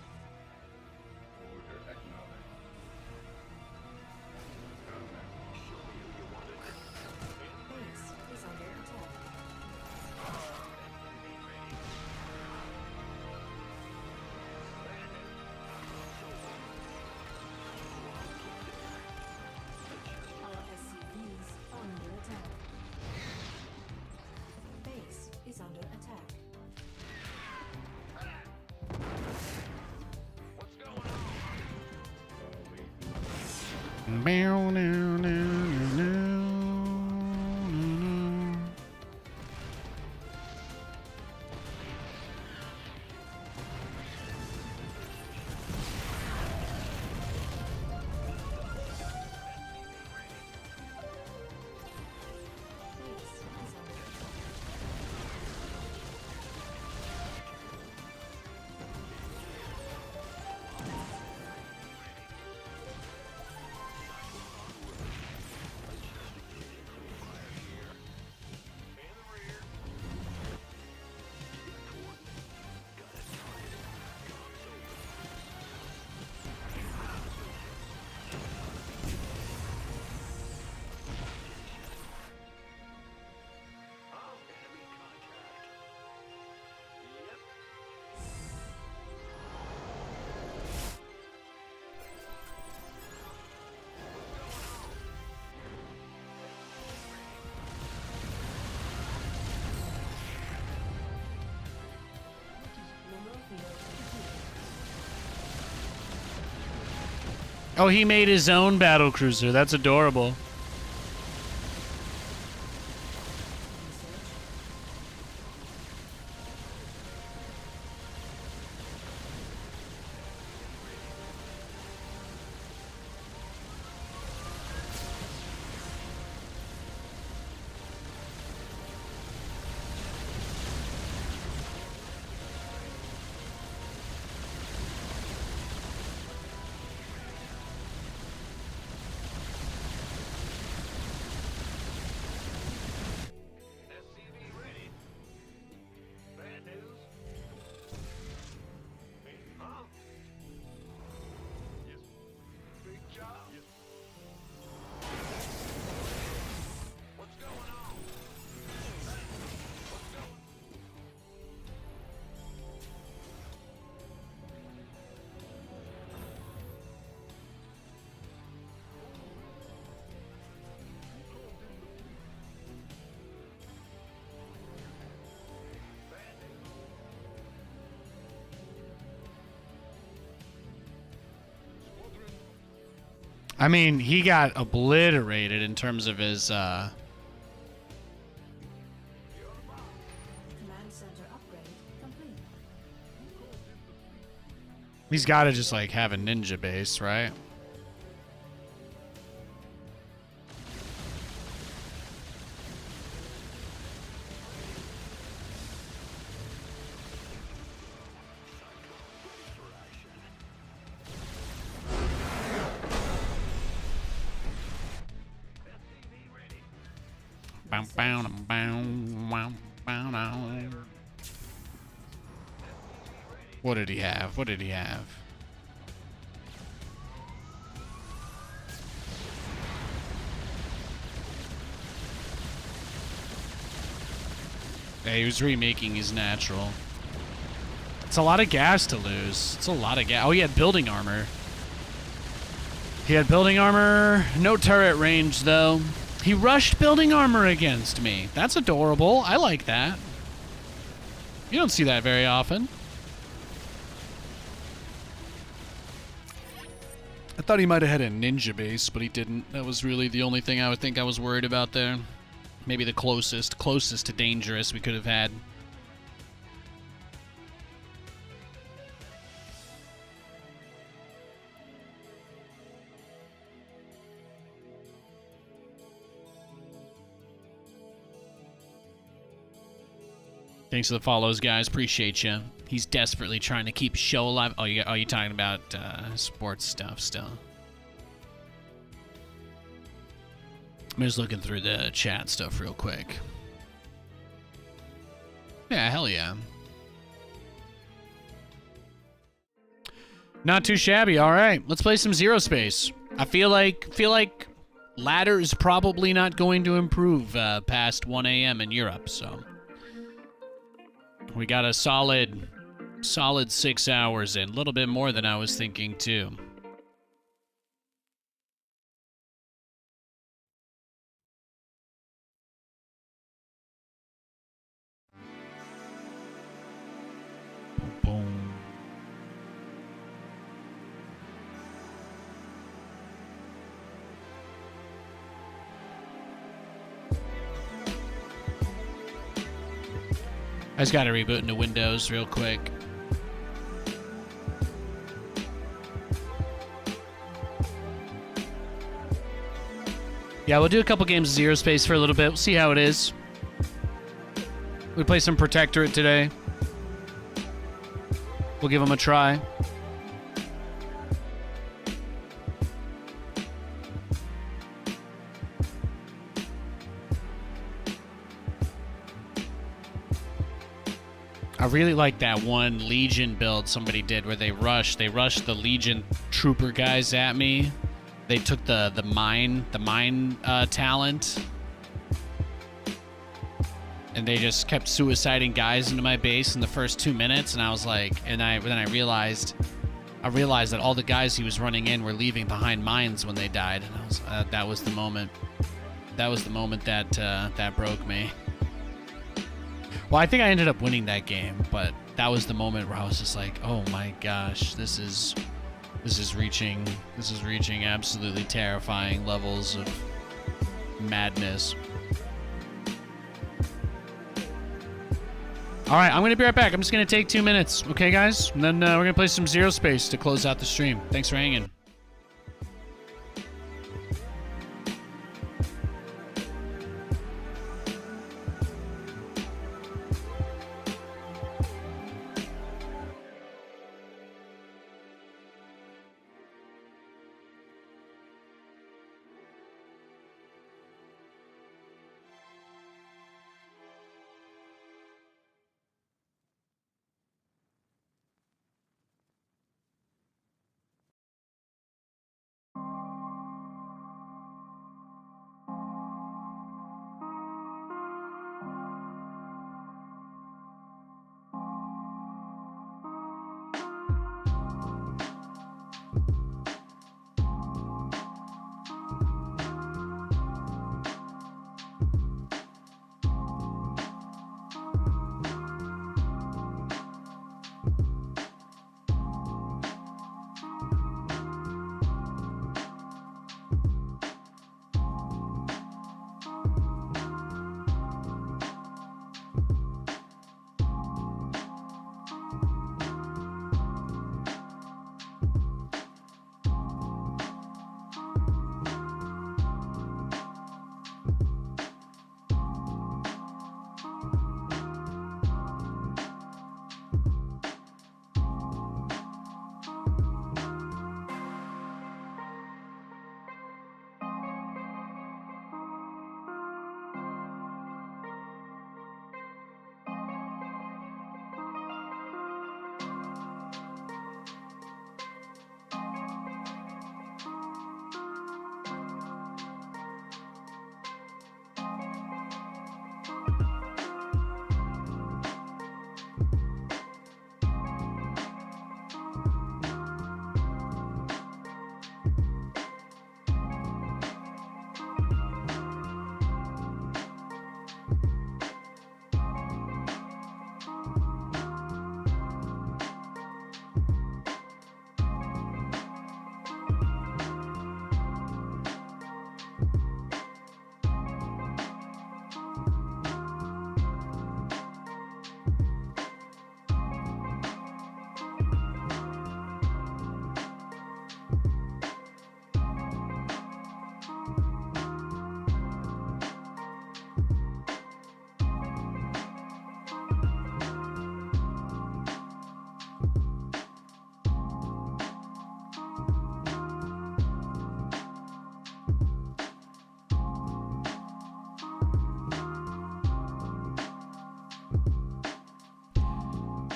Base is under attack. Our SCVs are under attack. Base is under attack. What's going on? Base is under attack. Enemy contact. Yep. Mineral field completed. Oh, he made his own battle cruiser. That's adorable. Research I mean, he got obliterated in terms of his, Command center upgrade complete. he's got to just, like, have a ninja base, right? Bow, bow, bow, bow, bow, bow. What did he have? What did he have? Yeah, he was remaking his natural. It's a lot of gas to lose. It's a lot of gas. Oh, he had building armor. He had building armor. No turret range, though. He rushed building armor against me. That's adorable. I like that. You don't see that very often. I thought he might have had a ninja base, but he didn't. That was really the only thing I would think I was worried about there. Maybe the closest to dangerous we could have had. Thanks for the follows, guys. Appreciate you. He's desperately trying to keep show alive. Oh, you're talking about sports stuff still. I'm just looking through the chat stuff real quick. Yeah, hell yeah. Not too shabby. All right, let's play some ZeroSpace. I feel like Ladder is probably not going to improve past 1 a.m. in Europe, so. We got a solid 6 hours in. A little bit more than I was thinking, too. Boom. I just got to reboot into Windows real quick. Yeah, we'll do a couple games of ZeroSpace for a little bit. We'll see how it is. We play some Protectorate today. We'll give them a try. I really like that one Legion build somebody did where they rushed the Legion trooper guys at me. They took the mine talent, and they just kept suiciding guys into my base in the first 2 minutes. And I was like, then I realized that all the guys he was running in were leaving behind mines when they died. And I was that was the moment. That was the moment that broke me. Well, I think I ended up winning that game, but that was the moment where I was just like, "Oh my gosh, this is reaching absolutely terrifying levels of madness." All right, I'm going to be right back. I'm just going to take 2 minutes, okay, guys? And then we're going to play some ZeroSpace to close out the stream. Thanks for hanging.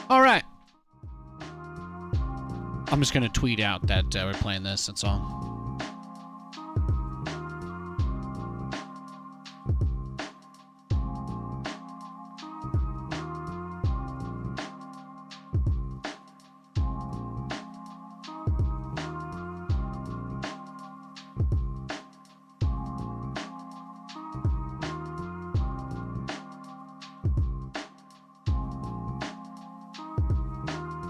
All right. I'm just gonna tweet out that we're playing this. That's all.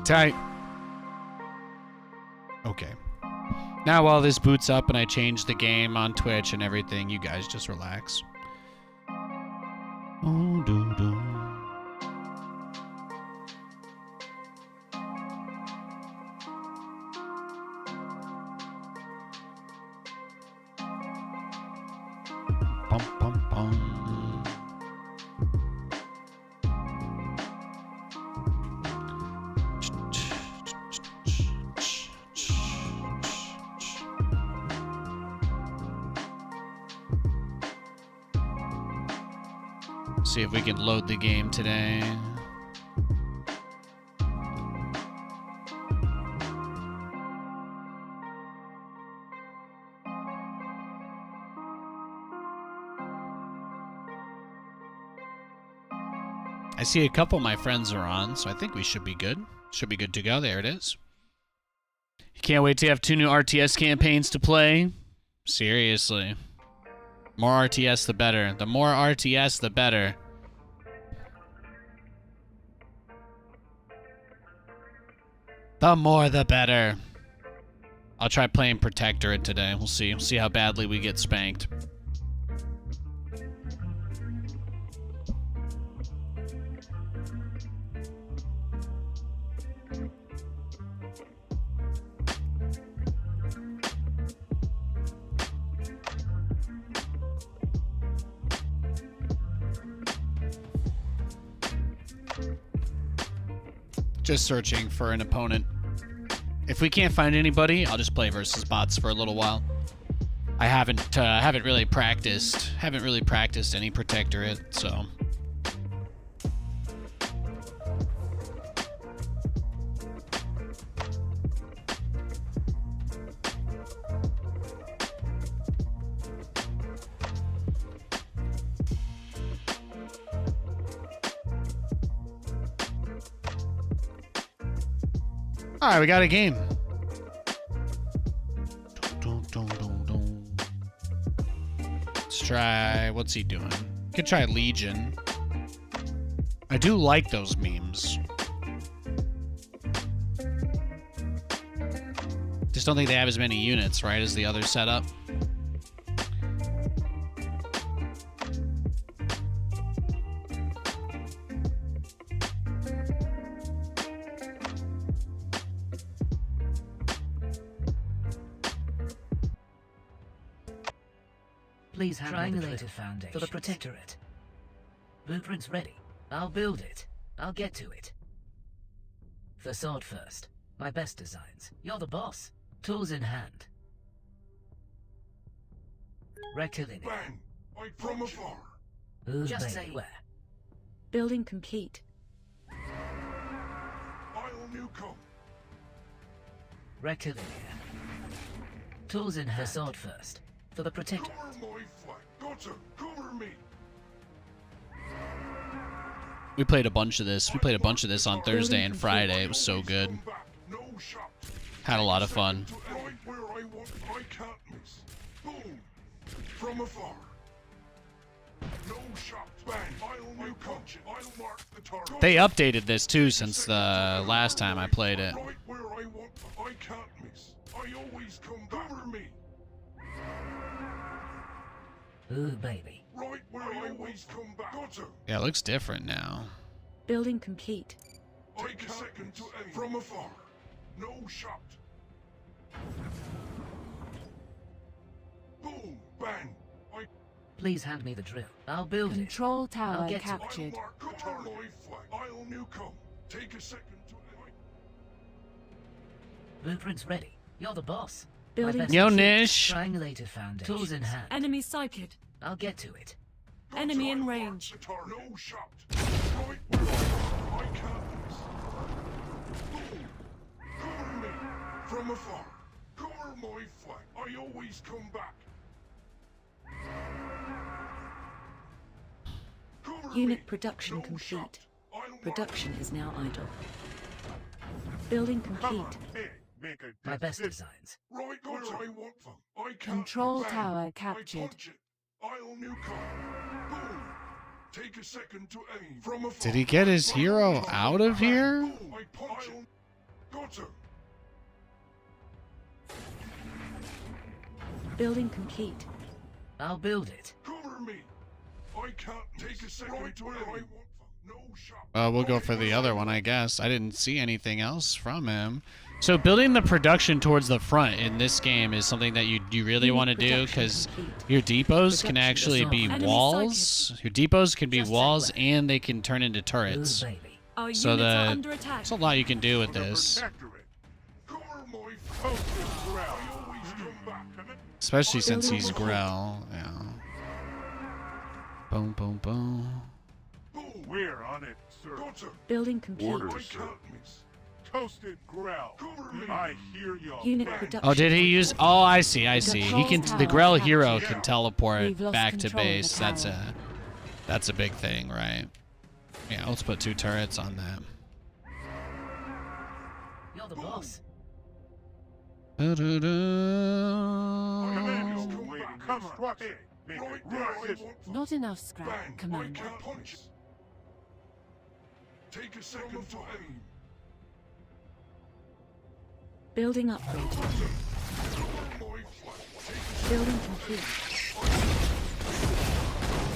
Tight. Okay. Now while this boots up and I change the game on Twitch and everything, you guys just relax. Oh, do, do. Bum, bum, bum. See if we can load the game today. I see a couple of my friends are on, so I think we should be good. Should be good to go. There it is. Can't wait to have 2 new RTS campaigns to play. Seriously. More RTS, the better. The more RTS, the better. The more, the better. I'll try playing Protectorate today. We'll see. We'll see how badly we get spanked. Just searching for an opponent. If we can't find anybody, I'll just play versus bots for a little while. I haven't really practiced any Protectorate, so. All right, we got a game. Let's try, what's he doing? Could try Legion. I do like those memes. Just don't think they have as many units, right, as the other setup. Please triangulated foundation for the Protectorate. Blueprints ready. I'll build it. I'll get to it. Facade first. My best designs. You're the boss. Tools in hand. Rectilinear. Bang! Like from afar. Ooh, just say where. Building complete. I'll new come. Rectilinear. Tools in hand. Facade first. For the Protectorate. Cover my flag. Gotcha. Cover me. We played a bunch of this. We played a bunch of this on Thursday and Friday. It was so good. Come back. No shot. Had a lot of fun. Right where I want. I can't miss. Boom. From afar. No shot. Bang. I'll new coach. I'll mark the target. They updated this too since the last time I played it. Right where I want. I can't miss. I always come back. Cover me. Ooh, baby. Right where I always come back. Gotcha. Yeah, it looks different now. Building complete. Take a second to aim. From afar. No shot. Boom. Bang. Please hand me the drill. I'll build it. Control tower I'll get to it. captured. I'll mark the target. Flag. I'll new come. Take a second to aim. Blueprints ready. You're the boss. Building My best Yo, machine. Nish. Triangulated foundation. Tools in hand. Enemy sighted. I'll get to it. Enemy in I'll mark range. the target. No shot. Right where I can't miss. From afar. Cover my flank. I always come back. Cover Unit me. production No complete. shot. I'll mark Production is now idle. Building complete. Make a My best decision. designs. Right where I want them. I can't Control bang. tower I captured. punch it. I'll nuke 'em. Boom. Take a second to aim. From afar. Did he get his hero out of here? Boom. I punch it. Got him. Building complete. I'll build it. Cover me. I can't take a second to where I want them. No shot. Well, we'll go for the other one, I guess. I didn't see anything else from him. So building the production towards the front in this game is something that you really Unit want to do, production because complete. your depots can Production actually is be on. Enemy walls. Your depots can be Just walls, like and they can turn into Ooh, turrets. baby. Our So units are the under attack. there's a lot you can do with this, Protectorate. Cover my focus ground. I always come back. especially since Building he's complete. Grell. Yeah. Boom, boom, boom. Boom. We're on it, sir. Got him. Building complete. I can't miss. Toasted growl. Cover me. I hear y'all. Unit bang. production. Oh, did he use? Oh, I see. I see. He can. The Grell hero can teleport We've lost back to control of the base. tower. That's a big thing, right? Yeah, let's put 2 turrets on that. You're the boss. Commander's Doo-doo-doo. waiting. Come on. Hey, make right it right. Not enough scrap, Bang. I Commander. can't punch. Take a second to aim. Building upgraded. Cover my flank. Take a Building complete.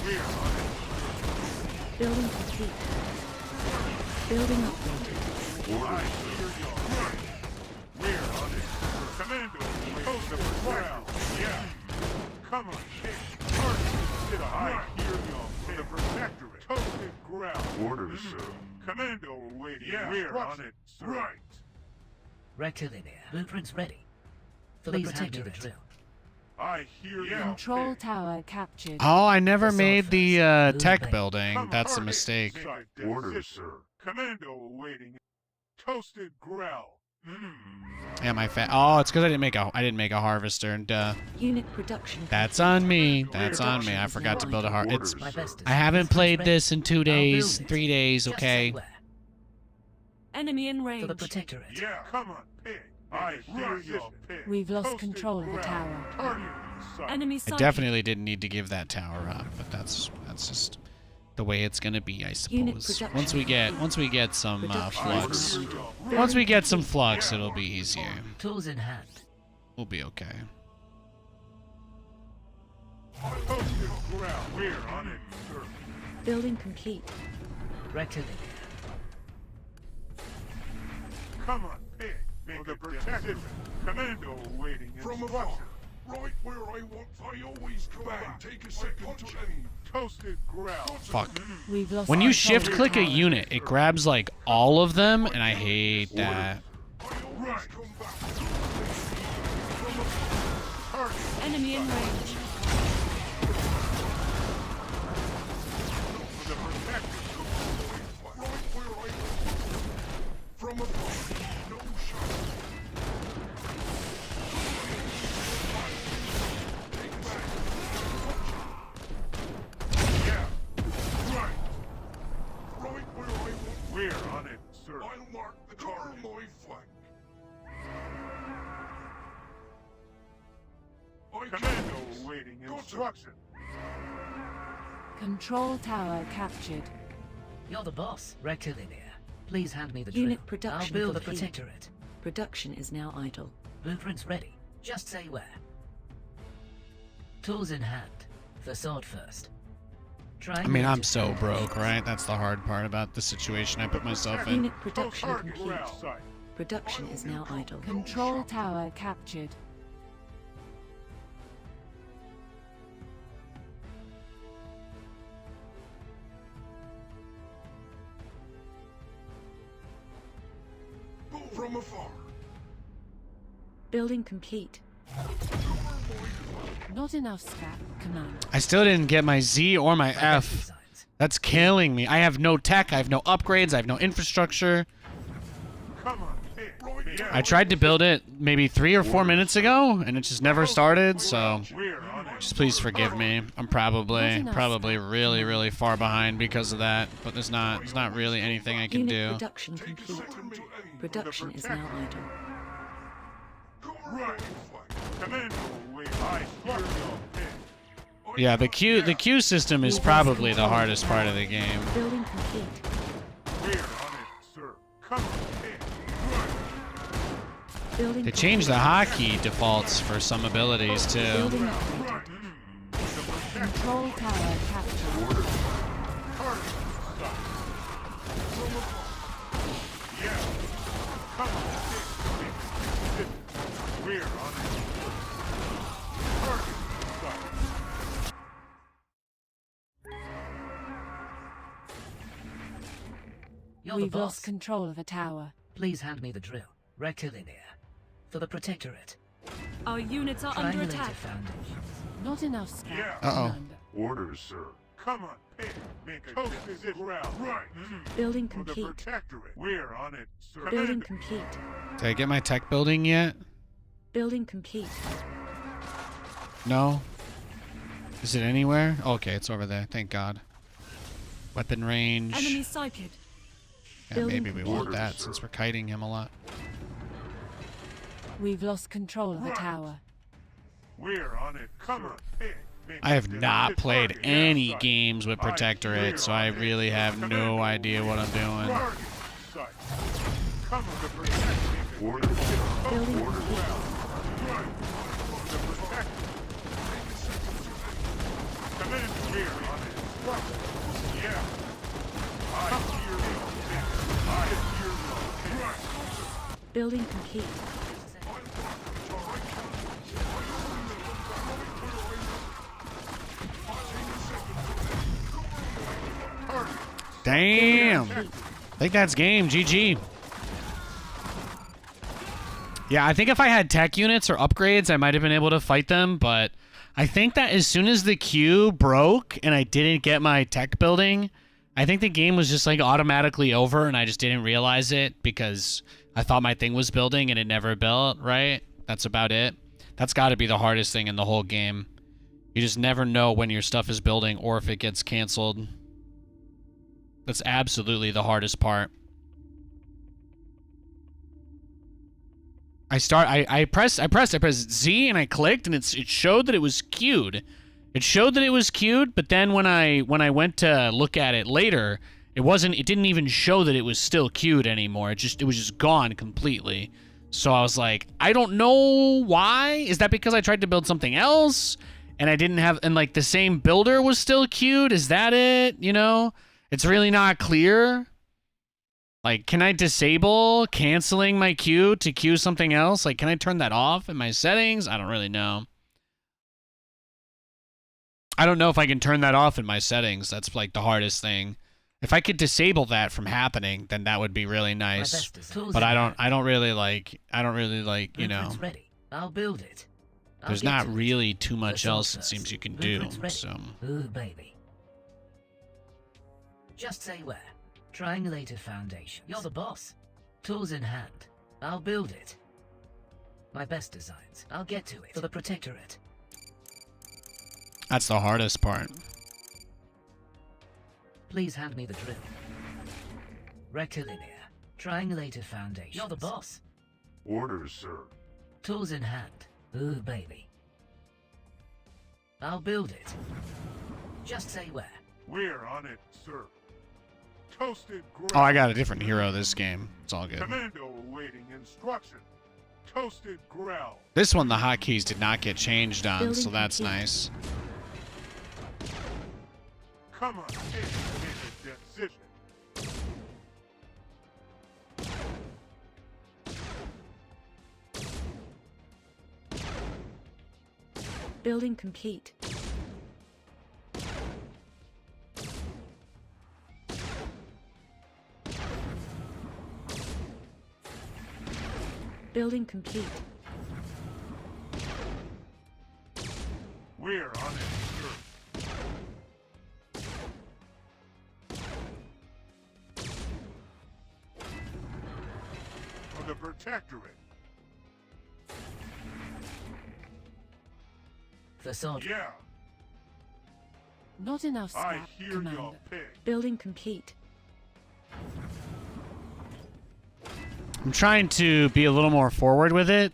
We're on it. Building complete. Building upgraded. I hear y'all. We're on it. Commando, post the ground. Yeah. Come on, shake. Target. I hear y'all. For the protectorate. Toasted ground. Orders, sir. Commando waiting. Yeah, we're on it, sir. Right. Rectilinear. Blueprints ready. Please hand me the drill. I hear y'all. Control tower captured. Oh, I never Assault made the first. tech Move building. Come That's a target. mistake. Orders, sir. Commando waiting. Toasted growl. Yeah, my Oh, it's because I didn't make a harvester. Duh. Unit production. That's on me. That's on me. I forgot to build a It's. My best I haven't designs. played Ready. this in 2 I'll days, build it. 3 days. Just Okay. say where. Enemy in For range. the Protectorate. Yeah, come on, pig. I hear y'all, pig. We've lost Toasted control of the ground. tower. Target in sight. Enemy I sighted. definitely didn't need to give that tower up, but that's just the way it's gonna be, I Unit suppose. production. Once we get some Production. flux, I hear y'all. once we get some flux, it'll be easier. Tools in hand. We'll be okay. Toasted ground. We're on it, sir. Building complete. Rectilinear. Come on, pig. Make the protected. Commando waiting From instruction. afar, right where I want. I always come back. Take a second to aim. Toasted ground. Fuck. We've lost When you control of shift the click a tower. unit, it grabs like all of them, and I hate that. I always come back. Enemy in range. For the protected. Right where I want. From afar, no shot. Take back. Yeah. Right. Right where I want. We're on it, sir. I'll mark the target. My flank. I Commando can't. waiting Got him. instruction. Control tower captured. You're the boss. Rectilinear. Please hand me the drill. Unit production I'll build the complete. Protectorate. Production is now idle. Blueprints ready. Just say where. Tools in hand. Facade first. I mean, I'm so broke, right? That's the hard part about the situation I put myself in. Unit production Target complete. ground. Sight. Production is now idle. Control tower captured. From afar. Building complete. Not enough scrap, Commander. I still didn't get my Z or my My best F. designs. That's killing me. I have no tech. I have no upgrades. I have no infrastructure. Come on, pig. Right Pig. I tried to build it maybe 3 or 4 minutes ago, and it just never started, so just please forgive me. I'm probably really, really far behind because of that, but there's not really anything I can do. Production complete. Production is now idle. Right. Commando, wait, I hear your ping. Yeah, the queue system is probably the hardest part of the game. Building complete. We're on it, sir. Come on, Building They changed the hotkey defaults for some abilities too. Building upgraded. Control tower captured. Yeah. Come on, we're on it. Target sight. You're the We've boss. lost control of a tower. Please hand me the drill. Rectilinear. For the Protectorate. Our units are under Triangulated attack. Foundations. Not enough scrap. Yeah. Commander. Orders, sir. Come on, pig. Make a toast this ground. Right. Building For the complete. Protectorate. We're on it, sir. Building complete. Did I get my tech building yet? Building complete. No. Is it anywhere? Okay, it's over there. Thank God. Weapon range. Enemy sighted. Yeah, building maybe we want that since we're kiting him a lot. We've lost control of a tower. We're on it. Come on, pig. I have not played any games with Protectorate, so I really have no idea what I'm doing. Come on, the Protectorate. Building complete. Commander, we're on it. Yeah. I hear you. I hear you. Building complete. Damn. I think that's game. GG. Yeah, I think if I had tech units or upgrades, I might have been able to fight them, but I think that as soon as the queue broke and I didn't get my tech building, I think the game was just like automatically over and I just didn't realize it because I thought my thing was building and it never built, right? That's about it. That's got to be the hardest thing in the whole game. You just never know when your stuff is building or if it gets canceled. That's absolutely the hardest part. I pressed Z and I clicked and it showed that it was queued. It showed that it was queued, but then when I went to look at it later, it didn't even show that it was still queued anymore. It was just gone completely. So I was like, I don't know why. Is that because I tried to build something else and I didn't have, and like the same builder was still queued? Is that it? You know? It's really not clear. Like, can I disable canceling my queue to queue something else? Like, can I turn that off in my settings? I don't really know. I don't know if I can turn that off in my settings. That's like the hardest thing. If I could disable that from happening, then that would be really nice. But I don't really like, you know. Ready. I'll build it. There's not really too much else it seems you can do. So. Ooh, baby. Just say where. Triangulated foundation. You're the boss. Tools in hand. I'll build it. My best designs. I'll get to it. For the Protectorate. That's the hardest part. Please hand me the drill. Rectilinear. Triangulated foundation. You're the boss. Orders, sir. Tools in hand. Ooh, baby. I'll build it. Just say where. We're on it, sir. Toasted ground. Oh, I got a different hero this game. It's all good. Commando awaiting instruction. Toasted ground. This one, the hotkeys did not get changed on, so that's nice. Come on, make a decision. Building complete. Building complete. We're on it, sir. For the Protectorate. Facade. Yeah, Not enough I scrap, hear your Commander. pig. Building complete. I'm trying to be a little more forward with it.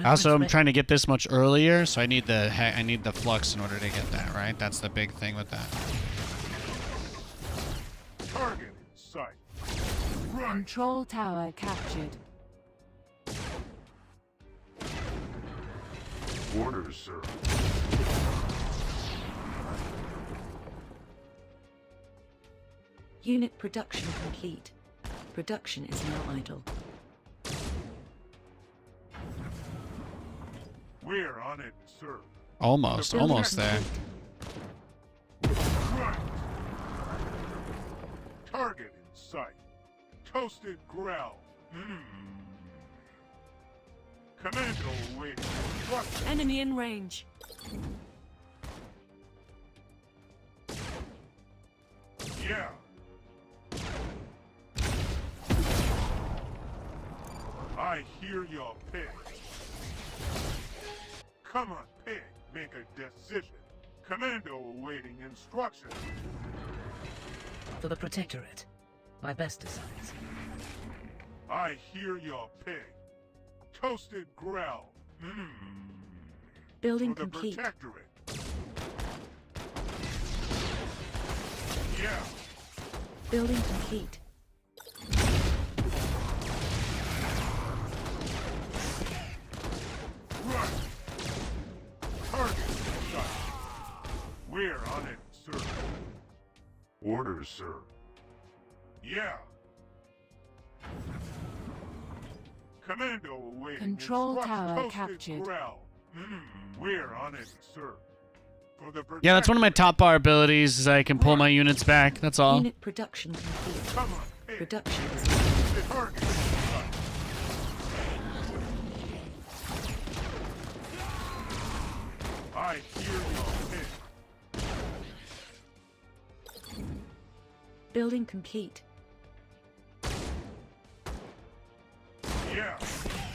Also, I'm Blueprints trying to get this much earlier, so I need the flux in order to get that, right? That's the big thing with that. Target in sight. Right. Control tower captured. Orders, sir. Unit production complete. Production is now idle. We're on it, sir. Almost, Building almost there. complete. Right. Target in sight. Toasted growl. Commando awaiting instructions. Enemy in range. Yeah. I hear your pig. Come on, pig. Make a decision. Commando awaiting instructions. For the Protectorate. My best designs. I hear your pig. Toasted growl. Building For the complete. Protectorate. Yeah. Building complete. Right. Target shot. We're on it, sir. Orders, sir. Yeah. Commando awaiting Control instructions. tower Toasted captured. growl. We're on it, sir. For the Yeah, that's one of my top bar abilities, is I can pull my units back. That's all. Unit production complete. Come on, pig. Production is now The target shot. I hear your pig. building complete. Yeah.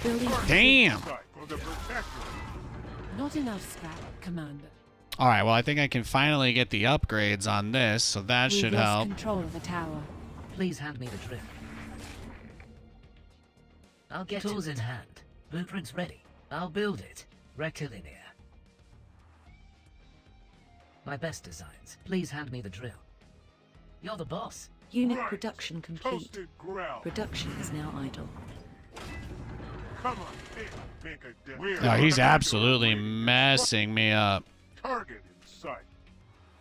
Building Damn. For the Protectorate. Not enough scrap, Commander. All right, well, I think I can finally get the upgrades on this, so that We've should lost help. control of the tower. Please hand me the drill. I'll get tools in hand. Blueprints ready. I'll build it. Rectilinear. My best designs. Please hand me the drill. You're the boss. Unit Right. production complete. Toasted growl. Production is now idle. Come on, pig. Make a death. Oh, he's absolutely messing me up. Target in sight.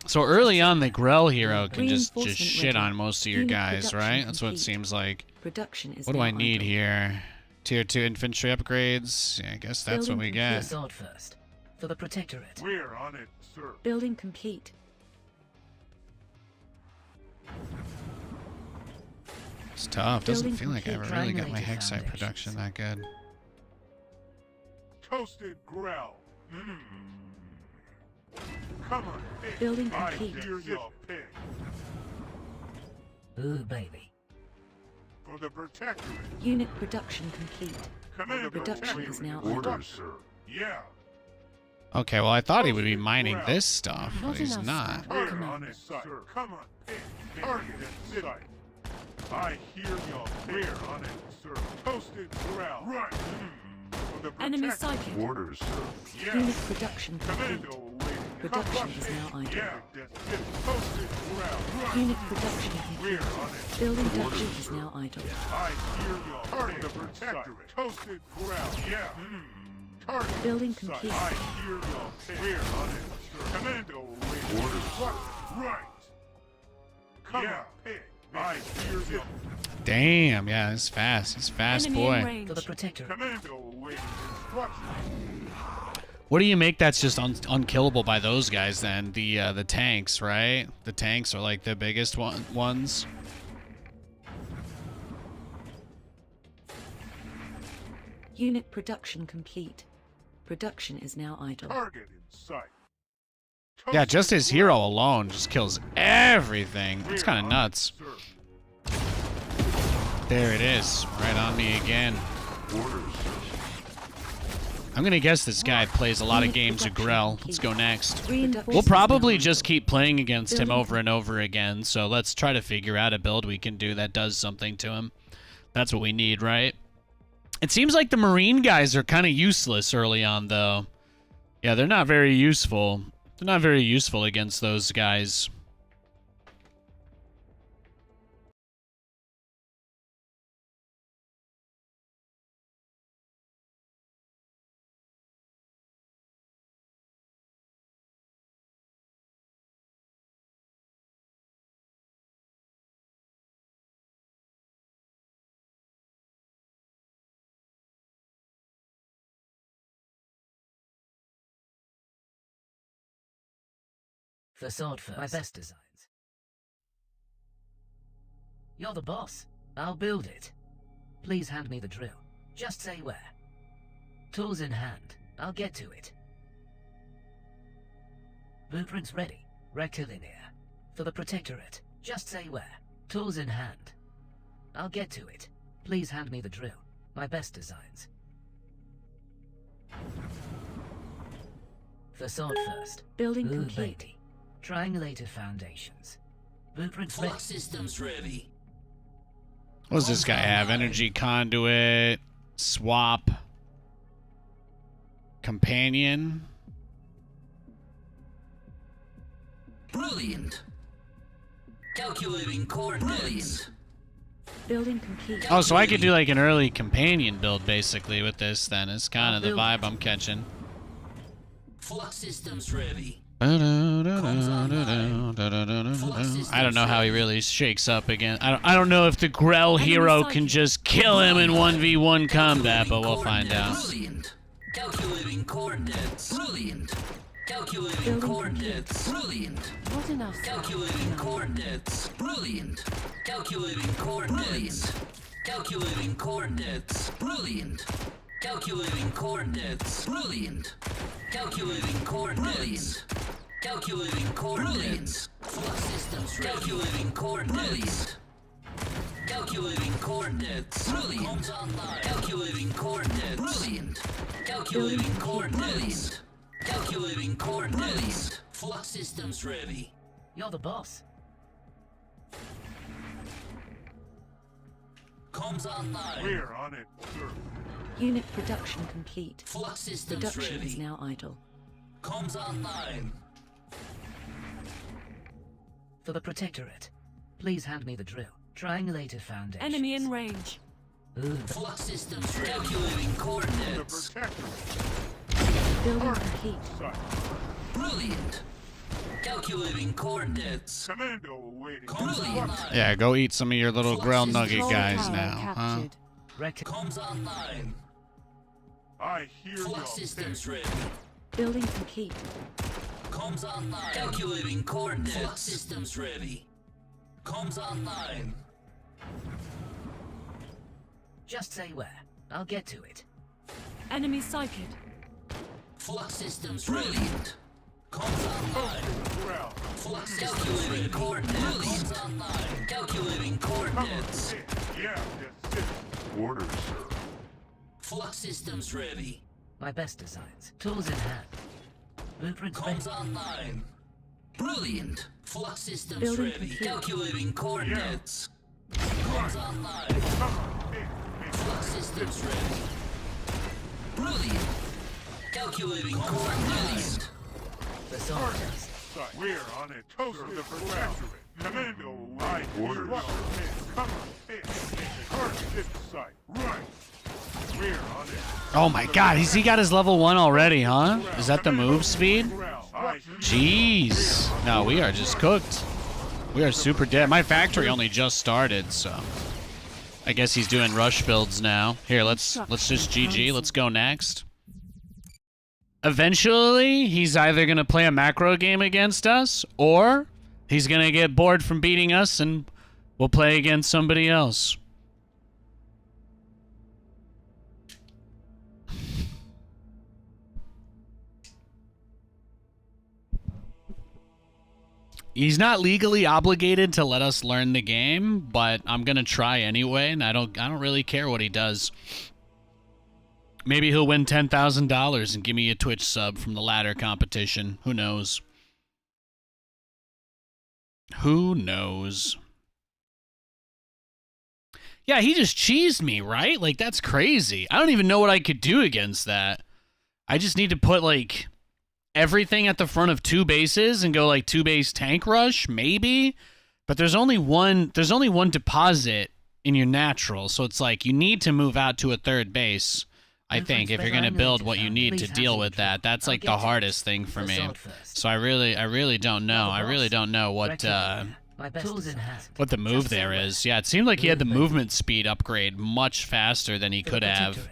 So early on, the Grell hero can just Reinforcement shit ready. on most of your Unit guys, production right? That's what it complete. seems like. Production is What do now I need idle. here? Tier 2 infantry upgrades. Yeah, I guess that's what Building we The get. sword first. For the Protectorate. We're on it, sir. Building complete. It's tough. Doesn't Building feel like I ever really got my complete. Hexite production that good. Toasted growl. Come on, pig. Building I complete. hear your pig. Ooh, baby. For the Protectorate. Unit production complete. Commander Production is now Orders, idle. sir. Yeah. Okay, well, I thought he would be mining this stuff, but Not he's enough not. scrap. We're Commander. on it, sir. Come on, pig. Target in sight. I hear your pig. We're on it, sir. Toasted growl. Right. For the Enemy Protectorate. sighted. Orders, sir. Yeah. Unit production Commando complete. awaiting. Production is now idle. Yeah. Toasted growl. Right. Unit production We're complete. on it. Building production is now idle. I hear your target the Protectorate. Toasted growl. Yeah. Target Building sight. complete. I hear your pig. We're on it, sir. Commando awaiting. Orders. Right. Come on, pig. I hear your Damn, yeah, he's fast. He's fast, Enemy in boy. range. For the Protectorate. commando awaiting instructions. What do you make that's just unkillable by those guys then? The tanks, right? The tanks are like the biggest ones. Unit production complete. Production is now idle. Target in sight. Yeah, just his hero alone just kills everything. It's kind of nuts. There it is, right on me again. I'm gonna guess this guy plays a lot of games of Grell. Let's go next. Reinforcements We'll probably now. just keep playing against him over and over again, so let's try to figure out a build we can do that does something to him. That's what we need, right? It seems like the Marine guys are kind of useless early on, though. Yeah, they're not very useful. They're not very useful against those guys. Facade first. My best designs. You're the boss. I'll build it. Please hand me the drill. Just say where. Tools in hand. I'll get to it. Blueprints ready. Rectilinear. For the Protectorate. Just say where. Tools in hand. I'll get to it. Please hand me the drill. My best designs. Facade first. Building Ooh, complete. baby. Triangulated foundations. Blueprints ready. Systems ready. What does this guy have? Energy conduit, swap, companion. Brilliant. Calculating coordinates. Building complete. Oh, so I could do like an early companion build basically with this then. It's kind of the vibe I'm catching. Flux systems ready. I don't know how he really shakes up again. I don't know if the Grell hero can just kill him in 1v1 combat, but we'll find out. Brilliant. Calculating coordinates. Brilliant. Calculating Building coordinates. Brilliant. Not enough scrap. Calculating coordinates. Brilliant. Calculating coordinates. Calculating coordinates. Brilliant. Calculating coordinates. Brilliant. Calculating coordinates. Calculating coordinates. Flux systems ready. Calculating coordinates. Calculating coordinates. Brilliant. Comes online. Calculating coordinates. Brilliant. Calculating coordinates. Calculating coordinates. Flux systems ready. You're the boss. Comes online. We're on it, sir. Unit production complete. Flux systems Production is ready. now idle. Comes online. For the Protectorate. Please hand me the drill. Triangulated foundations. Enemy in range. Ooh, Flux systems ready. Calculating The coordinates. protector. Building complete. Site. Brilliant. Calculating coordinates. Commando awaiting. Comes online. Yeah, go eat some of your little Grell nugget Control guys tower now, huh? captured. Comes online. I hear Flux y'all. systems ready. Building complete. Comes online. Calculating coordinates. Flux systems ready. Comes online. Just say where. I'll get to it. Enemy sighted. Flux systems brilliant. Comes online. Well, Flux systems ready. Coordinates. Comes online. Calculating coordinates. yeah, that's it. Orders, sir. Flux systems ready. My best designs. Tools in hand. Blueprints ready. Comes online. Brilliant. Flux systems Building ready. complete. Calculating coordinates. Comes online. Flux systems ready. Brilliant. Calculating coordinates. The sword test. Site. We're on it. Toast the protectorate. Commando, I orders. Come on, target this site. Right. We're on it. Oh my god, he got his level 1 already, huh? Is that the move speed? I Jeez. No, we are just cooked. We are super dead. My factory only just started, so I guess he's doing rush builds now. Here, let's just GG. Let's go next. Eventually, he's either going to play a macro game against us, or he's going to get bored from beating us and we'll play against somebody else. He's not legally obligated to let us learn the game, but I'm gonna try anyway, and I don't really care what he does. Maybe he'll win $10,000 and give me a Twitch sub from the ladder competition. Who knows? Who knows? Yeah, he just cheesed me, right? Like, that's crazy. I don't even know what I could do against that. I just need to put, like, everything at the front of 2 bases and go, like, 2-base tank rush, maybe? But there's only one deposit in your natural, so it's like you need to move out to a 3rd base, I think, if you're going to build what you need to deal with that. That's, like, the hardest thing for me. So I really don't know. I really don't know what the move there is. Yeah, it seemed like he had the movement speed upgrade much faster than he could have.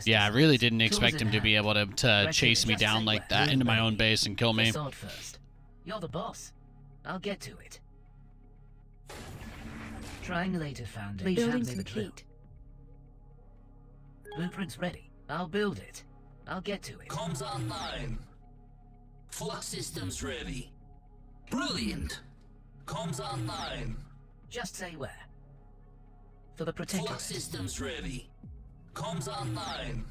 Yeah, I really didn't expect him to be able to chase me down like that into my own base and kill me. You're the boss. I'll get to it. Triangulated foundation. Building Please complete. Blueprint's ready. I'll build it. I'll get to it. Comms online. Flux systems ready. Brilliant. Comms online. Just say where. For the protector. Flux systems ready. Comms online.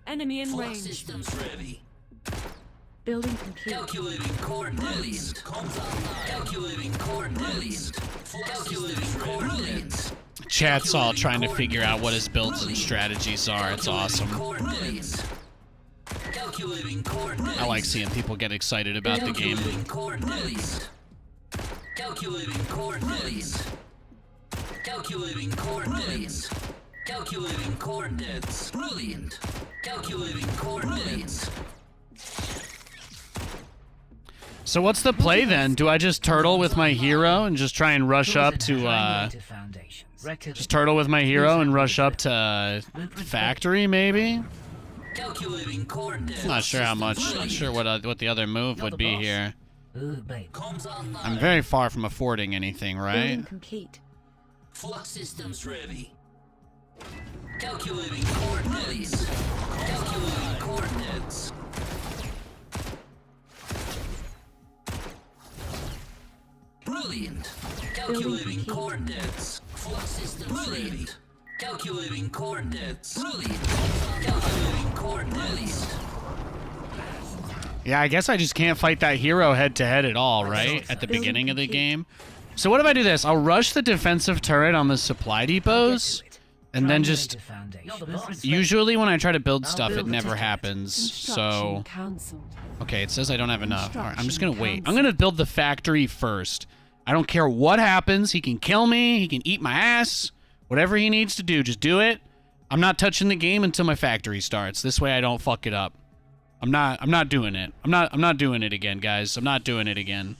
Enemy in Flux range. systems ready. Building complete. Calculating coordinates. Comms online. Calculating coordinates. Calculating coordinates. Chat's all trying to figure out what his builds and strategies are. It's awesome. Calculating coordinates. I like seeing people get excited about the game. Calculating coordinates. Calculating coordinates. Calculating coordinates. Calculating coordinates. Brilliant. Calculating coordinates. So what's the play then? Do I just turtle with my hero and just try and rush up to, just turtle with my hero and rush up to factory, maybe? Calculating coordinates. I'm not sure how much. Not sure what the other move would be here. Comms online. I'm very far from affording anything, right? Building complete. Flux systems ready. Calculating coordinates. Calculating coordinates. Brilliant. Calculating coordinates. Flux systems ready. Calculating coordinates. Brilliant. Calculating coordinates. Yeah, I guess I just can't fight that hero head-to-head at all, right? At the beginning of the game. So what if I do this? I'll rush the defensive turret on the supply depots, and then just... Usually when I try to build stuff, it never happens, so... Okay, it says I don't have enough. All right, I'm just gonna wait. I'm gonna build the factory first. I don't care what happens. He can kill me. He can eat my ass. Whatever he needs to do, just do it. I'm not touching the game until my factory starts. This way I don't fuck it up. I'm not doing it. I'm not doing it again, guys. I'm not doing it again.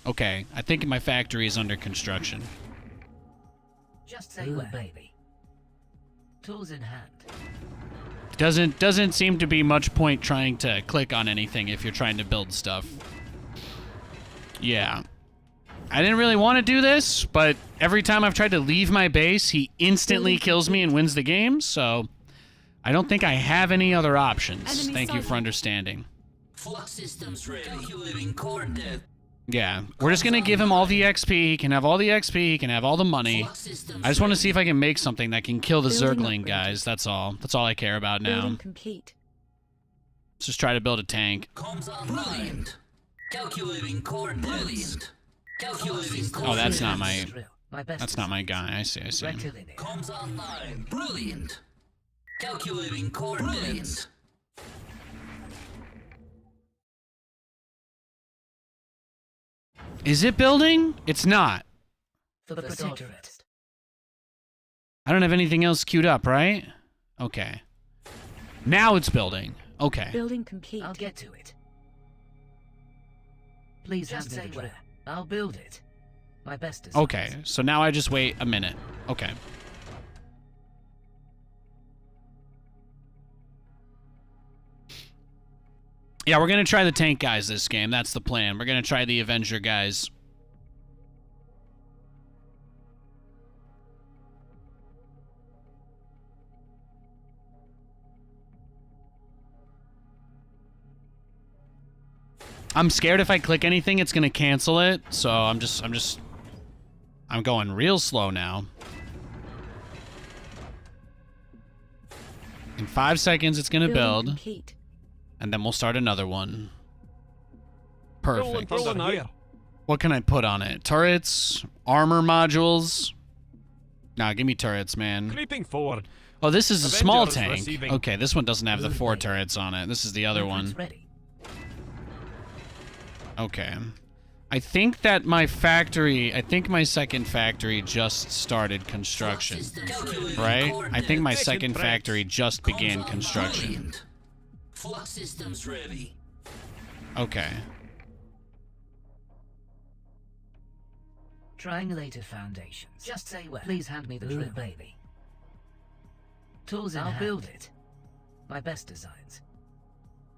Okay, I think my factory is under construction. Just say where, baby. Tools in hand. Doesn't seem to be much point trying to click on anything if you're trying to build stuff. Yeah. I didn't really want to do this, but every time I've tried to leave my base, he instantly kills me and wins the game, so I don't think I have any other options. Thank you for understanding. Flux systems ready. Calculating coordinates. Yeah, we're just gonna give him all the XP. He can have all the XP. He can have all the money. I just want to see if I can make something that can kill the Zergling guys. That's all. That's all I care about now. Building complete. Let's just try to build a tank. Comms online. Calculating coordinates. Calculating coordinates. Oh, that's not my. That's not my guy. I see. Comms online. Brilliant. Calculating coordinates. Is it building? It's not. For the protectorate. I don't have anything else queued up, right? Okay. Now it's building. Okay. Building complete. I'll get to it. Please just say where. I'll build it. My best is. Okay, so now I just wait a minute. Okay. Yeah, we're gonna try the tank guys this game. That's the plan. We're gonna try the Avenger guys. I'm scared if I click anything, it's gonna cancel it. So I'm going real slow now. 5 seconds it's gonna Building build, complete. and then we'll start another one. Perfect. Rolling here. What can I put on it? Turrets? Armor modules? Nah, give me turrets, man. Creeping forward. Oh, this is a small Avengers tank. receiving. Okay, this one doesn't have the 4 turrets on it. This is the other Blueprints one. ready. Okay. I think that my factory, I think my second factory just started construction. Right? I think my second factory just began construction. Flux systems ready. Okay. Triangulated foundations. Just say where. Please hand me the drill, baby. Tools in I'll build it. My best designs.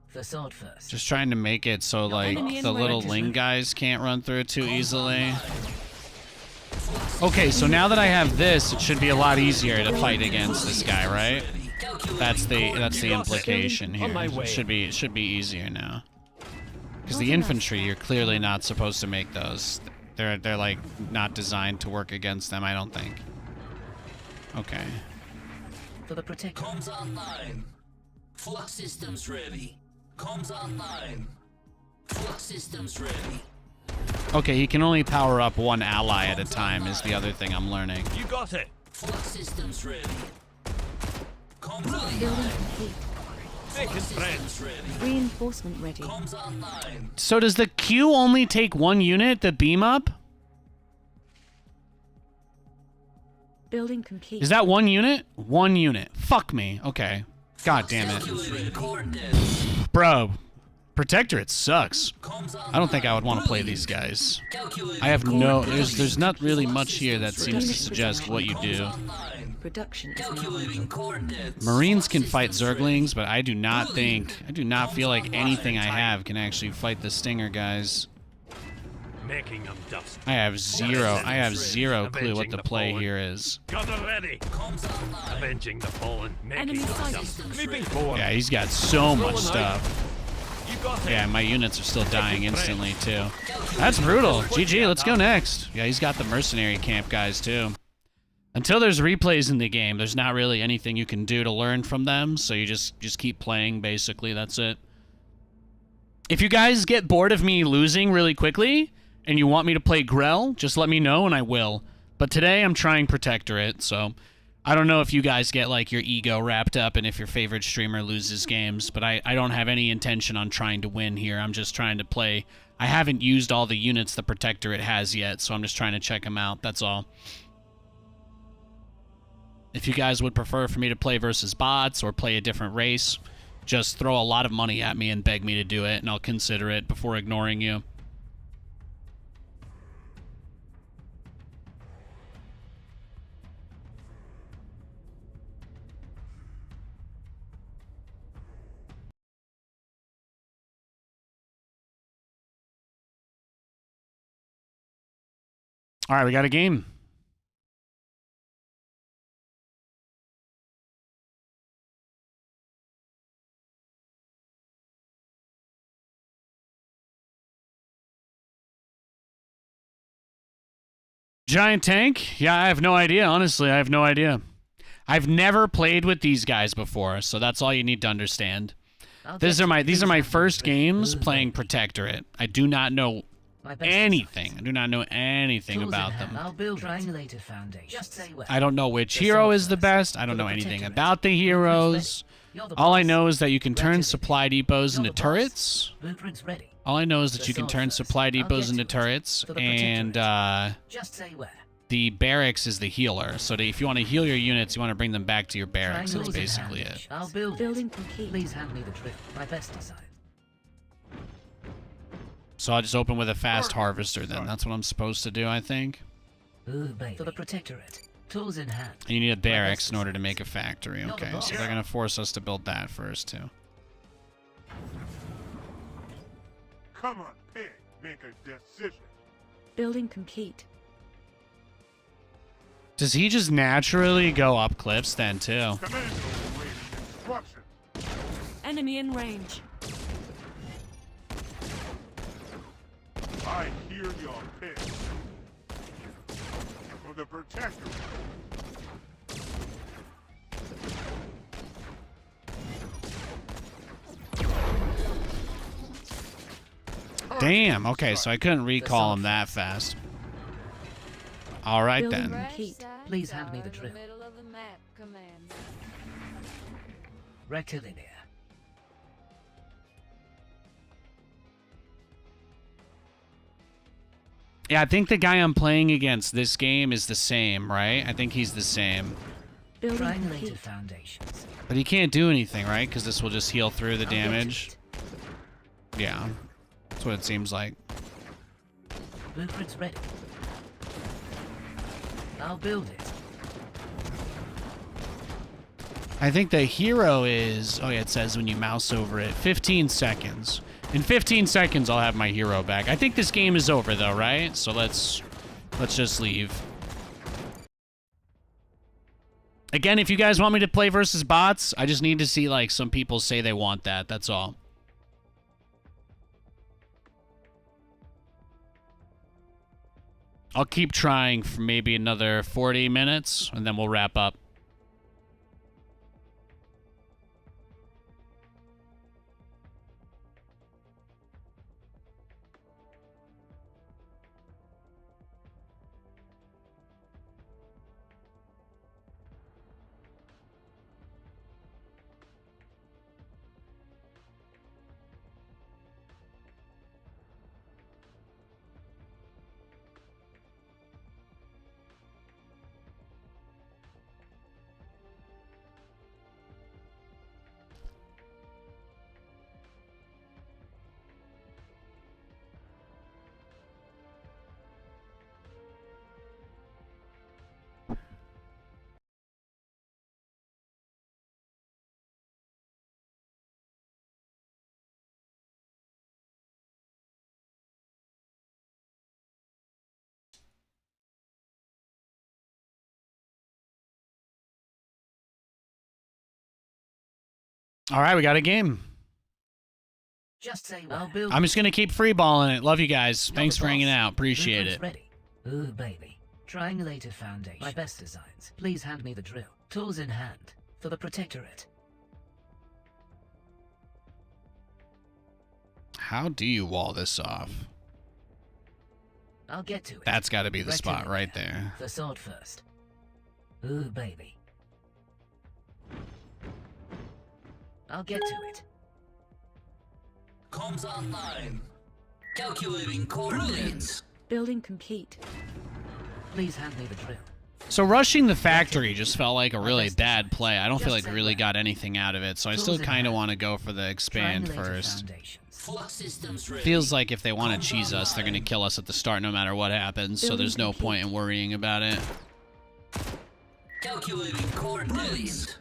Facade first. Just trying to make it so, like, enemy in the little range. Ling guys can't run through it too easily. Okay, so now that I have this, it should be a lot easier to fight against this guy, right? That's the implication here. It should be easier now. Because the infantry, you're clearly not supposed to make those. They're like not designed to work against them, I don't think. Okay. For the protector. Comms online. Flux systems ready. Comms online. Flux systems ready. Okay, he can only power up one ally at a time is the other thing I'm learning. You got it. Flux systems ready. Comms online. Building complete. Making friends ready. Reinforcement ready. Comms online. So does the Q only take 1 unit, the beam up? Building complete. Is that 1 unit? 1 unit. Fuck me. Okay. God damn it. Calculating coordinates. Bro, Protectorate sucks. I don't think I would want to play these guys. I have no... There's not really much here that seems to suggest what you do. Production is now Calculating coordinates. Marines can fight Zerglings, but I do not feel like anything I have can actually fight the Stinger guys. Making them dust. I have zero clue what the play here is. Gunner ready. Avenging the fallen. Making Enemy them sighted. dust. Creeping forward. Yeah, he's got so much stuff. You got it. Yeah, my units are still dying instantly, too. That's brutal. GG, let's go next. Yeah, he's got the mercenary camp guys, too. Until there's replays in the game, there's not really anything you can do to learn from them, so you just keep playing, basically. That's it. If you guys get bored of me losing really quickly, and you want me to play Grell, just let me know and I will. But today I'm trying Protectorate, so I don't know if you guys get like your ego wrapped up and if your favorite streamer loses games, but I don't have any intention on trying to win here. I'm just trying to play. I haven't used all the units the Protectorate has yet, so I'm just trying to check them out. That's all. If you guys would prefer for me to play versus bots or play a different race, just throw a lot of money at me and beg me to do it, and I'll consider it before ignoring you. All right, we got a game. Giant tank? Yeah, I have no idea. Honestly, I have no idea. I've never played with these guys before, so that's all you need to understand. These are my first games playing Protectorate. I do not know anything. I do not know anything about them. I'll build triangulated foundations. Just say where. I don't know which hero is the best. I don't know anything about the heroes. All I know is that you can turn supply depots into turrets. Blueprints ready. All I know is that you can turn supply depots into turrets, and Just say where. the barracks is the healer. So if you want to heal your units, you want to bring them back to your barracks. That's basically it. I'll build building it. complete. Please hand me the drill. My best design. So I'll just open with a fast harvester then. That's what I'm supposed to do, I think. Ooh, baby. For the Protectorate. Tools in hand. And you need a barracks in order to make a factory. Okay, so they're going to force us to build that first, too. Come on, pig. Make a decision. Building complete. Does he just naturally go up cliffs then, too? Commando awaiting instructions. Enemy in range. I hear your pig. For the Protectorate. Damn, okay, so I couldn't recall him that fast. Alright Building then. complete. Please hand me the drill. Rectilinear. Yeah, I think the guy I'm playing against this game is the same, right? I think he's the same. Building Triangulated complete. foundations. But he can't do anything, right? Because this will just heal through the I'll get to damage. it. Yeah, that's what it seems like. Blueprints ready. I'll build it. I think the hero is... Oh, yeah, it says when you mouse over it. 15 seconds. In 15 seconds, I'll have my hero back. I think this game is over, though, right? So let's just leave. Again, if you guys want me to play versus bots, I just need to see, like, some people say they want that. That's all. I'll keep trying for maybe another 40 minutes, and then we'll wrap up. All right, we got a game. Just say I'll build. I'm just going to keep freeballing it. Love you guys. Thanks for hanging out. Appreciate it. Ready. Ooh, baby. Triangulated foundation. My best designs. Please hand me the drill. Tools in hand. For the Protectorate. How do you wall this off? I'll get to it. That's got to be the spot Rectilinear. right there. The sword first. Ooh, baby. I'll get to it. Comms online. Calculating coordinates. Building complete. Please hand me the drill. So rushing the factory just felt like a really bad play. I don't feel like we really got anything out of it, so I still kind of want to go for the expand first. Flux systems ready. Feels like if they want to cheese us, they're going to kill us at the start no matter what happens, so there's no point in worrying about it. Calculating coordinates.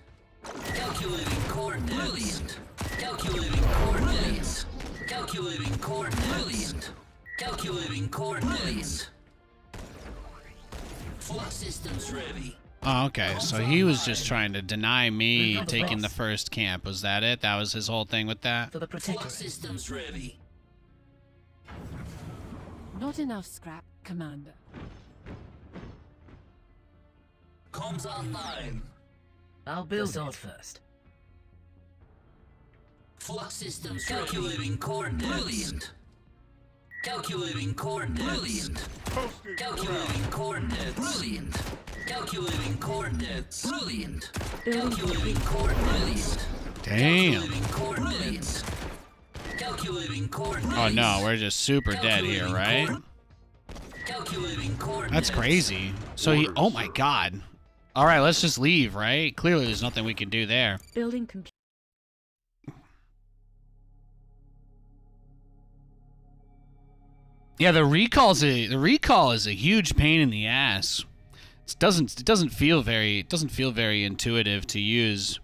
Calculating coordinates. Calculating coordinates. Calculating coordinates. Calculating coordinates. Flux systems ready. Oh, okay, so he was just trying to deny me taking the first camp. Was that it? That was his whole thing with that? For the Flux Protectorate. systems ready. Not enough scrap, Commander. Comms online. I'll build the sword first. Flux systems calculating coordinates. Calculating coordinates. Posting Calculating coordinates. Brilliant. Calculating coordinates. Brilliant. Building Calculating complete. coordinates. Damn. Calculating coordinates. Calculating coordinates. Oh no, we're just super dead here, right? Calculating coordinates. That's crazy. So he... Oh my god. Alright, let's just leave, right? Clearly there's nothing we can do there. Building complete. Yeah, the recall is a huge pain in the ass. It doesn't feel very intuitive to use.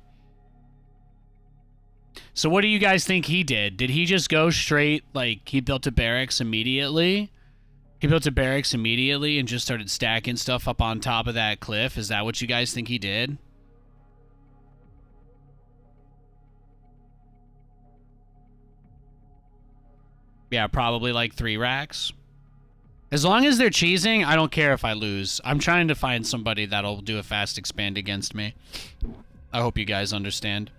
So what do you guys think he did? Did he just go straight, like, he built a barracks immediately? He built a barracks immediately and just started stacking stuff up on top of that cliff? Is that what you guys think he did? Yeah, probably like 3 racks. As long as they're cheesing, I don't care if I lose. I'm trying to find somebody that'll do a fast expand against me. I hope you guys understand.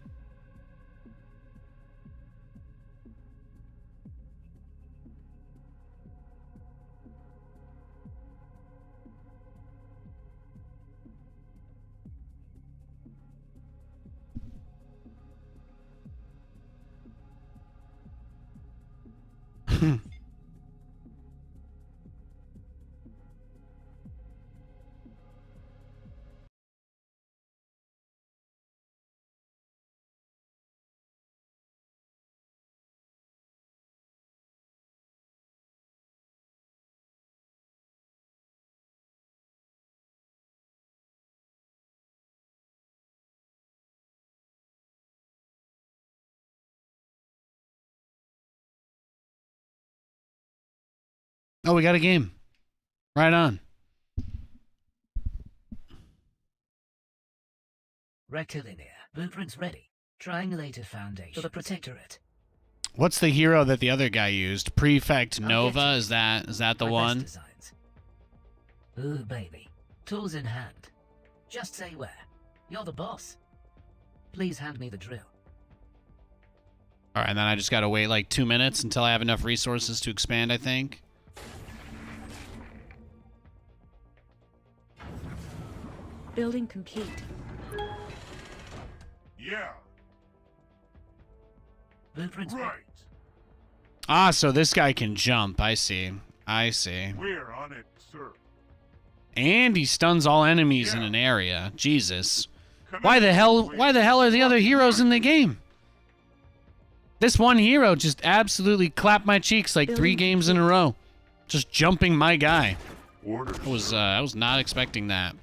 Oh, we got a game. Right on. Rectilinear. Blueprints ready. Triangulated foundation for the Protectorate. What's the hero that the other guy used? Prefect I'll Nova? get Is that the My one? best designs. Ooh, baby. Tools in hand. Just say where. You're the boss. Please hand me the drill. All right, and then I just gotta wait like 2 minutes until I have enough resources to expand, I think. Building complete. Yeah, Blueprints right. ready. Ah, so this guy can jump. I see. I see. We're on it, sir. And he stuns all enemies in an area. Jesus. Command Why the hell are the other Mark heroes in the game? This one hero just absolutely clapped my cheeks like 3 games in a row. Just jumping my guy. Orders. I was not expecting that.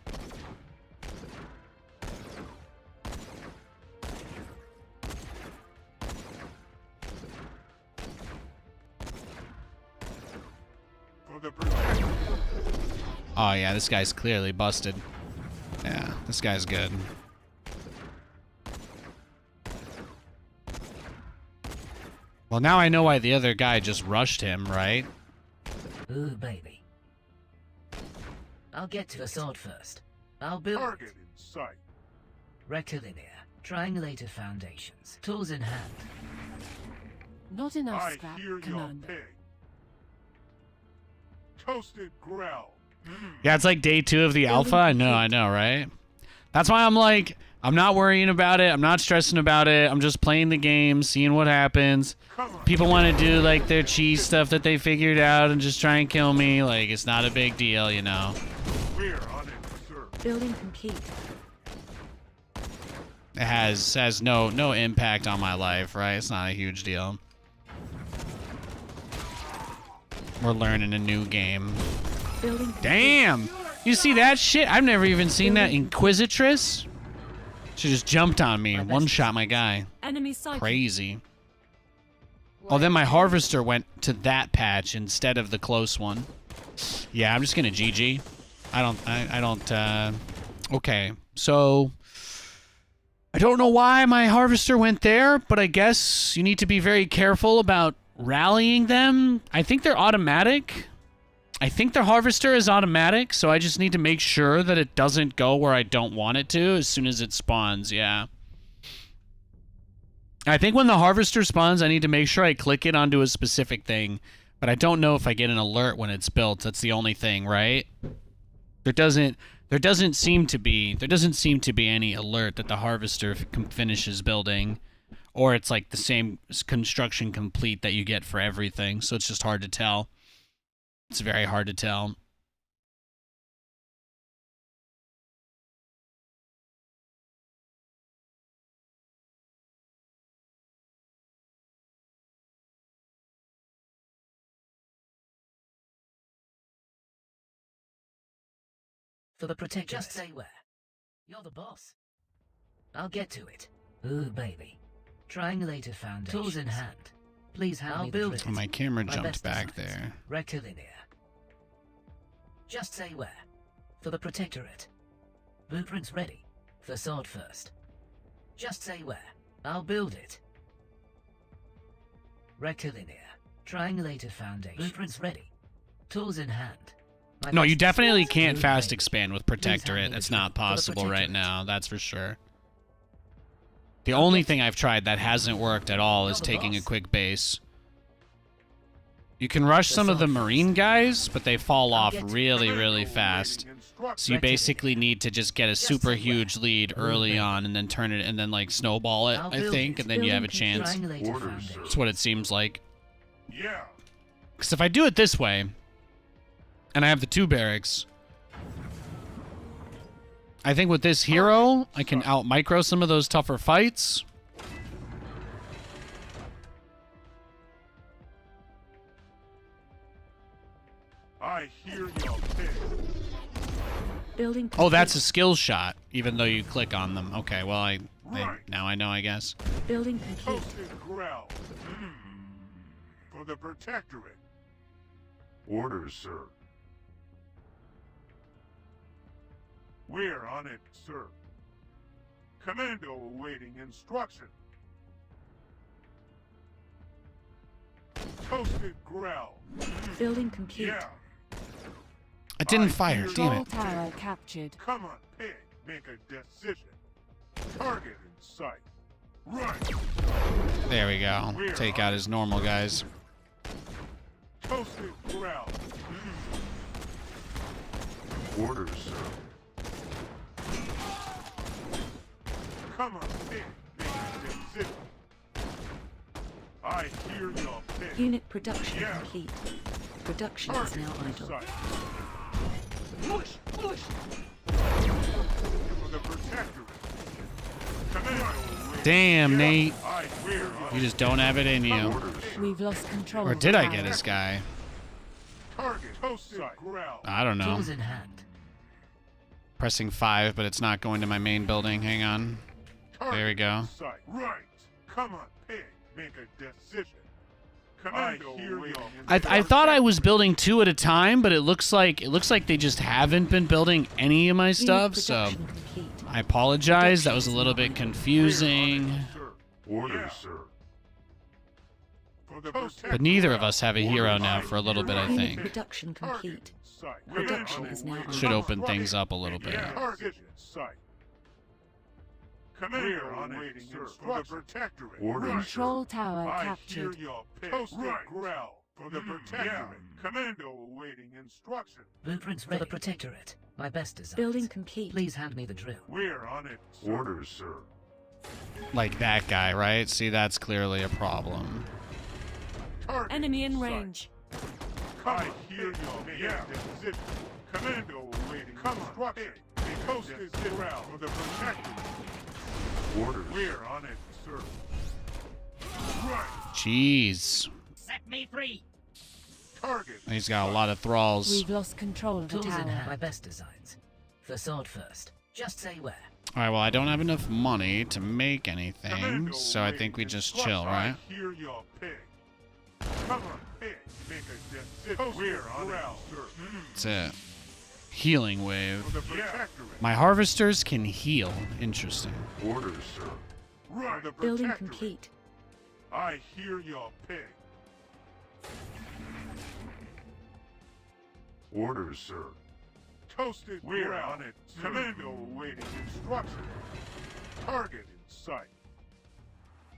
For the Protectorate. Oh yeah, this guy's clearly busted. Yeah, this guy's good. Well, now I know why the other guy just rushed him, right? Ooh, baby. I'll get to the sword first. I'll build Target it. in sight. Rectilinear. Triangulated foundations. Tools in hand. Not enough I scrap, hear your Commander. pig. Toasted growl. Yeah, it's like day 2 of the alpha. I know, right? That's why I'm like, I'm not worrying about it. I'm not stressing about it. I'm just playing the game, seeing what happens. Come on. People want to do like their cheese stuff that they figured out and just try and kill me. Like, it's not a big deal, you know. We're on it, sir. Building complete. It has no impact on my life, right? It's not a huge deal. We're learning a new game. Building complete. Damn! You see that shit? I've never even seen that. Inquisitress? She just jumped on me. One shot my guy. Enemy sighted. Crazy. Oh, then my harvester went to that patch instead of the close one. Yeah, I'm just gonna GG. I don't, okay. So, I don't know why my harvester went there, but I guess you need to be very careful about rallying them. I think they're automatic. I think the harvester is automatic, so I just need to make sure that it doesn't go where I don't want it to as soon as it spawns, yeah. I think when the harvester spawns, I need to make sure I click it onto a specific thing, but I don't know if I get an alert when it's built. That's the only thing, right? There doesn't seem to be any alert that the harvester finishes building, or it's like the same construction complete that you get for everything, so it's just hard to tell. It's very hard to tell. For the Protectorate. Just say where. You're the boss. I'll get to it. Ooh, baby. Triangulated foundation. Tools in hand. Please hand me the Oh, drill. my camera My jumped best back designs. there. Rectilinear. Just say where. For the Protectorate. Blueprints ready. The sword first. Just say where. I'll build it. Rectilinear. Triangulated foundation. Blueprints ready. Tools in hand. My No, best you definitely designs. can't Ooh, fast baby. expand with Please hand Protectorate. me the It's drill. not For the possible right Protectorate. now, that's for sure. The only thing I've tried that hasn't worked at all is You're the taking a boss. quick base. You can rush some of the marine guys, but they fall off get to really, Commando really awaiting fast. instructions. So you basically need to just get a super say where. huge lead Ooh, early baby. on and then turn it and then like snowball it, I'll I build think, it. and then you have a Building chance. Triangulated Orders, foundation. sir. That's what it seems like. Yeah, Because if I do it this way, and I have the 2 barracks, I think with this hero, I can out-micro some of those tougher fights. I hear your pitch. Building Oh, that's a complete. skill shot, even though you click on them. Okay, well, now I know, I guess. Building complete. Toasted growl. For the Protectorate. Orders, sir. We're on it, sir. Commando awaiting instruction. Toasted growl. Building complete. Yeah. I didn't fire, damn Control it. tower captured. Come on, pig. Make a decision. Target in sight. Right. There we go. Take out his normal guys. Toasted growl. Orders, sir. Come on, pig. Make a decision. I hear your pig. Unit production Yeah. complete. Production is Target now in idle. sight. Push, push. For the Protectorate. Commando awaiting. Damn, Nate. I hear You just don't have it in you. orders. We've lost control. Or of did the I tower. get his guy? Target toasted growl. I don't know. Tools in hand. Pressing 5, but it's not going to my main building. Hang on. There we go. Sight. Right. Come on, pig. Make a decision. Commando awaiting. I thought I was building 2 at a time, but it looks like they just haven't been building any of my Unit stuff, so production complete. I apologize. That was a little bit confusing. Orders, sir. For the But neither of us have a hero now for a little bit, I Unit think. production complete. Production is now Should idle. open things up a little bit. Target in sight. Commander awaiting for the Protectorate. Control tower I captured. hear your pitch. Toasted growl for the Protectorate. Commando awaiting instruction. Blueprints ready. For the Protectorate. My best designs. Building complete. Please hand me the drill. We're on it. Orders, sir. Like that guy, right? See, that's clearly a problem. Target Enemy in sight. range. I hear your decision. Commando awaiting instruction. Toasted growl for the Protectorate. Orders. We're on it, sir. Right. Jeez. Set me free. Target. He's got a lot of thralls. We've lost control of the Tools in hand. tower. My best designs. Facade first. Just say where. Alright, well, I don't have enough money to make anything, Commando so I think awaiting we just instruction. chill, right? I hear your pig. Come on, pig. Make a decision. We're on it, sir. That's it. Healing wave. For the Protectorate. My harvesters can heal. Interesting. Orders, sir. Right. For the Building Protectorate. complete. I hear your pig. Orders, sir. Toasted. We're on it. Commando awaiting instruction. Target in sight.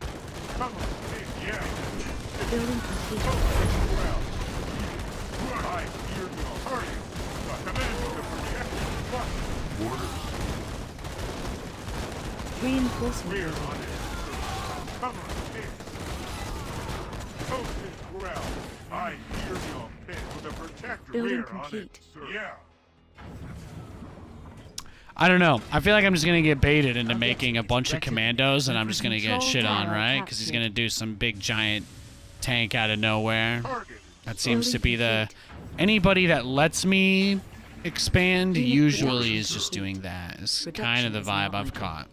Come on, pig. Yeah. Building complete. Toasted ground. I hear your target. Commando to protect instruction. Orders. Reinforcement. We're on it. Come on, pig. Toasted ground. I hear your pig. For the Protector. Building We're complete. on it, sir. Yeah. I don't know. I feel like I'm just going to get baited into making a bunch of commandos, and I'm just going to get shit on, right? Because he's going to do some big giant tank out of nowhere. That seems to be the... Anybody that lets me expand usually is just doing that. It's kind of the vibe I've caught.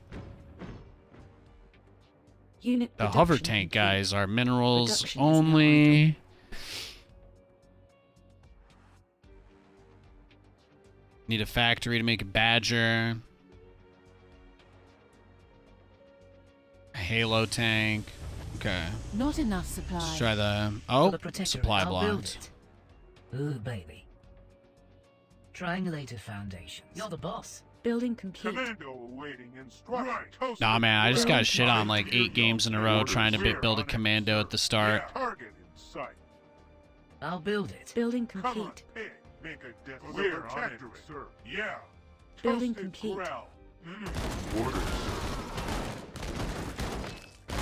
Unit The hover production tank complete. guys are minerals Production is now only. Need a factory to make a badger. A halo tank. Okay. Not enough supply. Let's try the... For Oh, the Protectorate. supply I'll build blocked. it. Ooh, baby. Triangulated foundations. You're the boss. Building complete. Commando awaiting instruction. Toasted Nah, man, I just ground. got shit on like 8 games in a row trying to build a commando at the start. Yeah. Target in sight. I'll build it. Building Come on, complete. pig. Make a death. We're on it, sir. Yeah. Building Toasted complete. ground. Orders, sir.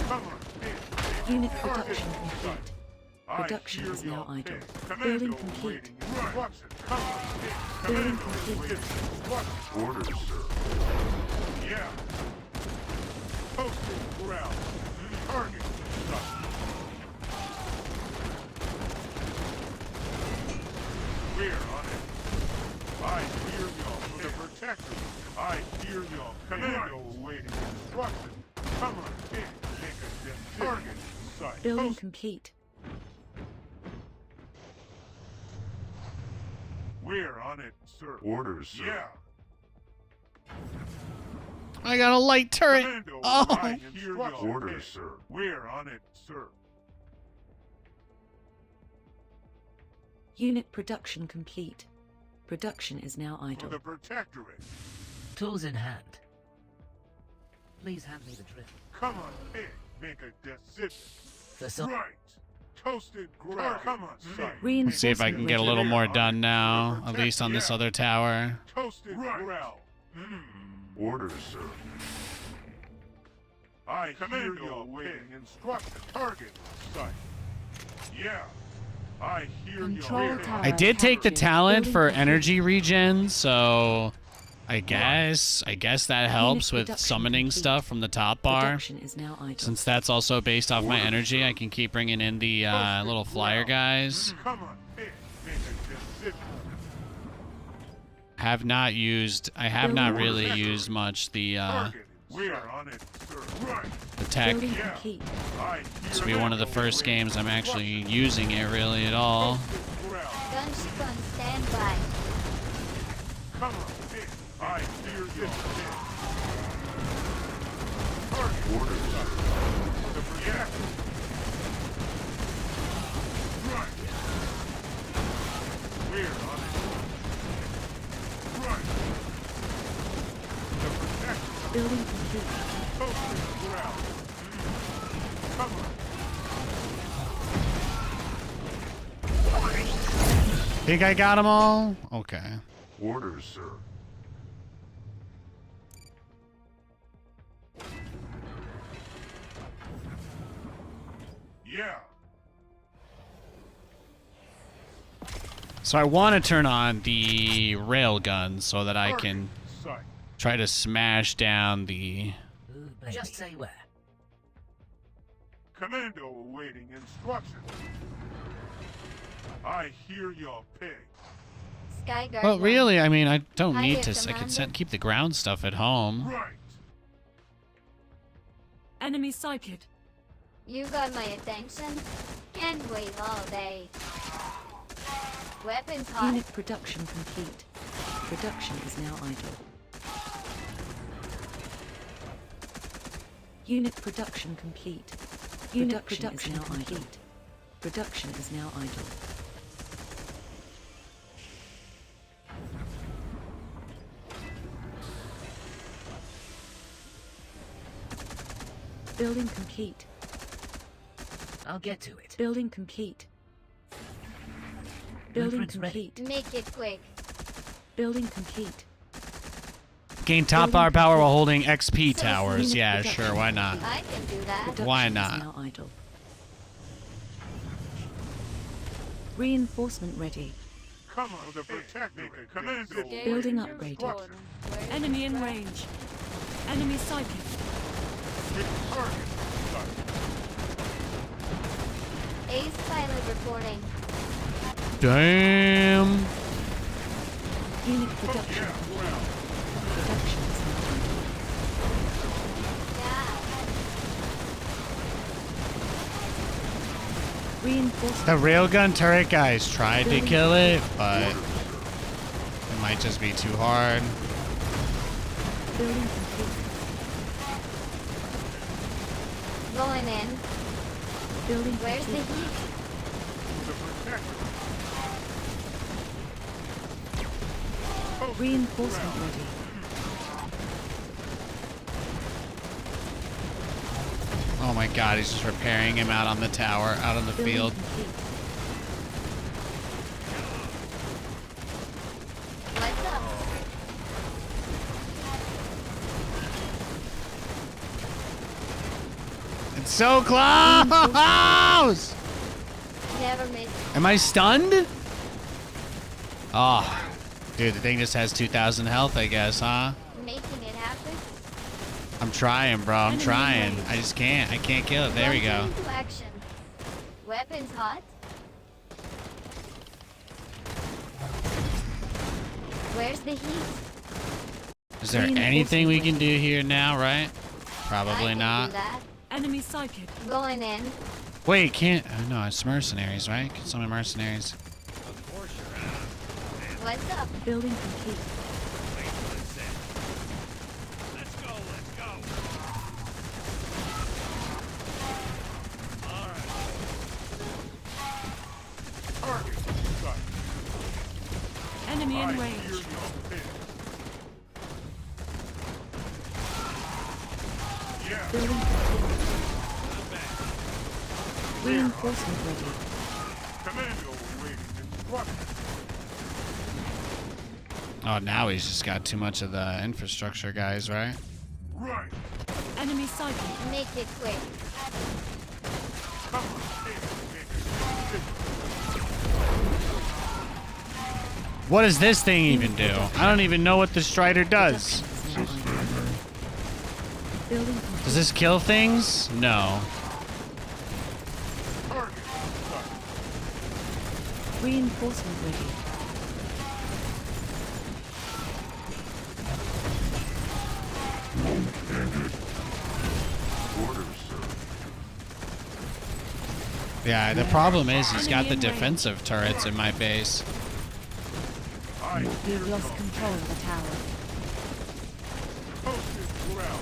Come on, pig. Unit Target production in sight. complete. Production is now idle. Commando Building complete. awaiting instruction. Come on, pick. Building Commando complete. awaiting instruction. Orders, sir. Yeah. Posting ground. Target instruction. We're on it. I hear y'all for the protector. I hear y'all. Commando awaiting instruction. Come on, pick. Make a dim target in sight. Building Post- complete. We're on it, sir. Orders, sir. Yeah. I got a light turret. Commando, Oh. I hear y'all. Orders, sir. We're on it, sir. Unit production complete. Production is now For idle. the protectorate. Tools in hand. Please hand me the drill. Come on, pick. Make a decision. For some. Right. Toasted ground. Come on, sight. Reinforcement See if I can get a little more done now, at least on this other tower. Toasted ground. Orders, sir. I hear y'all awaiting instruction. Target in sight. Yeah. I hear Control y'all. tower. I did take the talent for Building energy regen, so I guess that helps with production summoning complete. stuff from the top bar. Production is now idle. Since that's also based off my energy, I can keep bringing in the little flyer guys. Come on, pick. Make a decision. I have not really used much the Target. We're on it, sir. Right. tech. Building Yeah. complete. I hear This will be one of the first games I'm actually using it really at all. Toasted ground. Gunship on standby. Come on, pick. I hear you. Target. Orders. The reactor. Right. We're on it. Right. The protector. Building complete. Toasted ground. Come on. Think I got them all? Okay. Orders, sir. Yeah. So I want to turn on the rail gun so that I can Sight. try to smash down the... Ooh, baby. Just say where. Commando awaiting instruction. I hear your pig. Skyguard. Well, really, I mean, I don't Hi need there, to... I can Commander. keep the ground stuff at home. Right. Enemy sighted. You got my attention. Can't wait all day. Weapons hot. Unit production complete. Production is now idle. Unit production complete. Unit production now idle. Production is now idle. Building complete. I'll get to it. Building complete. Building Blueprints ready. complete. Make it quick. Building complete. Gain top bar power while holding XP So towers. unit Yeah, production sure, why not? I can do that. Production Why is not? now idle. Reinforcement ready. Come on, the protector. Commando. Building upgraded. Enemy in range. Enemy sighted. Target. Sight. Ace pilot reporting. Damn. Unit production. Yeah, ground. Production is now idle. Yeah. Reinforcement. The railgun turret guys tried to kill it, but it might just be too hard. Building complete. Going in. Building Where's the complete. heat? The protector. Reinforcement ready. Oh my god, he's just repairing him out on the tower, out on the Building field. complete. What's up? It's so close! There Never miss. Am I stunned? Oh, dude, the thing just has 2,000 health, I guess, huh? Making it happen. I'm trying, bro. I'm trying. I just can't. I can't kill it. There we go. Into action. Weapons hot. Where's the heat? Is there anything we can do here now, right? Probably not. Do that. Enemy psychic. Going in. Wait, can't. Oh, no, it's mercenaries, right? Can summon mercenaries. What's up? Building complete. Let's go. Target sight. Enemy I in hear range. your pitch. Yeah. Building complete. Reinforcement ready. Commando awaiting instructions. Oh, now he's just got too much of the infrastructure guys, right? Right. Enemy psychic. Make it quick. Come on, take it. What does this thing even do? I don't even know what the Strider does. Building complete. Does this kill things? No. Target sight. Reinforcement ready. Yeah, the problem is he's got the defensive turrets in my base. We've lost control of the tower. Posted well.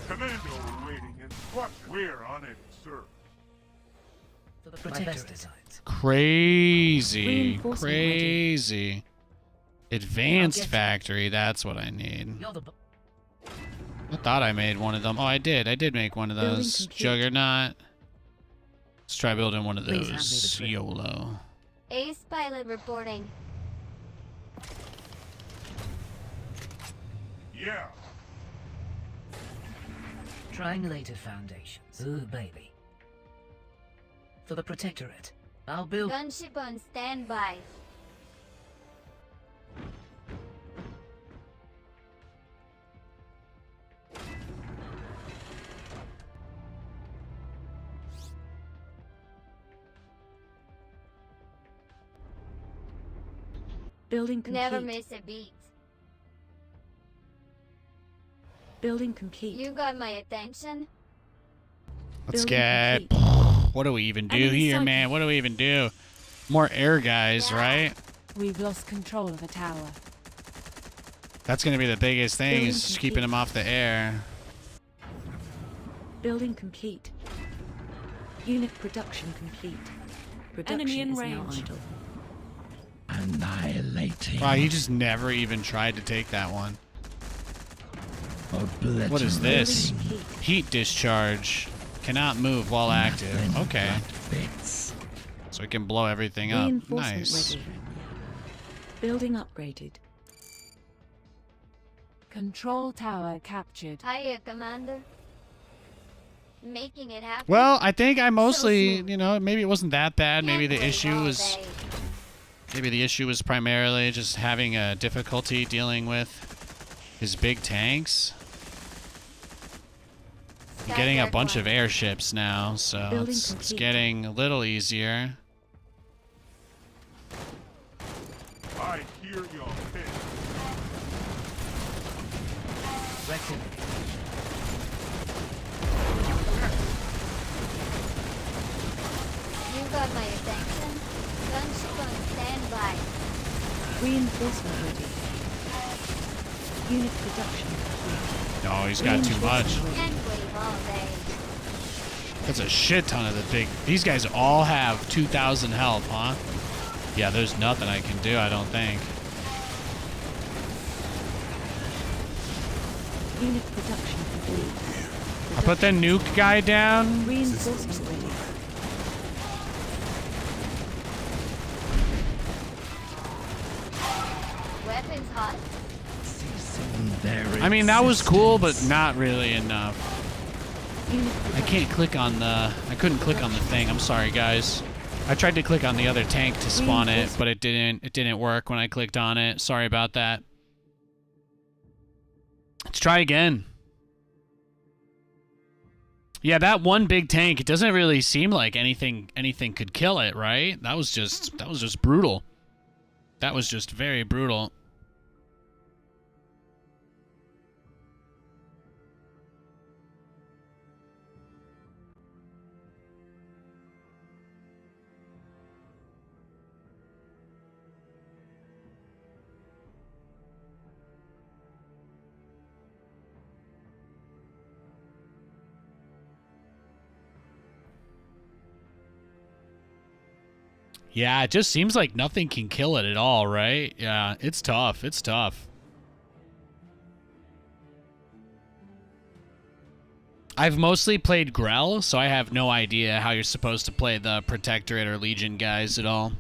Commando awaiting instructions. We're on it, sir. My best designs. Crazy. Reinforcement Crazy. Advanced factory, that's what I need. You're the I thought I made one of them. Oh, I did. I did make one of Building those. complete. Juggernaut. Let's try building one of Please hand me the those. trick. YOLO. Ace pilot reporting. Yeah. triangulated foundations. Ooh, baby. For the Protectorate, I'll build... Gunship on standby. Building complete. Never miss a beat. Building complete. You got my attention. Let's Building get... complete. What do we even do Enemy here, sighted. man? What do we even do? More air guys, right? We've lost control of the tower. That's going to be the biggest thing, Building is just complete. keeping them off the air. Building complete. Unit production complete. Production Enemy in is range. now idle. Annihilating. Wow, he just never even tried to take that one. Obliterating. What is this? Building complete. Heat discharge. Cannot move while active. Nothing Okay. but bits. So it can blow everything up. Reinforcement Nice. ready. Building upgraded. Control tower captured. Hiya, Commander. Making it happen. Well, I think I mostly, soon. you know, maybe it wasn't that bad. Maybe Can't the wait issue all was... day. Maybe the issue was primarily just having a difficulty dealing with his big tanks. I'm getting a Skyjack bunch one. of airships now, so Building it's complete. getting a little easier. I hear your pitch. Reckoning. You got my attention. Gunship on standby. Reinforcement ready. Unit production complete. No, he's got too much. Reinforcement ready. Can't wait all day. That's a shit ton of the big... These guys all have 2,000 health, huh? Yeah, there's nothing I can do, I don't think. Unit production complete. I put the nuke guy down. Reinforcement ready. Weapons hot. Ceasing their I mean, that was cool, but existence. not really enough. I can't click on the... I couldn't click on the thing. I'm sorry, guys. I tried to click on the other tank to spawn it, but it didn't work when I clicked on it. Sorry about that. Let's try again. Yeah, that one big tank, it doesn't really seem like anything could kill it, right? That was just brutal. That was just very brutal. Yeah, it just seems like nothing can kill it at all, right? Yeah, it's tough. It's tough. I've mostly played Grell, so I have no idea how you're supposed to play the Protectorate or Legion guys at all.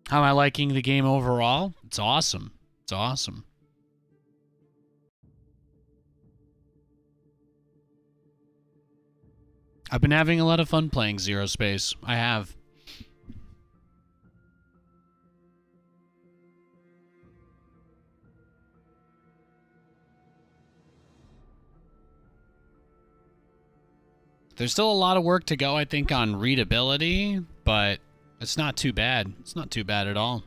How am I liking the game overall? It's awesome. It's awesome. I've been having a lot of fun playing ZeroSpace. I have. There's still a lot of work to go, I think, on readability, but it's not too bad. It's not too bad at all.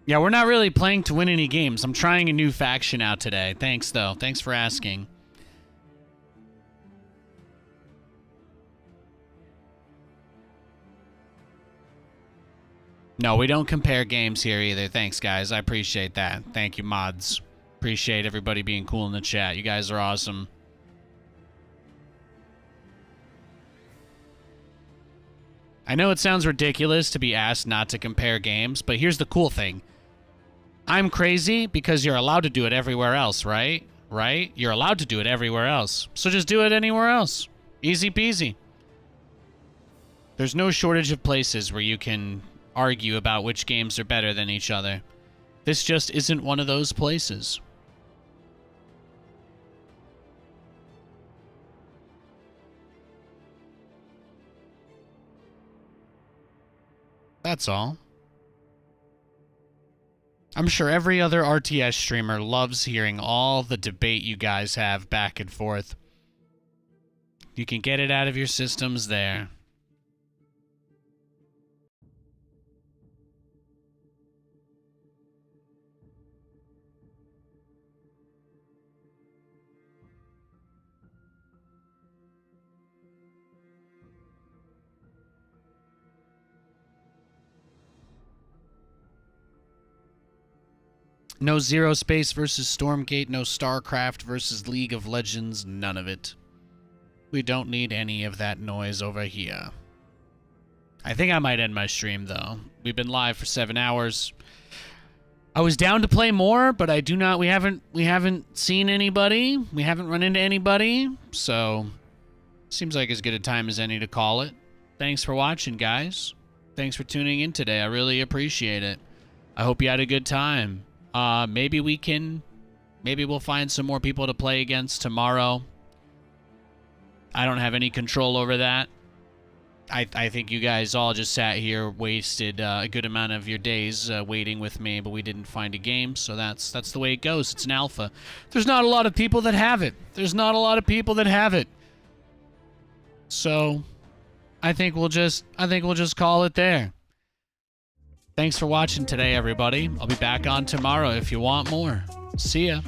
Yeah, we're not really playing to win any games. I'm trying a new faction out today. Thanks, though. Thanks for asking. No, we don't compare games here either. Thanks, guys. I appreciate that. Thank you, mods. Appreciate everybody being cool in the chat. You guys are awesome. I know it sounds ridiculous to be asked not to compare games, but here's the cool thing. I'm crazy because you're allowed to do it everywhere else, right? Right? You're allowed to do it everywhere else. So just do it anywhere else. Easy peasy. There's no shortage of places where you can argue about which games are better than each other. This just isn't one of those places. That's all. I'm sure every other RTS streamer loves hearing all the debate you guys have back and forth. You can get it out of your systems there. No ZeroSpace versus Stormgate, no StarCraft versus League of Legends, none of it. We don't need any of that noise over here. I think I might end my stream, though. We've been live for 7 hours. I was down to play more, but we haven't seen anybody. We haven't run into anybody, so seems like as good a time as any to call it. Thanks for watching, guys. Thanks for tuning in today. I really appreciate it. I hope you had a good time. Maybe we'll find some more people to play against tomorrow. I don't have any control over that. I think you guys all just sat here, wasted a good amount of your days waiting with me, but we didn't find a game, so that's the way it goes. It's an alpha. There's not a lot of people that have it. So, I think we'll just call it there. Thanks for watching today, everybody. I'll be back on tomorrow if you want more. See ya.